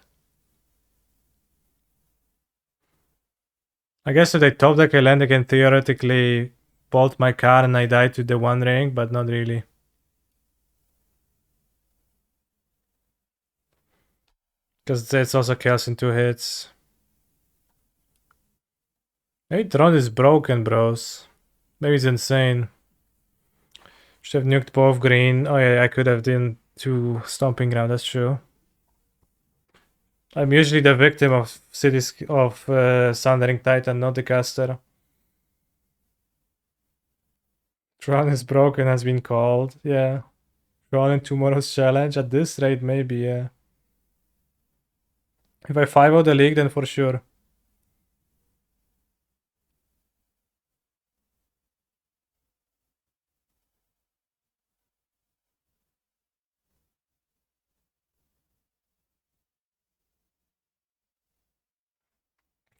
I guess if they top deck a land, they can theoretically bolt my card and I die to the One Ring, but not really. Because it's also kills in 2 hits. Maybe Tron is broken, bros. Maybe it's insane. Should have nuked both green. Oh yeah, I could have done 2 Stomping Ground, that's true. I'm usually the victim of Sundering Titan, not the caster. Tron is broken, has been called. Yeah. Tron in tomorrow's challenge. At this rate, maybe, yeah. If I 5-0 the league, then for sure.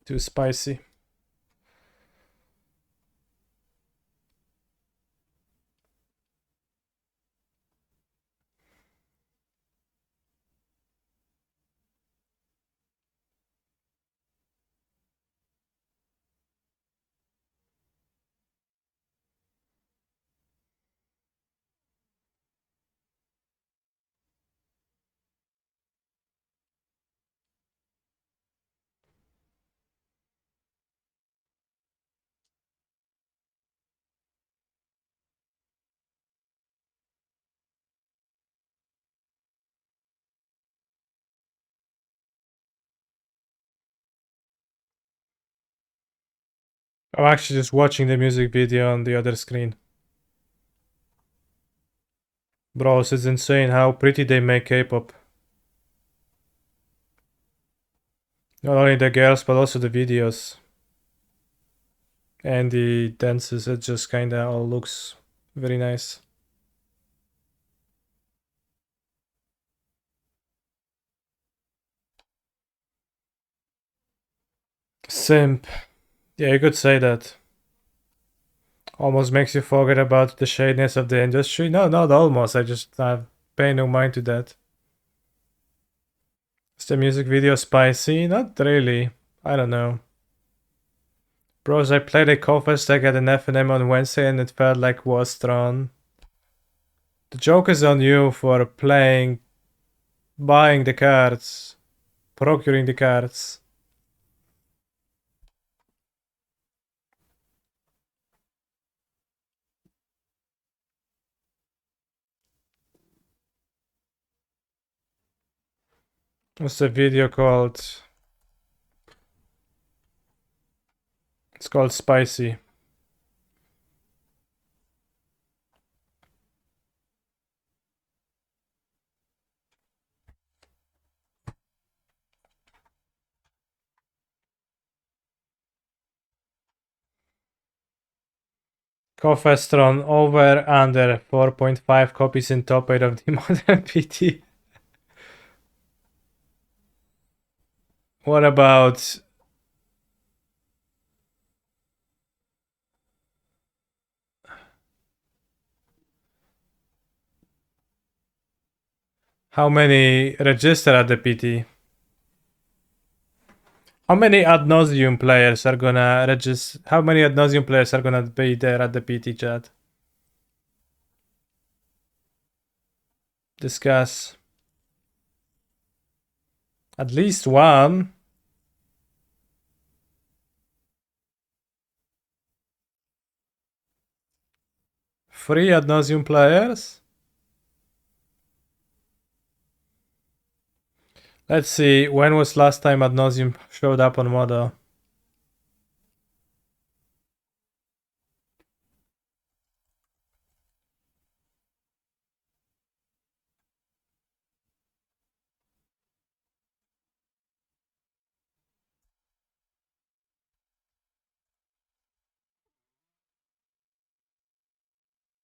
Too spicy. I'm actually just watching the music video on the other screen. Bros, it's insane how pretty they make K-pop. Not only the girls, but also the videos. And the dances, it just kinda all looks very nice. Simp. Yeah, you could say that. Almost makes you forget about the shadiness of the industry. No, not almost. I just pay no mind to that. Is the music video spicy? Not really. I don't know. Bros, I played a Kofest deck at an FNM on Wednesday and it felt like was Tron. The joke is on you for buying the cards, procuring the cards. What's the video called? It's called Spicy. Tron over under 4.5 copies in top 8 of the modern PT. What about how many register at the PT? How many ad nauseum players are gonna register? How many ad nauseum players are gonna be there at the PT chat? Discuss. At least one. Three ad nauseum players. Let's see, when was last time ad nauseum showed up on Modo?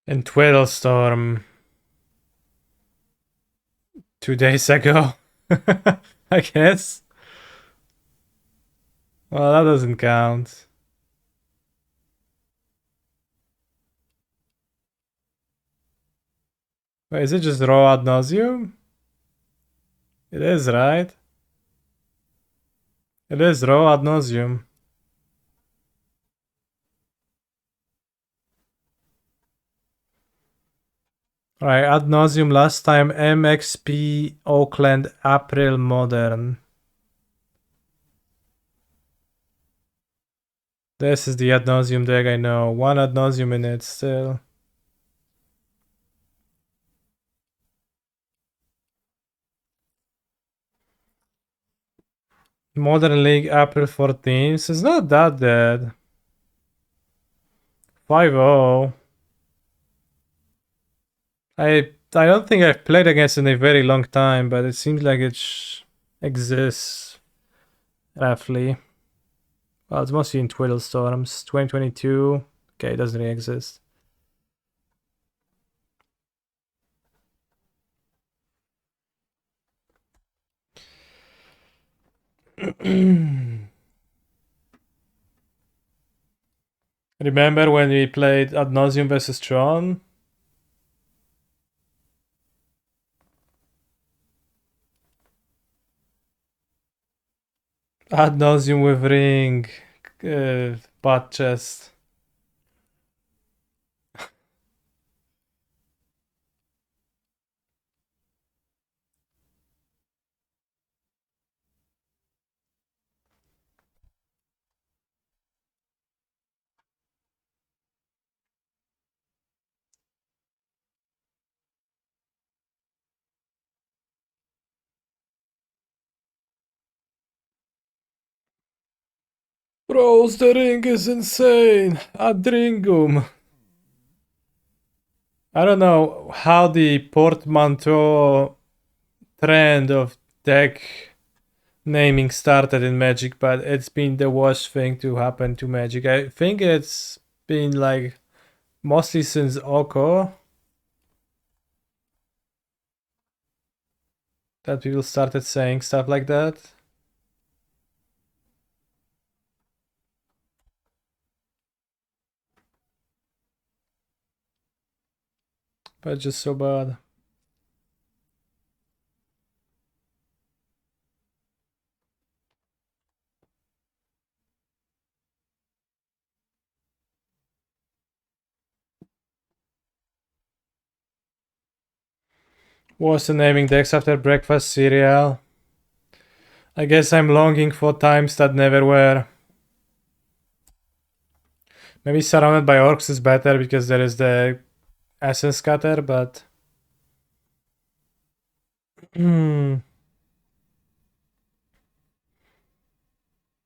In Twiddlestorm 2 days ago, I guess. Well, that doesn't count. Wait, is it just raw ad nauseum? It is, right? It is raw ad nauseum. Alright, ad nauseum last time MXP Oakland April Modern. This is the ad nauseum deck I know. One ad nauseum in it still. Modern League April 14th. It's not that dead. 5-0. I don't think I've played against it in a very long time, but it seems like it exists roughly. Well, it's mostly in Twiddlestorms. 2022. Okay, it doesn't really exist. Remember when we played Ad Nauseam versus Tron? Ad Nauseam with ring, butt chest. Bros, the ring is insane. Adringum. I don't know how the portmanteau trend of deck naming started in Magic, but it's been the worst thing to happen to Magic. I think it's been like mostly since Oko that people started saying stuff like that. But it's just so bad. What's the naming decks after breakfast cereal? I guess I'm longing for times that never were. Maybe Surrounded by Orcs is better because there is the Essence Cutter, but...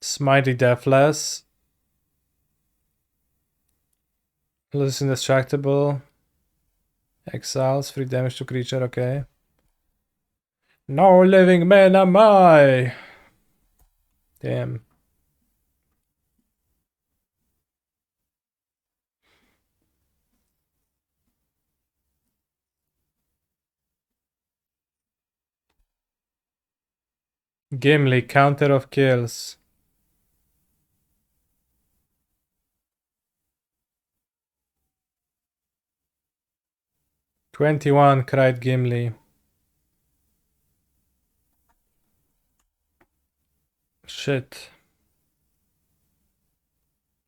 Smitey Deathless. Lose Indestructible. Exiles, 3 damage to creature, okay. No living man am I! Damn. Gimli, counter of kills. "21," cried Gimli. Shit.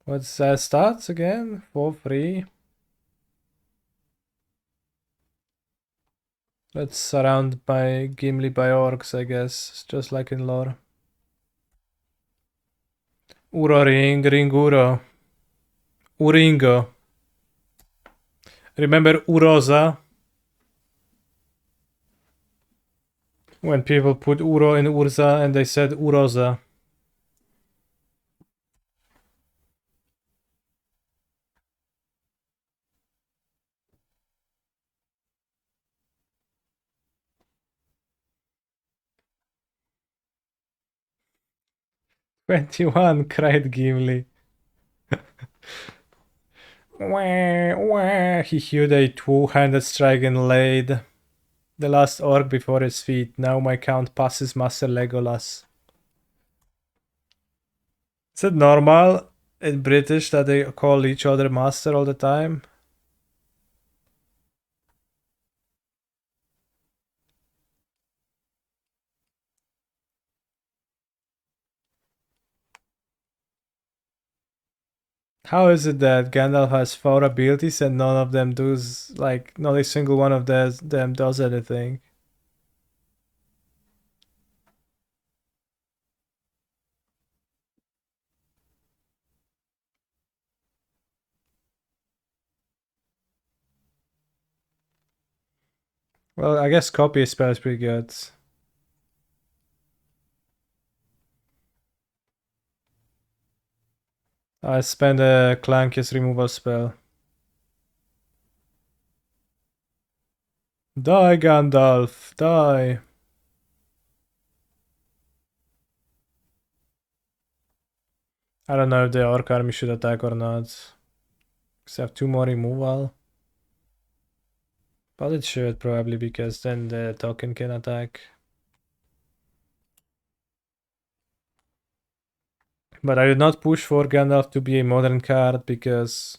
What's that stats again? 4-3. Let's surround by Gimli by orcs, I guess. It's just like in lore. Uro ring, ringuro. Uringo. Remember Uroza? When people put Uro in Urza and they said Uroza. "21," cried Gimli. Wah, wah. He hewed a two-handed strike and laid the last orc before his feet. Now my count passes Master Legolas. Is it normal in British that they call each other master all the time? How is it that Gandalf has 4 abilities and none of them does, like, not a single one of them does anything? Well, I guess copy spell is pretty good. I spend a Clank's removal spell. Die, Gandalf, die. I don't know if the orc army should attack or not. Because I have 2 more removal. But it should probably, because then the token can attack. But I did not push for Gandalf to be a modern card because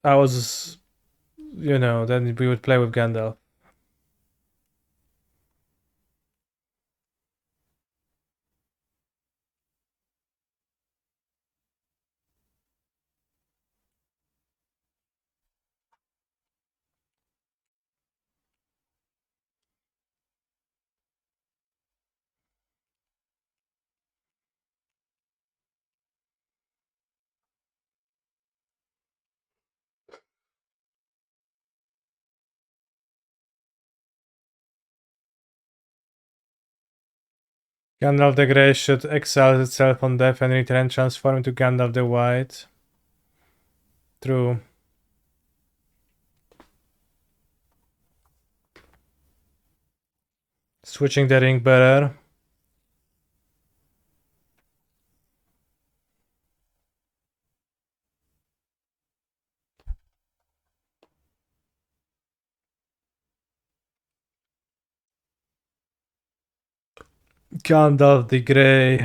I was, then we would play with Gandalf. Gandalf the Grey should exile itself on death and return transform into Gandalf the White. True. Switching the ring bearer. Gandalf the Grey.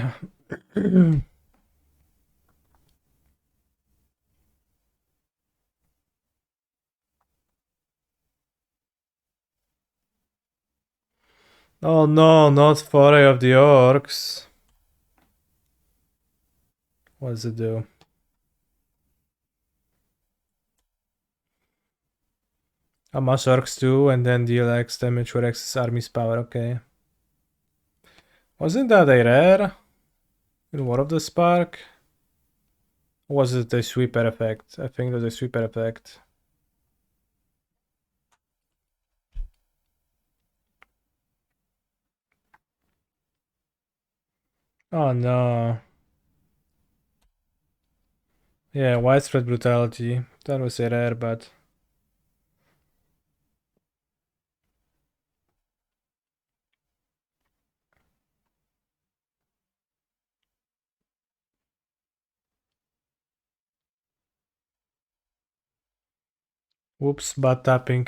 Oh no, not Foray of the Orcs. What does it do? Amass Orcs 2 and then deal X damage for X's army's power, okay. Wasn't that a rare in War of the Spark? Or was it a sweeper effect? I think it was a sweeper effect. Oh no. Yeah, widespread brutality. That was a rare, but whoops, bad tapping.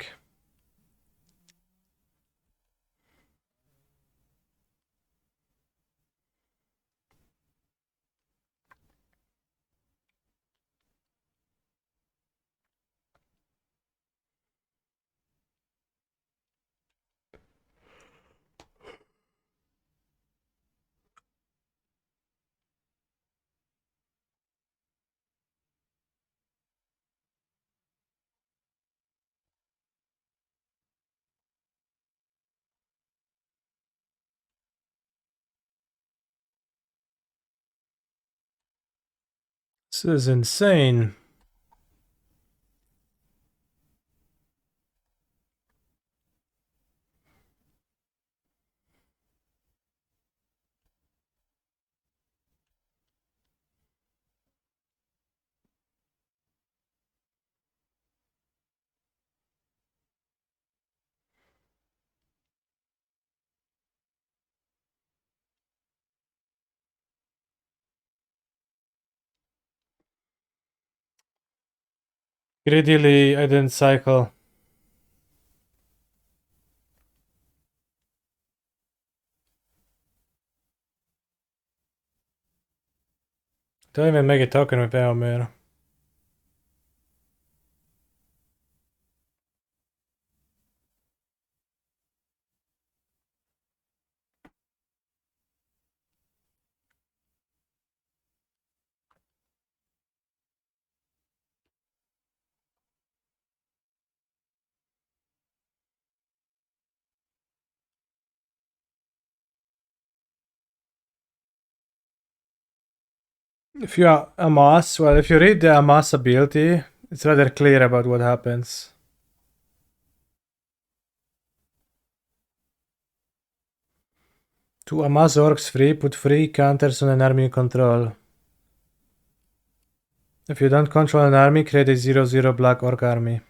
This is insane. Greedily, I didn't cycle. Don't even make a token with Bowmasters. If you amass, well, if you read the amass ability, it's rather clear about what happens. To amass orcs free, put free counters on an army you control. If you don't control an army, create a 0/0 black orc army.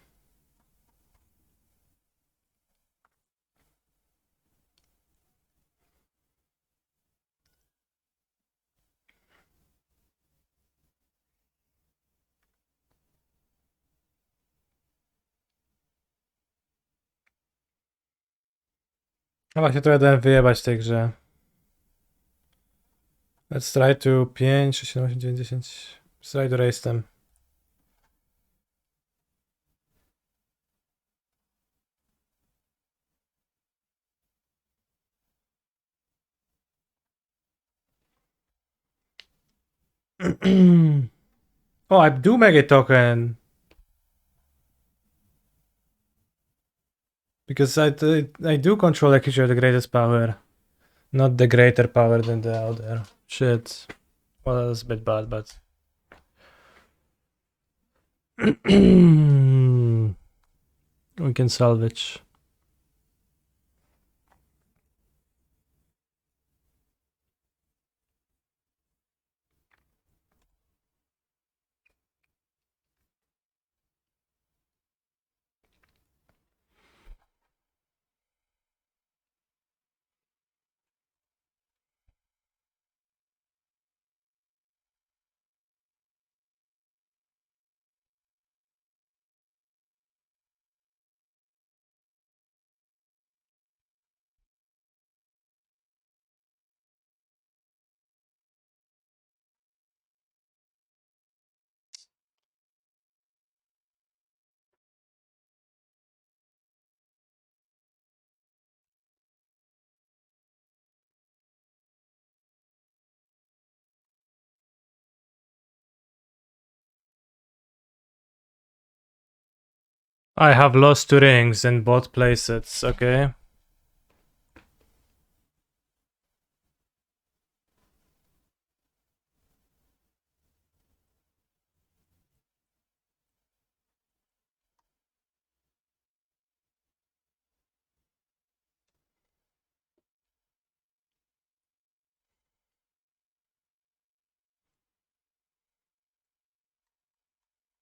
Chyba się trochę dałem wyjebać w tej grze. Let's try to 5, 6, 7, 8, 9, 10. Let's try to raise them. Oh, I do make a token. Because I do control a creature of the greatest power. Not the greater power than the other. Shit. Well, that's a bit bad, but... we can salvage. I have lost 2 rings in both playsets, okay?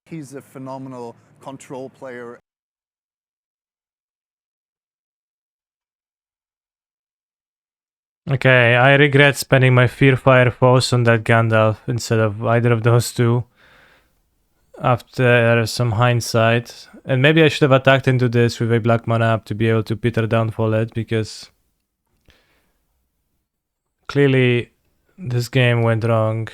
He's a phenomenal control player. Okay, I regret spending my Fear Fire Force on that Gandalf instead of either of those two. After some hindsight. And maybe I should have attacked into this with a black mana up to be able to Peter Downfall it, because clearly this game went wrong.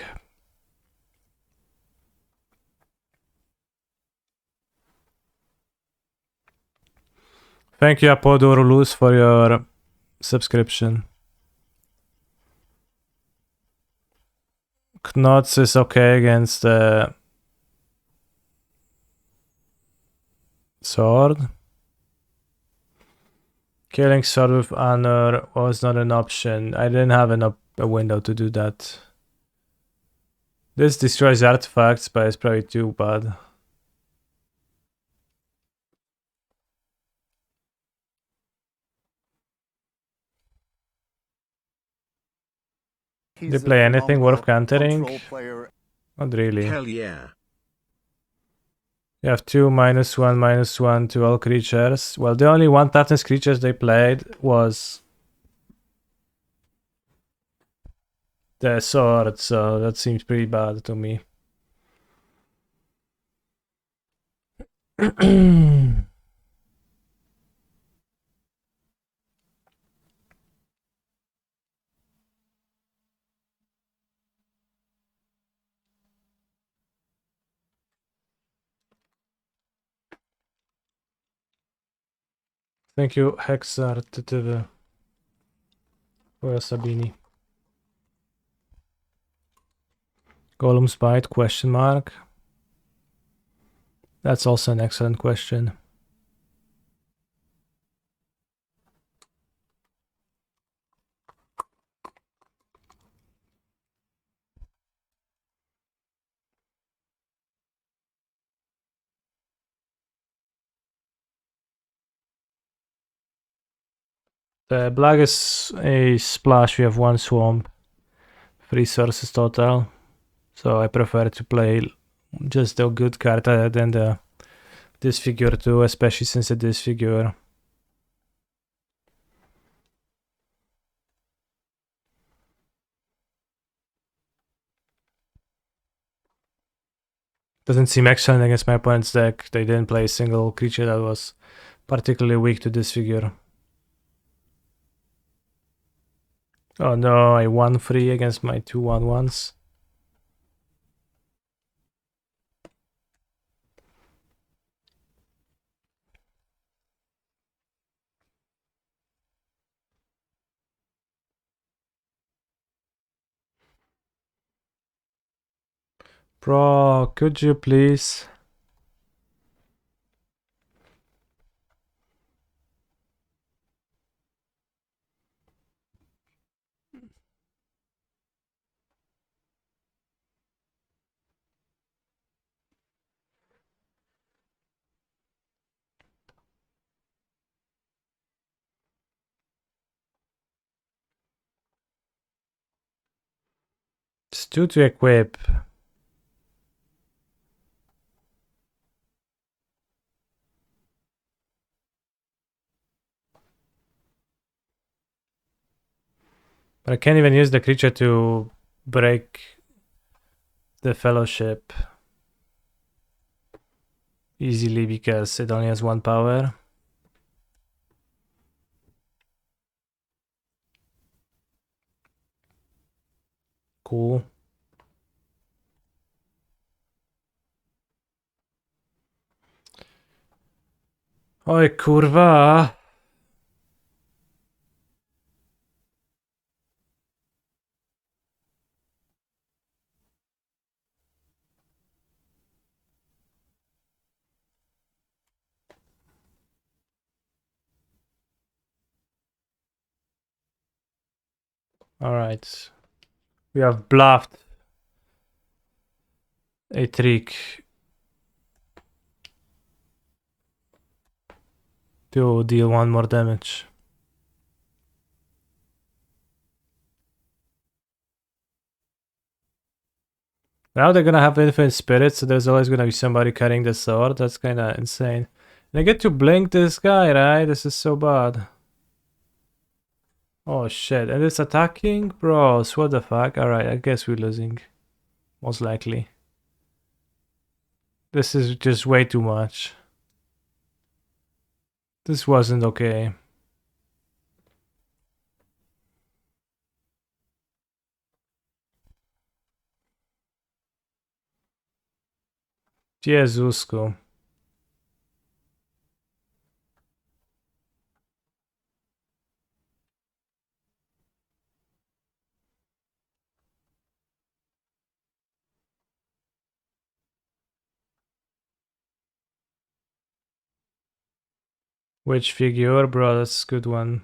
Thank you, Apodorulus, for your subscription. Knots is okay against the sword. Killing sword with honor was not an option. I didn't have a window to do that. This destroys artifacts, but it's probably too bad. He's They a play anything worth phenomenal countering? control player. Not really. Hell yeah. You have 2 -1/-1 to all creatures. Well, the only 1 toughness creatures they played was the sword, so that seems pretty bad to me. Thank you, Hexar, for your Sabini. Golem's Bite, question mark. That's also an excellent question. The black is a splash, we have 1 swamp. 3 sources total. So I prefer to play just the good card than the disfigure too, especially since the disfigure doesn't seem excellent against my opponent's deck. They didn't play a single creature that was particularly weak to disfigure. Oh no, I won free against my 2/1/1s. Bro, could you please? It's 2 to equip. But I can't even use the creature to break the fellowship easily because it only has 1 power. Cool. Oj kurwa. Alright. We have bluffed a trick to deal 1 more damage. Now they're gonna have infinite spirits, so there's always gonna be somebody carrying the sword. That's kinda insane. And I get to blink this guy, right? This is so bad. Oh shit, and it's attacking? Bros, what the fuck? Alright, I guess we're losing. Most likely. This is just way too much. This wasn't okay. Jezusko. Which figure? Bro, that's a good one.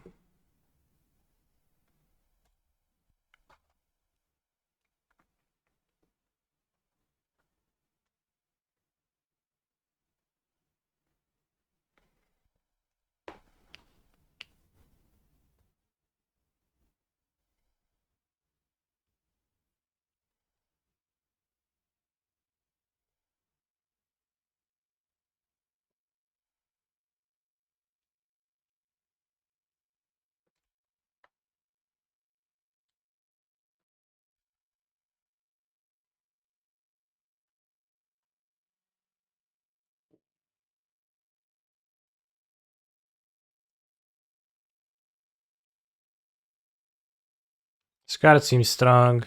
This card seems strong.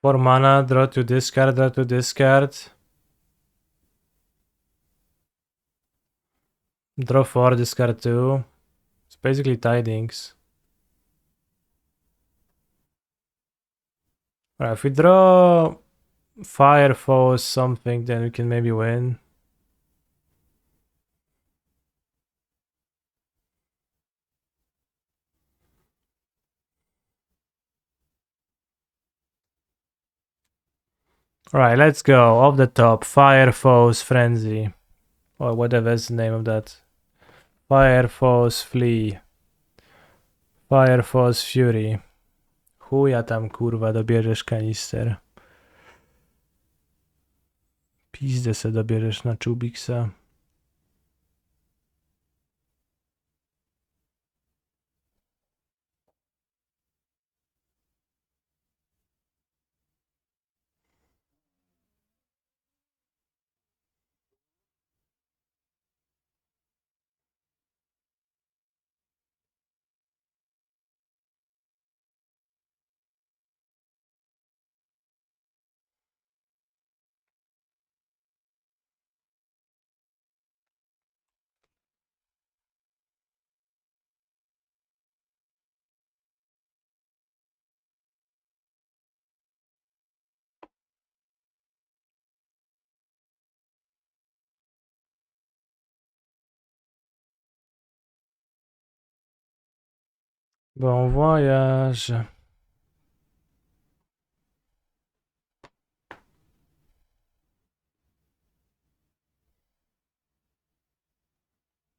4 mana, draw to discard, draw to discard. Draw 4, discard 2. It's basically tidings. Alright, if we draw Fire Foes something, then we can maybe win. Alright, let's go. Off the top. Fire Foes Frenzy. Or whatever is the name of that. Fire Foes Flee. Fire Foes Fury. Chuja tam kurwa dobierzesz kanister. Pizdę se dobierzesz na Czubiksa. Bon voyage.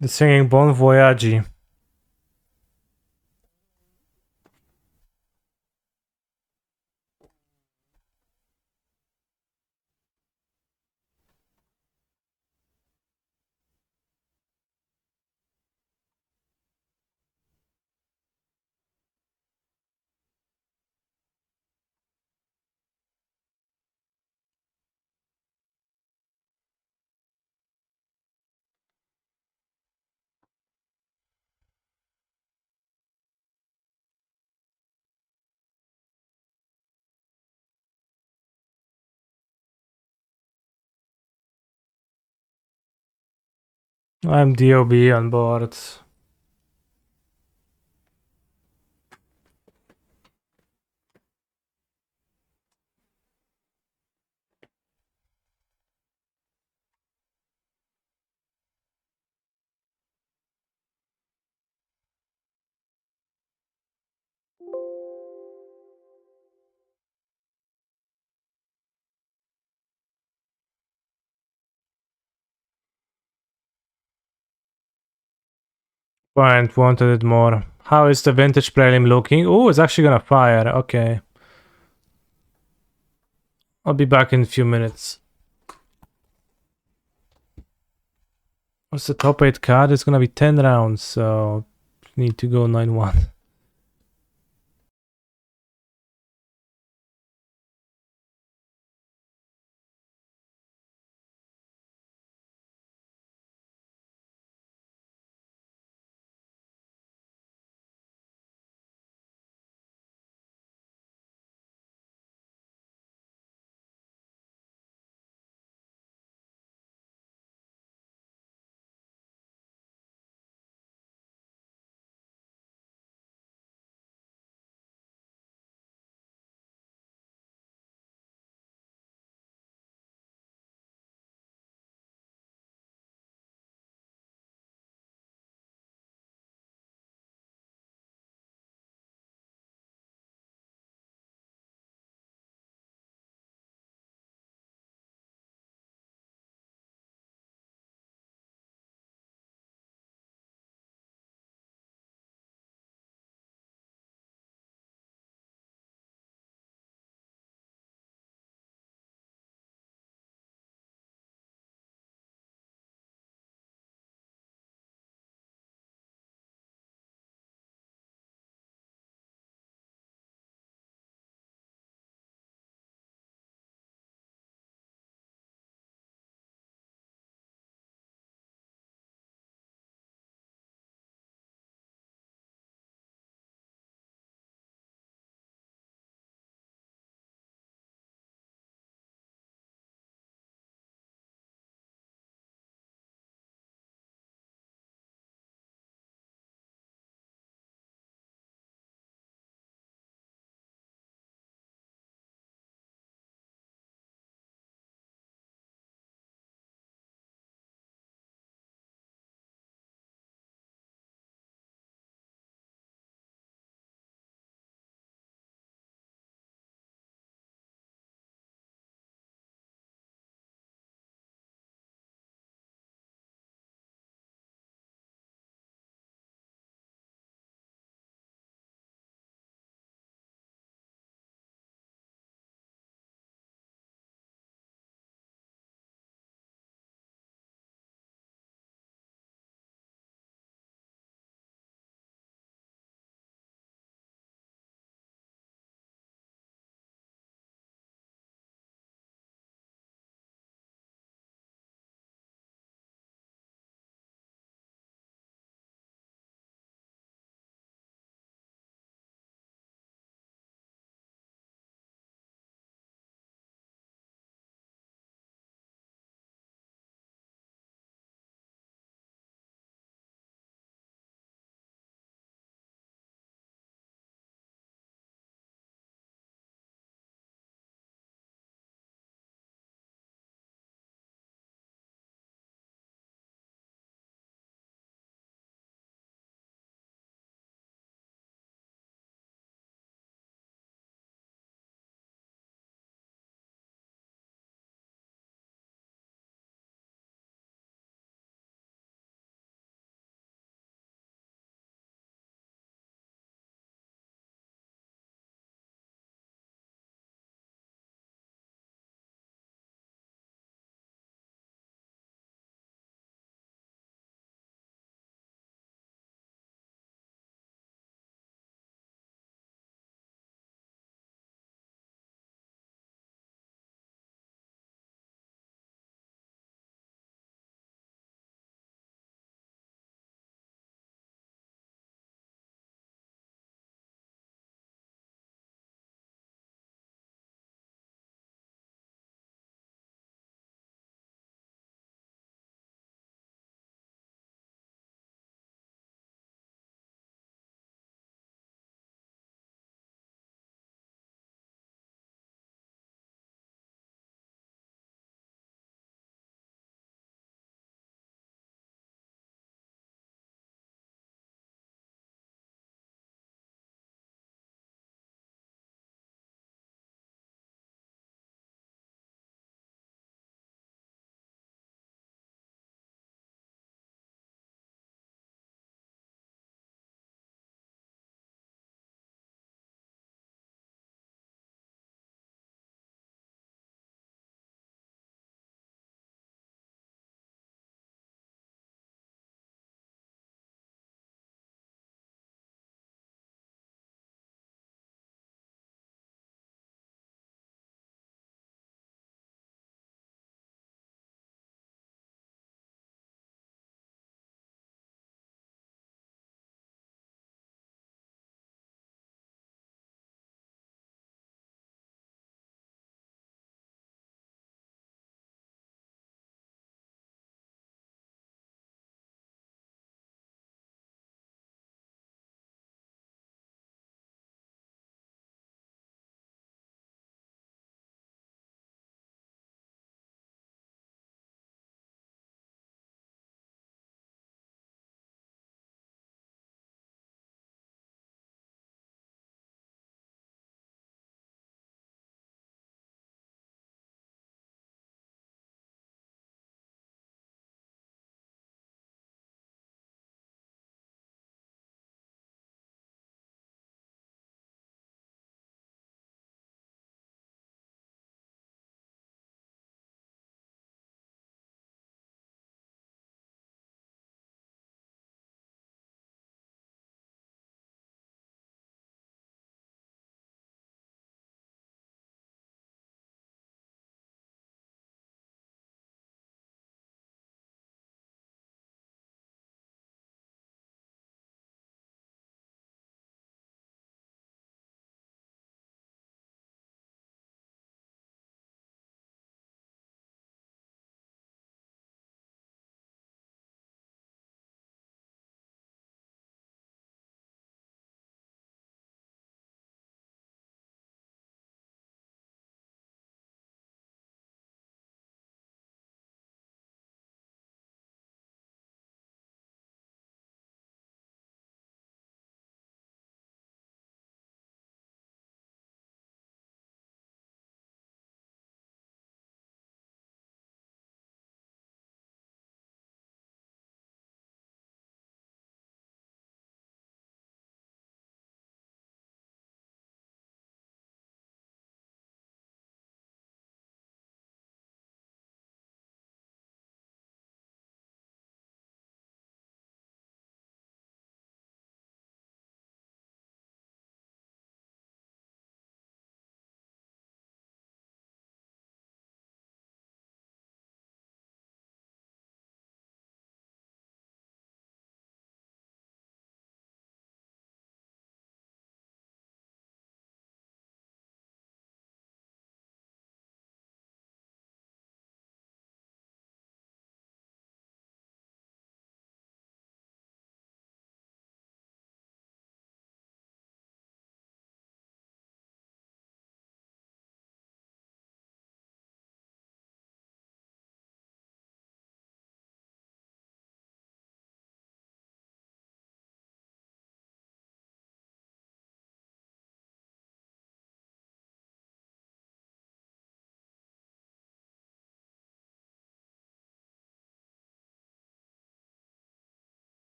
The singing Bon Voyage. I'm DOB on board. Point wanted it more. How is the vintage prelim looking? Oh, it's actually gonna fire. Okay. I'll be back in a few minutes. What's the top 8 card? It's gonna be 10 rounds, so need to go 9-1.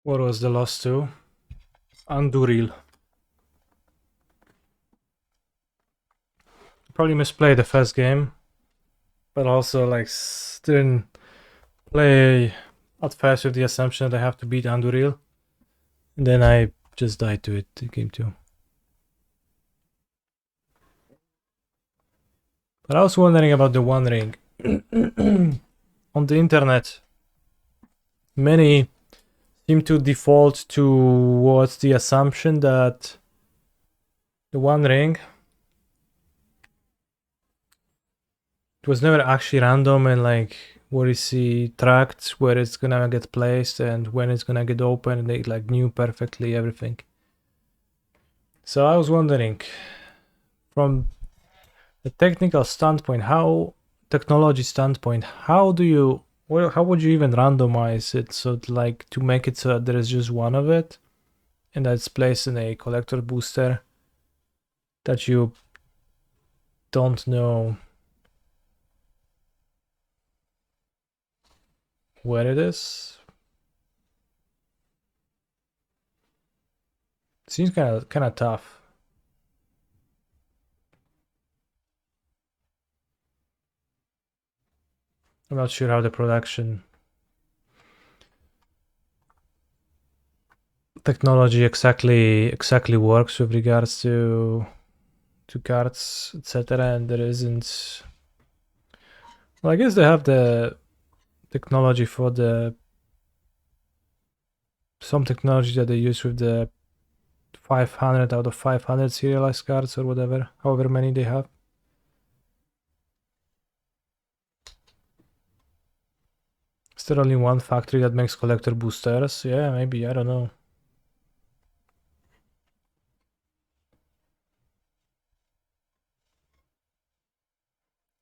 What was the loss to? Anduril. Probably misplayed the first game, but also like didn't play at first with the assumption that I have to beat Anduril. And then I just died to it in game 2. But I was wondering about the One Ring. On the internet, many seem to default towards the assumption that the One Ring, it was never actually random, and like where is he tracked, where it's gonna get placed, and when it's gonna get open, and they like knew perfectly everything. So I was wondering, from the technical standpoint, technology standpoint, how would you even randomize it so like to make it so that there is just one of it, and that's placed in a collector booster that you don't know where it is? Seems kind of tough. I'm not sure how the production technology exactly works with regards to cards, etc. And there isn't. Well, I guess they have the technology for some technology that they use with the 500 out of 500 serialized cards or whatever, however many they have. Is there only one factory that makes collector boosters? Yeah, maybe, I don't know.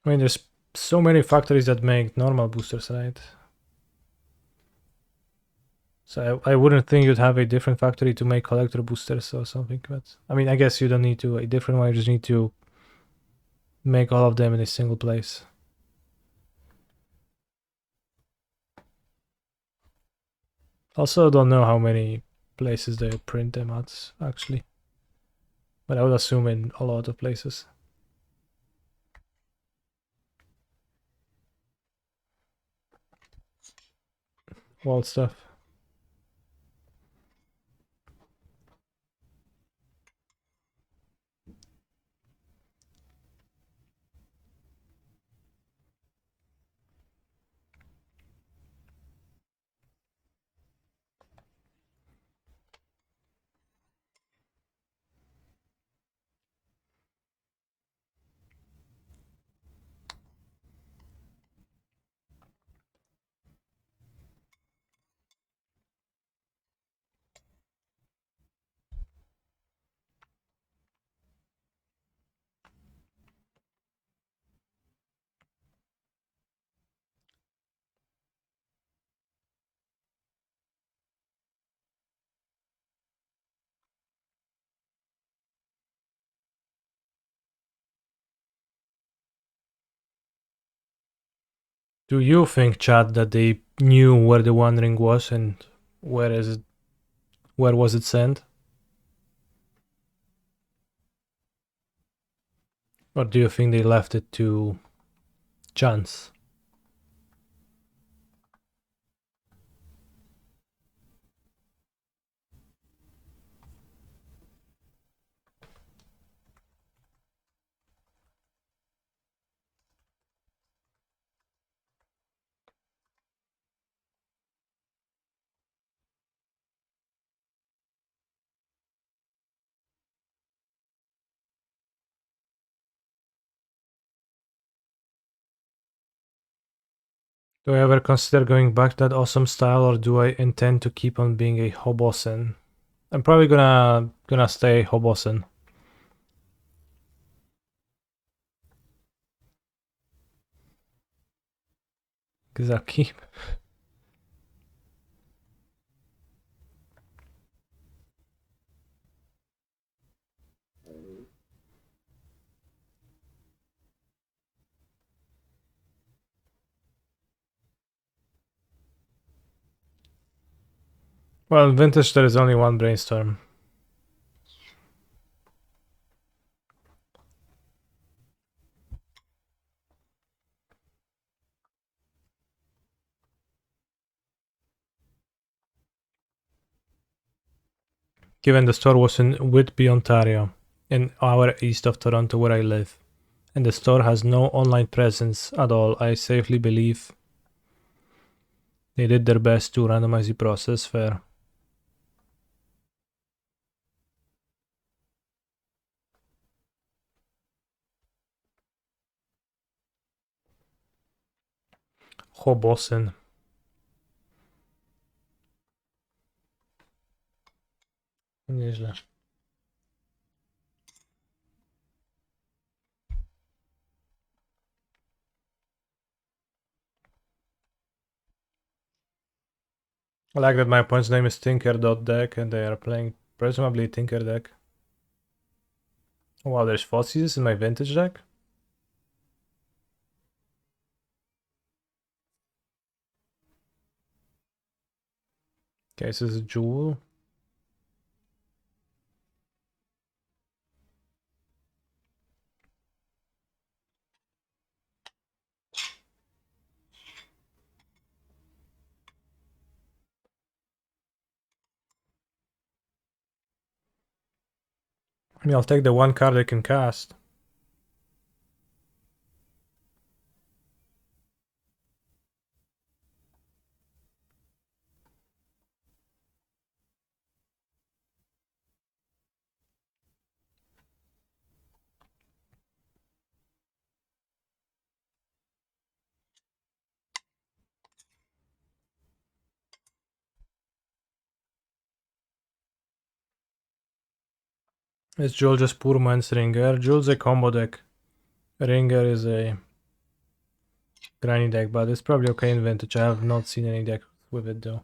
I mean, there's so many factories that make normal boosters, right? So I wouldn't think you'd have a different factory to make collector boosters or something, but I mean, I guess you don't need to a different one, you just need to make all of them in a single place. Also, don't know how many places they print them at, actually. But I would assume in a lot of places. Wild stuff. Do you think, Chad, that they knew where the One Ring was and where was it sent? Or do you think they left it to chance? Do I ever consider going back to that awesome style, or do I intend to keep on being a Hobosen? I'm probably gonna stay Hobosen. Cause I'll keep. Well, vintage there is only one brainstorm. Given the store was in Whitby, Ontario, an hour east of Toronto where I live, and the store has no online presence at all, I safely believe they did their best to randomize the process fair. Hoboken. Nieźle. I like that my opponent's name is Tinker.deck and they are playing presumably Tinker deck. Wow, there's Fossies in my vintage deck? Okay, so this is Jewel. I mean, I'll take the one card I can cast. Is Jewel just poor man's Ringer? Jewel's a combo deck. Ringer is a granny deck, but it's probably okay in vintage. I have not seen any deck with it though.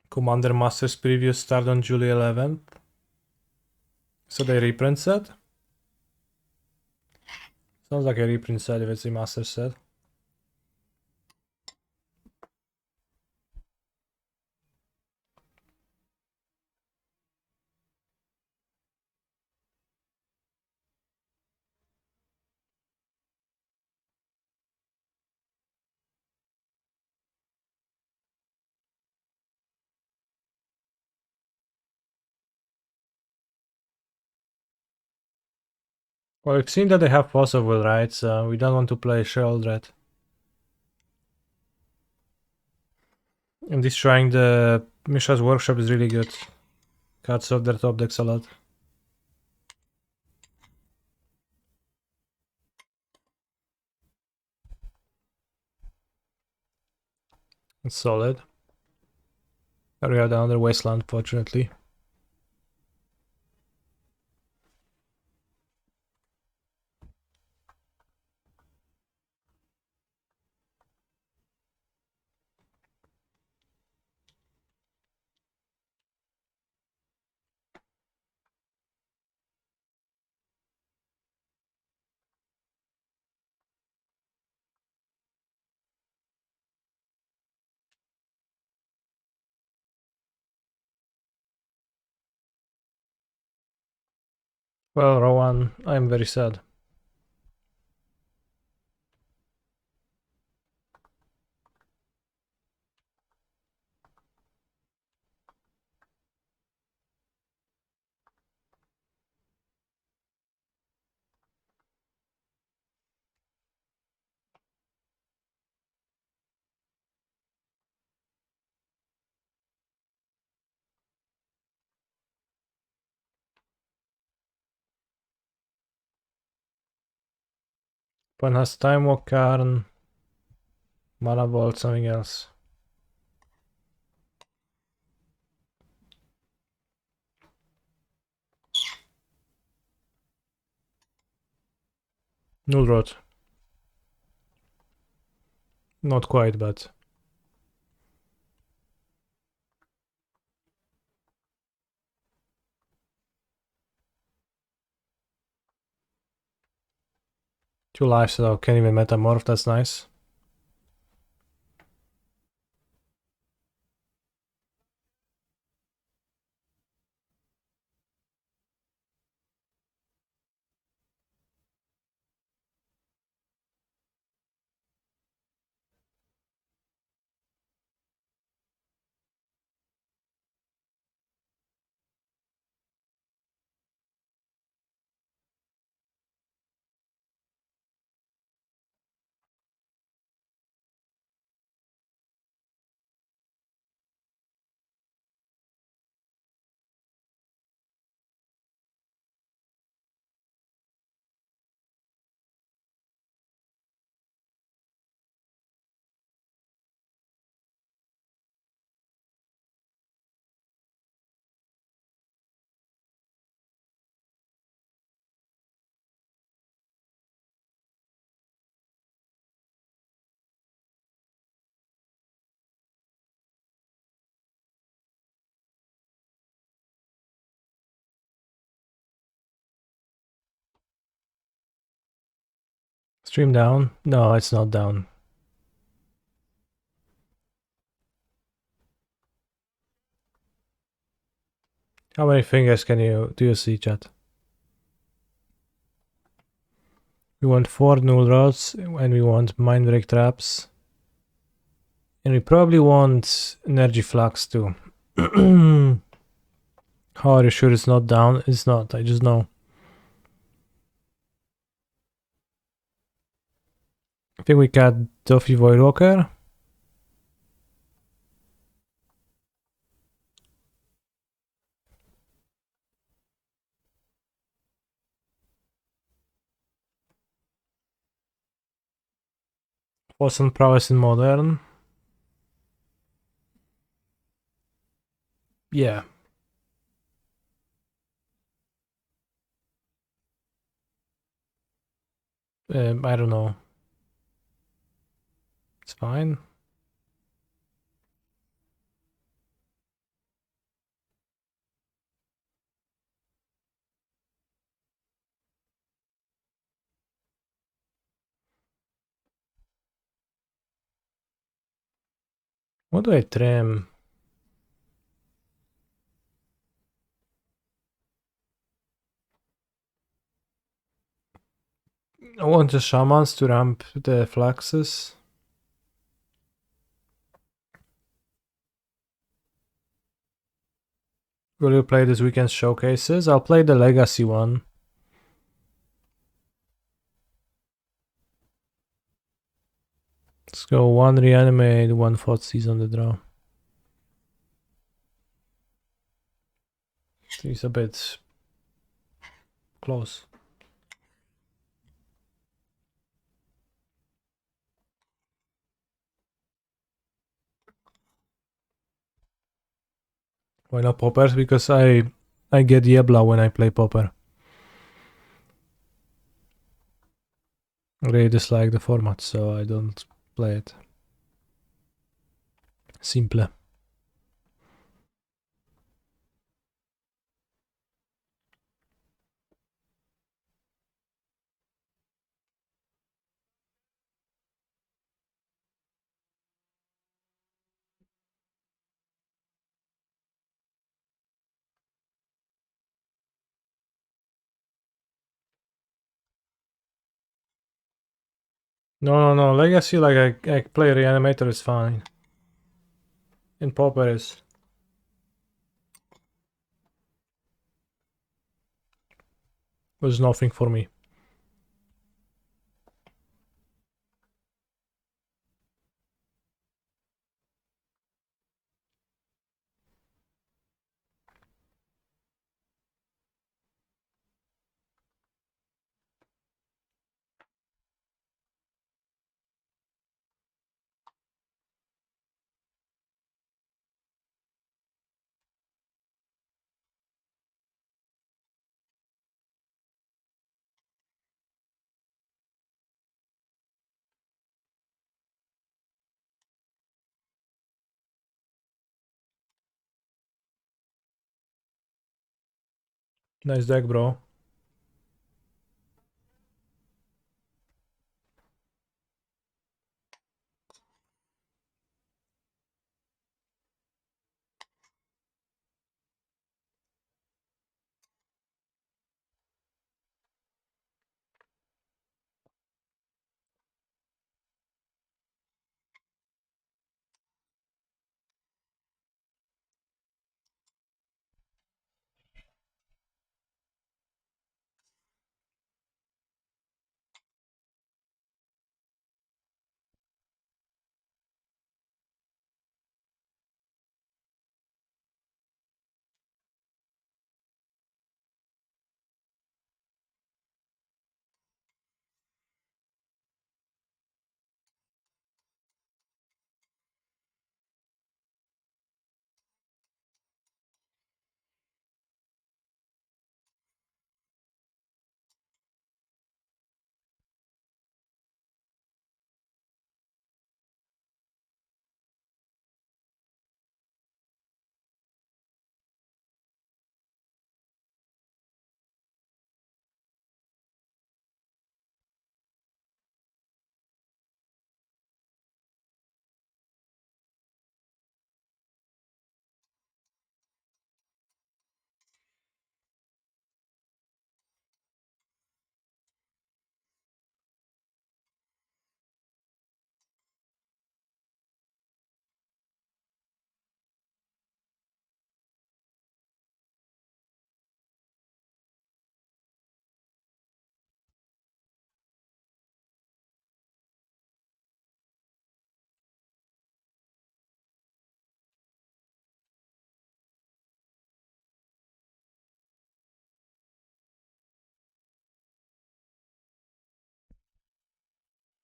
Commander Masters preview start on July 11th. So they reprint set? Sounds like a reprint set if it's a master set. Well, we've seen that they have possible, right? So we don't want to play Sheldred. And destroying the Mishra's Workshop is really good. Cuts off their top decks a lot. It's solid. But we have another Wasteland, fortunately. Well, Rowan, I'm very sad. One has Time Walk, Karn, Mana Vault, something else. Null Rot. Not quite, but 2 lives, so can't even metamorph, that's nice. Stream down? No, it's not down. How many fingers do you see, chat? We want 4 null rods, and we want mind break traps. And we probably want energy flux too. How are you sure it's not down? It's not, I just know. I think we got Duffy Voidwalker. For some prowess in modern. Yeah. I don't know. It's fine. What do I trim? I want the shamans to ramp the fluxes. Will you play this weekend's showcases? I'll play the legacy one. Let's go 1 reanimate, 1 Thoughtseize on the draw. He's a bit close. Why not poppers? Because I get Yebla when I play popper. I really dislike the format, so I don't play it. Simple. No. Legacy, like I play Reanimator is fine. And popper is. Was nothing for me. Nice deck, bro.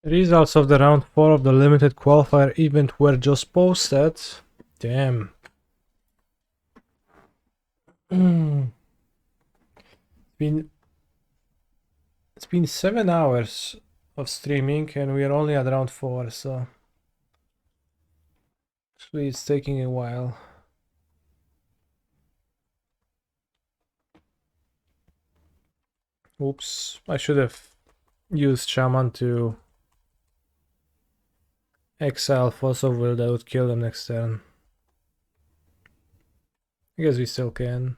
Results of the round 4 of the limited qualifier event were just posted. Damn. It's been 7 hours of streaming and we are only at round 4, so actually it's taking a while. Oops, I should have used Shaman to exile Force of Will. That would kill them next turn. I guess we still can.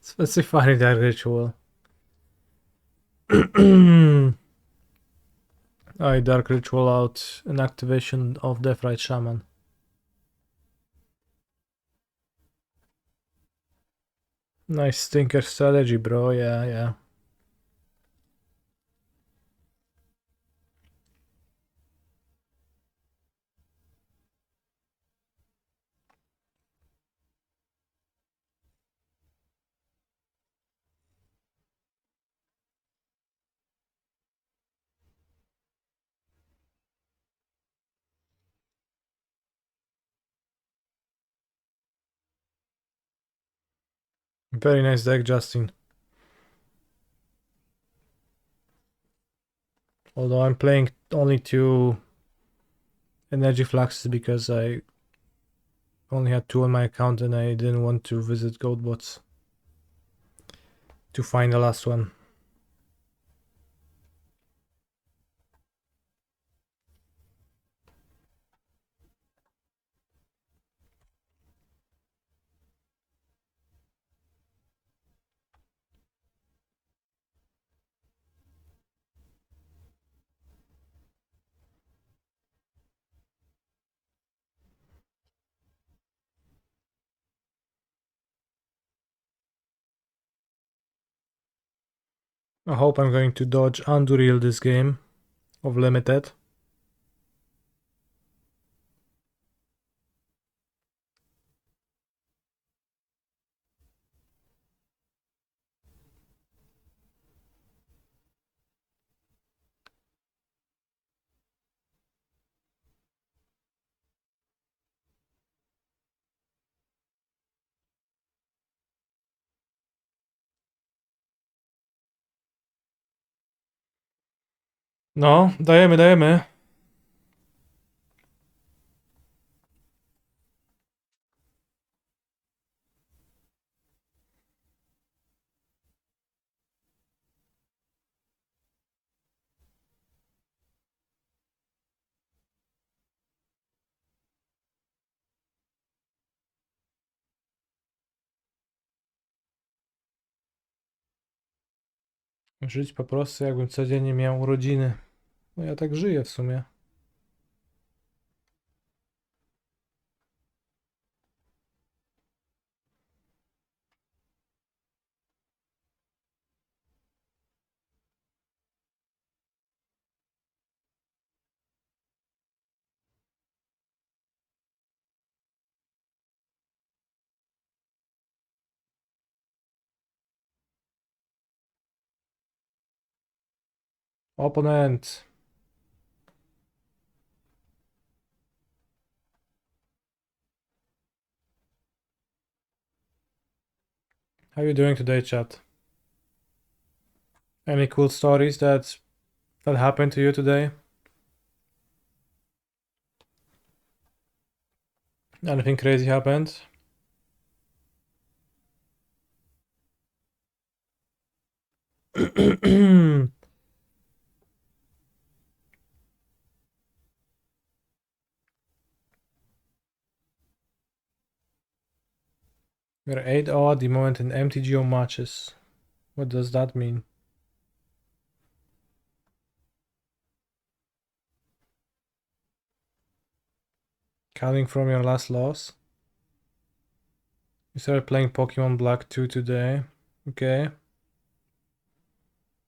Specifying that ritual. I dark ritual out an activation of Deathrite Shaman. Nice stinker strategy, bro. Yeah. Very nice deck, Justin. Although I'm playing only 2 energy fluxes because I only had 2 on my account and I didn't want to visit Goatbots to find the last one. I hope I'm going to dodge Anduril this game of limited. No, dajemy. Żyć po prostu jakbym codziennie miał urodziny. No ja tak żyję w sumie. Opponent. How you doing today, chat? Any cool stories that happened to you today? Anything crazy happened? We're 8-0 at the moment in MTGO matches. What does that mean? Counting from your last loss? You started playing Pokemon Black 2 today. Okay.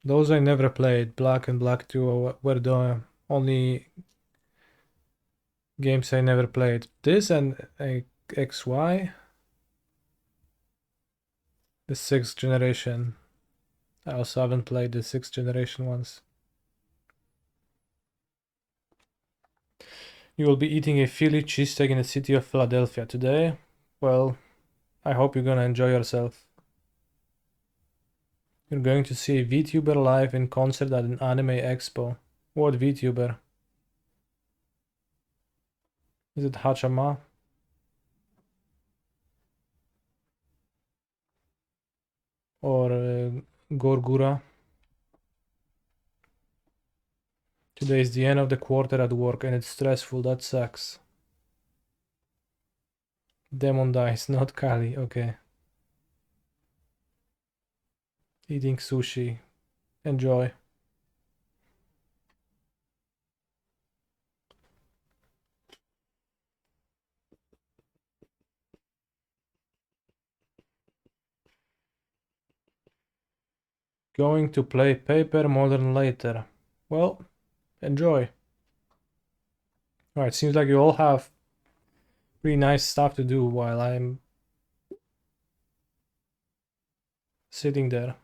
Those I never played. Black and Black 2 were the only games I never played. This and XY, the 6th generation. I also haven't played the 6th generation ones. You will be eating a Philly cheesesteak in the city of Philadelphia today. Well, I hope you're gonna enjoy yourself. You're going to see a VTuber live in concert at an anime expo. What VTuber? Is it Hachama? Or Gorgura? Today is the end of the quarter at work and it's stressful, that sucks. Demon Dice, not Kali, okay. Eating sushi. Enjoy. Going to play Paper Modern later. Well, enjoy. Alright, seems like you all have pretty nice stuff to do while I'm sitting there,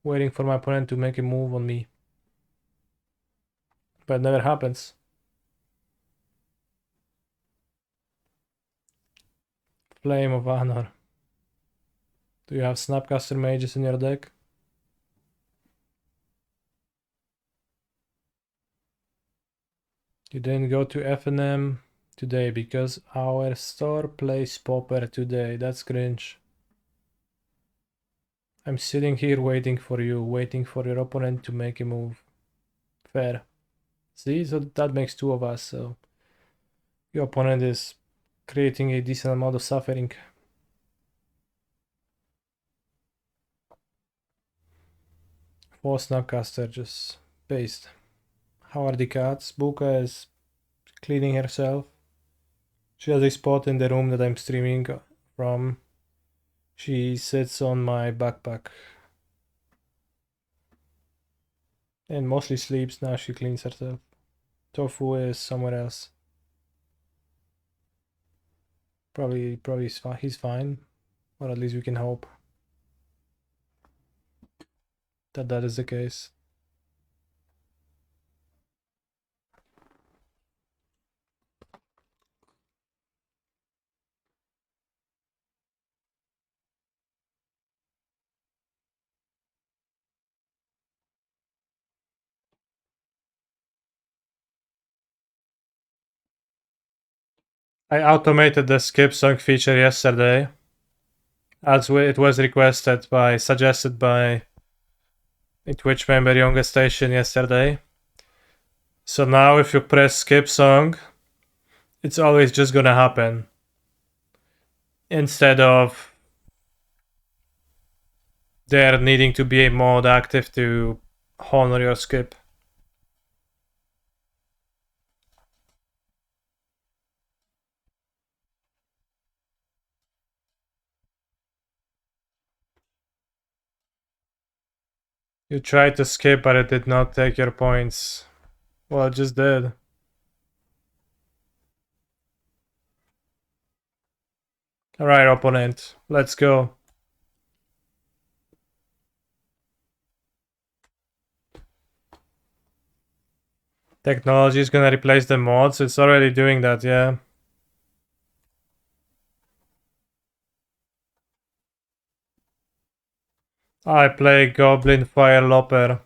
waiting for my opponent to make a move on me. But it never happens. Flame of Honor. Do you have Snapcaster Mages in your deck? You didn't go to FNM today because our store plays Popper today. That's cringe. I'm sitting here waiting for you, waiting for your opponent to make a move. Fair. See, so that makes 2 of us, so your opponent is creating a decent amount of suffering. For Snapcaster, just paste. How are the cats? Buka is cleaning herself. She has a spot in the room that I'm streaming from. She sits on my backpack. And mostly sleeps, now she cleans herself. Tofu is somewhere else. Probably he's fine. Or at least we can hope that that is the case. I automated the skip song feature yesterday, as it was suggested by a Twitch member Youngest Station yesterday. So now if you press skip song, it's always just gonna happen. Instead of there needing to be a mod active to honor your skip. You tried to skip, but it did not take your points. Well, it just did. Alright, opponent, let's go. Technology is gonna replace the mods. It's already doing that, yeah. I play Goblin Fire Lopper.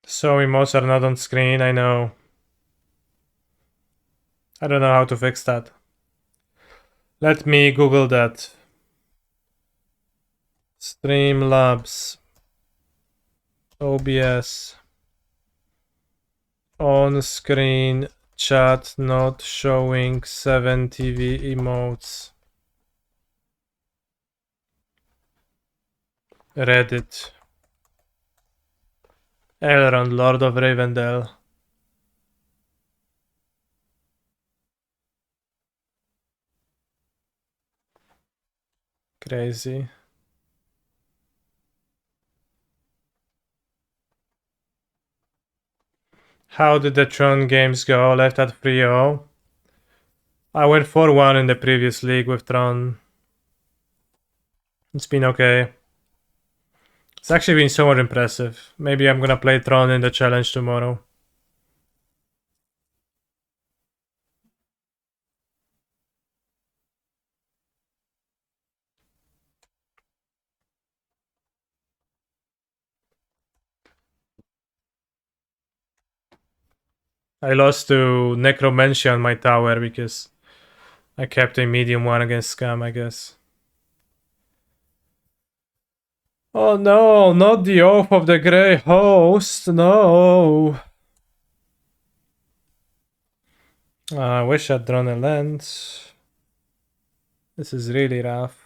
So emotes are not on screen, I know. I don't know how to fix that. Let me Google that. Streamlabs. OBS. On screen chat not showing 7 TV emotes. Reddit. Elrond, Lord of Ravendell. Crazy. How did the Tron games go? Left at 3-0. I went 4-1 in the previous league with Tron. It's been okay. It's actually been somewhat impressive. Maybe I'm gonna play Tron in the challenge tomorrow. I lost to Necromantia on my tower because I kept a medium one against Scam, I guess. Oh no, not the Oath of the Grey Host, no! I wish I'd drawn a land. This is really rough.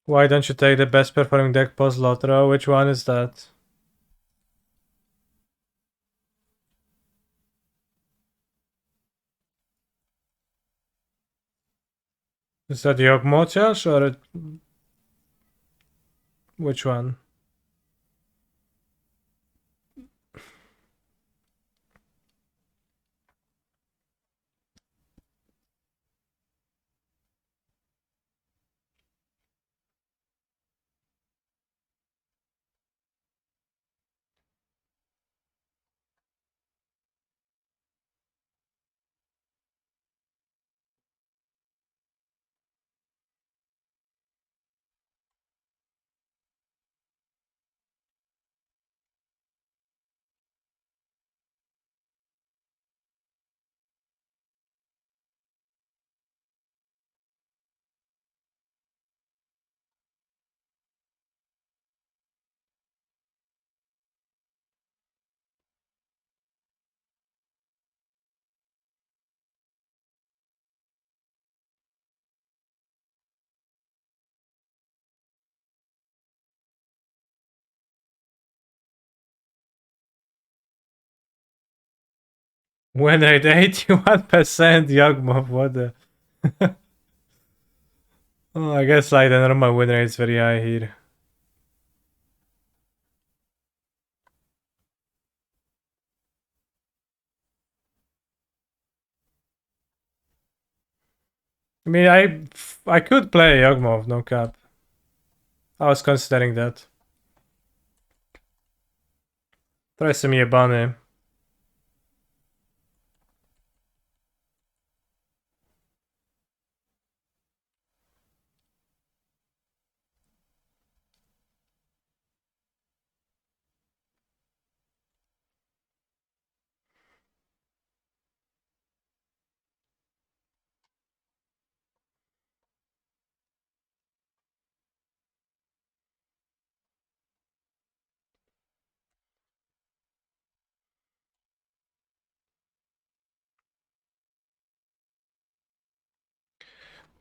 Why don't you take the best performing deck post Lotro? Which one is that? Is that Yogmotiash or which one? Win rate 81%, Yogmoth, what the... Oh, I guess like the normal win rate is very high here. I mean, I could play Yogmoth, no cap. I was considering that. Try some Yabane.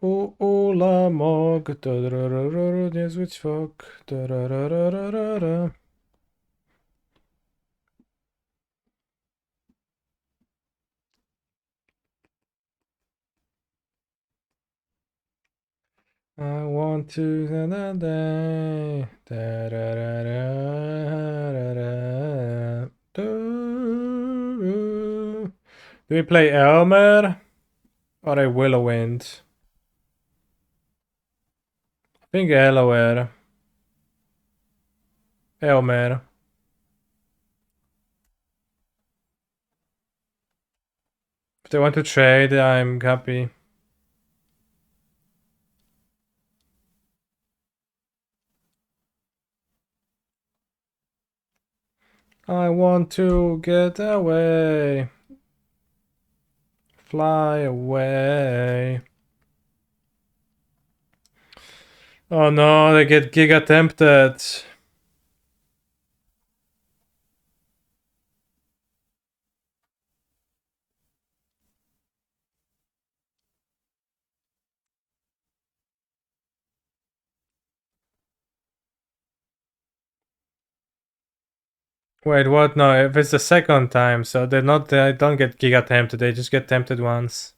Ula mog, niezły ćwok. I want to day. Do we play Elmer or a Willowwind? I think Elmer. Elmer. If they want to trade, I'm happy. I want to get away. Fly away. Oh no, they get giga tempted. Wait, what? No, if it's the second time, so they don't get giga tempted, they just get tempted once.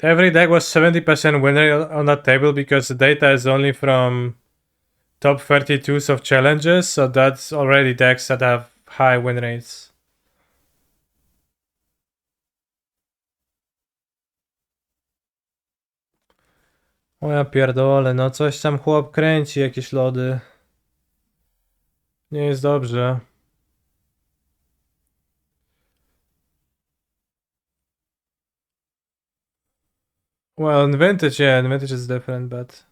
Every deck was 70% win rate on that table because the data is only from top 32s of challenges, so that's already decks that have high win rates. O ja pierdolę, no coś tam chłop kręci, jakieś lody. Nie jest dobrze. Well, in Vintage, yeah, in Vintage is different, but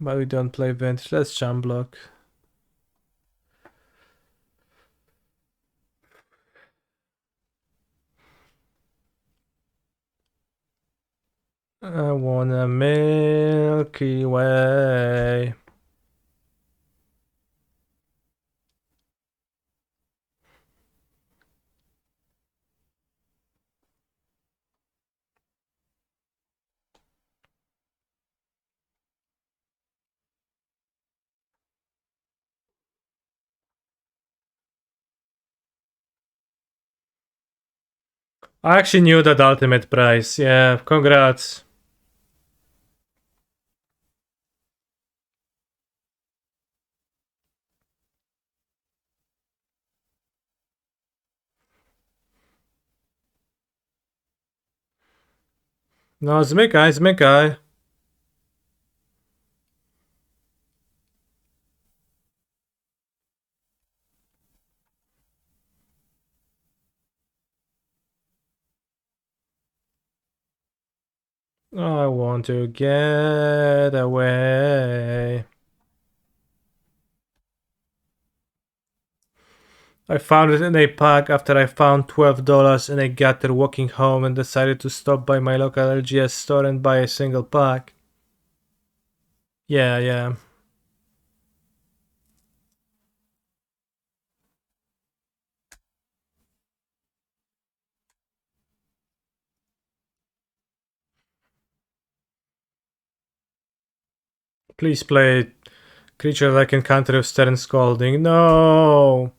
we don't play Vintage. Let's jump block. I want a Milky Way. I actually knew that ultimate price. Yeah, congrats. No, zmykaj, zmykaj. I want to get away. I found it in a pack after I found $12 in a gutter walking home and decided to stop by my local LGS store and buy a single pack. Yeah, yeah. Please play creature that can counter with Stern Scalding. No!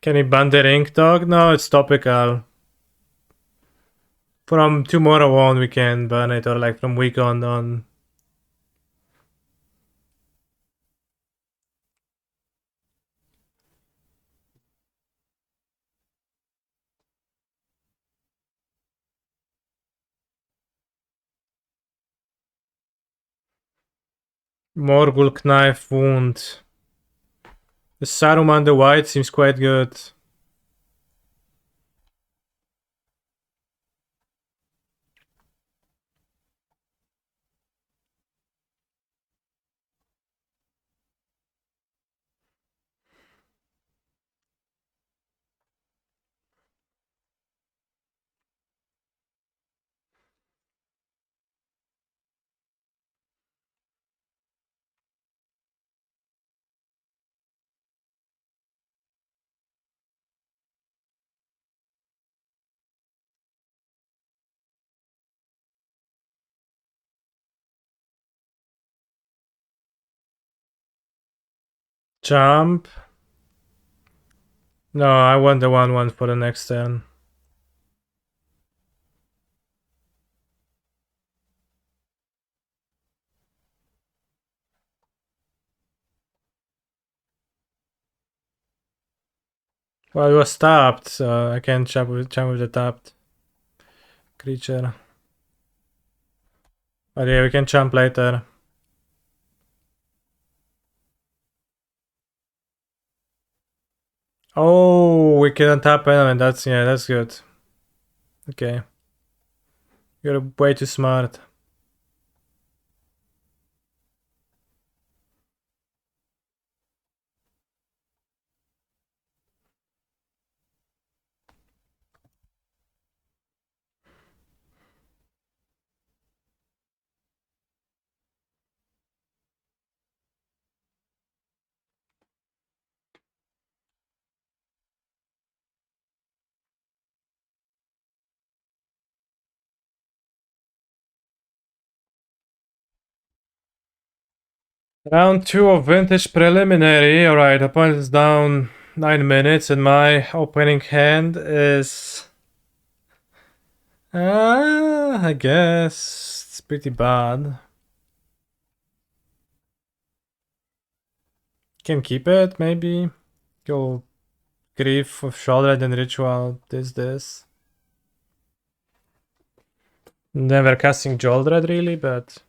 Can he ban the Ring Dog? No, it's topical. From tomorrow on we can ban it, or like from week on. Morgul Knife Wound. The Saruman the White seems quite good. Jump. No, I want the 1/1 for the next turn. Well, it was tapped, so I can't jump with the tapped creature. But yeah, we can jump later. Oh, we can untap element. That's good. Okay. You're way too smart. Round 2 of Vintage Preliminary. Alright, opponent is down 9 minutes, and my opening hand is... I guess it's pretty bad. Can keep it, maybe. Go Grief of Shoulder and Ritual, this. Never casting Joldrad really, but...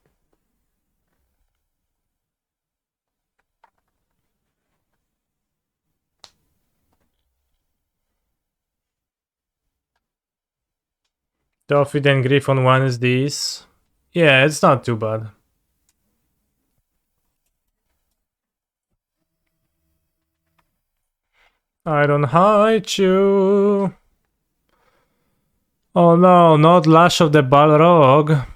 Toffee then Grief on one is these. Yeah, it's not too bad. I don't hide you. Oh no, not Lash of the Balrog.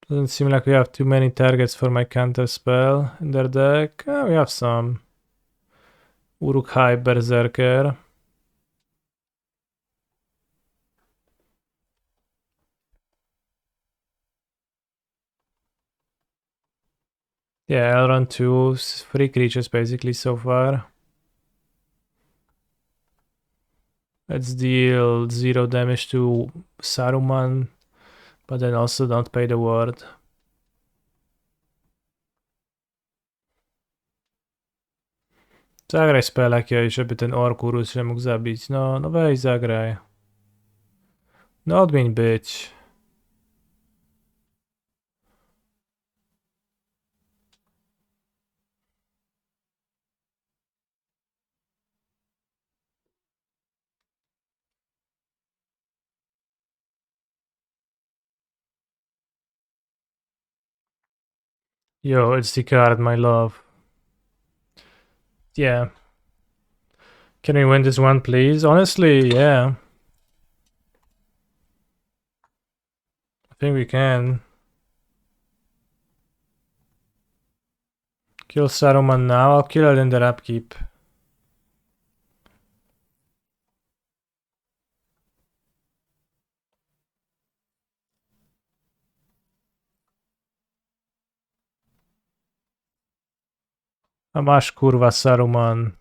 Doesn't seem like we have too many targets for my counter spell in their deck. Oh, we have some. Uruk-hai Berserker. Yeah, Elrond 2, 3 creatures basically so far. Let's deal 0 damage to Saruman, but then also don't pay the ward. Zagraj spellekje, i żeby ten Orkurus się mógł zabić. No weź zagraj. No odmień być. Yo, it's the card, my love. Yeah. Can we win this one, please? Honestly, yeah. I think we can. Kill Saruman now. I'll kill it in their upkeep. A masz kurwa Saruman.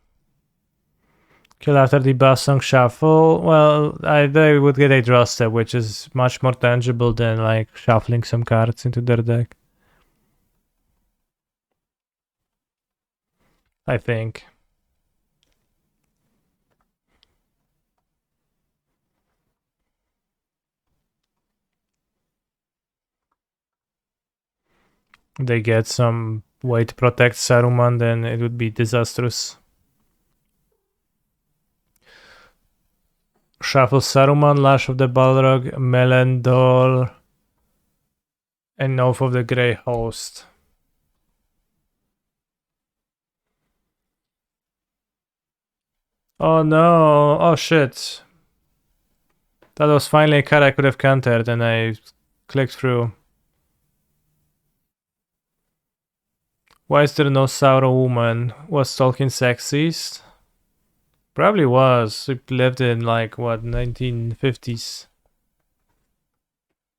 Kill after the Basong Shuffle. Well, they would get a draw step, which is much more tangible than like shuffling some cards into their deck. I think. They get some way to protect Saruman, then it would be disastrous. Shuffle Saruman, Lash of the Balrog, Melendor, and Oath of the Grey Host. Oh no, oh shit. That was finally a card I could have countered and I clicked through. Why is there no Sauron woman? Was Tolkien sexist? Probably was. He lived in like what, 1950s.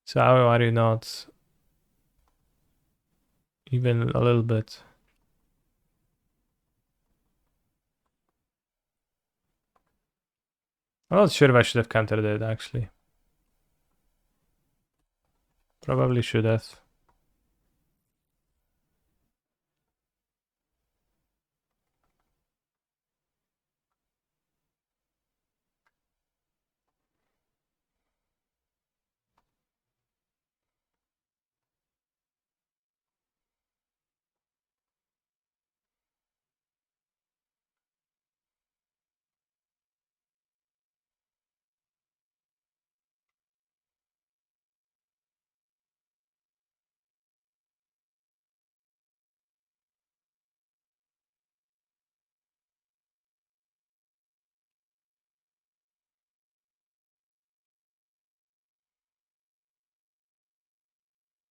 So how are you not? Even a little bit. I'm not sure if I should have countered it actually. Probably should have.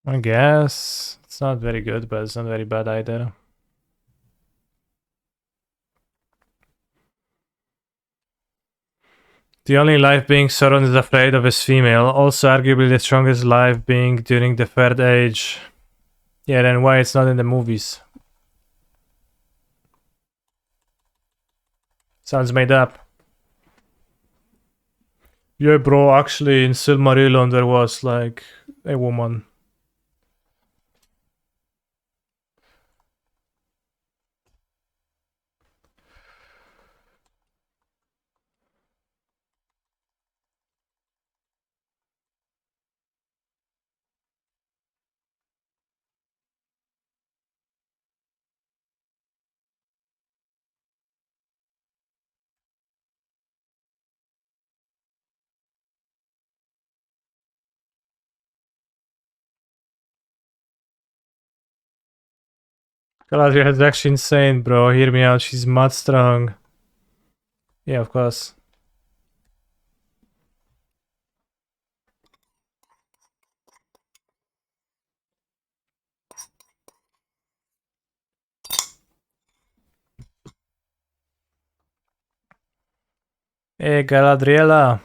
I guess it's not very good, but it's not very bad either. The only live being Sauron is afraid of is female, also arguably the strongest live being during the Third Age. Yeah, then why it's not in the movies? Sounds made up. Yeah, bro, actually in Silmarillion there was like a woman. Galadriel is actually insane, bro. Hear me out. She's mad strong. Yeah, of course. Hey, Galadriela.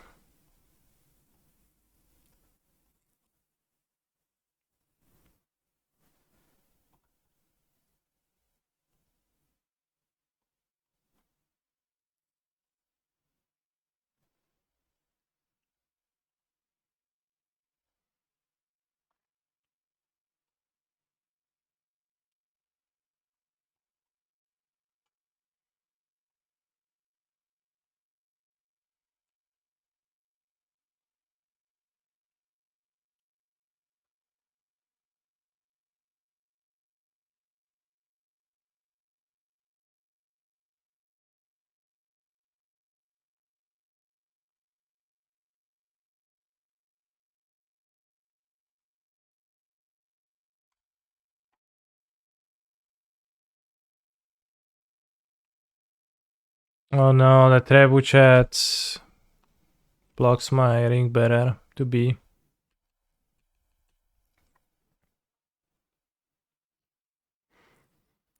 Oh no, the trebuchet blocks my ring bearer to be.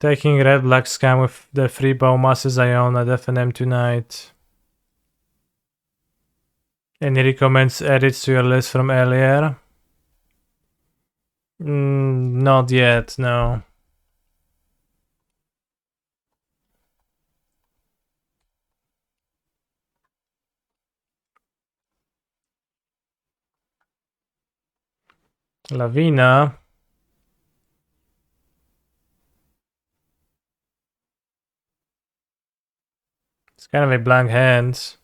Taking red black scam with the 3 Bowmasters I own at FNM tonight. Any recommends edits to your list from earlier? Not yet, no. Lavina. It's kind of a blank hand.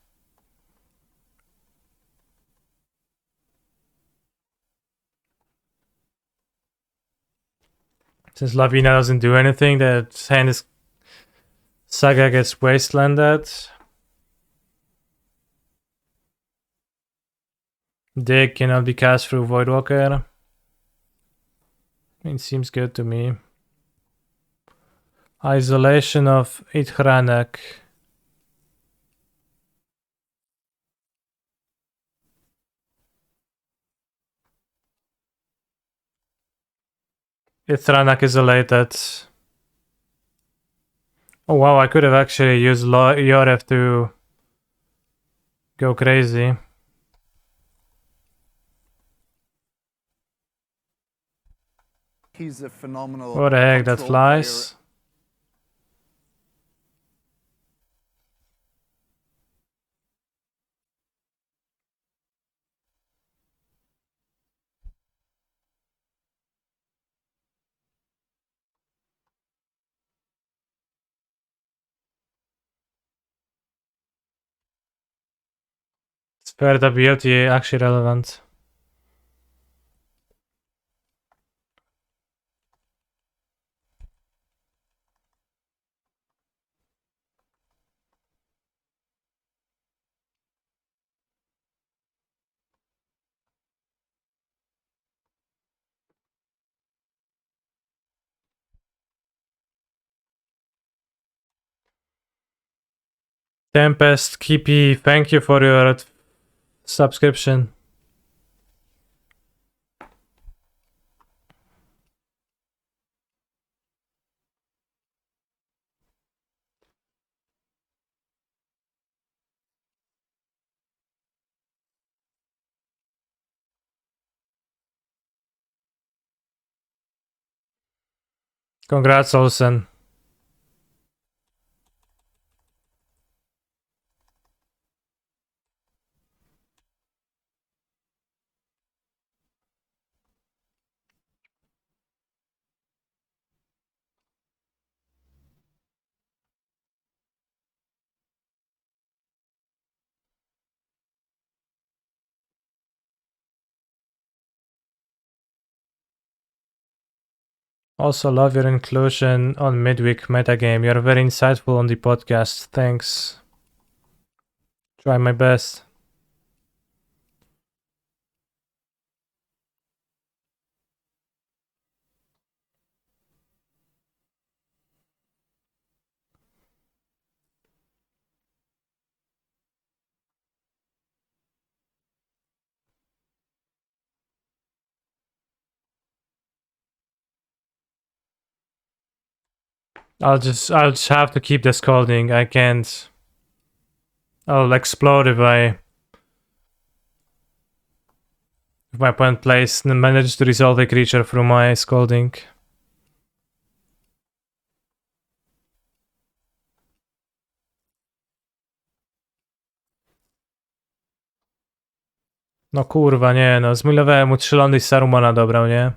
Since Lavina doesn't do anything, that hand is... Saga gets wastelanded. Dig cannot be cast through Voidwalker. It seems good to me. Isolation of Ithranak. Ithranak isolated. Oh wow, I could have actually used Yoref to go crazy. He's a phenomenal. What the heck, that control flies? player. Spare the beauty actually relevant. Tempest, Kippy, thank you for your subscription. Congrats, Olsen. Also love your inclusion on midweek metagame. You're very insightful on the podcast. Thanks. Try my best. I'll just have to keep the scolding. I can't. I'll explode if my opponent plays manages to resolve a creature through my scolding. No kurwa, nie no. Zmilowałem mu 3 lądy i Sarumana dobrał, nie?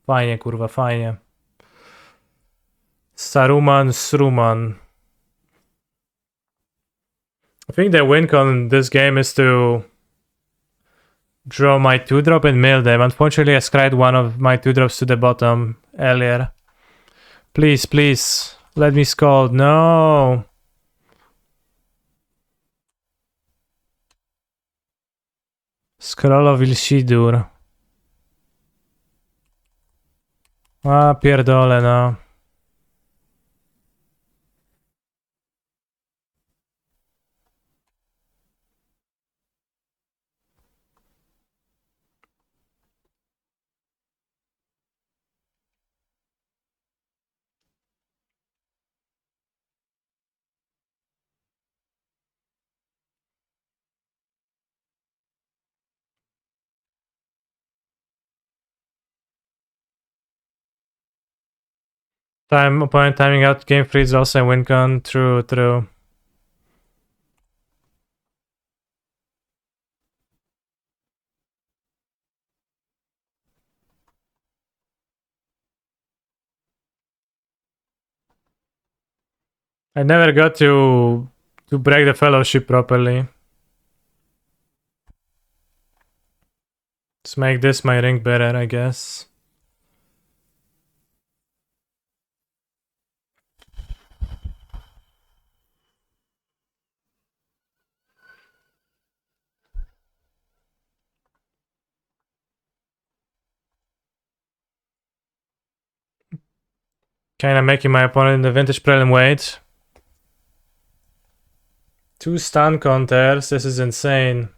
Fajnie, kurwa, fajnie. Saruman, Sruman. I think the win con this game is to draw my 2-drop and mill them. Unfortunately, I scryed one of my 2-drops to the bottom earlier. Please, please, let me scold. No! Scrollowil Sidur. A, pierdolę, no. Opponent timing out game freeze also win con. True, true. I never got to break the fellowship properly. Let's make this my ring bearer, I guess. Kinda making my opponent in the vintage prelim wait. 2 stun counters, this is insane.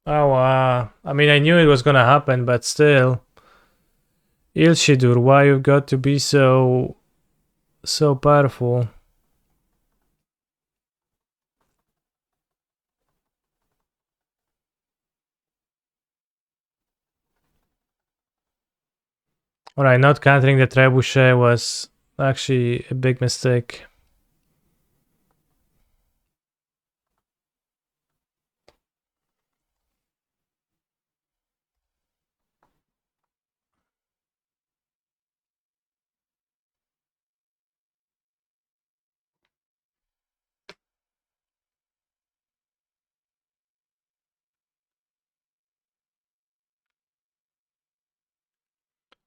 Oh wow. I mean, I knew it was gonna happen, but still. Ilshidur, why you've got to be so powerful? Alright, not countering the trebuchet was actually a big mistake.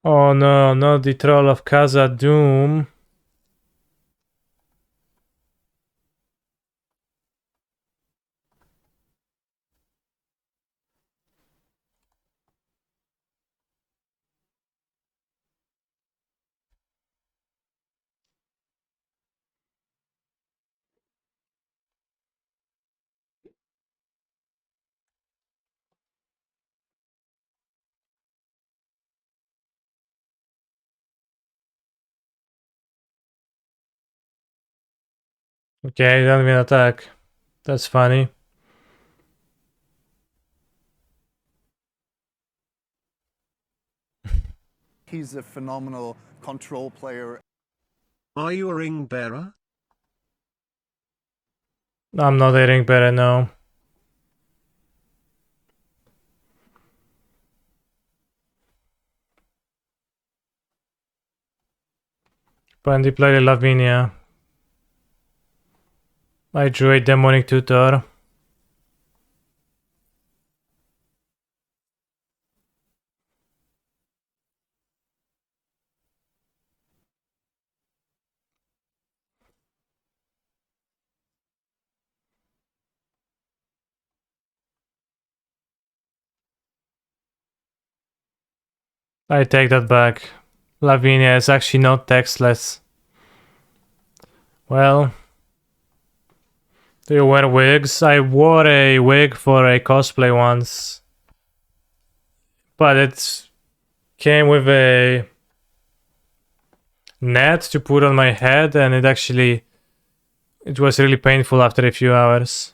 Oh no, not the troll of Kaza Doom. Okay, don't even attack. That's funny. He's a phenomenal control player. Are you a ring bearer? I'm not a ring bearer, no. When they play Lavinia, I drew a demonic tutor. I take that back. Lavinia is actually not textless. Well, do you wear wigs? I wore a wig for a cosplay once, but it came with a net to put on my head, and it was really painful after a few hours.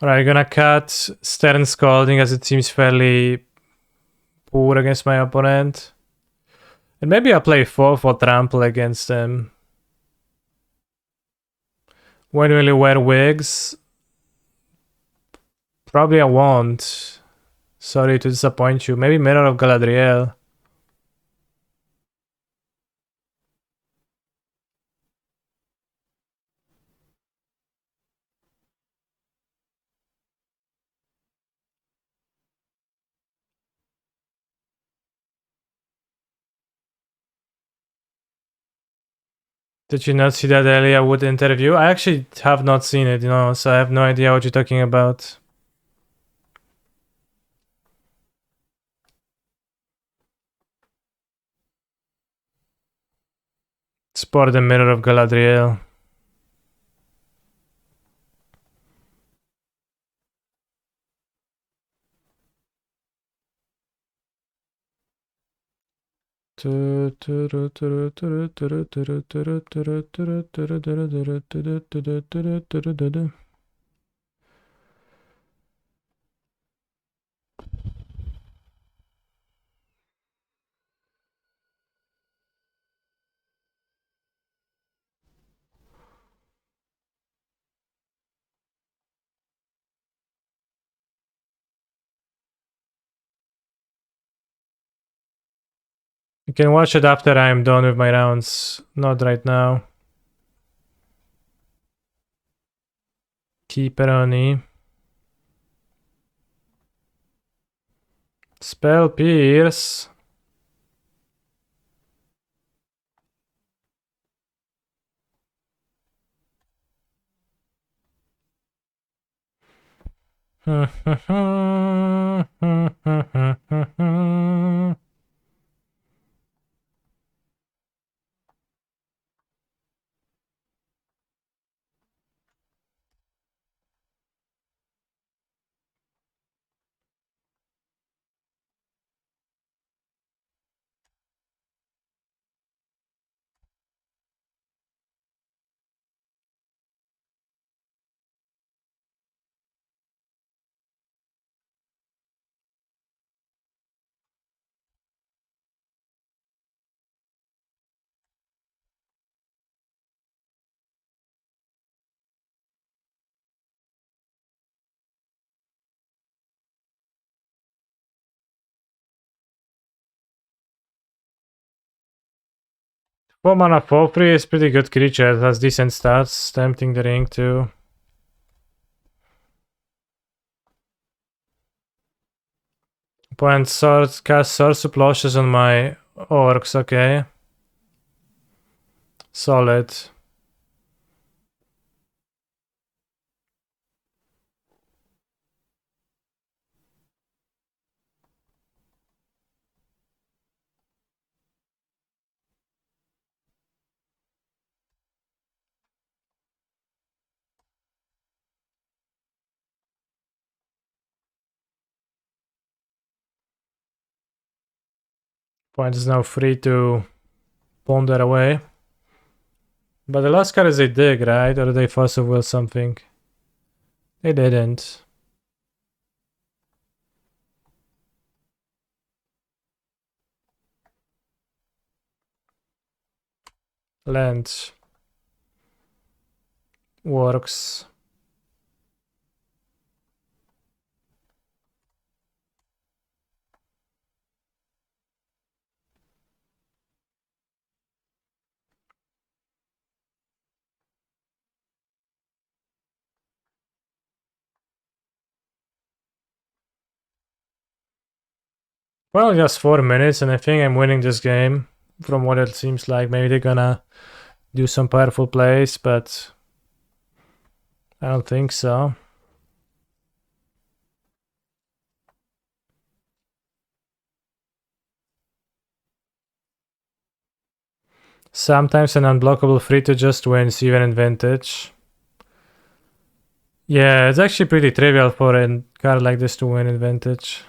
Alright, gonna cut Stern Scalding as it seems fairly poor against my opponent. And maybe I'll play 4 for trample against them. When will you wear wigs? Probably I won't. Sorry to disappoint you. Maybe Mirror of Galadriel. Did you not see that Elijah Wood interview? I actually have not seen it, so I have no idea what you're talking about. Sport the Mirror of Galadriel. You can watch it after I'm done with my rounds, not right now. Keeperoni. Spell Pierce. Four mana for free is pretty good creature. It has decent stats. Tempting the ring too. Opponent cast Source of Plushes on my orcs, okay. Solid. Opponent is now free to ponder away. But the last card is a dig, right? Or did they Force of Will something? They didn't. Land works. Well, just 4 minutes, and I think I'm winning this game. From what it seems like, maybe they're gonna do some powerful plays, but I don't think so. Sometimes an unblockable free to just wins, even in vintage. Yeah, it's actually pretty trivial for a card like this to win in vintage.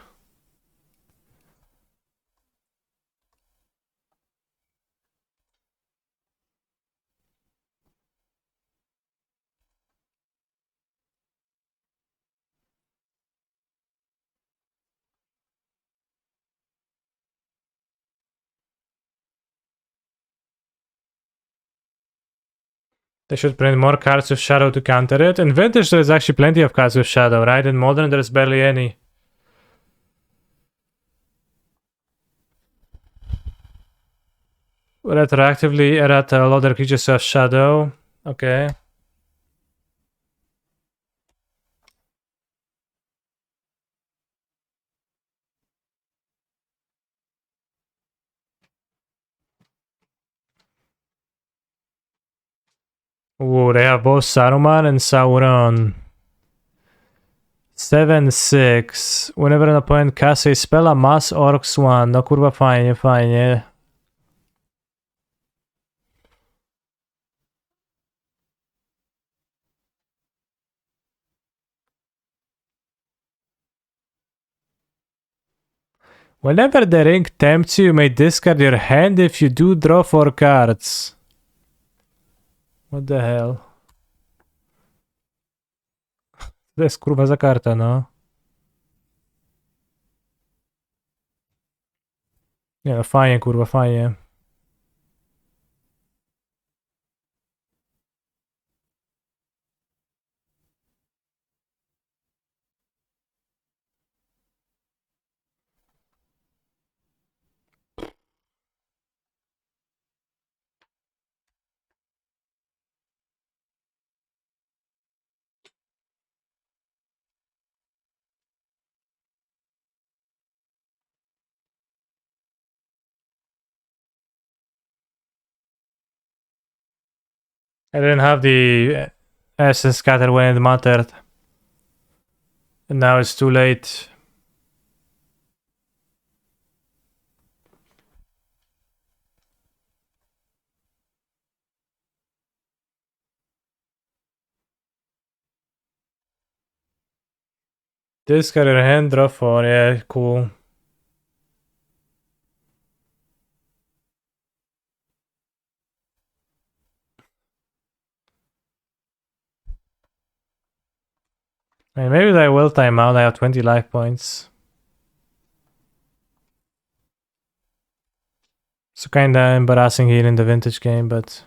They should print more cards with Shadow to counter it. In Vintage, there's actually plenty of cards with Shadow, right? In Modern, there's barely any. Retroactively, errata all other creatures have Shadow. Okay. Ooh, they have both Saruman and Sauron. 7-6. Whenever an opponent casts a spell, a mass orcs 1. No kurwa, fajnie, fajnie. Whenever the ring tempts you, you may discard your hand if you do draw 4 cards. What the hell? To jest kurwa za karta, no. Nie no, fajnie, kurwa, fajnie. I didn't have the essence scatter when it mattered. And now it's too late. Discard your hand, draw 4. Yeah, cool. And maybe I will time out. I have 20 life points. So kinda embarrassing here in the vintage game, but...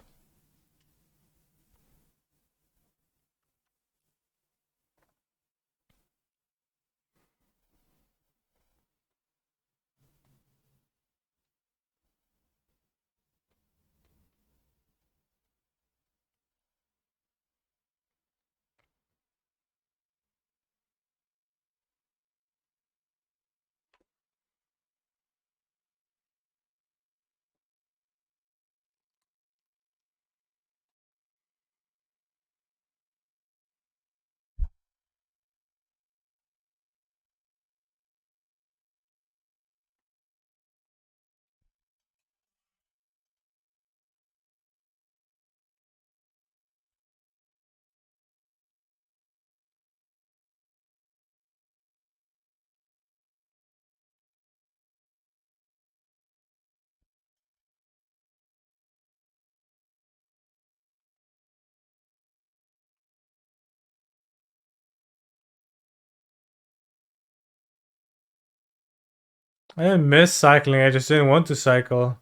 I didn't miss cycling, I just didn't want to cycle.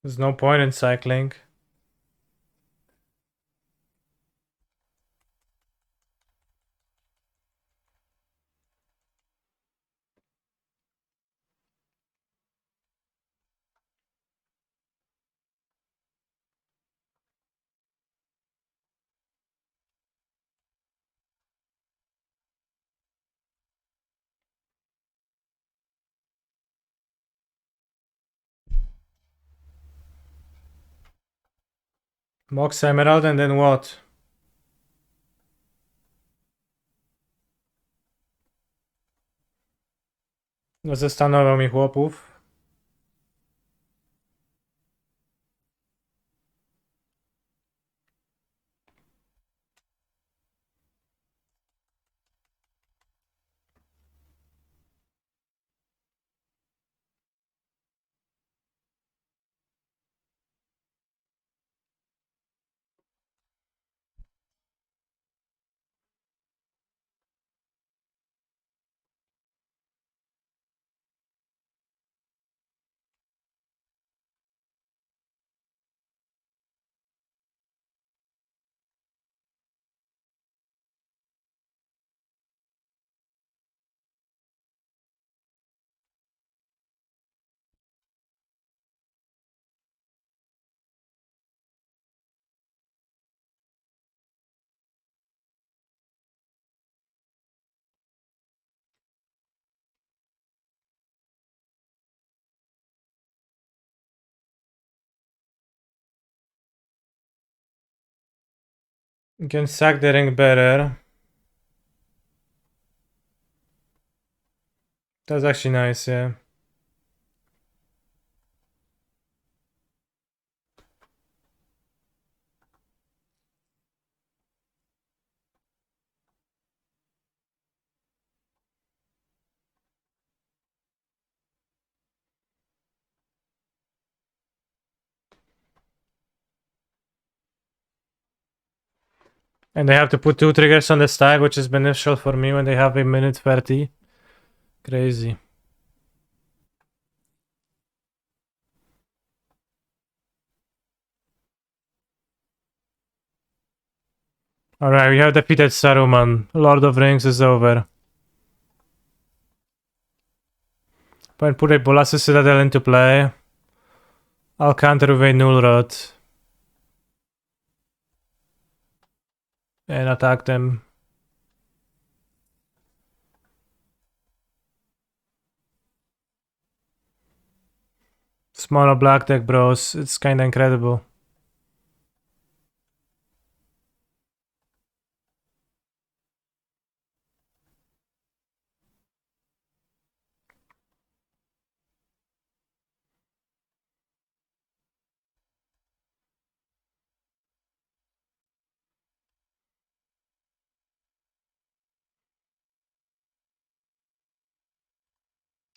There's no point in cycling. Mox Emerald and then what? Zastanowił mi chłopów. You can sack the ring better. That's actually nice, yeah. And they have to put 2 triggers on the stack, which is beneficial for me when they have a minute 30. Crazy. Alright, we have defeated Saruman. Lord of Rings is over. When put a Bolas's Citadel into play, I'll counter with a Null Rod. And attack them. Smaller black deck, bros. It's kinda incredible.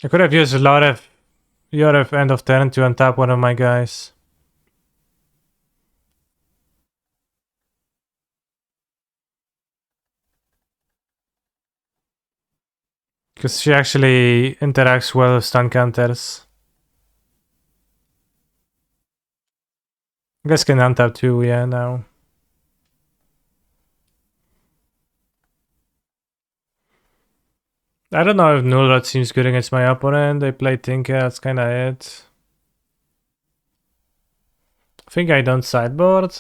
I could have used Yoref end of turn to untap one of my guys. Because she actually interacts well with stun counters. I guess can untap too, yeah, now. I don't know if Null Rod seems good against my opponent. They play Tinker, that's kinda it. I think I don't sideboard.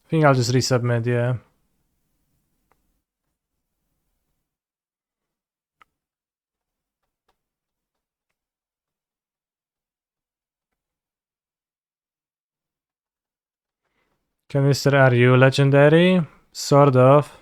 I think I'll just resubmit, yeah. Canister, are you legendary? Sort of.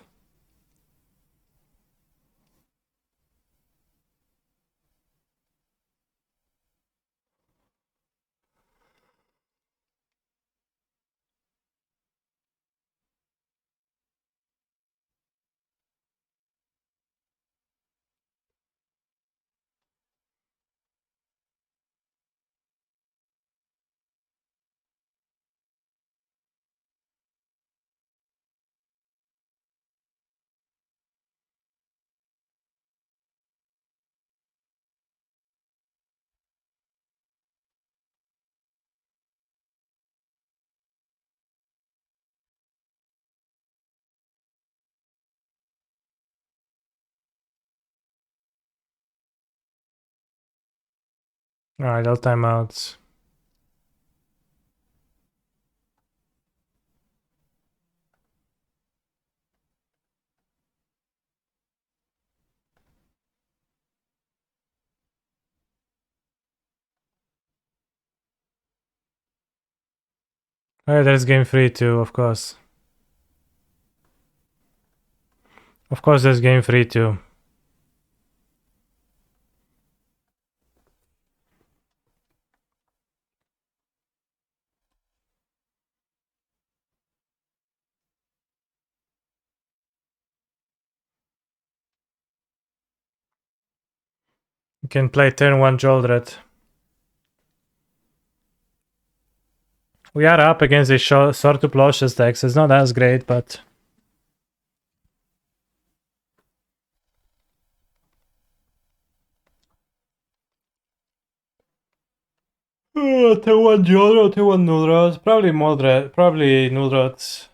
Alright, all timeouts. Alright, there's game 3 too, of course. Of course, there's game 3 too. You can play turn 1 Joldred. We are up against the Sword to Ploshes decks. It's not as great, but... turn 1 Joldred, turn 1 Nullrod. Probably Moldred, probably Nullrods.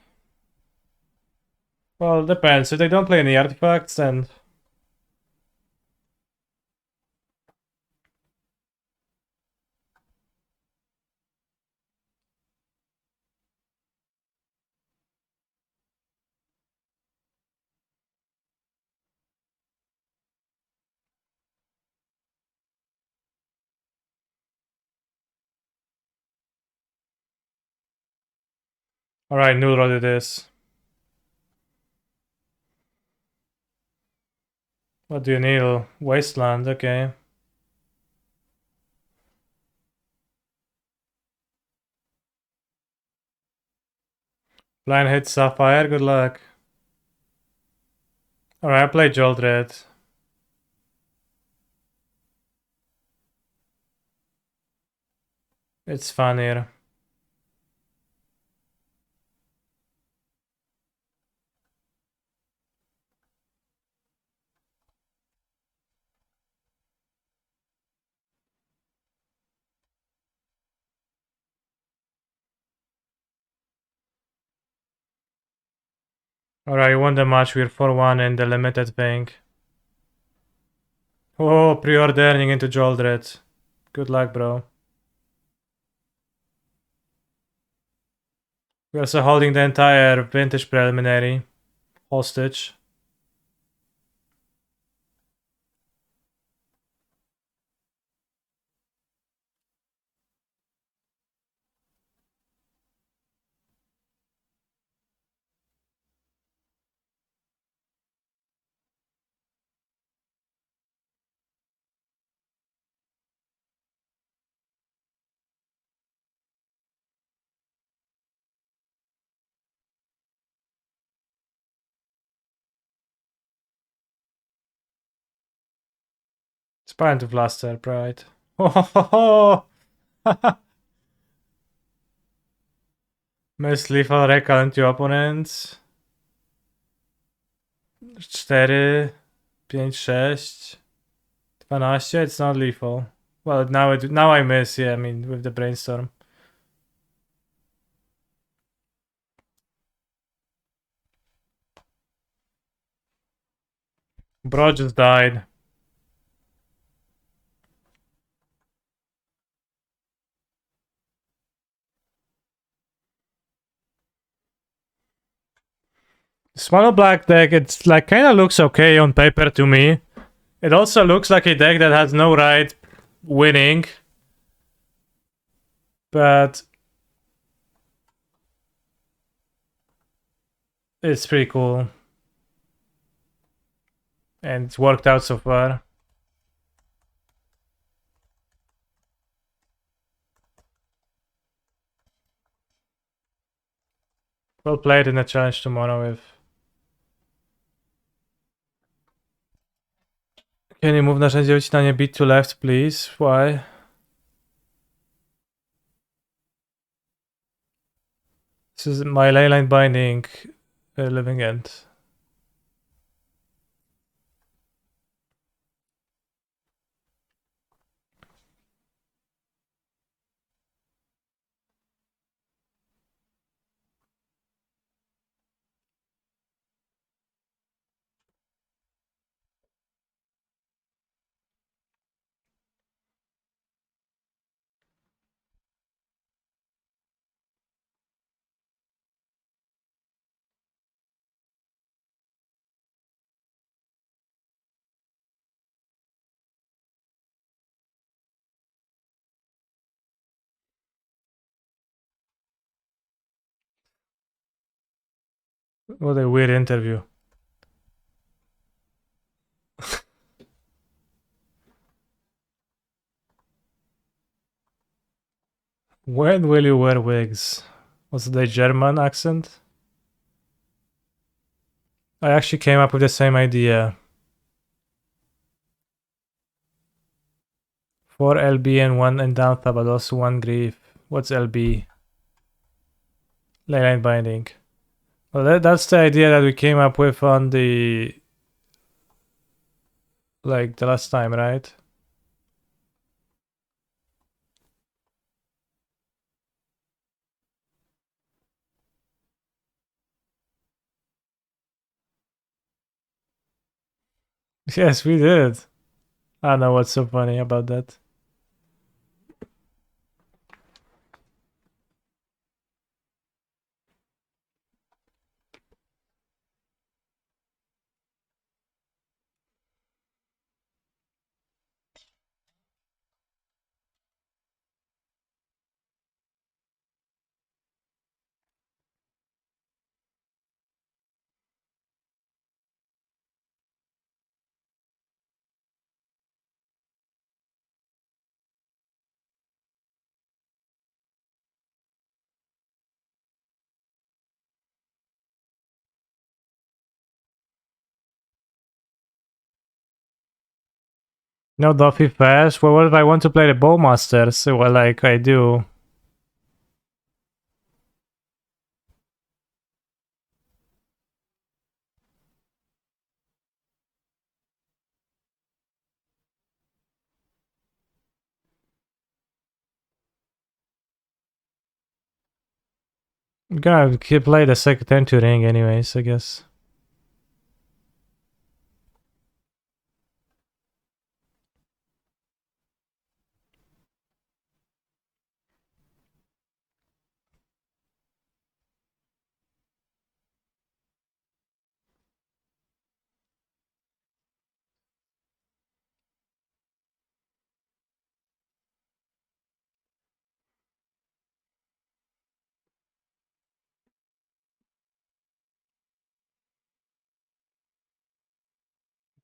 Well, depends. If they don't play any artifacts, then... Alright, Nullrod it is. What do you need? Wasteland, okay. Blind hit Sapphire, good luck. Alright, I play Joldred. It's funnier. Alright, you won the match. We're 4-1 in the limited thing. Oh, pre-ordering into Joldred. Good luck, bro. We're also holding the entire vintage preliminary hostage. Spine to Blaster, Pride. Oh, ho, ho. Miss Lethal Recall into opponents. 4, 5, 6, 12. It's not lethal. Well, now I miss, yeah, I mean, with the brainstorm. Bro just died. Small black deck, it's like kind of looks okay on paper to me. It also looks like a deck that has no right winning. But it's pretty cool. And it's worked out so far. We'll play it in a challenge tomorrow if... Can you move narzędzie wycinania bit to left, please? Why? This is my leyline binding living end. What a weird interview. When will you wear wigs? Was the German accent? I actually came up with the same idea. 4 LB and 1 and Dantha, but also 1 Grief. What's LB? Leyline Binding. Well, that's the idea that we came up with on the... like, the last time, right? Yes, we did. I don't know what's so funny about that. No Duffy Fast? Well, what if I want to play the Bowmasters? Well, like I do. I'm gonna play the second entry ring anyways, I guess.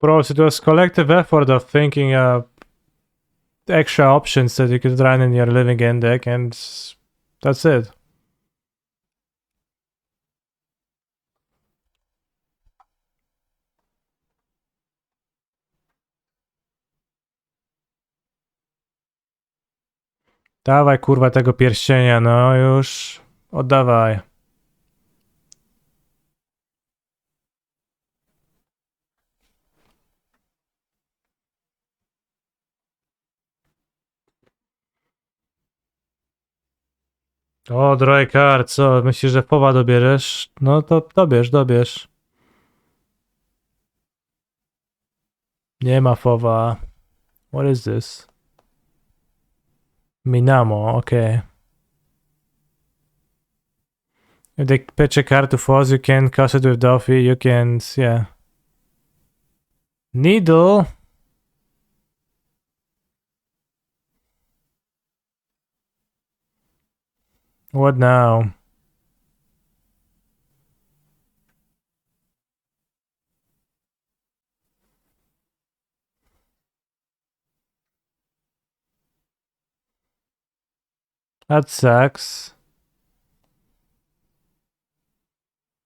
Bros, it was collective effort of thinking up extra options that you could run in your living end deck, and that's it. Dawaj kurwa tego pierścienia, no już. Oddawaj. O, Drojkar, co? Myślisz, że powa dobierzesz? No to dobierz. Nie ma fowa. What is this? Minamo, okay. If they pitch a card to falls, you can cast it with Duffy, you can, yeah. Needle? What now? That sucks.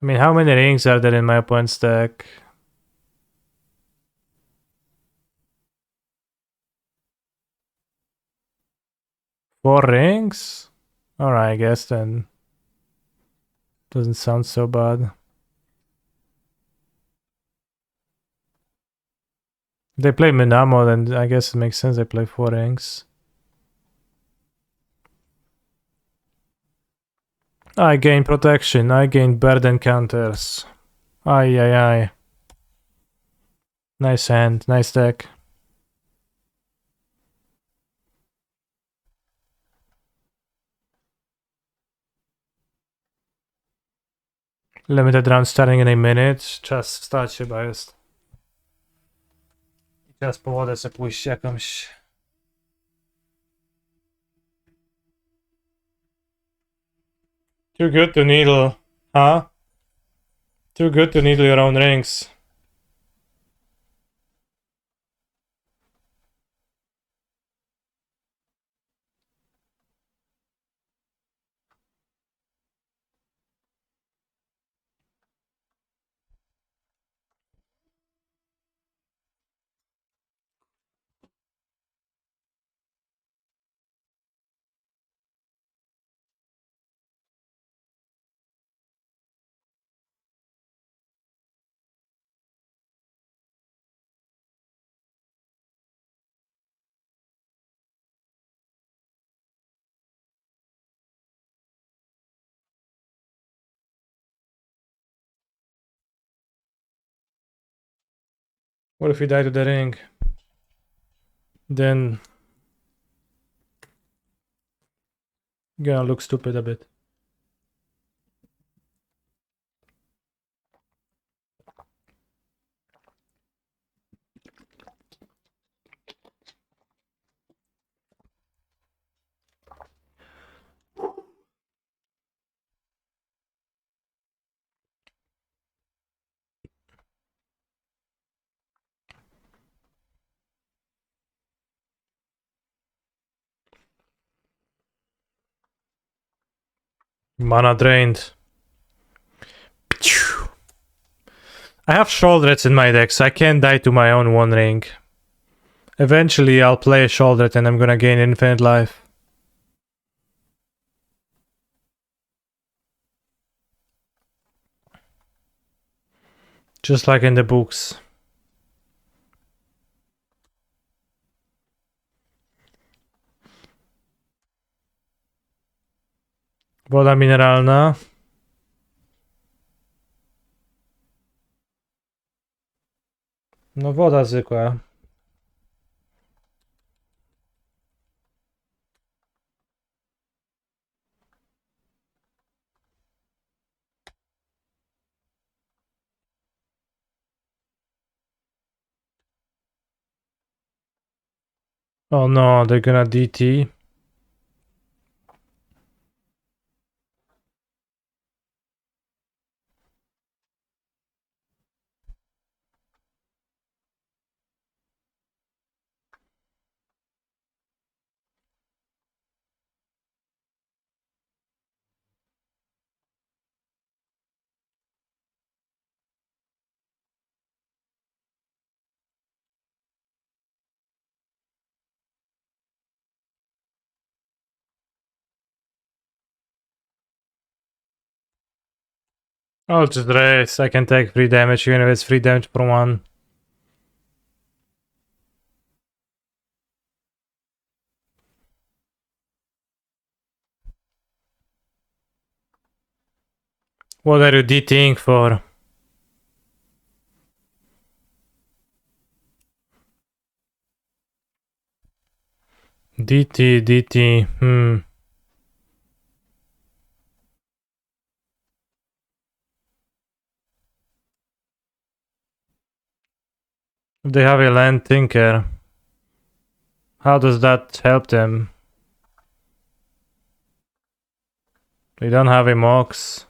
I mean, how many rings are there in my opponent's deck? Four rings? Alright, I guess then. Doesn't sound so bad. If they play Minamo, then I guess it makes sense they play four rings. I gain protection, I gain burden counters. Ay. Nice hand, nice deck. Limited round starting in a minute. Czas wstać chyba jest. Teraz po wodę sobie pójść jakąś. Too good to needle, huh? Too good to needle your own rings. What if we die to the ring? Then gonna look stupid a bit. Mana drained. I have Shouldrets in my deck, so I can't die to my own One Ring. Eventually I'll play a Shouldret and I'm gonna gain infinite life. Just like in the books. Woda mineralna. No woda zwykła. Oh no, they're gonna DT. I'll just race. I can take 3 damage even if it's 3 damage per one. What are you DTing for? DT. If they have a land tinker, how does that help them? They don't have a Mox.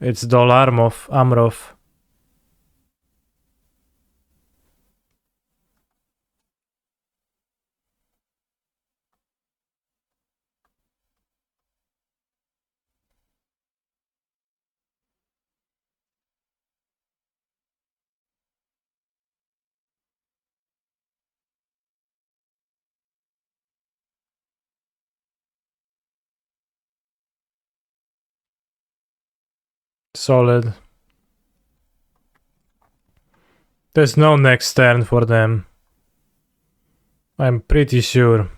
It's Dolarmov, Amrov. Solid. There's no next turn for them. I'm pretty sure.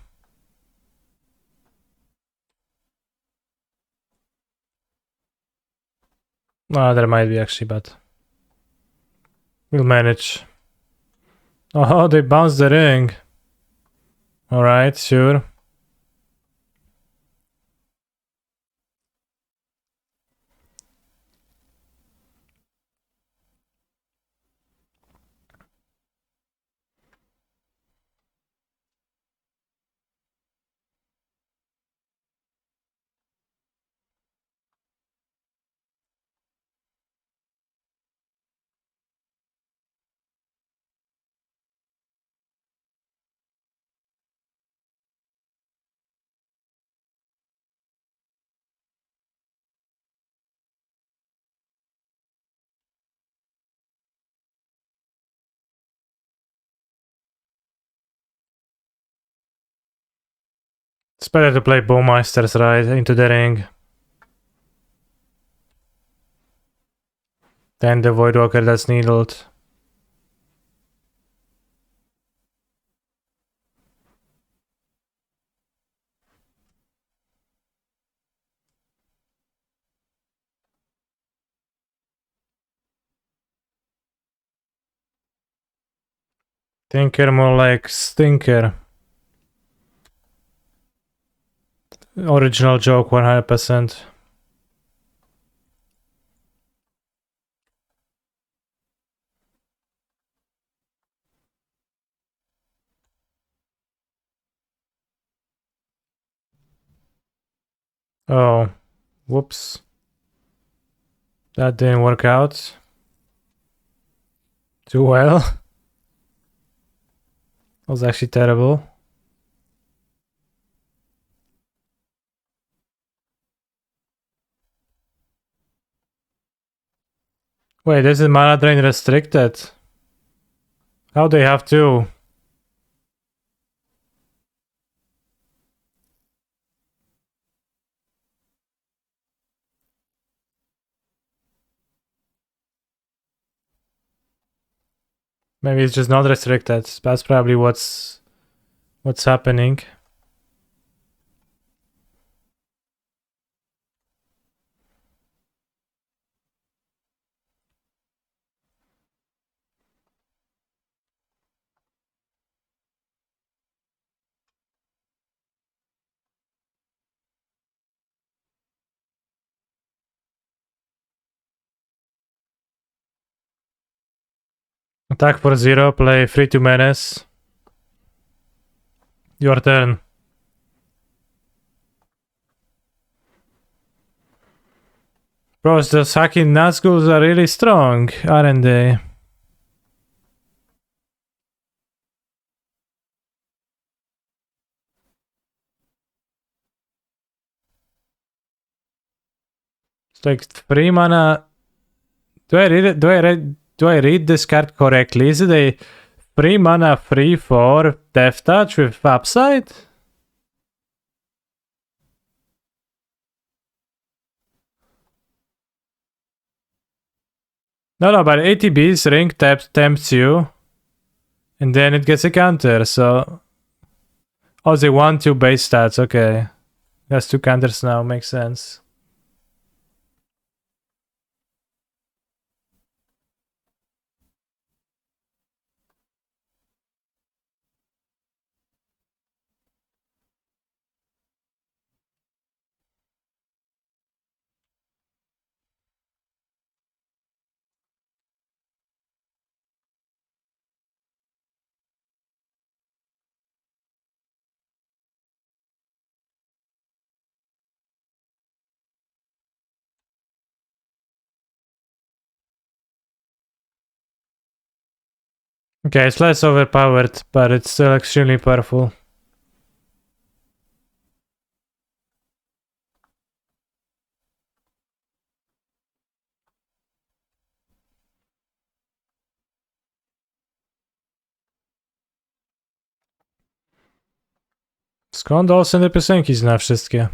Ah, there might be actually, but we'll manage. Oh, they bounced the ring. Alright, sure. It's better to play Bowmasters right into the ring than the Voidwalker that's needled. Tinker more like Stinker. Original joke 100%. Oh, whoops. That didn't work out too well. That was actually terrible. Wait, this is mana drain restricted. How they have to? Maybe it's just not restricted. That's probably what's happening. Attack for 0, play 3-2 menace. Your turn. Bros, those hacking Nazguls are really strong, aren't they? It's like 3 mana. Do I read it? Do I read this card correctly? Is it a 3 mana 3/4 Death Touch with upside? No, but ATB's ring tempts you, and then it gets a counter, so... Oh, they 1/2 base stats, okay. That's 2 counters now, makes sense. Okay, it's less overpowered, but it's still extremely powerful. Skąd Olsen piosenki zna wszystkie?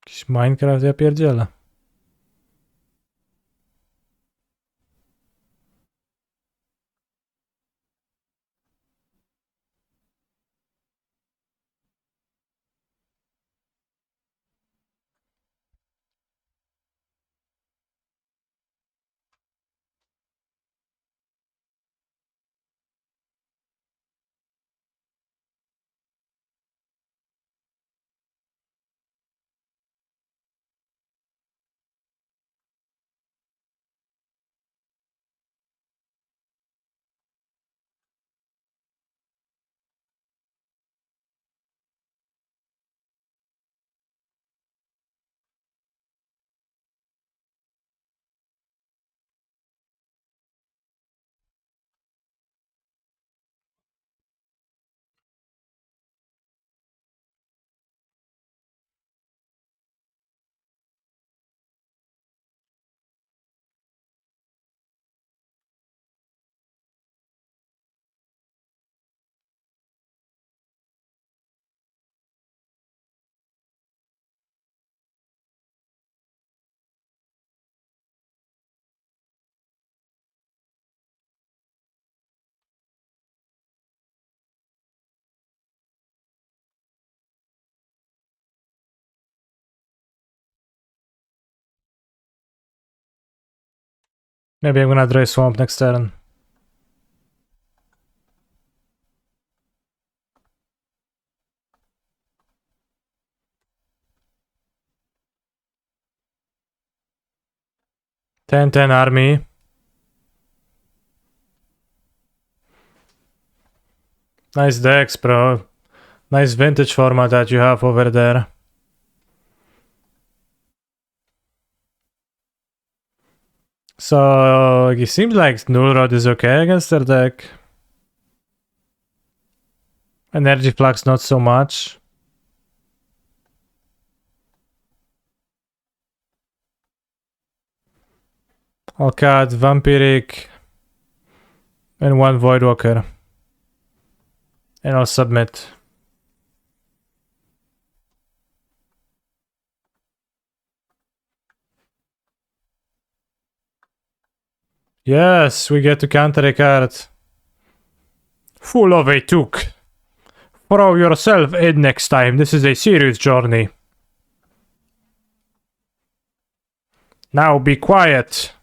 Jakiś Minecraft, ja pierdzielę. Maybe I'm gonna draw swamp next turn. Ten army. Nice decks, bro. Nice vintage format that you have over there. So it seems like Null Rod is okay against their deck. Energy Flux not so much. I'll cut Vampiric and one Voidwalker. And I'll submit. Yes, we get to counter a card. Full of a took. Throw yourself in next time. This is a serious journey. Now be quiet.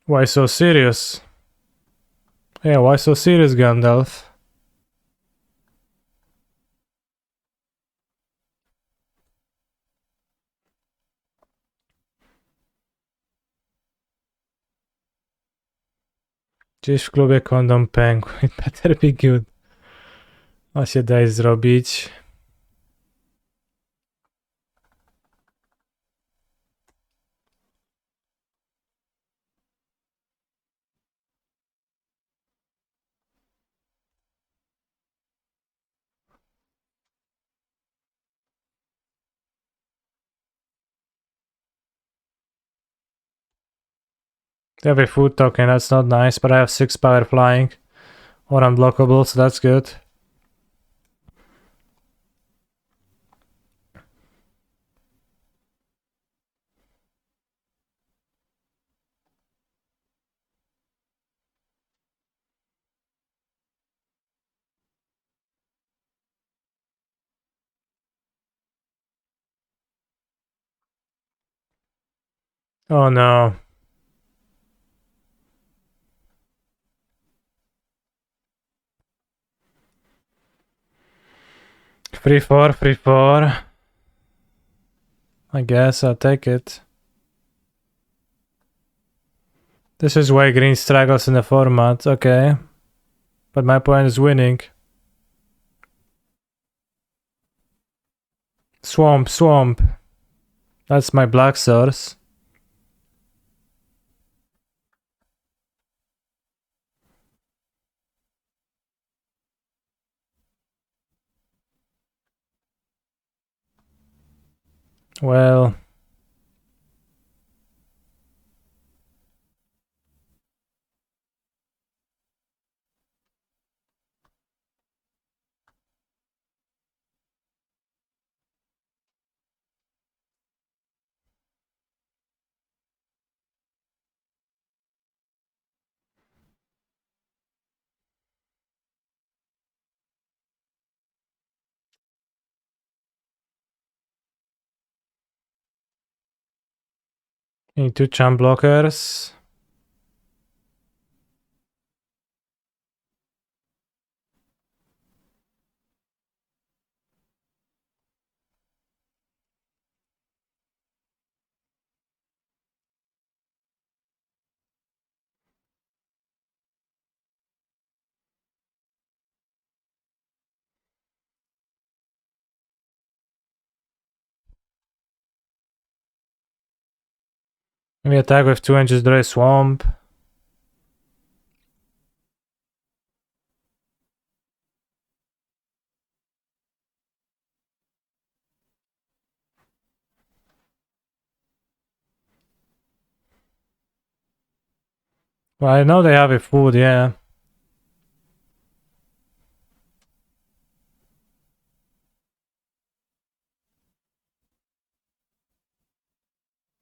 Why so serious? Yeah, why so serious, Gandalf? Gdzieś w klubie kondom pękł. It better be good. A się daj zrobić. They have a food token, that's not nice, but I have 6 power flying. Or unblockable, so that's good. Oh no. Free 4, free 4. I guess I'll take it. This is why green struggles in the format, okay. But my point is winning. Swamp, swamp. That's my black source. Well... Need 2 champ blockers. We attack with 2 and just draw a swamp. Well, I know they have a food, yeah.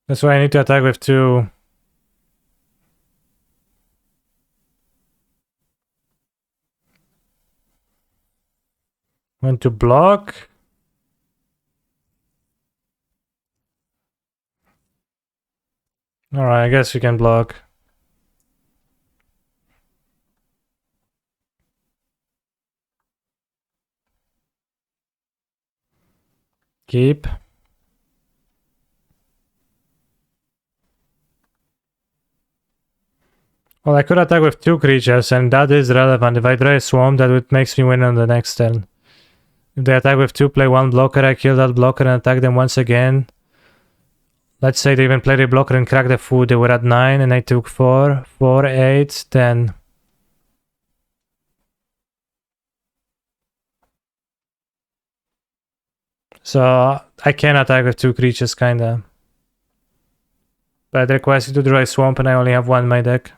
That's why I need to attack with 2. Want to block? Alright, I guess you can block. Keep. Well, I could attack with 2 creatures, and that is relevant. If I draw a swamp, that would makes me win on the next turn. If they attack with 2, play 1 blocker, I kill that blocker and attack them once again. Let's say they even played a blocker and cracked the food. They were at 9, and I took 4. 4, 8, 10. So I can attack with 2 creatures, kinda. But it requires you to draw a swamp, and I only have 1 in my deck.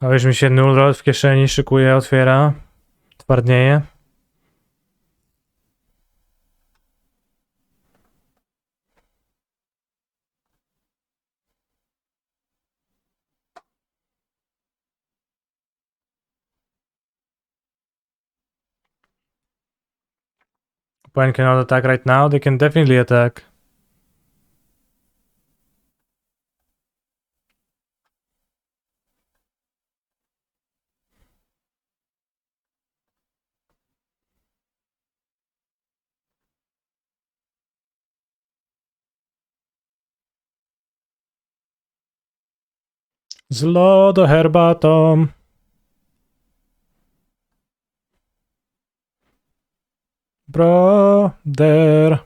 A już mi się null rod w kieszeni szykuje, otwiera. Twardnieje. Opponent cannot attack right now. They can definitely attack. Z lodo herbatą. Brother.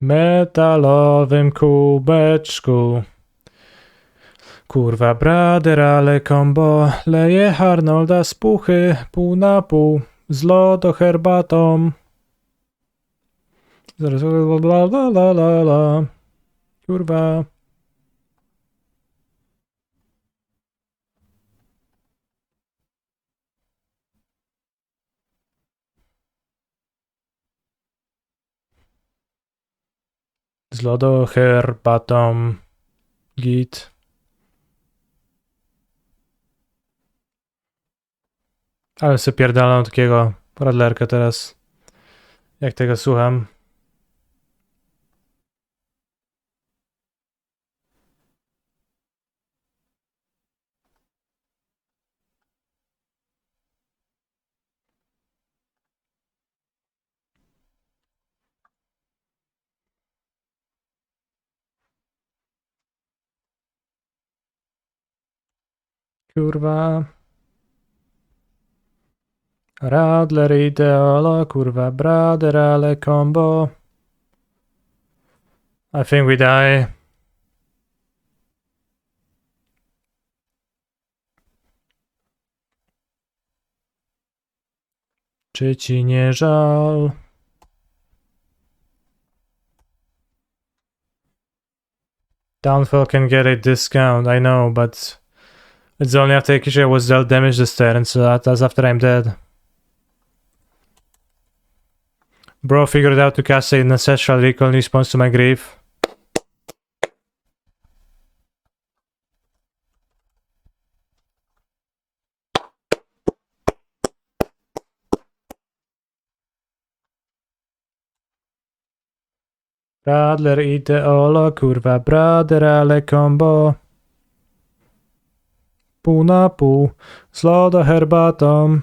Metalowym kubeczku. Kurwa, brother, ale combo. Leje Arnolda z puchy, pół na pół. Z lodo herbatą. Zaraz, la la la la la. Kurwa. Z lodo herbatą. Git. Ale sobie pierdalam takiego radlerka teraz. Jak tego słucham. Kurwa. Radler ideolo, kurwa, brother, ale combo. I think we die. Czy ci nie żal? Downfall can get a discount, I know, but it's only after Akisha was dealt damage this turn, so that's after I'm dead. Bro figured out to cast an ancestral recall in response to my grief. Radler ideolo, kurwa, brother, ale combo. Pół na pół, z lodo herbatą.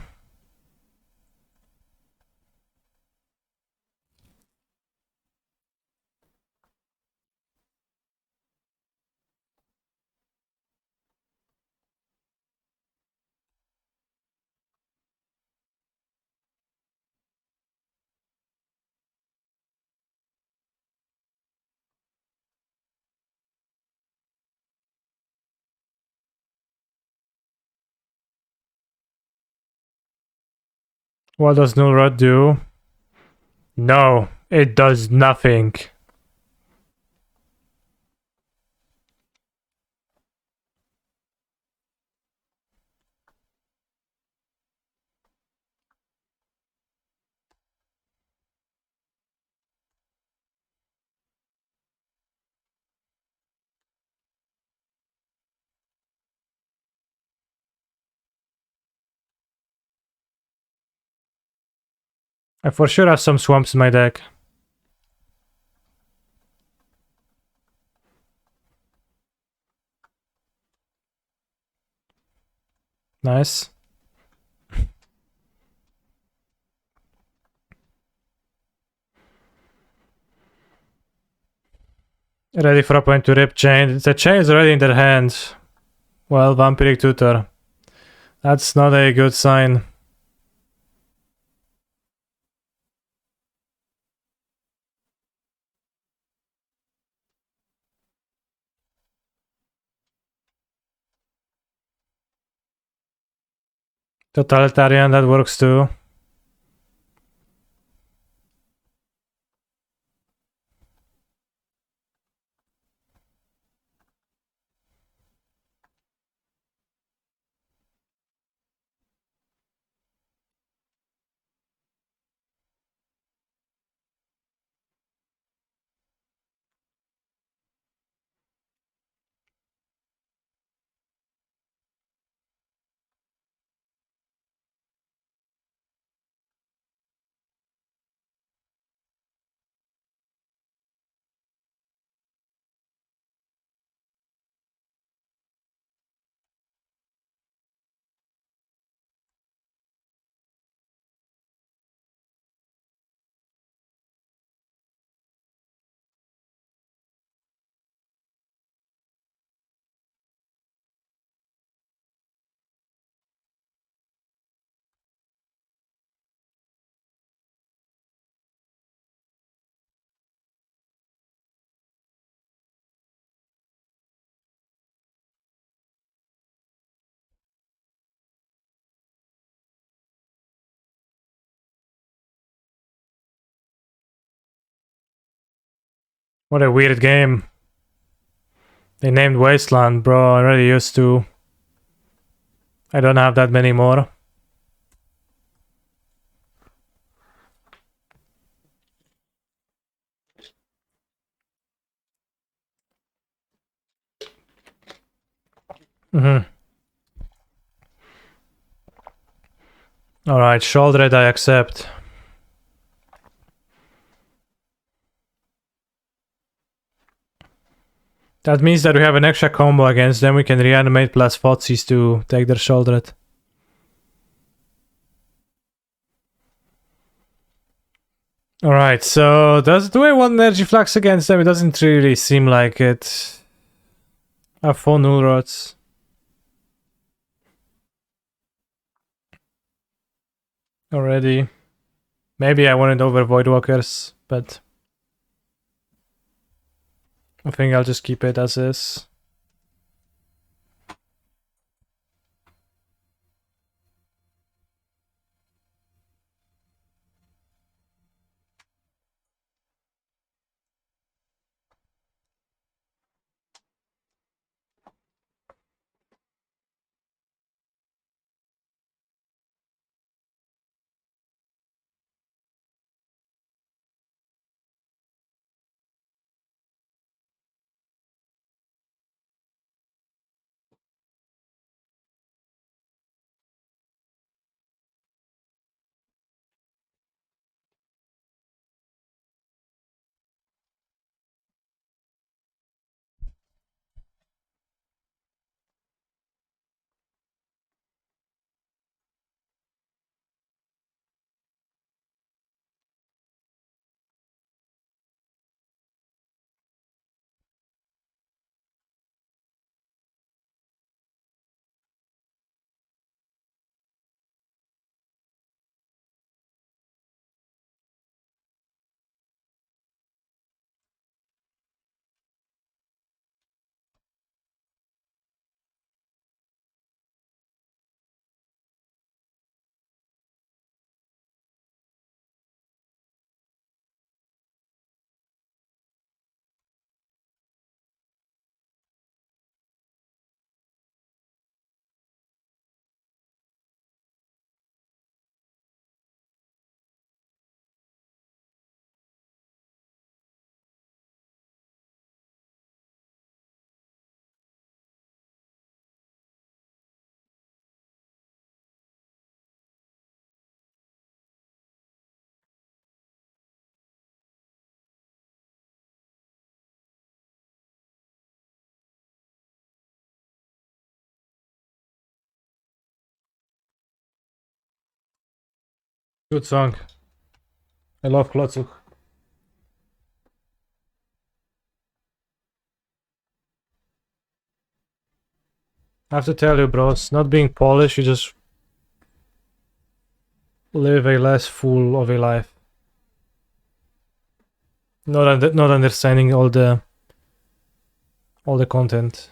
What does Null Rod do? No, it does nothing. I for sure have some swamps in my deck. Nice. Ready for a point to rip chain. The chain is already in their hand. Well, Vampiric Tutor. That's not a good sign. Totalitarian, that works too. What a weird game. They named Wasteland, bro. I already used to. I don't have that many more. Alright, shoulder I accept. That means that we have an extra combo against them. We can reanimate plus Fotsies to take their shoulder. Alright, so do I want Energy Flux against them? It doesn't really seem like it. I have 4 null rods. Already. Maybe I wanted over Voidwalkers, but I think I'll just keep it as is. Good song. I love Klotzuk. I have to tell you, bros, not being Polish, you just live a less full of a life. Not understanding all the content.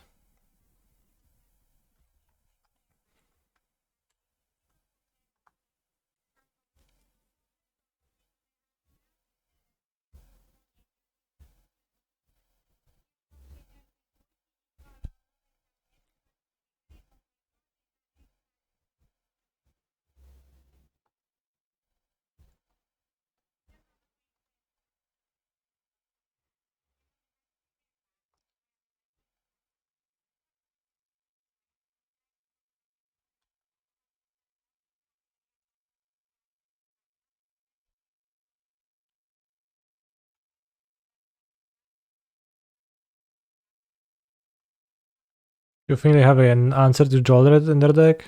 You think they have an answer to Jolred in their deck?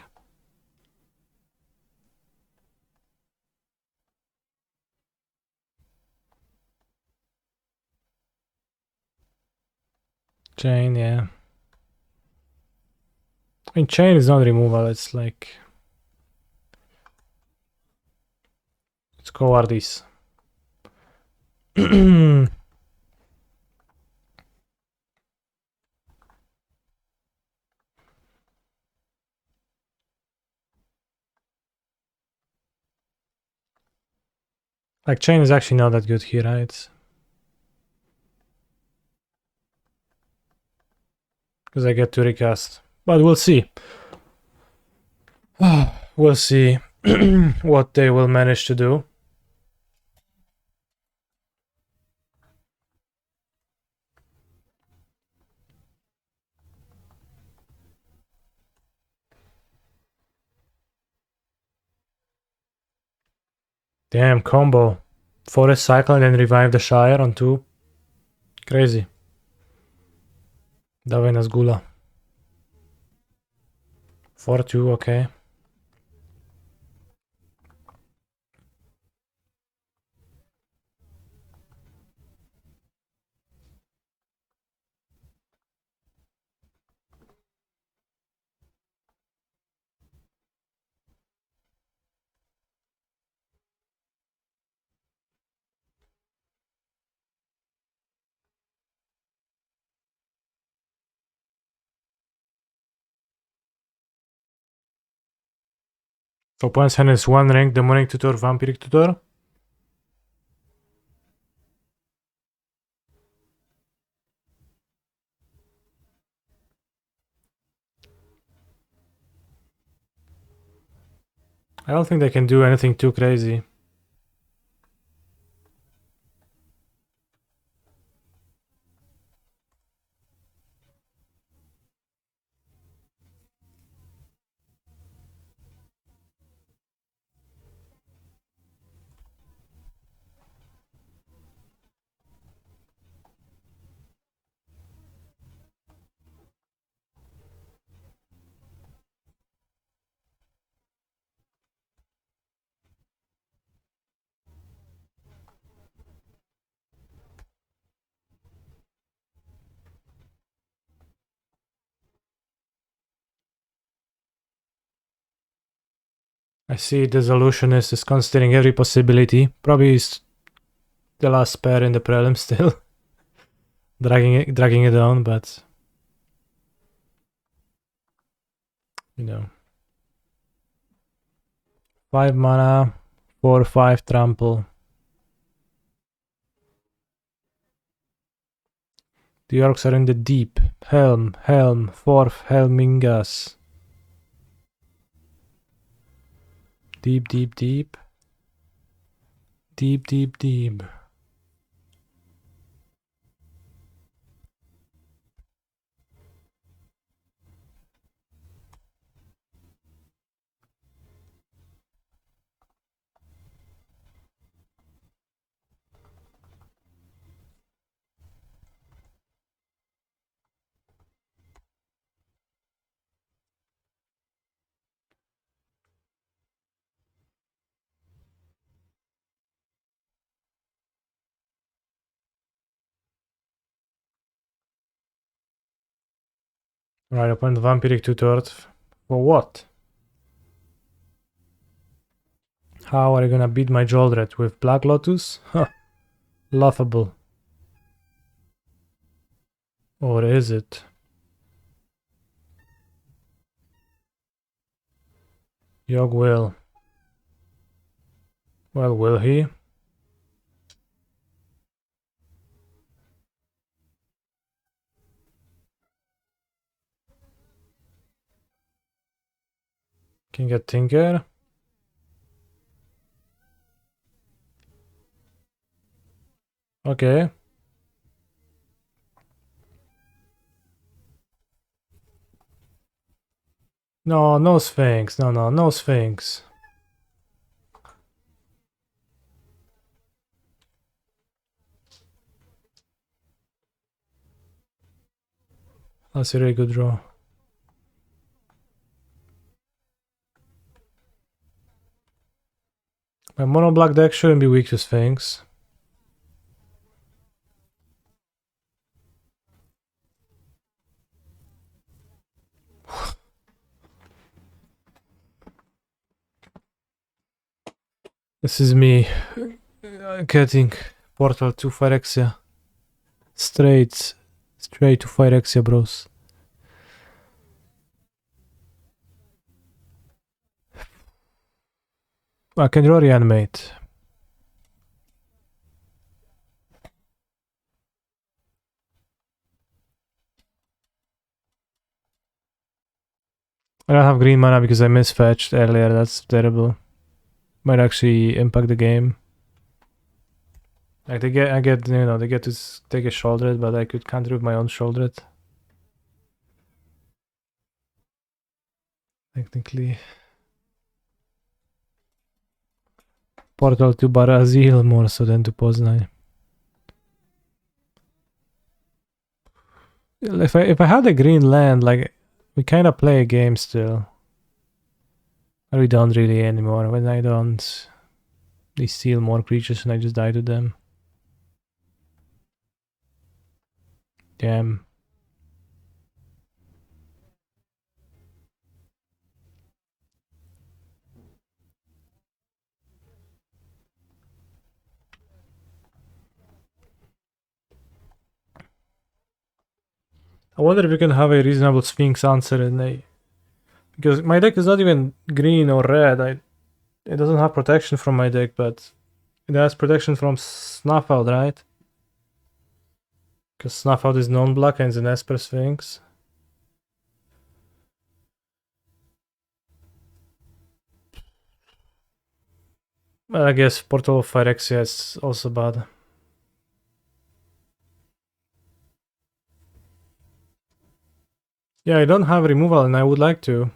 Chain, yeah. I mean, chain is not removal, it's like... It's cowardice. Like, chain is actually not that good here, right? Because I get to recast. But we'll see. We'll see what they will manage to do. Damn, combo. Forest cycle and then revive the Shire on 2. Crazy. Dawaj na zgula. 4-2, okay. Opponent's hand is 1 ring, Demonic Tutor, Vampiric Tutor. I don't think they can do anything too crazy. I see Dissolutionist is considering every possibility. Probably is the last pair in the prelim still. dragging it down, but... You know. 5 mana, 4-5 trample. The orcs are in the deep. Helm, 4th Helmingas. Deep, deep, deep. Deep, deep, deep. Right, opponent vampiric 2/3. For what? How are you gonna beat my Jolred? With Black Lotus? Huh. Laughable. Or is it? Yogg will. Well, will he? Can get Tinker. Okay. No, no Sphinx. No Sphinx. That's a really good draw. My mono black deck shouldn't be weak to Sphinx. This is me getting Portal to Phyrexia. Straight to Phyrexia, bros. I can draw Reanimate. I don't have green mana because I misfetched earlier. That's terrible. Might actually impact the game. Like they get to take a Shouldered, but I could counter with my own Shouldered. Technically. Portal to Brazil more so than to Poznań. If I had a green land, like we kind of play a game still. But we don't really anymore. When I don't, they steal more creatures and I just die to them. Damn. I wonder if we can have a reasonable Sphinx answer in a... Because my deck is not even green or red. It doesn't have protection from my deck, but it has protection from Snuff Out, right? Because Snuff Out is non-black and it's an Esper Sphinx. Well, I guess Portal of Phyrexia is also bad. Yeah, I don't have removal and I would like to.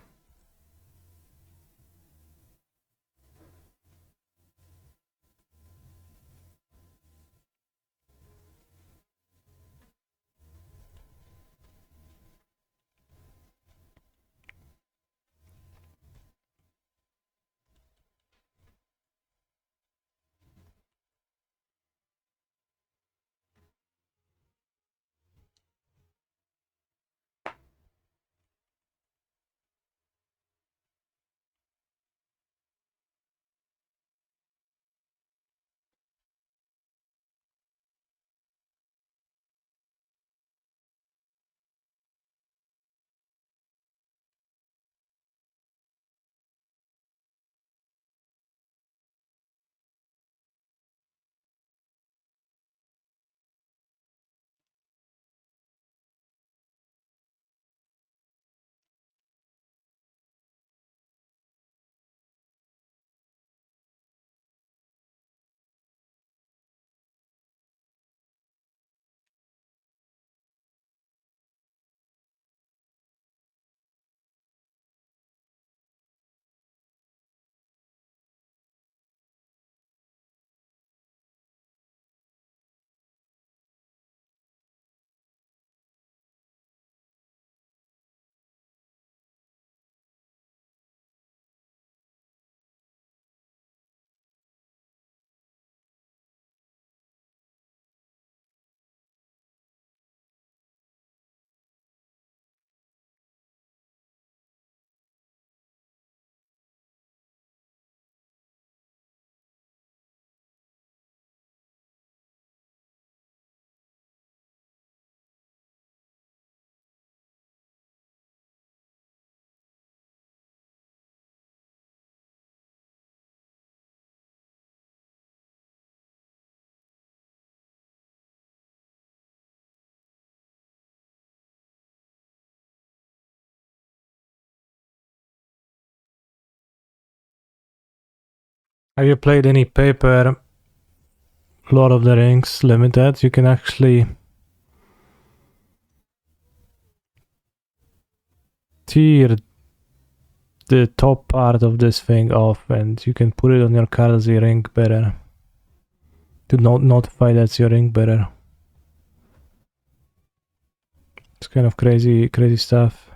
Have you played any paper Lord of the Rings Limited? You can actually tear the top part of this thing off and you can put it on your card as a ring bearer. To notify that's your ring bearer. It's kind of crazy stuff.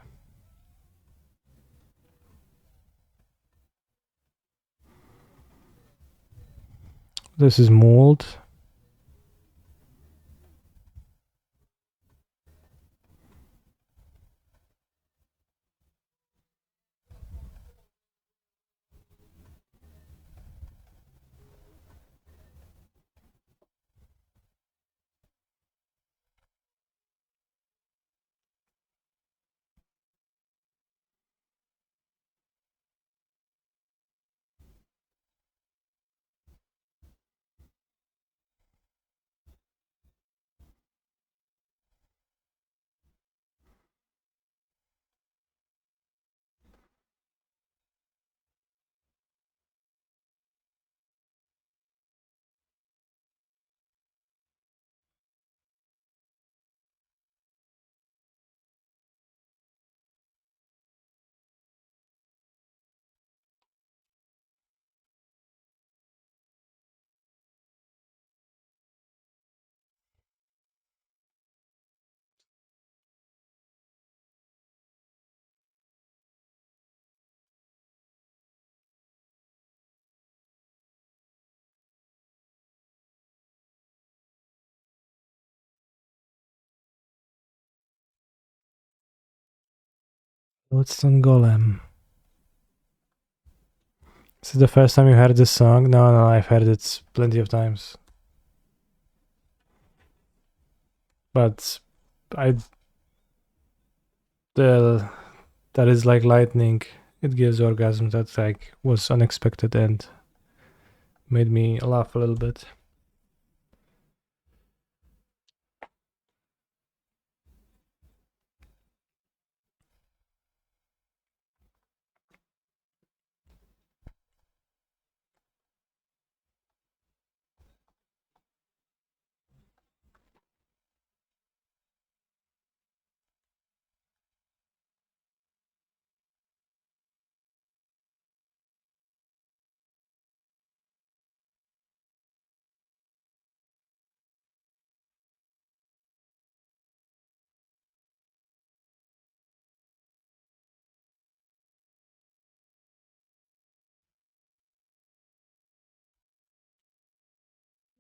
This is mold. Lodestone Golem. Is it the first time you heard this song? No, I've heard it plenty of times. But that is like lightning. It gives orgasm. That like was unexpected and made me laugh a little bit.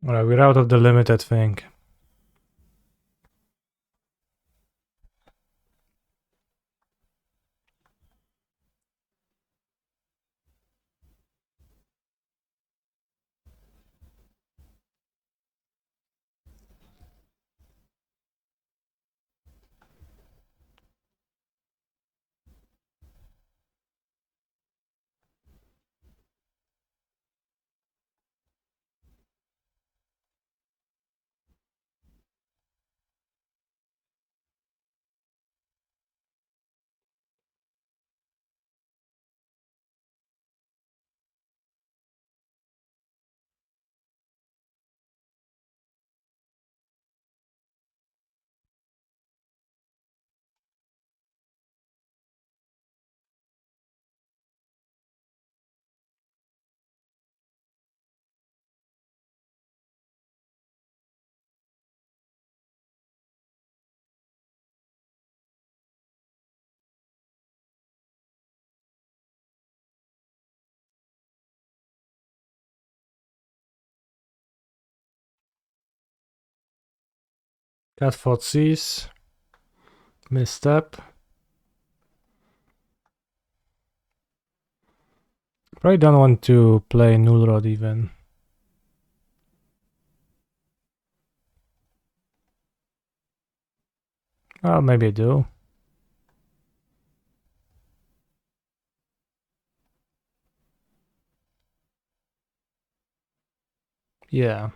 Alright, we're out of the limited thing. Cat fought seas. Misstep. Probably don't want to play Null Rod even. Well, maybe I do. Yeah.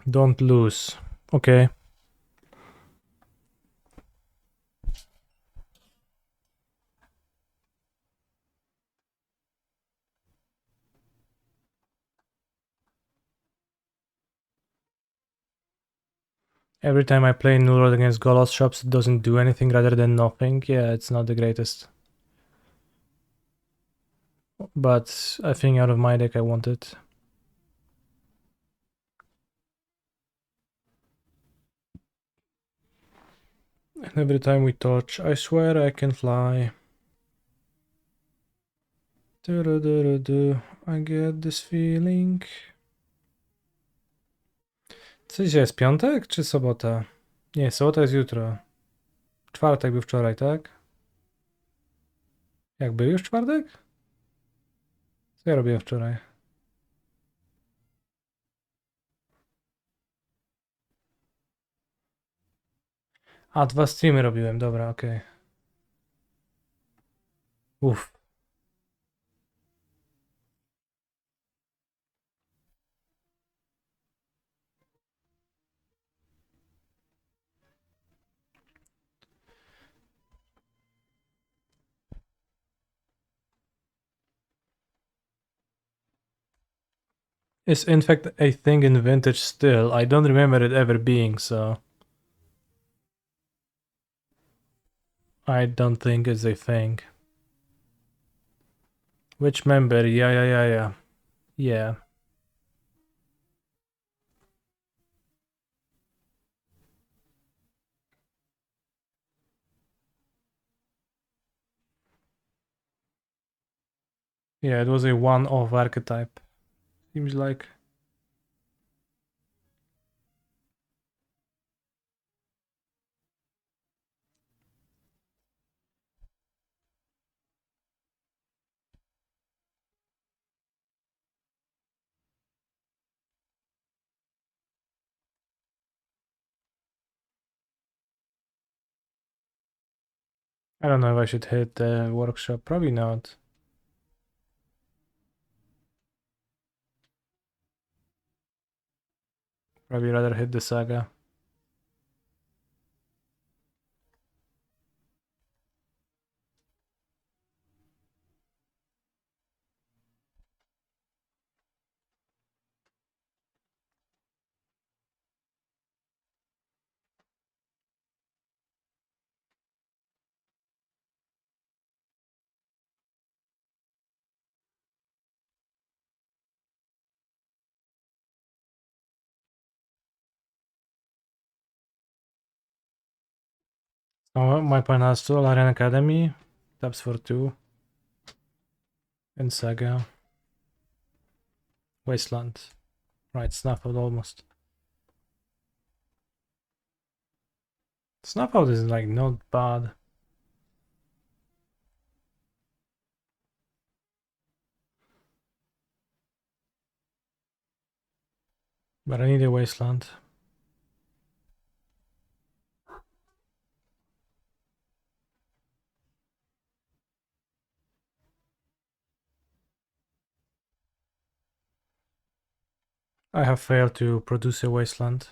Don't lose. Okay. Every time I play Null Road against Golos shops, it doesn't do anything rather than nothing. Yeah, it's not the greatest. But I think out of my deck I want it. And every time we touch, I swear I can fly. I get this feeling. Co dzisiaj jest piątek czy sobota? Nie, sobota jest jutro. Czwartek był wczoraj, tak? Jak był już czwartek? Co ja robiłem wczoraj? A, 2 streamy robiłem, dobra, okej. Uff. It's in fact a thing in Vintage still. I don't remember it ever being, so... I don't think it's a thing. Which member? Yeah. Yeah. Yeah, it was a one-off archetype. Seems like. I don't know if I should hit the workshop. Probably not. Probably rather hit the saga. Oh, my opponent has two Larian Academy. Taps for 2. And saga. Wasteland. Right, Snuff Out almost. Snuff Out is like not bad. But I need a Wasteland. I have failed to produce a Wasteland.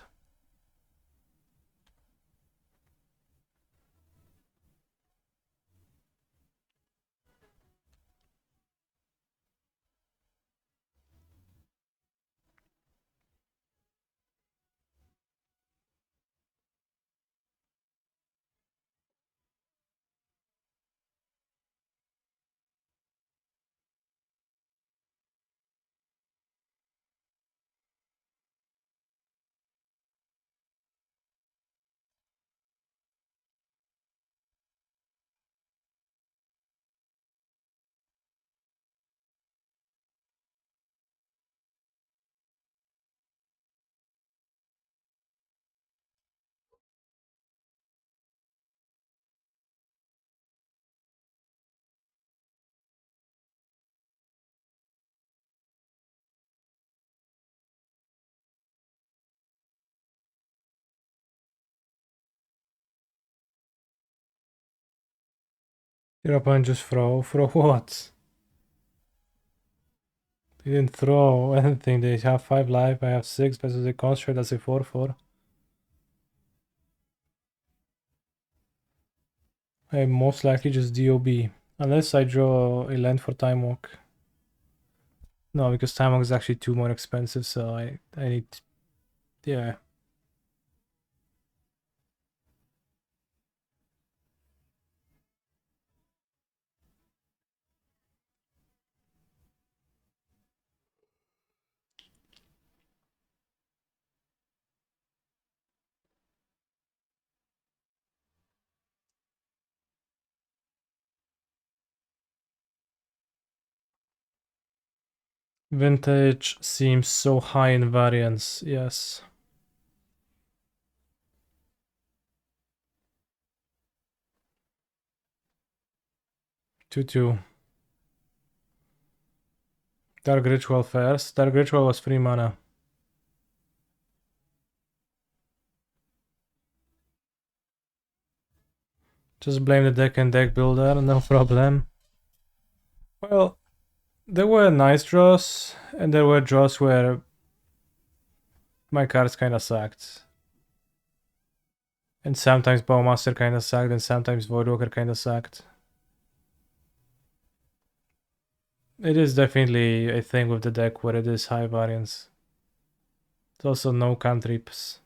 Your opponent just throw. Throw what? They didn't throw anything. They have 5 life. I have 6 versus a construct. That's a 4/4. I most likely just DOB. Unless I draw a land for Time Walk. No, because Time Walk is actually 2 more expensive, so I need... Yeah. Vintage seems so high in variance, yes. 2/2. Dark Ritual first. Dark Ritual was 3 mana. Just blame the deck and deck builder, no problem. Well, there were nice draws, and there were draws where my cards kinda sucked. And sometimes Bowmaster kinda sucked, and sometimes Voidwalker kinda sucked. It is definitely a thing with the deck where it is high variance. It's also no cantrips.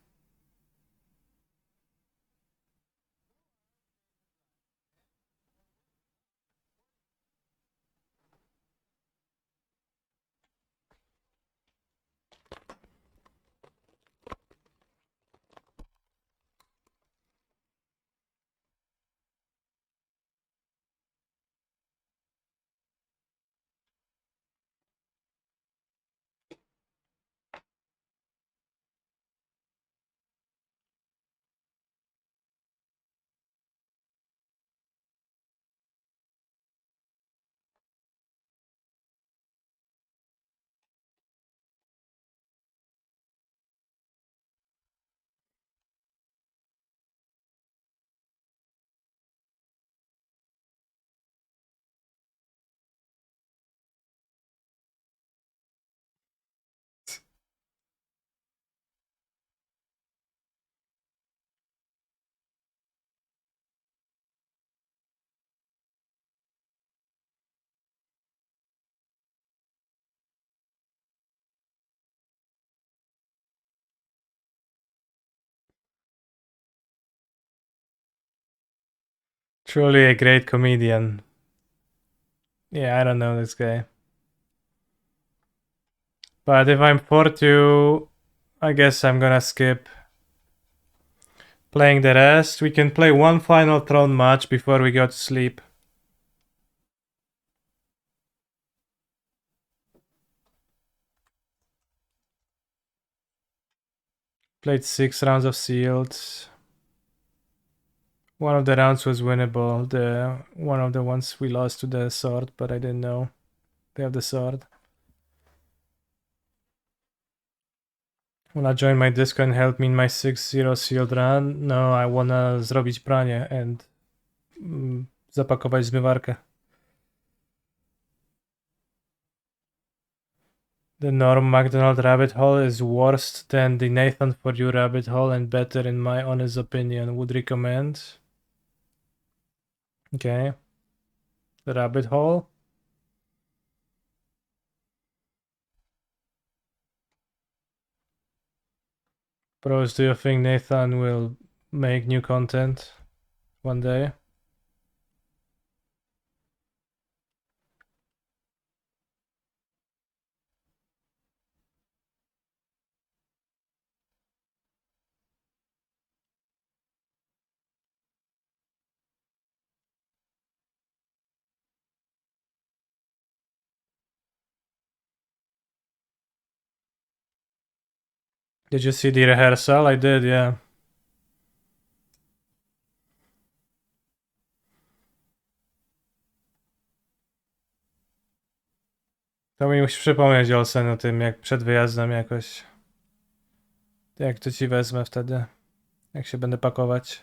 Truly a great comedian. Yeah, I don't know this guy. But if I'm 4-2, I guess I'm gonna skip playing the rest. We can play one final Tron match before we go to sleep. Played 6 rounds of sealed. One of the rounds was winnable. One of the ones we lost to the sword, but I didn't know they have the sword. Wanna join my disco and help me in my 6-0 sealed run? No, I wanna zrobić pranie and zapakować zmywarkę. The Norm McDonald rabbit hole is worse than the Nathan for you rabbit hole and better in my honest opinion. Would recommend. Okay. The rabbit hole. Bros, do you think Nathan will make new content one day? Did you see the rehearsal? I did, yeah. To mi musisz przypomnieć, Olsen, o tym, jak przed wyjazdem jakoś. Jak to ci wezmę wtedy? Jak się będę pakować?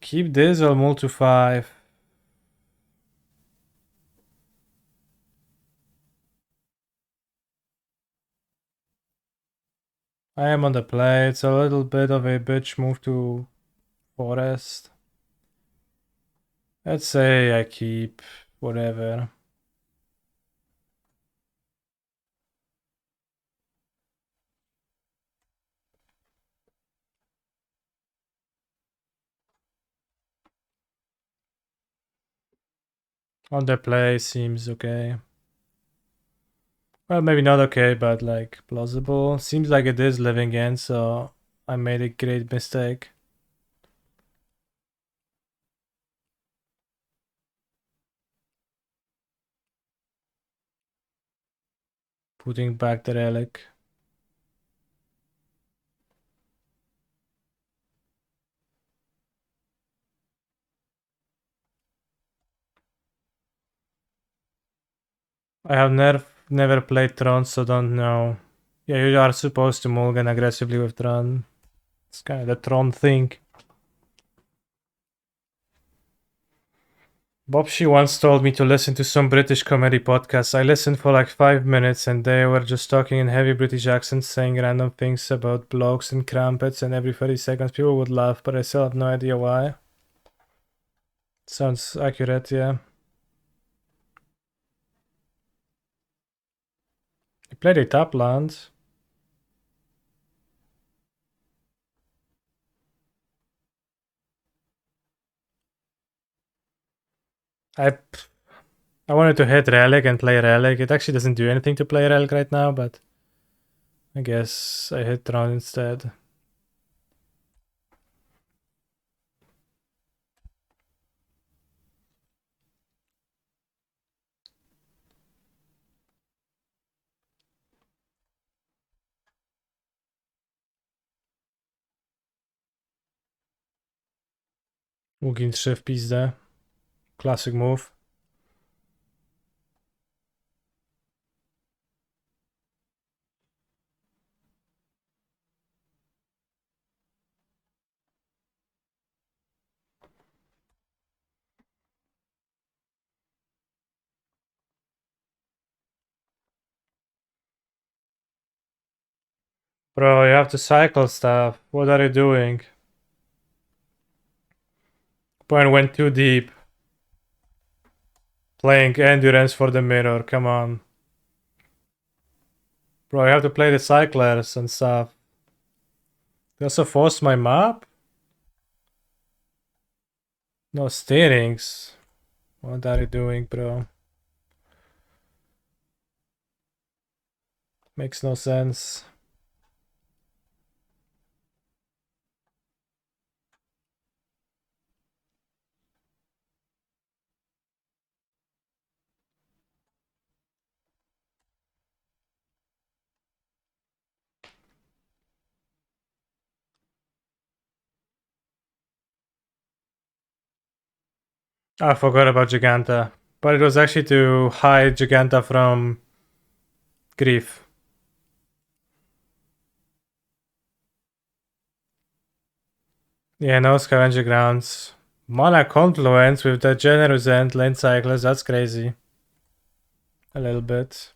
Keep this or move to 5. I am on the play. It's a little bit of a bitch move to forest. Let's say I keep whatever. On the play seems okay. Well, maybe not okay, but like plausible. Seems like it is living in, so I made a great mistake. Putting back the relic. I have never played Tron, so don't know. Yeah, you are supposed to mulligan aggressively with Tron. It's kind of the Tron thing. Bobshi once told me to listen to some British comedy podcasts. I listened for like 5 minutes and they were just talking in heavy British accents, saying random things about blokes and crumpets, and every 30 seconds people would laugh, but I still have no idea why. Sounds accurate, yeah. You played a top land. I wanted to hit Relic and play Relic. It actually doesn't do anything to play Relic right now, but I guess I hit Tron instead. Ugin 3 w pizdę. Classic move. Bro, you have to cycle stuff. What are you doing? Point went too deep. Playing endurance for the mirror, come on. Bro, you have to play the cyclers and stuff. They also forced my map? No steerings. What are you doing, bro? Makes no sense. I forgot about Giganta. But it was actually to hide Giganta from Grief. Yeah, no scavenger grounds. Mana confluence with the generous end lane cyclers, that's crazy. A little bit.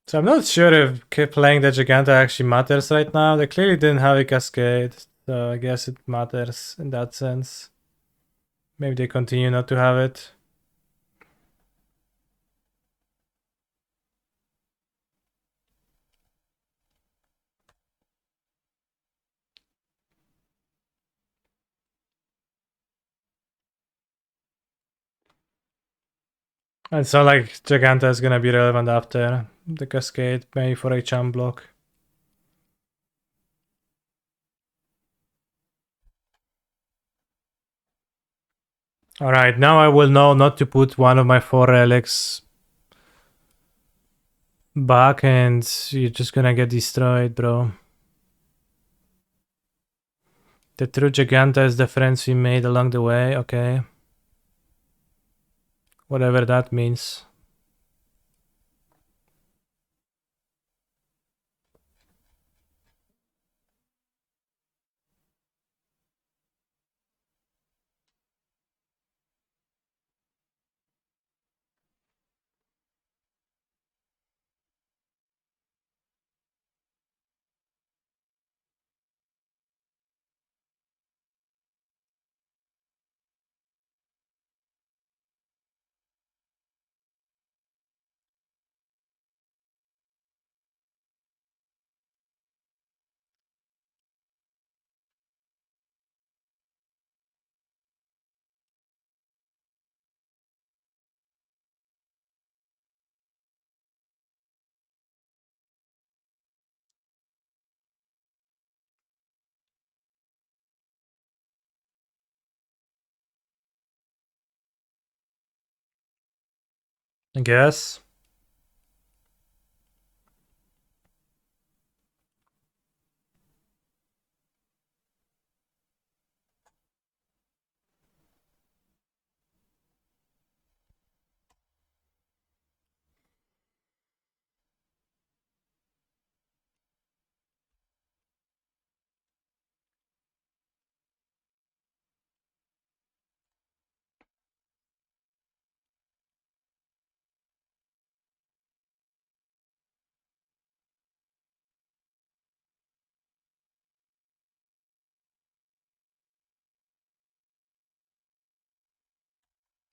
So I'm not sure if playing the Giganta actually matters right now. They clearly didn't have a cascade, so I guess it matters in that sense. Maybe they continue not to have it. And so like Giganta is gonna be relevant after the cascade, maybe for a champ block. Alright, now I will know not to put one of my 4 relics back and you're just gonna get destroyed, bro. The true Giganta is the friends we made along the way, okay. Whatever that means. I guess.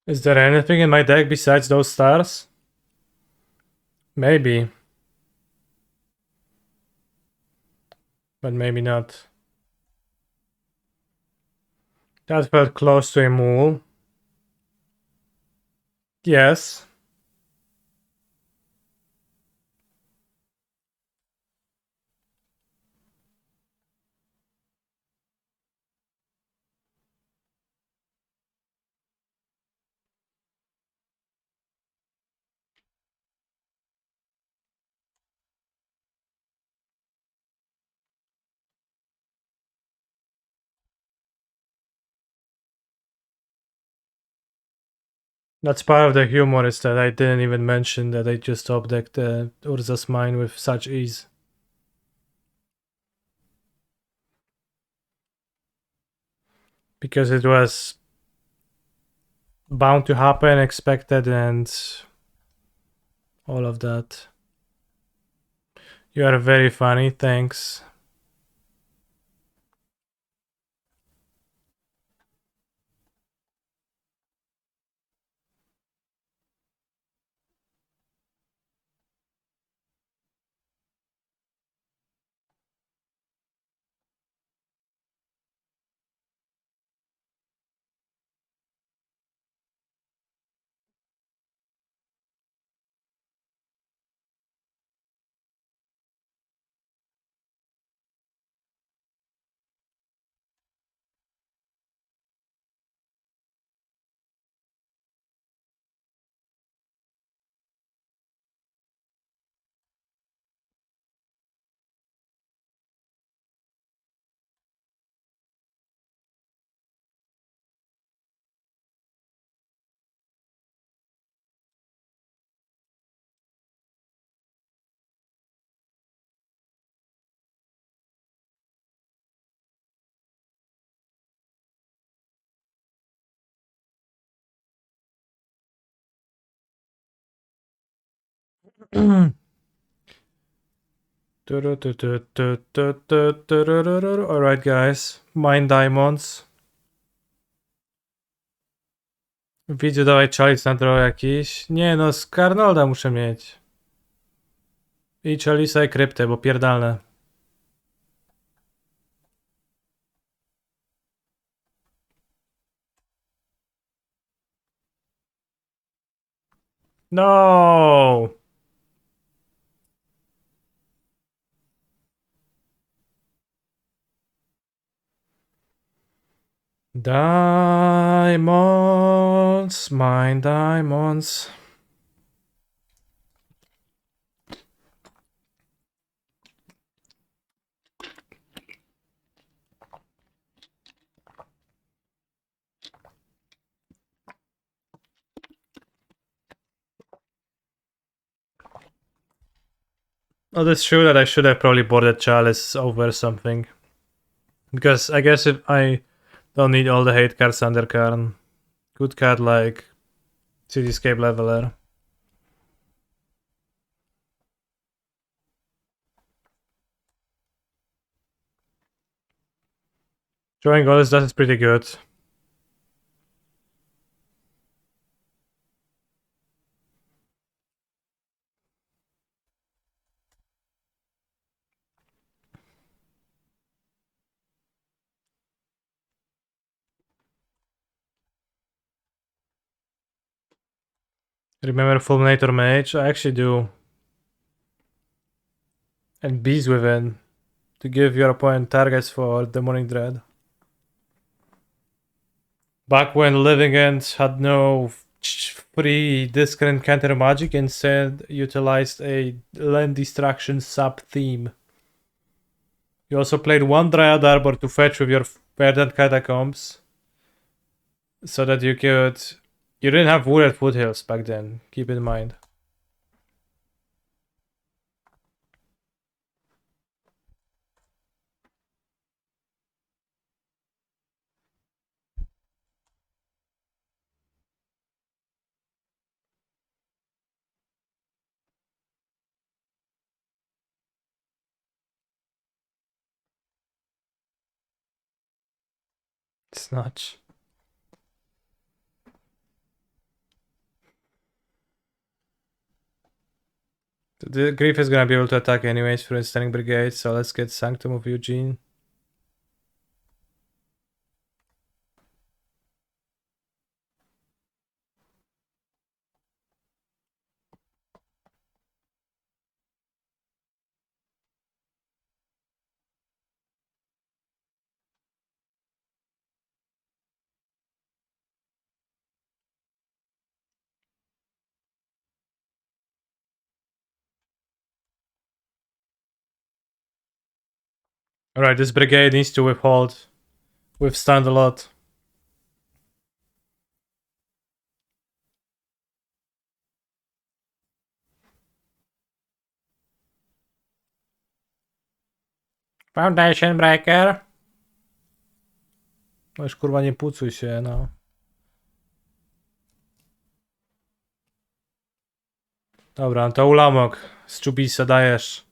Is there anything in my deck besides those stars? Maybe. But maybe not. That felt close to a mole. Yes. That's part of the humor, is that I didn't even mention that I just updecked Urza's Mine with such ease. Because it was bound to happen, expected, and all of that. You are very funny, thanks. Alright guys, mine diamonds. Widziu, dawaj chalice na draw jakiś. Nie no, z Arnolda muszę mieć. I chalice'a i kryptę, bo pierdalne. No! Diamonds, mine diamonds. Oh, that's true that I should have probably boarded Chalice over something. Because I guess if I don't need all the hate cards under Karn. Good card like Cityscape Leveler. Drawing all this does is pretty good. Remember Fulminator Mage? I actually do. And Bees Within to give your opponent targets for Demonic Dread. Back when Living End had no free discount counter magic, instead utilized a land destruction sub theme. You also played one Dryad Arbor to fetch with your Verdant Catacombs, so that you could... You didn't have Wooded Foothills back then, keep in mind. Snatch. The Grief is gonna be able to attack anyways through his Standing Brigade, so let's get Sanctum of Eugene. Alright, this brigade needs to withstand a lot. Foundation Breaker. No już kurwa nie pucuj się, no. Dobra, to Ulamog. Z Czubisa dajesz.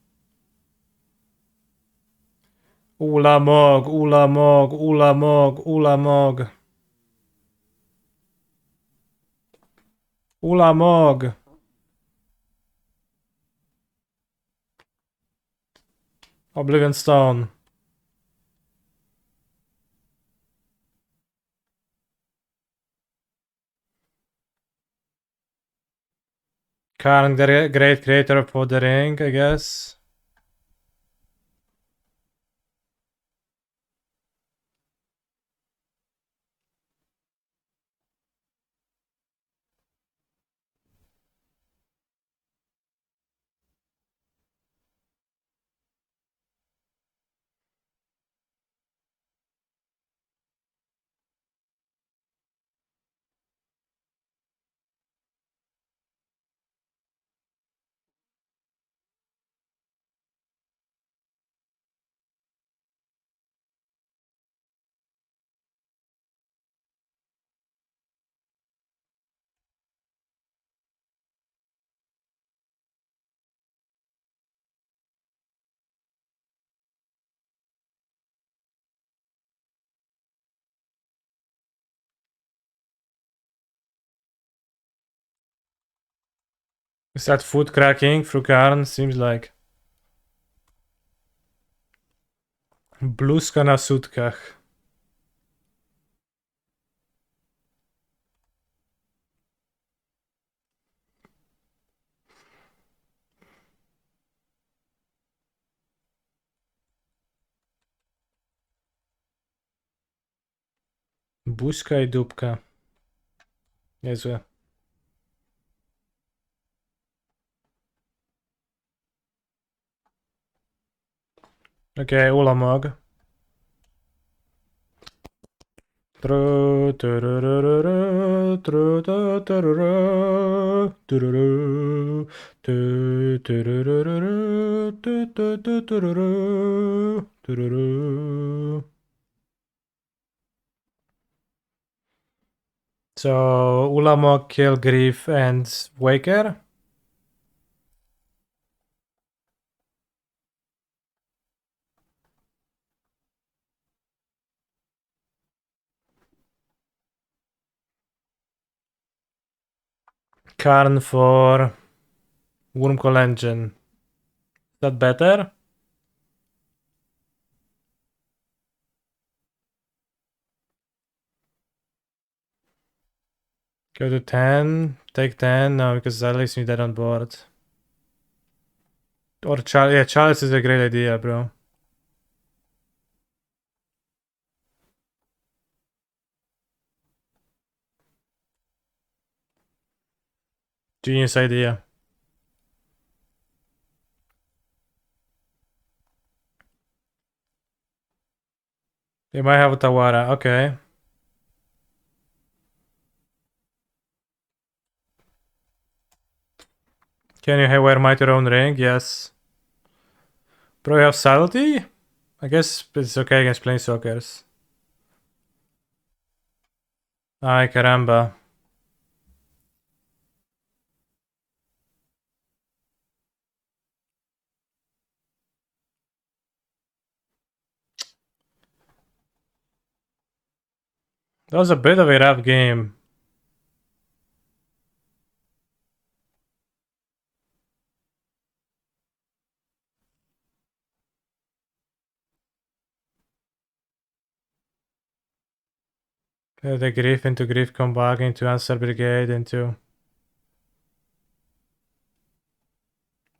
Ulamog, Ulamog, Ulamog, Ulamog. Ulamog. Oblivion Stone. Karn, great creator for the ring, I guess. Is that food cracking through Karn? Seems like. Bluzka na sutkach. Buźka i dupka. Niezłe. Okay, Ulamog. So Ulamog, kill Grief and Waker. Karn for Wormcoil Engine. Is that better? Go to 10. Take 10. No, because that leaves me dead on board. Or yeah, Chalice is a great idea, bro. Genius idea. They might have a Tawara, okay. Can you wear Mighty Own Ring? Yes. Pro, you have Subtlety? I guess it's okay against Planeswalkers. Ay, caramba. That was a bit of a rough game. The Grief into Grief Comeback into Answer Brigade into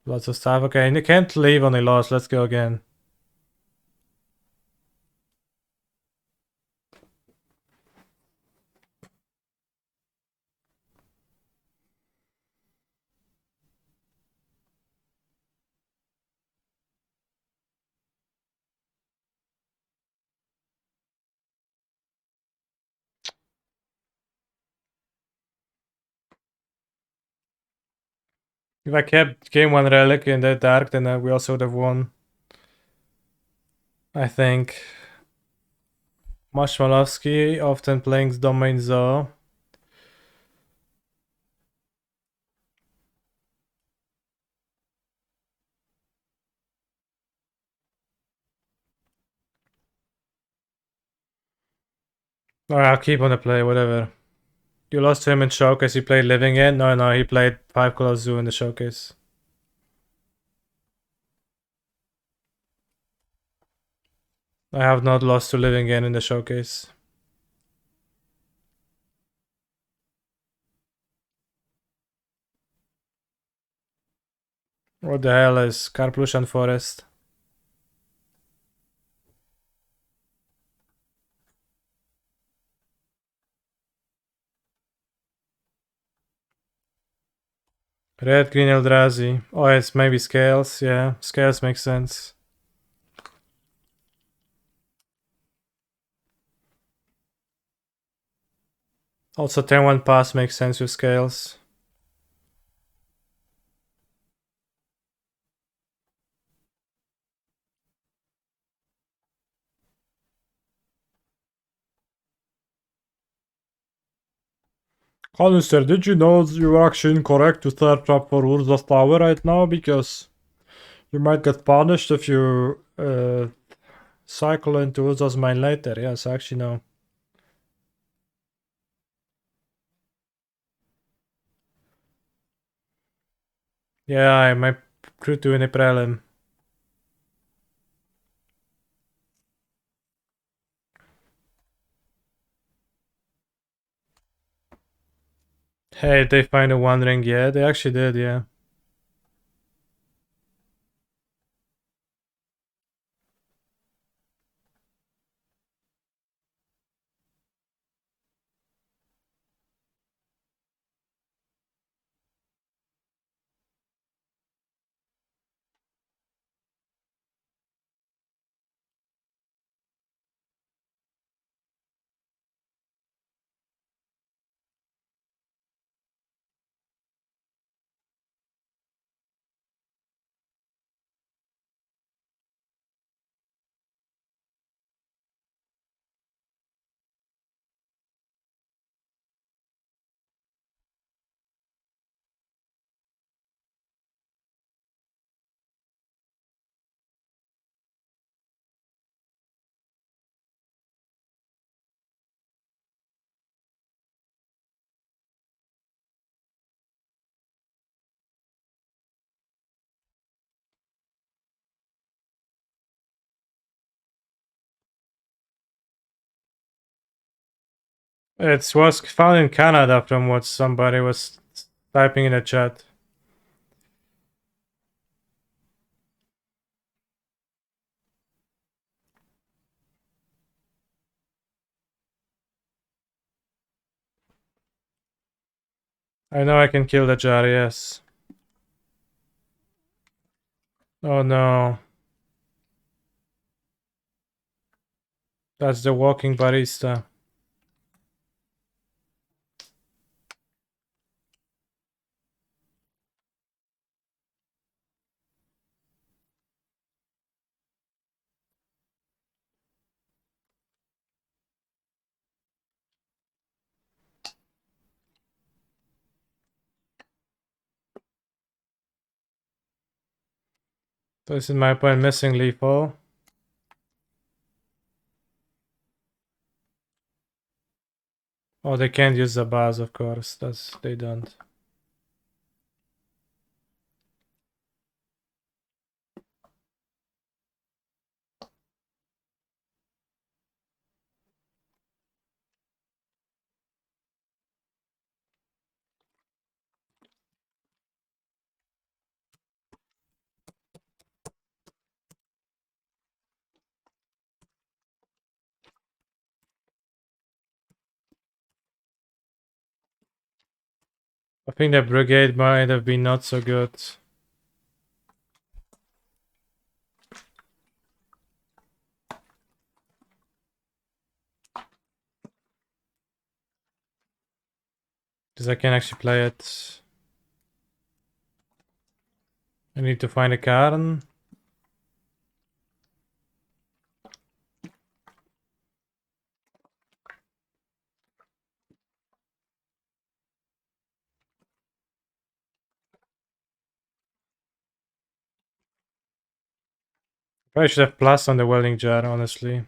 lots of stuff. Okay, and you can't leave on a loss. Let's go again. If I kept game 1 Relic in the dark, then we also would have won. I think. Mashmalovsky often playing Domain Zoo. Alright, I'll keep on the play, whatever. You lost to him in Showcase, he played Living End? No, he played 5-color Zoo in the Showcase. I have not lost to Living End in the Showcase. What the hell is Carplusian Forest? Red, green Eldrazi. Oh, it's maybe Scales. Yeah, Scales makes sense. Also, turn 1 pass makes sense with Scales. Conister, did you know you were actually incorrect to third trap for Urza's Tower right now? Because you might get punished if you cycle into Urza's mine later. Yes, actually no. Yeah, I might do in a prelim. Hey, they find a 1 ring? Yeah, they actually did, yeah. It was found in Canada from what somebody was typing in the chat. I know I can kill the jar, yes. Oh no. That's the walking barista. So this is my point, missing lethal. Oh, they can't use the bars, of course. They don't. I think the brigade might have been not so good. Because I can actually play it. I need to find a Karen. Probably should have plus on the welding jar, honestly.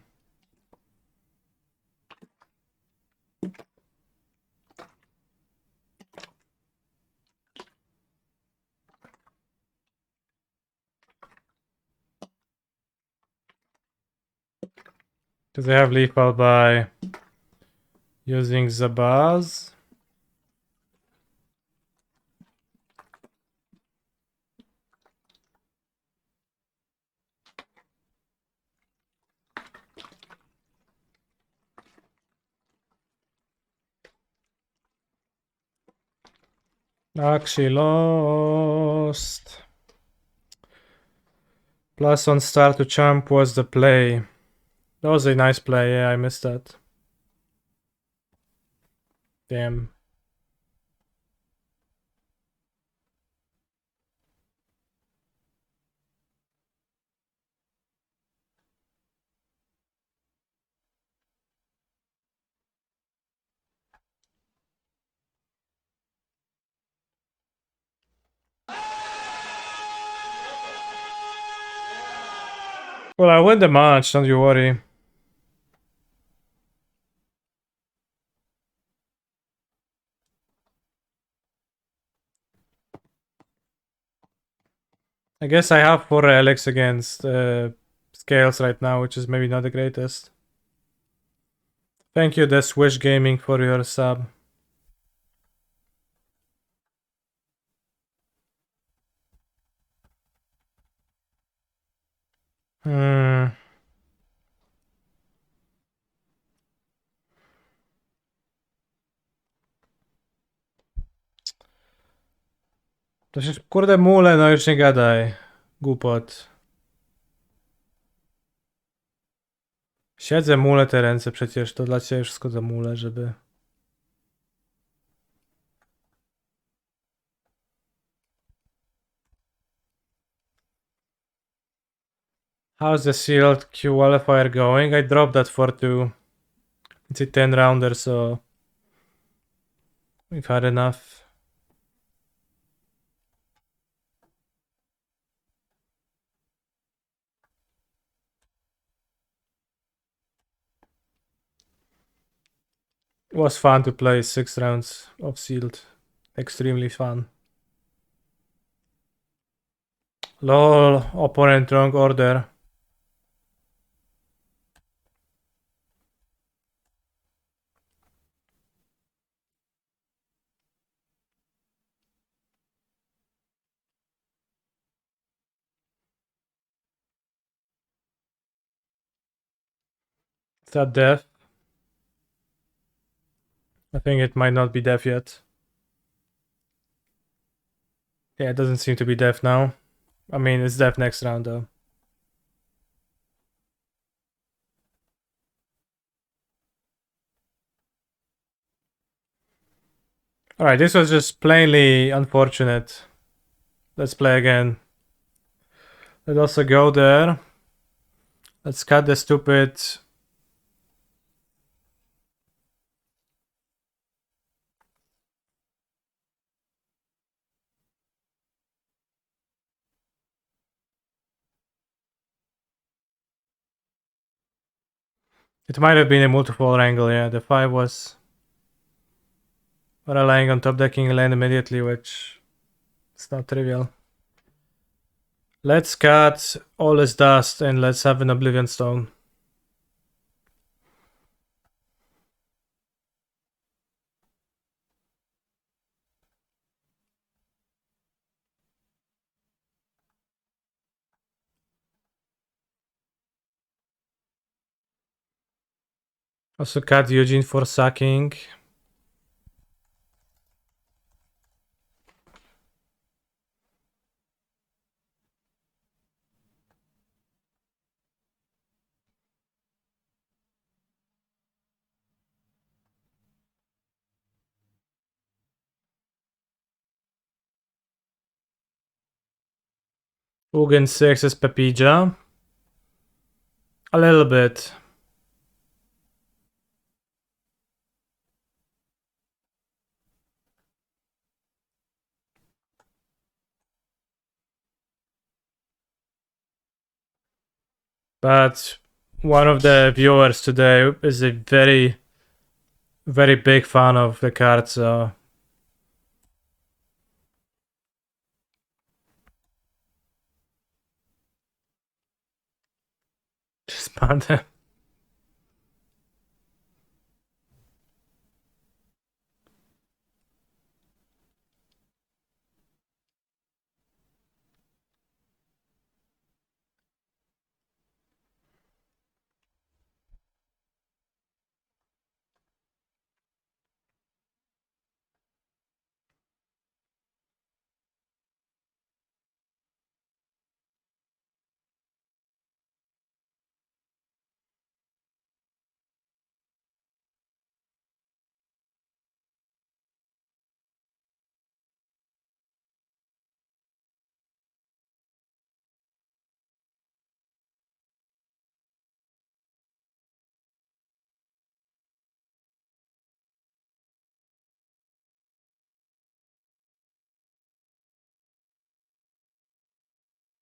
Do they have lethal by using Zabaz? Actually lost. Plus on star to champ was the play. That was a nice play, yeah, I missed that. Damn. Well, I win the match, don't you worry. I guess I have 4 relics against scales right now, which is maybe not the greatest. Thank you, The Swish Gaming, for your sub. Hmm. To się kurde mule, no już nie gadaj. Głupot. Siedzę, mule te ręce przecież, to dla ciebie wszystko za mule, żeby... How's the sealed qualifier going? I dropped that for 2. It's a 10 rounder, so... we've had enough. It was fun to play 6 rounds of sealed. Extremely fun. Lol, opponent wrong order. Is that death? I think it might not be death yet. Yeah, it doesn't seem to be death now. I mean, it's death next round though. Alright, this was just plainly unfortunate. Let's play again. Let's also go there. Let's cut the stupid... It might have been a multiple wrangle, yeah. The 5 was relying on top decking land immediately, which is not trivial. Let's cut all this dust and let's have an Oblivion Stone. Also cut Eugene for sacking. Ugin 6 is Pepija. A little bit. But one of the viewers today is a very big fan of the card, so... Just ban them.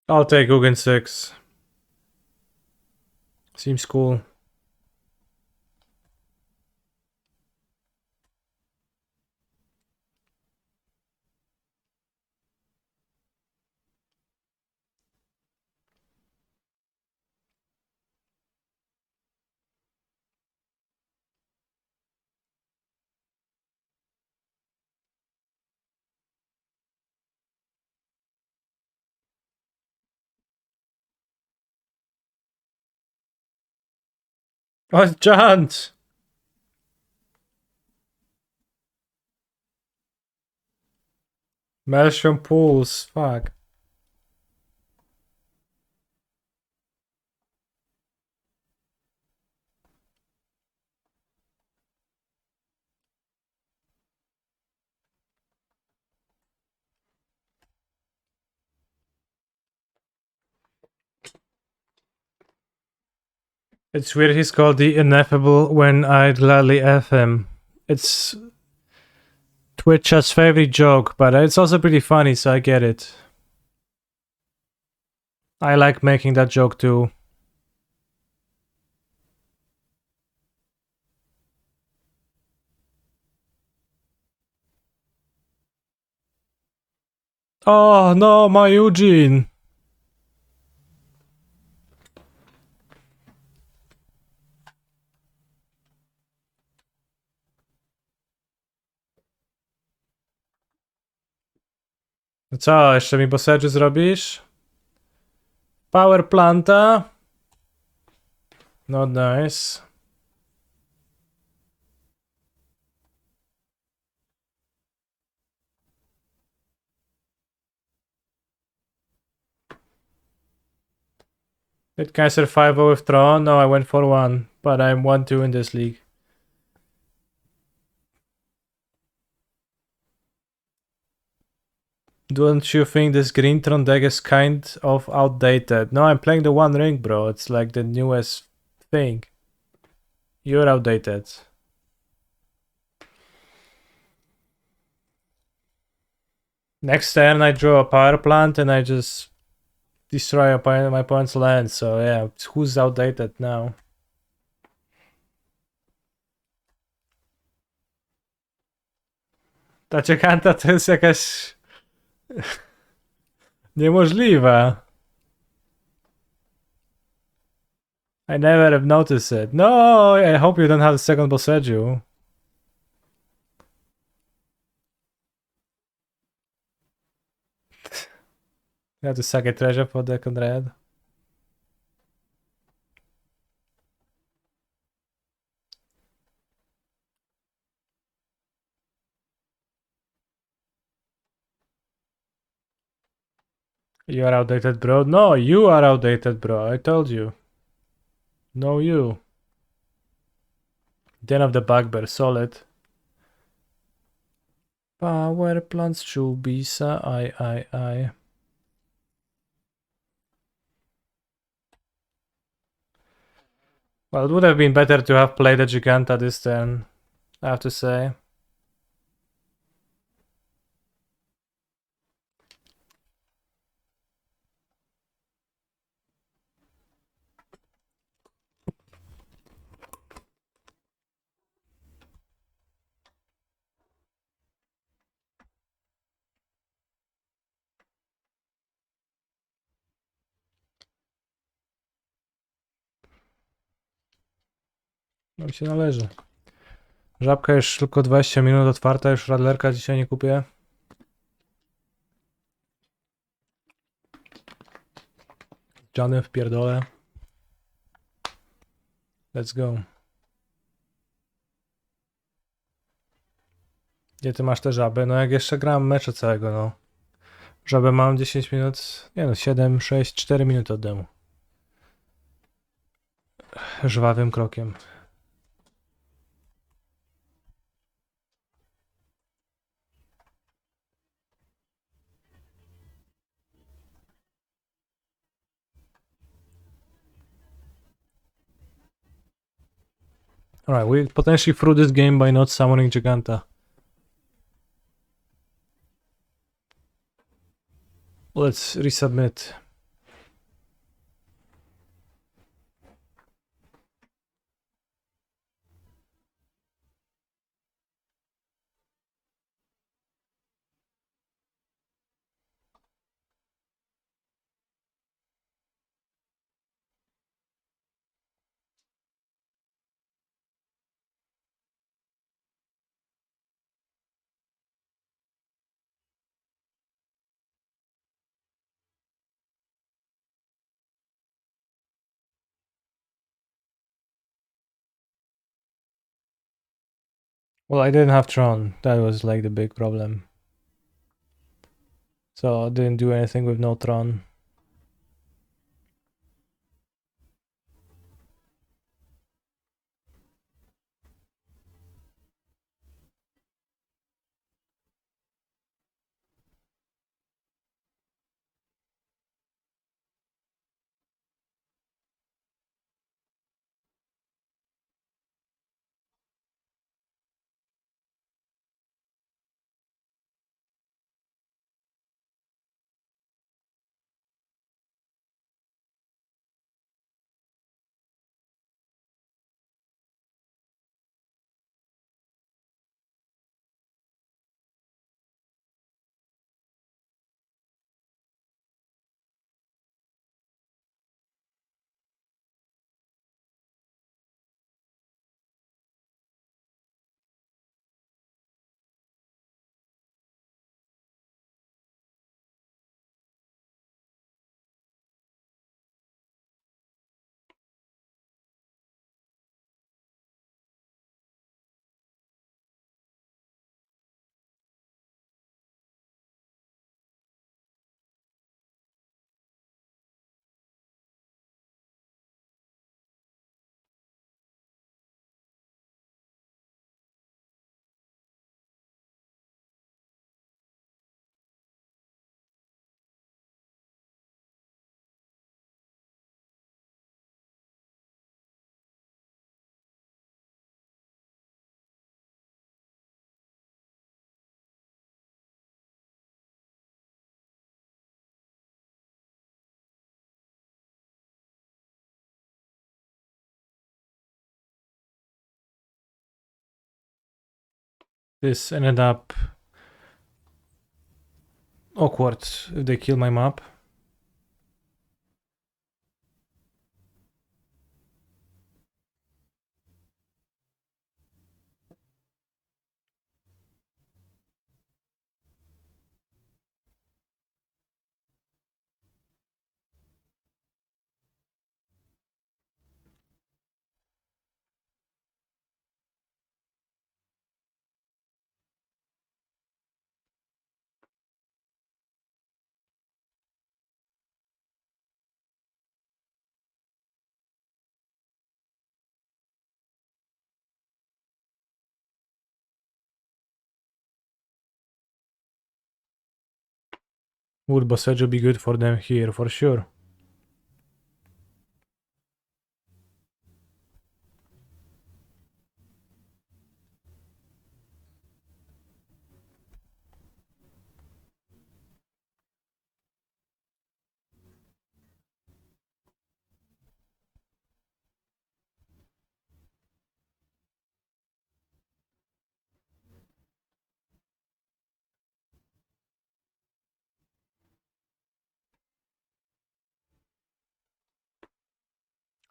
I'll take Ugin 6. Seems cool. Oh, it's Giant! Maelstrom pools, fuck. It's weird he's called the Ineffable when I'd gladly F him. It's Twitch's favorite joke, but it's also pretty funny, so I get it. I like making that joke too. Oh no, my Eugene! Co, jeszcze mi bossage zrobisz? Power planta? Not nice. Did Kaiser 5-0 with Tron? No, I went 4-1, but I'm 1-2 in this league. Don't you think this green Tron deck is kind of outdated? No, I'm playing the One Ring, bro. It's like the newest thing. You're outdated. Next turn I draw a power plant and I just destroy my opponent's land. So yeah, who's outdated now? Ta ciekanta to jest jakaś niemożliwa. I never have noticed it. No, I hope you don't have the second Boseju. You have to suck a treasure for the Conrad. You are outdated, bro. No, you are outdated, bro. I told you. No, you. Den of the Bugbear, solid. Power plants, Chubisa, I. Well, it would have been better to have played a Giganta this turn, I have to say. No mi się należy. Żabka już tylko 20 minut otwarta, już radlerka dzisiaj nie kupię. Johnny w pierdole. Let's go. Gdzie ty masz te żaby? No jak jeszcze gram mecze całego, no. Żabę mam 10 minut, nie no, 7, 6, 4 minuty od domu. Żwawym krokiem. Alright, we potentially threw this game by not summoning Giganta. Let's resubmit. Well, I didn't have Tron. That was like the big problem. So I didn't do anything with no Tron. this ended up awkward if they kill my map. Would Bosejo be good for them here? For sure.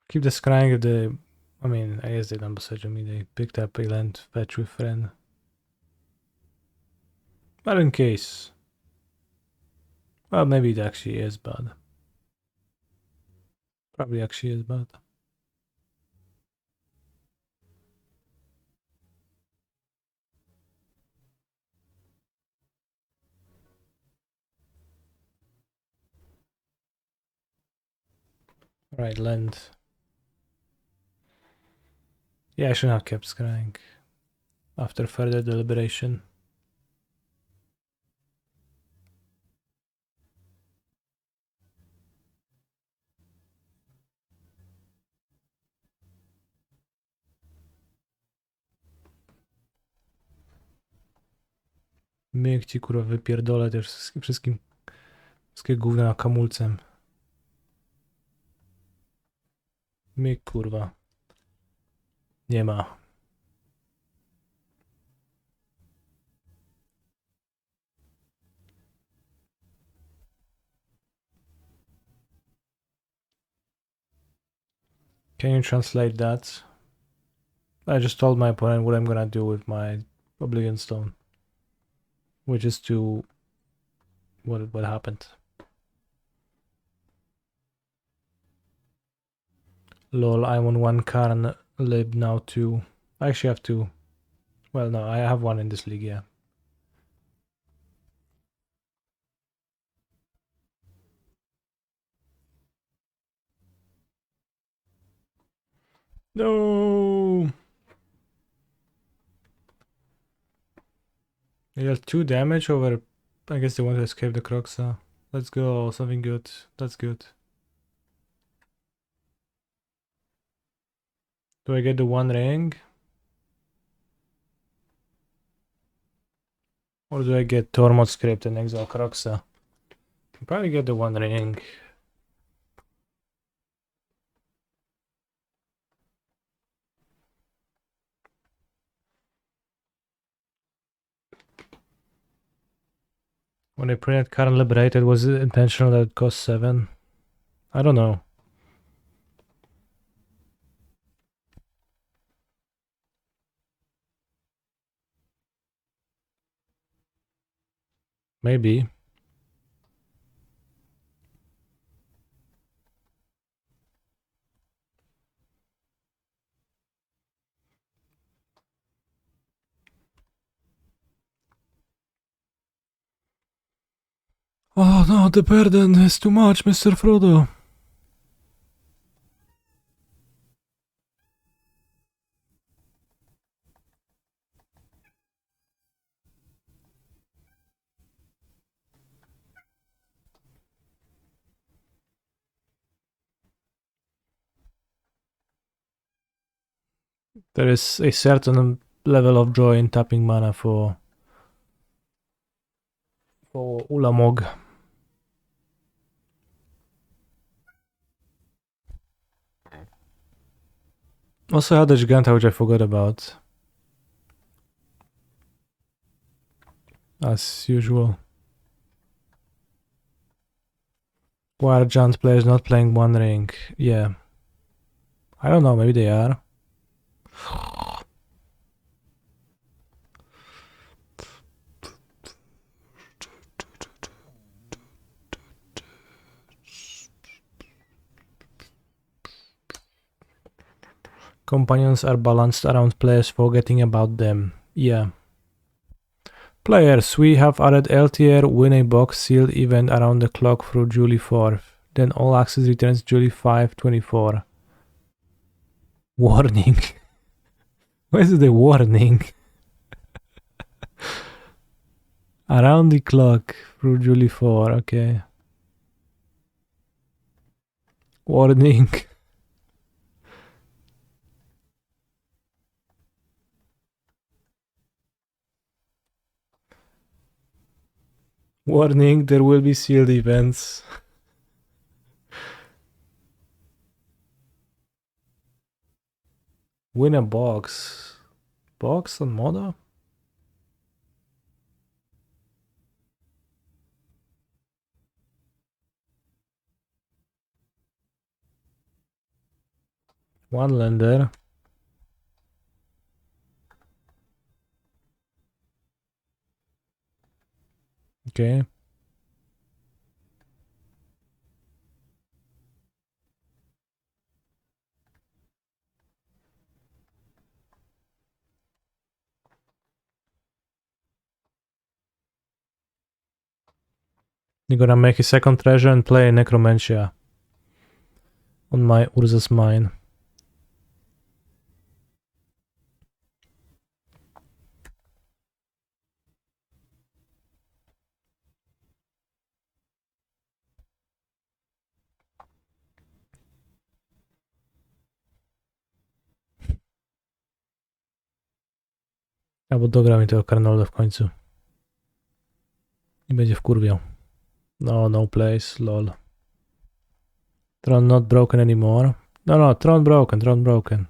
Keep the scrying if they... I mean, I guess they don't Bosejo me. They picked up a land fetch with friend. But in case... Well, maybe it actually is bad. Probably actually is bad. Right, land. Yeah, I shouldn't have kept scrying. After further deliberation. Myk ci kurwa wypierdolę też wszystkie gówna na kamulcem. Myk kurwa. Nie ma. Can you translate that? I just told my opponent what I'm gonna do with my Oblivion Stone. Which is to... What happened? Lol, I'm on 1 Karn lib now too. I actually have 2. Well, no, I have 1 in this league, yeah. No! They dealt 2 damage over... I guess they want to escape the Croxa. Let's go, something good. That's good. Do I get the 1 ring? Or do I get Tormod script and exile Croxa? I'll probably get the 1 ring. When I printed Karn Liberated, was it intentional that it cost 7? I don't know. Maybe. Oh no, the burden is too much, Mr. Frodo. There is a certain level of joy in tapping mana for Ulamog. Also had the Giganta, which I forgot about. as usual. Why are giant players not playing One Ring? Yeah. I don't know, maybe they are. Companions are balanced around players forgetting about them. Yeah. Players, we have added LTR win a box sealed event around the clock through July 4th. Then all access returns July 5/24. Warning. Why is the warning? Around the clock through July 4, okay. Warning. Warning, there will be sealed events. Win a box. Box on Moda? One lender. Okay. You're gonna make a second treasure and play Necromancia on my Urza's mine. Albo dogra mi tego Karnolda w końcu. I będzie wkurwiał. No, no place, lol. Tron not broken anymore. No, Tron broken, Tron broken.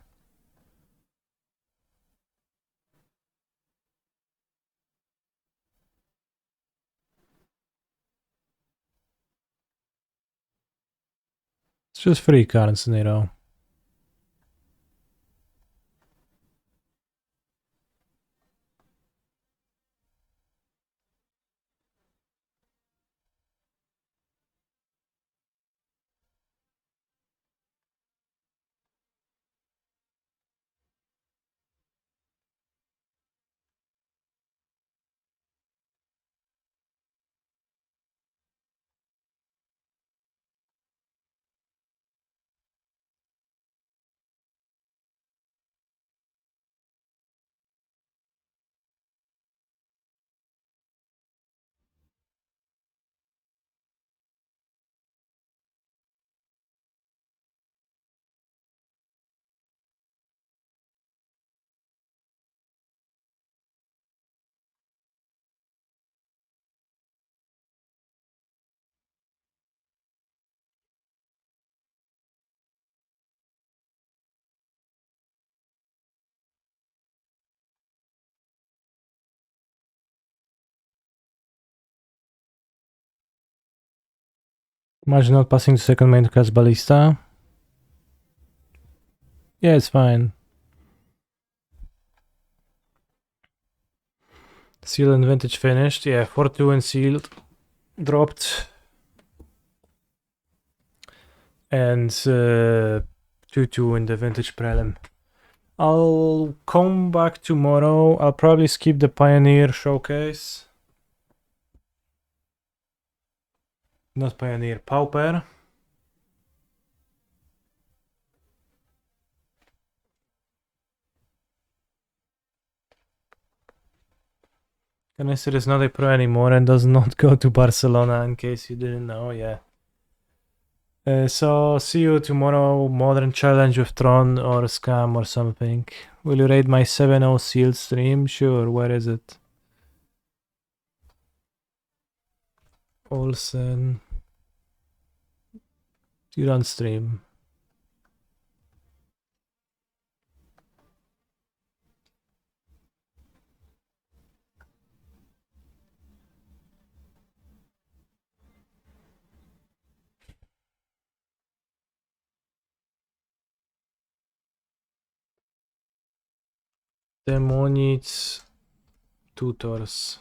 It's just free cards, you know. Imagine not passing the second main to cast Ballista. Yeah, it's fine. Seal and Vintage finished. Yeah, 4-2 and sealed. Dropped. And 2-2 in the Vintage Prelim. I'll come back tomorrow. I'll probably skip the Pioneer showcase. Not Pioneer, Pauper. Canister is not a pro anymore and does not go to Barcelona, in case you didn't know, yeah. So, see you tomorrow, Modern Challenge with Tron or Scam or something. Will you raid my 7-0 sealed stream? Sure, where is it? Olsen. You don't stream. Demonic tutors.